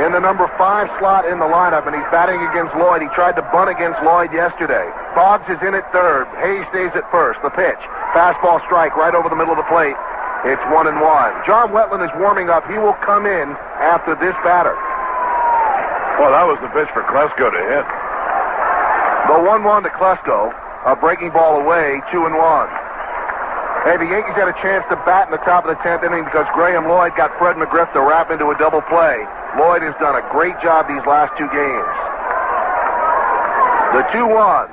in the number 5 slot in the lineup, and he's batting against Lloyd. He tried to bunt against Lloyd yesterday. Boggs is in at third. Hayes stays at first. The pitch. Fastball strike right over the middle of the plate. It's 1-1. John Wetland is warming up. He will come in after this batter. Well, that was the pitch for Klesko to hit. The 1-1 to Klesko. A breaking ball away, 2-1. Hey, the Yankees had a chance to bat in the top of the 10th inning because Graham Lloyd got Fred McGriff to wrap into a double play. Lloyd has done a great job these last 2 games. The 2-1.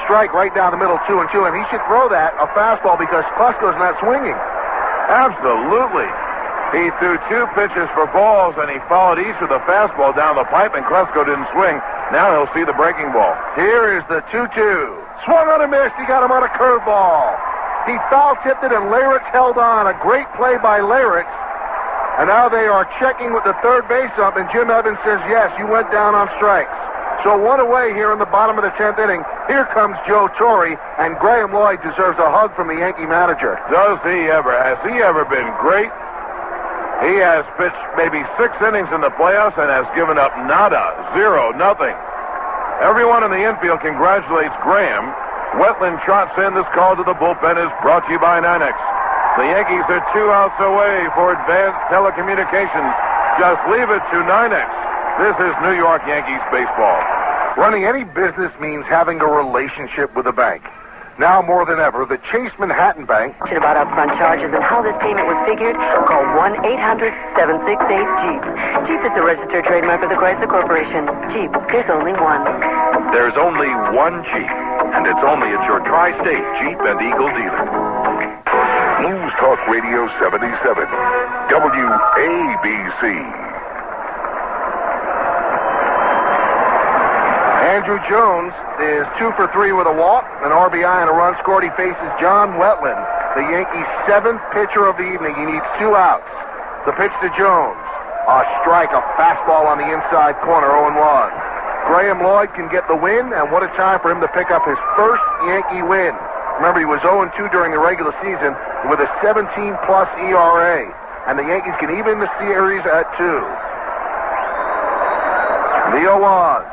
Strike right down the middle, 2-2, and he should throw that, a fastball, because Klesko's not swinging. Absolutely. He threw 2 pitches for balls, and he followed each with a fastball down the pipe, and Klesko didn't swing. Now he'll see the breaking ball. Here is the 2-2. Swung on a miss. He got him on a curveball. He foul-tipped it, and Leyritz held on. A great play by Leyritz. And now they are checking with the third base ump, and Jim Evans says, yes, you went down on strikes. So 1 away here in the bottom of the 10th inning. Here comes Joe Torre, and Graham Lloyd deserves a hug from the Yankee manager. Does he ever? Has he ever been great? He has pitched maybe 6 innings in the playoffs and has given up nada, 0, nothing. Everyone in the infield congratulates Graham. Wetland trots in. This call to the bullpen is brought to you by Nynex. The Yankees are 2 outs away for advanced telecommunications. Just leave it to Nynex. This is New York Yankees baseball. Running any business means having a relationship with a bank. Now more than ever, the Chase Manhattan Bank. About upfront charges and how this payment was figured, call 1-800-768-JEEP. Jeep is a registered trademark of the Chrysler Corporation. Jeep, there's only one. There's only one Jeep, and it's only at your tri-state Jeep and Eagle dealer. News Talk Radio 77, WABC. Andrew Jones is 2 for 3 with a walk, an RBI, and a run scored. He faces John Wetland, the Yankees' 7th pitcher of the evening. He needs 2 outs. The pitch to Jones. A strike, a fastball on the inside corner, 0-1. Graham Lloyd can get the win, and what a time for him to pick up his first Yankee win. Remember, he was 0-2 during the regular season with a 17-plus ERA, and the Yankees can even the series at 2. The 0-1.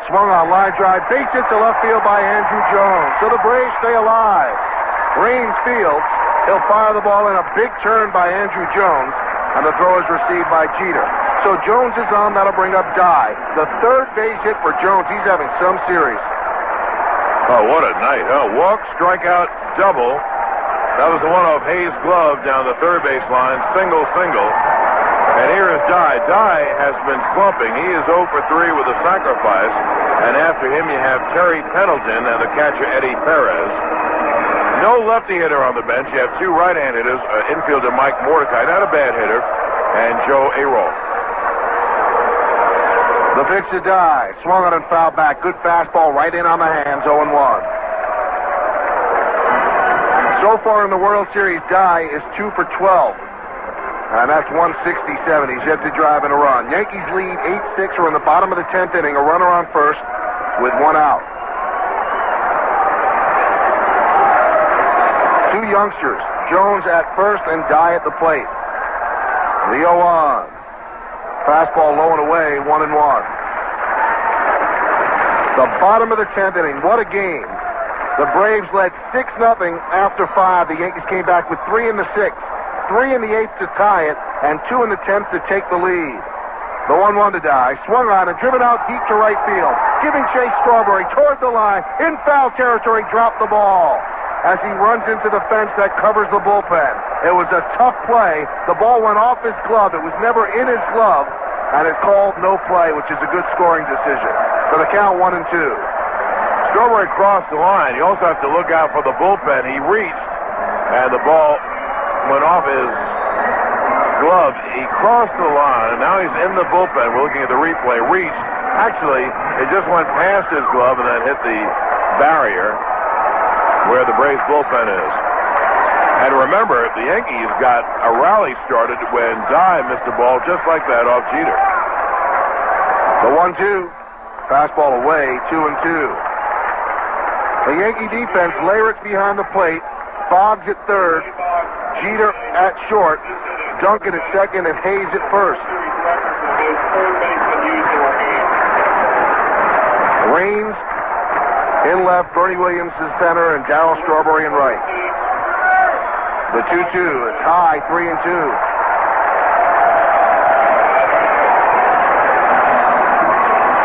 Swung on line drive, base hit to left field by Andrew Jones. So the Braves stay alive. Raines fields. He'll fire the ball in a big turn by Andrew Jones, and the throw is received by Jeter. So Jones is on. That'll bring up Dye. The third base hit for Jones. He's having some series. Oh, what a night, huh? Walk, strikeout, double. That was the one off Hayes' glove down the third base line. Single. And here is Dye. Dye has been slumping. He is 0 for 3 with a sacrifice. And after him, you have Terry Pendleton and the catcher, Eddie Perez. No lefty hitter on the bench. You have 2 right-hand hitters, infielder Mike Mordecai, not a bad hitter, and Joe Arol. The pitch to Dye. Swung on and fouled back. Good fastball right in on the hands, 0-1. So far in the World Series, Dye is 2 for 12. And that's 167. He's yet to drive in a run. Yankees lead 8-6. We're in the bottom of the 10th inning. A runner on first with 1 out. 2 youngsters. Jones at first and Dye at the plate. The 0-1. Fastball low and away, 1-1. The bottom of the 10th inning. What a game. The Braves led 6-0 after 5. The Yankees came back with 3 in the 6th. 3 in the 8th to tie it, and 2 in the 10th to take the lead. The 1-1 to Dye. Swung on and driven out deep to right field. Giving chase Strawberry toward the line. In foul territory, dropped the ball. As he runs into the fence that covers the bullpen. It was a tough play. The ball went off his glove. It was never in his glove. And it's called no play, which is a good scoring decision. For the count, 1-2. Strawberry crossed the line. You also have to look out for the bullpen. He reached, and the ball went off his glove. He crossed the line, and now he's in the bullpen. We're looking at the replay. Reached. Actually, it just went past his glove and then hit the barrier where the Braves bullpen is. And remember, the Yankees got a rally started when Dye missed a ball just like that off Jeter. The 1-2. Fastball away, 2-2. The Yankee defense, Leyritz behind the plate. Boggs at third. Jeter at short. Duncan at second, and Hayes at first. Raines in left, Bernie Williams in center, and Darryl Strawberry in right. The 2-2 is high, 3-2.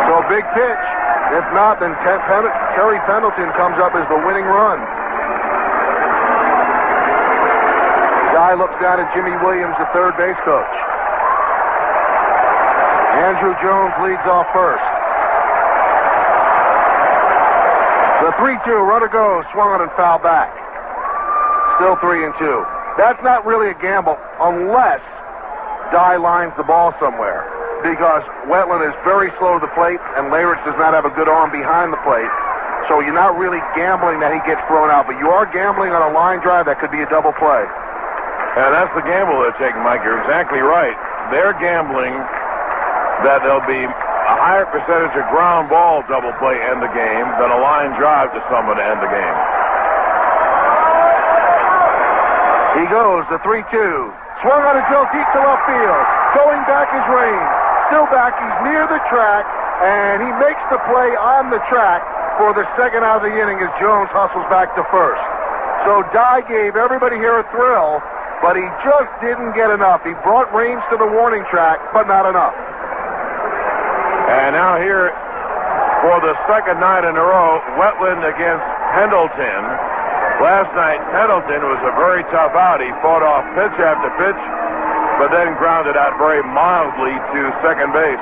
So big pitch. If not, then Terry Pendleton comes up as the winning run. Guy looks down at Jimmy Williams, the third base coach. Andrew Jones leads off first. The 3-2, runner goes, swung on and fouled back. Still 3-2. That's not really a gamble unless Dye lines the ball somewhere, because Wetland is very slow to the plate and Leyritz does not have a good arm behind the plate. So you're not really gambling that he gets thrown out, but you are gambling on a line drive that could be a double play. And that's the gamble they're taking, Mike. You're exactly right. They're gambling that there'll be a higher percentage of ground ball double play end the game than a line drive to someone to end the game. He goes, the 3-2. Swung on a drill deep to left field. Going back is Raines. Still back, he's near the track, and he makes the play on the track for the second out of the inning as Jones hustles back to first. So Dye gave everybody here a thrill, but he just didn't get enough. He brought Raines to the warning track, but not enough. And now here for the second night in a row, Wetland against Pendleton. Last night, Pendleton was a very tough out. He fought off pitch after pitch, but then grounded out very mildly to second base.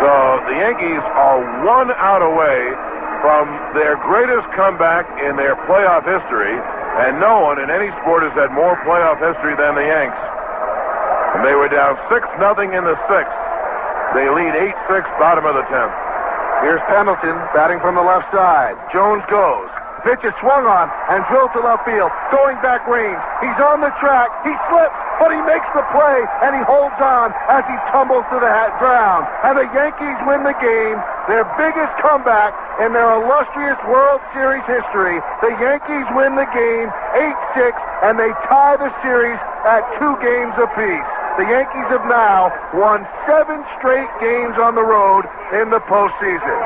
So the Yankees are 1 out away from their greatest comeback in their playoff history, and no one in any sport has had more playoff history than the Yanks. And they were down 6-0 in the 6th. They lead 8-6, bottom of the 10th. Here's Pendleton batting from the left side. Jones goes. Pitch is swung on and drilled to left field. Going back Raines. He's on the track. He slips, but he makes the play, and he holds on as he tumbles to the ground. And the Yankees win the game, their biggest comeback in their illustrious World Series history. The Yankees win the game 8-6, and they tie the series at 2 games apiece. The Yankees have now won 7 straight games on the road in the postseason.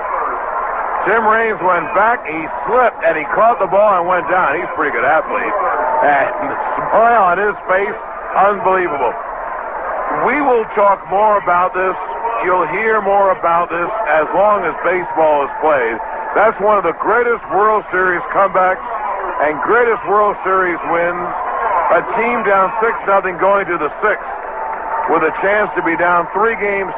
Tim Raines went back, he slipped, and he caught the ball and went down. He's a pretty good athlete. And the smile on his face, unbelievable. We will talk more about this. You'll hear more about this as long as baseball is played. That's one of the greatest World Series comebacks and greatest World Series wins. A team down 6-0 going to the 6th with a chance to be down 3-1,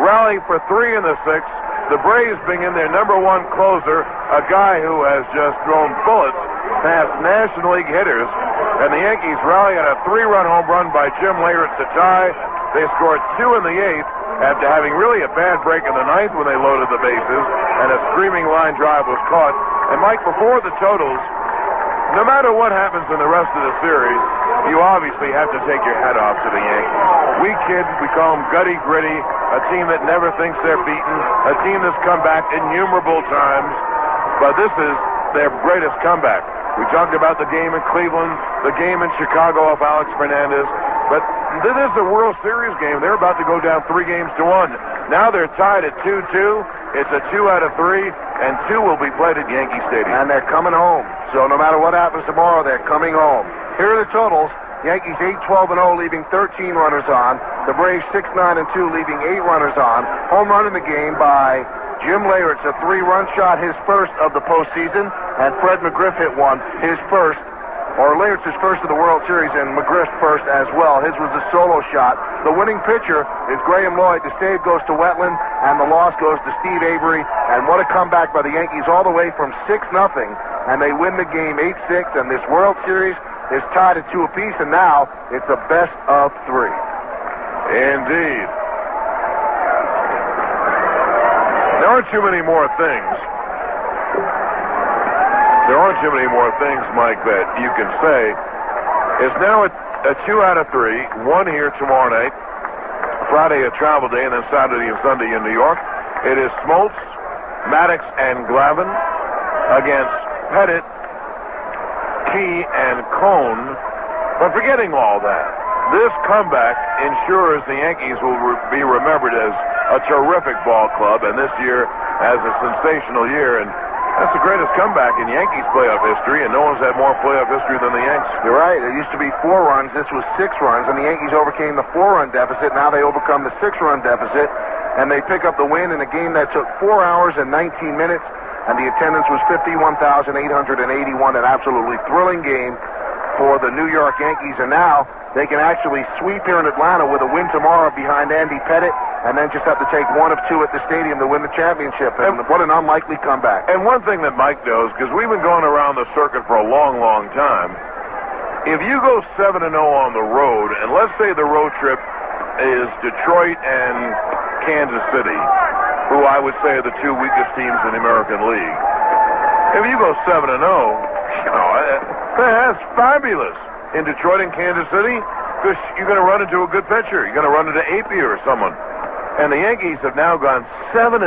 rally for 3 in the 6th. The Braves being in their number 1 closer, a guy who has just thrown bullets past National League hitters, and the Yankees rally on a 3-run home run by Jim Leyritz to tie. They scored 2 in the 8th after having really a bad break in the 9th when they loaded the bases, and a screaming line drive was caught. And Mike, before the totals, no matter what happens in the rest of the series, you obviously have to take your hat off to the Yankees. We kid, we call them gutty gritty, a team that never thinks they're beaten, a team that's come back innumerable times, but this is their greatest comeback. We talked about the game in Cleveland, the game in Chicago of Alex Fernandez, but this is a World Series game. They're about to go down 3-1. Now they're tied at 2-2. It's a 2 out of 3, and 2 will be played at Yankee Stadium. And they're coming home. So no matter what happens tomorrow, they're coming home. Here are the totals. Yankees 8-12-0, leaving 13 runners on. The Braves 6-9-2, leaving 8 runners on. Home run in the game by Jim Leyritz, a 3-run shot, his first of the postseason. And Fred McGriff hit one, his first, or Leyritz's first of the World Series, and McGriff's first as well. His was a solo shot. The winning pitcher is Graham Lloyd. The save goes to Wetland, and the loss goes to Steve Avery. And what a comeback by the Yankees, all the way from 6-0, and they win the game 8-6, and this World Series is tied at 2 apiece, and now it's a best of 3. Indeed. There aren't too many more things. There aren't too many more things, Mike, that you can say. It's now a 2 out of 3. 1 here tomorrow night. Friday a travel day, and then Saturday and Sunday in New York. It is Smoltz, Maddox, and Glavine against Pettit, Key, and Cone. But forgetting all that, this comeback ensures the Yankees will be remembered as a terrific ball club, and this year as a sensational year. And that's the greatest comeback in Yankees playoff history, and no one's had more playoff history than the Yanks. You're right. It used to be 4 runs. This was 6 runs, and the Yankees overcame the 4-run deficit. Now they overcome the 6-run deficit, and they pick up the win in a game that took 4 hours and 19 minutes, and the attendance was 51,881. An absolutely thrilling game for the New York Yankees, and now they can actually sweep here in Atlanta with a win tomorrow behind Andy Pettitte, and then just have to take 1 of 2 at the stadium to win the championship. And what an unlikely comeback. And one thing that Mike knows, because we've been going around the circuit for a long, long time, if you go 7-0 on the road, and let's say the road trip is Detroit and Kansas City, who I would say are the 2 weakest teams in the American League. If you go 7-0, that's fabulous in Detroit and Kansas City, because you're going to run into a good pitcher. You're going to run into Appier or someone. And the Yankees have now gone 7-0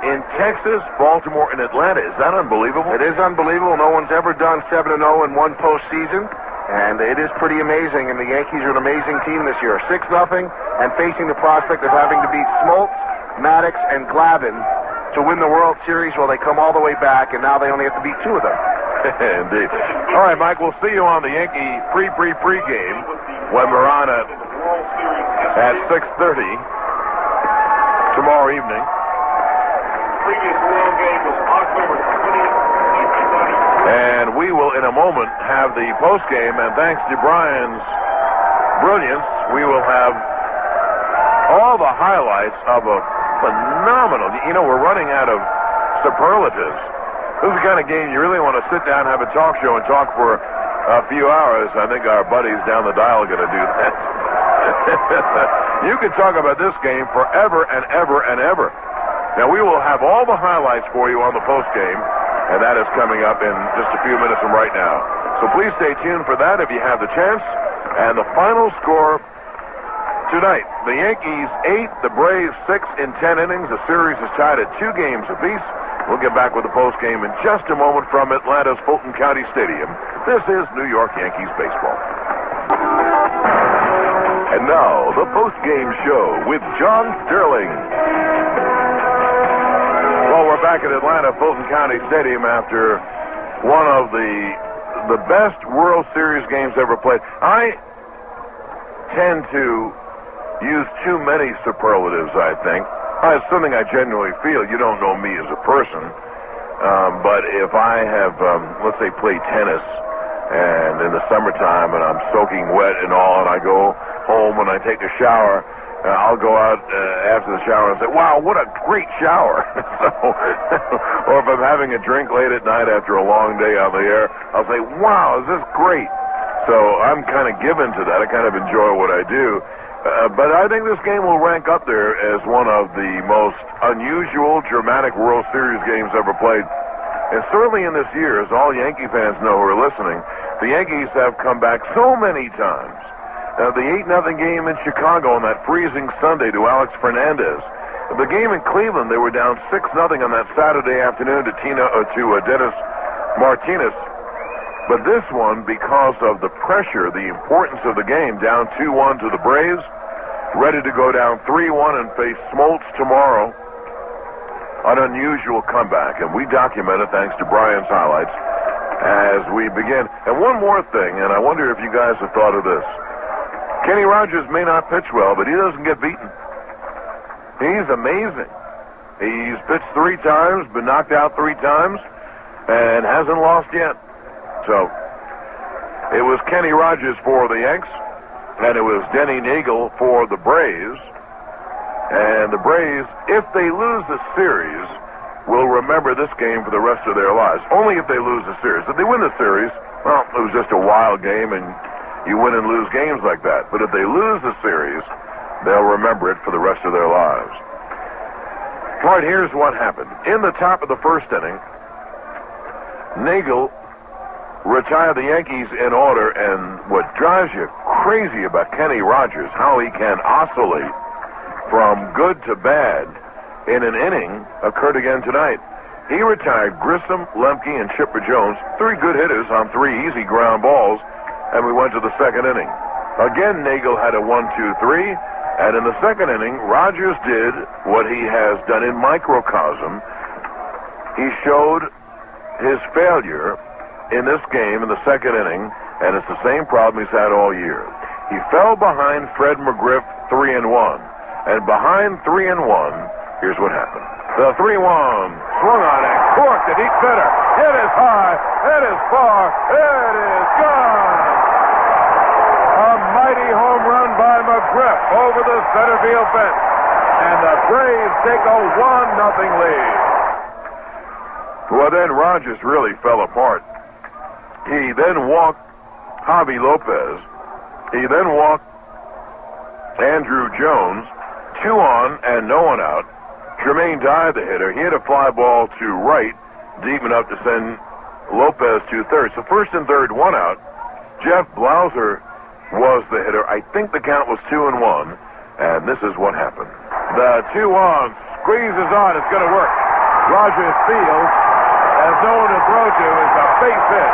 in Texas, Baltimore, and Atlanta. Is that unbelievable? It is unbelievable. No one's ever done 7-0 in one postseason, and it is pretty amazing. And the Yankees are an amazing team this year. 6-0, and facing the prospect of having to beat Smoltz, Maddox, and Glavine to win the World Series. Well, they come all the way back, and now they only have to beat 2 of them. Indeed. All right, Mike, we'll see you on the Yankee pre-game when we're on at 6:30 tomorrow evening. Previous World game was October 20th. And we will, in a moment, have the post-game, and thanks to Brian's brilliance, we will have all the highlights of a phenomenal, we're running out of superlatives. This is the kind of game you really want to sit down, have a talk show, and talk for a few hours. I think our buddies down the dial are going to do that. You can talk about this game forever and ever and ever. Now, we will have all the highlights for you on the post game, and that is coming up in just a few minutes from right now. So please stay tuned for that if you have the chance. And the final score tonight, the Yankees 8, the Braves 6 in 10 innings. The series is tied at 2 games apiece. We'll get back with the postgame in just a moment from Atlanta's Fulton County Stadium. This is New York Yankees baseball. And now, the postgame show with John Sterling. Well, we're back at Atlanta Fulton County Stadium after one of the best World Series games ever played. I tend to use too many superlatives, I think. It's something I genuinely feel. You don't know me as a person. But if I have, let's say, played tennis, and in the summertime, and I'm soaking wet and all, and I go home and I take a shower, I'll go out after the shower and say, wow, what a great shower. Or if I'm having a drink late at night after a long day on the air, I'll say, wow, is this great? So I'm kind of given to that. I kind of enjoy what I do. But I think this game will rank up there as one of the most unusual, dramatic World Series games ever played. And certainly in this year, as all Yankee fans know who are listening, the Yankees have come back so many times. The 8-0 game in Chicago on that freezing Sunday to Alex Fernandez. The game in Cleveland, they were down 6-0 on that Saturday afternoon to Dennis Martinez. But this one, because of the pressure, the importance of the game, down 2-1 to the Braves, ready to go down 3-1 and face Smoltz tomorrow. An unusual comeback, and we document it thanks to Brian's highlights as we begin. And one more thing, and I wonder if you guys have thought of this. Kenny Rogers may not pitch well, but he doesn't get beaten. He's amazing. He's pitched 3 times, been knocked out 3 times, and hasn't lost yet. So, it was Kenny Rogers for the Yanks, and it was Denny Nagel for the Braves. And the Braves, if they lose the series, will remember this game for the rest of their lives. Only if they lose the series. If they win the series, well, it was just a wild game, and you win and lose games like that. But if they lose the series, they'll remember it for the rest of their lives. All right, here's what happened. In the top of the first inning, Nagel retired the Yankees in order, and what drives you crazy about Kenny Rogers, how he can oscillate from good to bad in an inning, occurred again tonight. He retired Grissom, Lemke, and Chipper Jones, 3 good hitters on 3 easy ground balls, and we went to the second inning. Again, Nagel had a 1-2-3, and in the second inning, Rogers did what he has done in microcosm. He showed his failure in this game in the second inning, and it's the same problem he's had all year. He fell behind Fred McGriff 3-1, and behind 3-1, here's what happened. The 3-1 swung on and corked to deep center. It is high, it is far, it is gone. A mighty home run by McGriff over the center field fence, and the Braves take a 1-0 lead. Well, then Rogers really fell apart. He then walked Javi Lopez. He then walked Andrew Jones, 2 on and no one out. Jermaine Dye, the hitter, he hit a fly ball to right, deep enough to send Lopez to third. So first and third, 1 out. Jeff Blauser was the hitter. I think the count was 2-1, and this is what happened. The 2-1 squeezes on. It's going to work. Rogers fields, as no one to throw to, is a base hit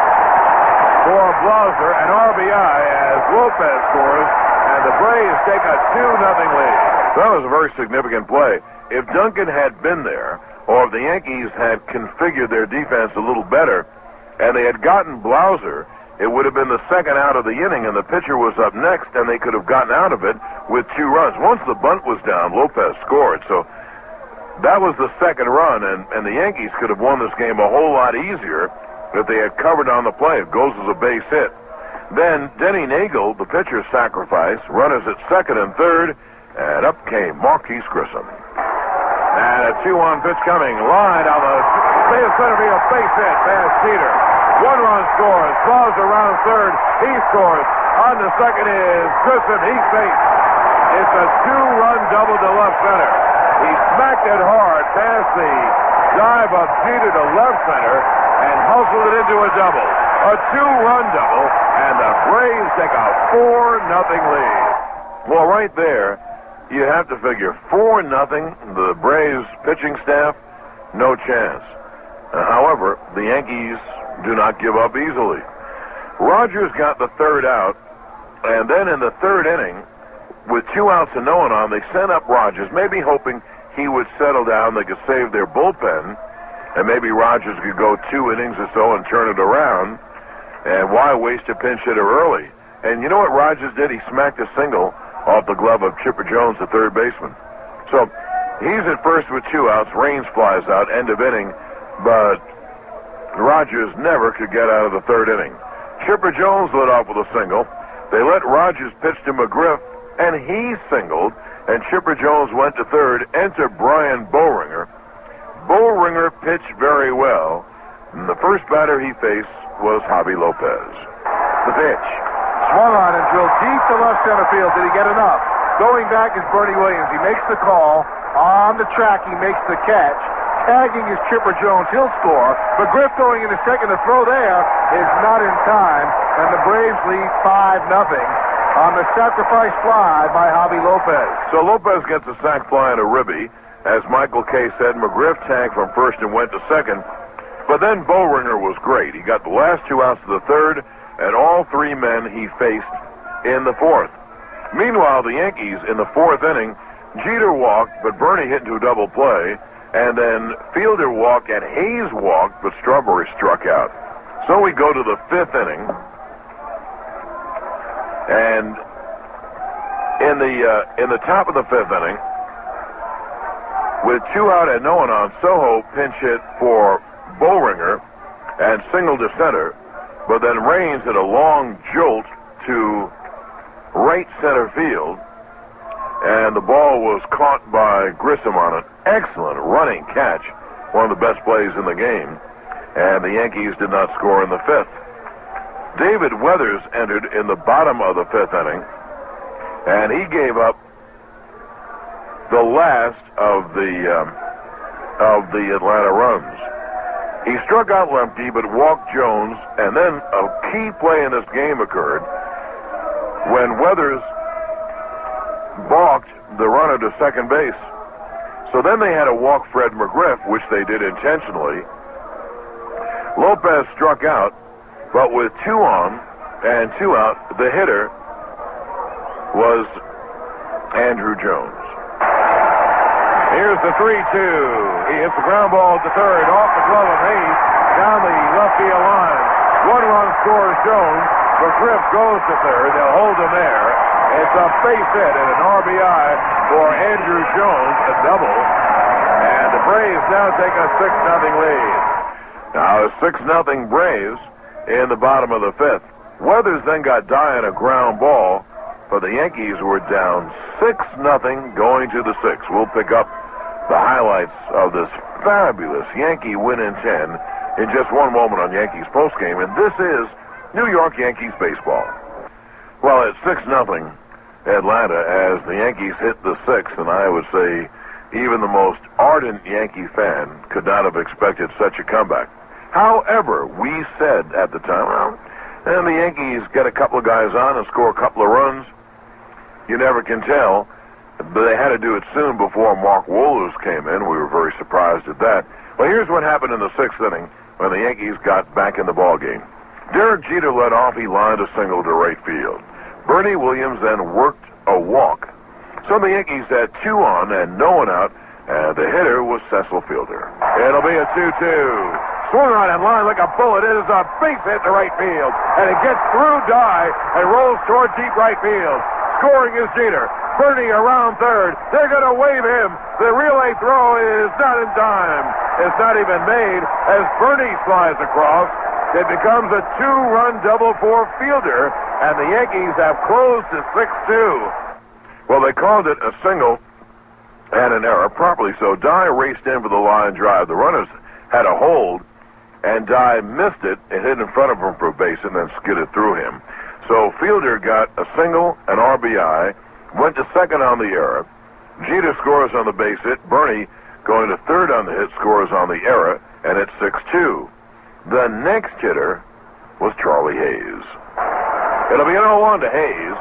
for Blauser, an RBI as Lopez scores, and the Braves take a 2-0 lead. That was a very significant play. If Duncan had been there, or if the Yankees had configured their defense a little better, and they had gotten Blauser, it would have been the second out of the inning, and the pitcher was up next, and they could have gotten out of it with 2 runs. Once the bunt was down, Lopez scored, so that was the second run, and the Yankees could have won this game a whole lot easier if they had covered on the play. It goes as a base hit. Then Denny Nagel, the pitcher, sacrifice, runners at second and third, and up came Marquise Grissom. And a 2-1 pitch coming, line on the center field, base hit, past Jeter. 1 run scores, Claus around third, he scores. On the second is Grissom, he's safe. It's a 2-run double to left center. He smacked it hard past the dive of Jeter to left center and hustled it into a double. A 2-run double, and the Braves take a 4-0 lead. Well, right there, you have to figure 4-0, the Braves pitching staff, no chance. However, the Yankees do not give up easily. Rogers got the third out, and then in the third inning, with 2 outs and no one on, they sent up Rogers, maybe hoping he would settle down, they could save their bullpen, and maybe Rogers could go 2 innings or so and turn it around. And why waste a pinch hitter early? And you know what Rogers did? He smacked a single off the glove of Chipper Jones, the third baseman. So he's at first with 2 outs. Raines flies out, end of inning, but Rogers never could get out of the third inning. Chipper Jones led off with a single. They let Rogers pitch to McGriff, and he singled, and Chipper Jones went to third. Enter Brian Boehringer. Boehringer pitched very well, and the first batter he faced was Javi Lopez. The pitch. Swung on and drilled deep to left center field. Did he get enough? Going back is Bernie Williams. He makes the call. On the track, he makes the catch. Tagging is Chipper Jones. He'll score. McGriff going into second. The throw there is not in time, and the Braves lead 5-0 on the sacrifice fly by Javi Lopez. So Lopez gets a sac fly and a ribby. As Michael Kay said, McGriff tagged from first and went to second. But then Boehringer was great. He got the last 2 outs of the third, and all 3 men he faced in the fourth. Meanwhile, the Yankees, in the fourth inning, Jeter walked, but Bernie hit into a double play, and then Fielder walked and Hayes walked, but Strawberry struck out. So we go to the 5th inning, and in the top of the 5th inning, with 2 out and no one on, Soho pinch hit for Boehringer and singled to center, but then Raines hit a long jolt to right center field, and the ball was caught by Grissom on an excellent running catch, one of the best plays in the game, and the Yankees did not score in the 5th. David Weathers entered in the bottom of the 5th inning, and he gave up the last of the Atlanta runs. He struck out Lemke, but walked Jones, and then a key play in this game occurred when Weathers balked the runner to second base. So then they had to walk Fred McGriff, which they did intentionally. Lopez struck out, but with 2 on and 2 out, the hitter was Andrew Jones. Here's the 3-2. He hits the ground ball to third, off the glove of Hayes, down the left field line. One run scores Jones. McGriff goes to third. They'll hold him there. It's a base hit and an RBI for Andrew Jones, a double. And the Braves now take a 6-0 lead. Now, 6-0 Braves in the bottom of the fifth. Weathers then got Dye on a ground ball, but the Yankees were down 6-0 going to the sixth. We'll pick up the highlights of this fabulous Yankee win in 10 in just one moment on Yankees postgame, and this is New York Yankees baseball. Well, it's 6-0 Atlanta as the Yankees hit the sixth, and I would say even the most ardent Yankee fan could not have expected such a comeback. However, we said at the time, well, and the Yankees get a couple of guys on and score a couple of runs. You never can tell, but they had to do it soon before Mark Wohlers came in. We were very surprised at that. Well, here's what happened in the sixth inning when the Yankees got back in the ballgame. Derek Jeter led off. He lined a single to right field. Bernie Williams then worked a walk. So the Yankees had 2 on and no one out, and the hitter was Cecil Fielder. It'll be a 2-2. Swung on and line like a bullet. It is a base hit to right field, and it gets through Dye and rolls toward deep right field. Scoring is Jeter. Bernie around third. They're going to wave him. The relay throw is not in time. It's not even made as Bernie flies across. It becomes a 2-run double for Fielder, and the Yankees have closed to 6-2. Well, they called it a single and an error, properly so. Dye raced in for the line drive. The runners had a hold, and Dye missed it and hit in front of him for a base and then skidded through him. So Fielder got a single, an RBI, went to second on the error. Jeter scores on the base hit. Bernie, going to third on the hit, scores on the error, and it's 6-2. The next hitter was Charlie Hayes. It'll be an 0-1 to Hayes.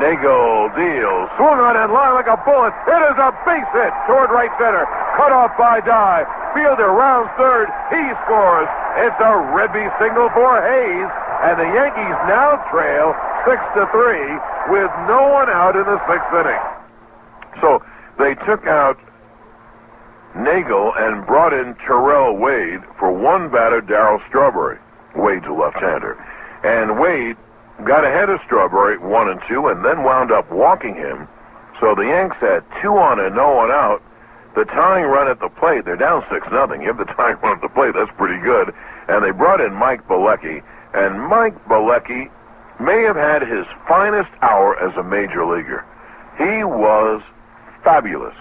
Nagel deals. Swung on and line like a bullet. It is a base hit toward right center. Cut off by Dye. Fielder rounds third. He scores. It's a Redby single for Hayes. And the Yankees now trail 6-3 with no one out in the sixth inning. So they took out Nagel and brought in Terrell Wade for one batter, Darryl Strawberry. Wade's a left-hander. And Wade got ahead of Strawberry 1-2 and then wound up walking him. So the Yanks had 2 on and no one out. The tying run at the plate, they're down 6-0. You have the tying run at the plate, that's pretty good. And they brought in Mike Bilecki. And Mike Bilecki may have had his finest hour as a major leaguer. He was fabulous.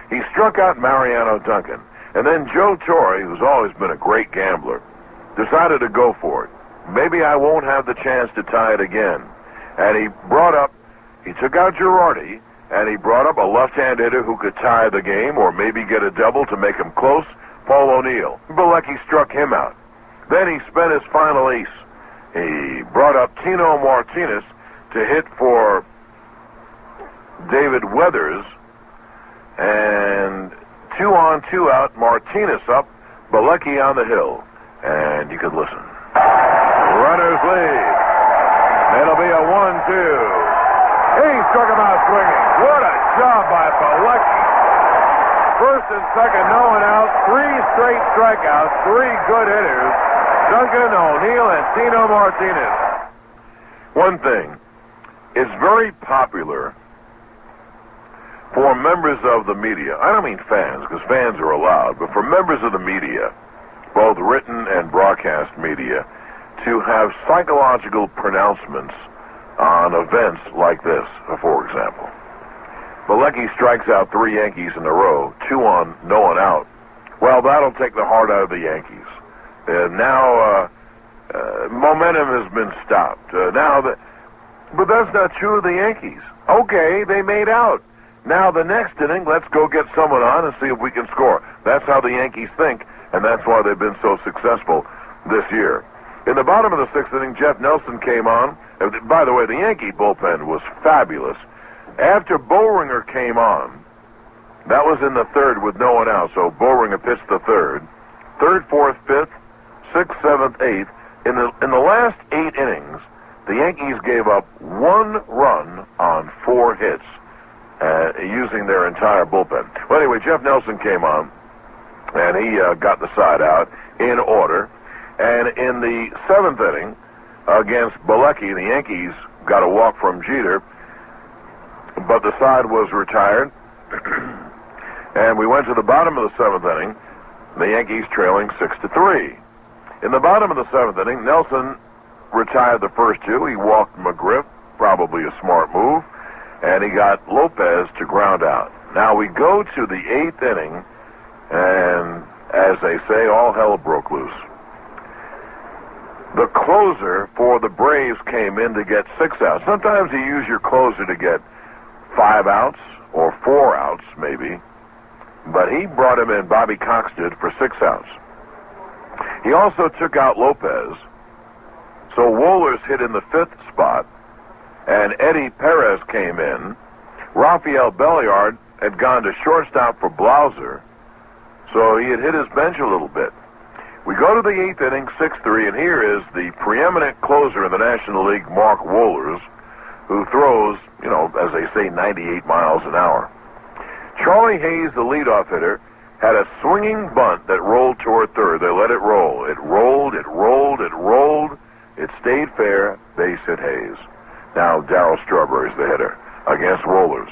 He struck out Mariano Duncan. And then Joe Torre, who's always been a great gambler, decided to go for it. Maybe I won't have the chance to tie it again. And he took out Girardi, and he brought up a left-hand hitter who could tie the game or maybe get a double to make him close, Paul O'Neill. Bilecki struck him out. Then he spent his final ace. He brought up Tino Martinez to hit for David Weathers, and 2 on, 2 out, Martinez up, Bilecki on the hill. And you could listen. Runners lead. It'll be a 1-2. He struck him out swinging. What a job by Bilecki. First and second, no one out. 3 straight strikeouts. 3 good hitters. Duncan, O'Neill, and Tino Martinez. One thing. It's very popular for members of the media. I don't mean fans, because fans are allowed, but for members of the media, both written and broadcast media, to have psychological pronouncements on events like this, for example. Bilecki strikes out 3 Yankees in a row, 2 on, no one out. Well, that'll take the heart out of the Yankees. Now, momentum has been stopped. But that's not true of the Yankees. Okay, they made out. Now, the next inning, let's go get someone on and see if we can score. That's how the Yankees think, and that's why they've been so successful this year. In the bottom of the 6th inning, Jeff Nelson came on. By the way, the Yankee bullpen was fabulous. After Bowringer came on, that was in the 3rd with no one out, so Bowringer pitched the 3rd. 3rd, 4th, 5th, 6th, 7th, 8th. In the last 8 innings, the Yankees gave up 1 run on 4 4 hits using their entire bullpen. Well, anyway, Jeff Nelson came on, and he got the side out in order. And in the 7th inning against Bilecki, the Yankees got a walk from Jeter, but the side was retired. And we went to the bottom of the 7th inning, the Yankees trailing 6-3. In the bottom of the 7th inning, Nelson retired the first 2. He walked McGriff, probably a smart move, and he got Lopez to ground out. Now we go to the 8th inning, and as they say, all hell broke loose. The closer for the Braves came in to get 6 outs. Sometimes you use your closer to get 5 outs or 4 outs, maybe. But he brought him in, Bobby Cox did, for 6 outs. He also took out Lopez. So Wohlers hit in the 5th spot, and Eddie Perez came in. Rafael Belliard had gone to shortstop for Blauser, so he had hit his bench a little bit. We go to the 8th inning, 6-3, and here is the preeminent closer in the National League, Mark Wohlers, who throws, as they say, 98 miles an hour. Charlie Hayes, the leadoff hitter, had a swinging bunt that rolled toward third. They let it roll. It rolled, it rolled, it rolled. It stayed fair. Base hit Hayes. Now Darryl Strawberry's the hitter against Wohlers.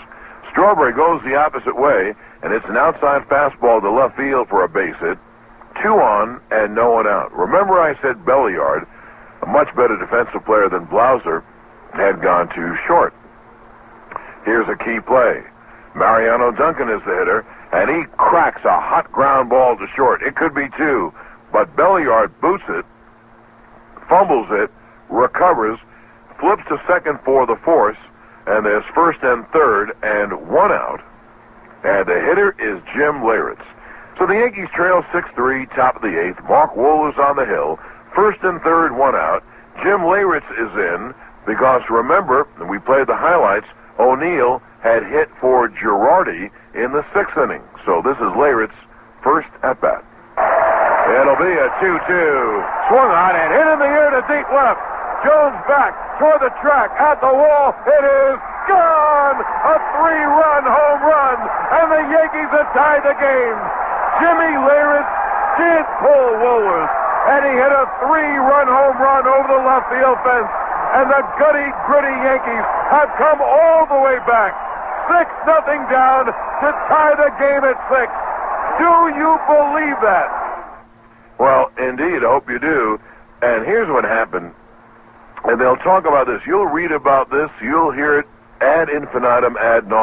Strawberry goes the opposite way, and it's an outside fastball to left field for a base hit. 2 on and no one out. Remember I said Belliard, a much better defensive player than Blauser, had gone too short. Here's a key play. Mariano Duncan is the hitter, and he cracks a hot ground ball to short. It could be 2, but Belliard boots it, fumbles it, recovers, flips to second for the force, and there's first and third and 1 out. And the hitter is Jim Leyritz. So the Yankees trail 6-3, top of the 8th. Mark Wohlers on the hill. First and third, 1 out. Jim Leyritz is in because, remember, we played the highlights, O'Neill had hit for Girardi in the 6th inning. So this is Leyritz's first at-bat. It'll be a 2-2. Swung on and hit in the air to deep left. Jones back toward the track at the wall. It is gone! A 3-run home run, and the Yankees have tied the game. Jimmy Leyritz did pull Wohlers, and he hit a 3-run home run over the left field fence. And the gritty Yankees have come all the way back. 6-0 down to tie the game at 6. Do you believe that? Well, indeed, I hope you do. And here's what happened. And they'll talk about this. You'll read about this. You'll hear it ad infinitum, ad nauseam.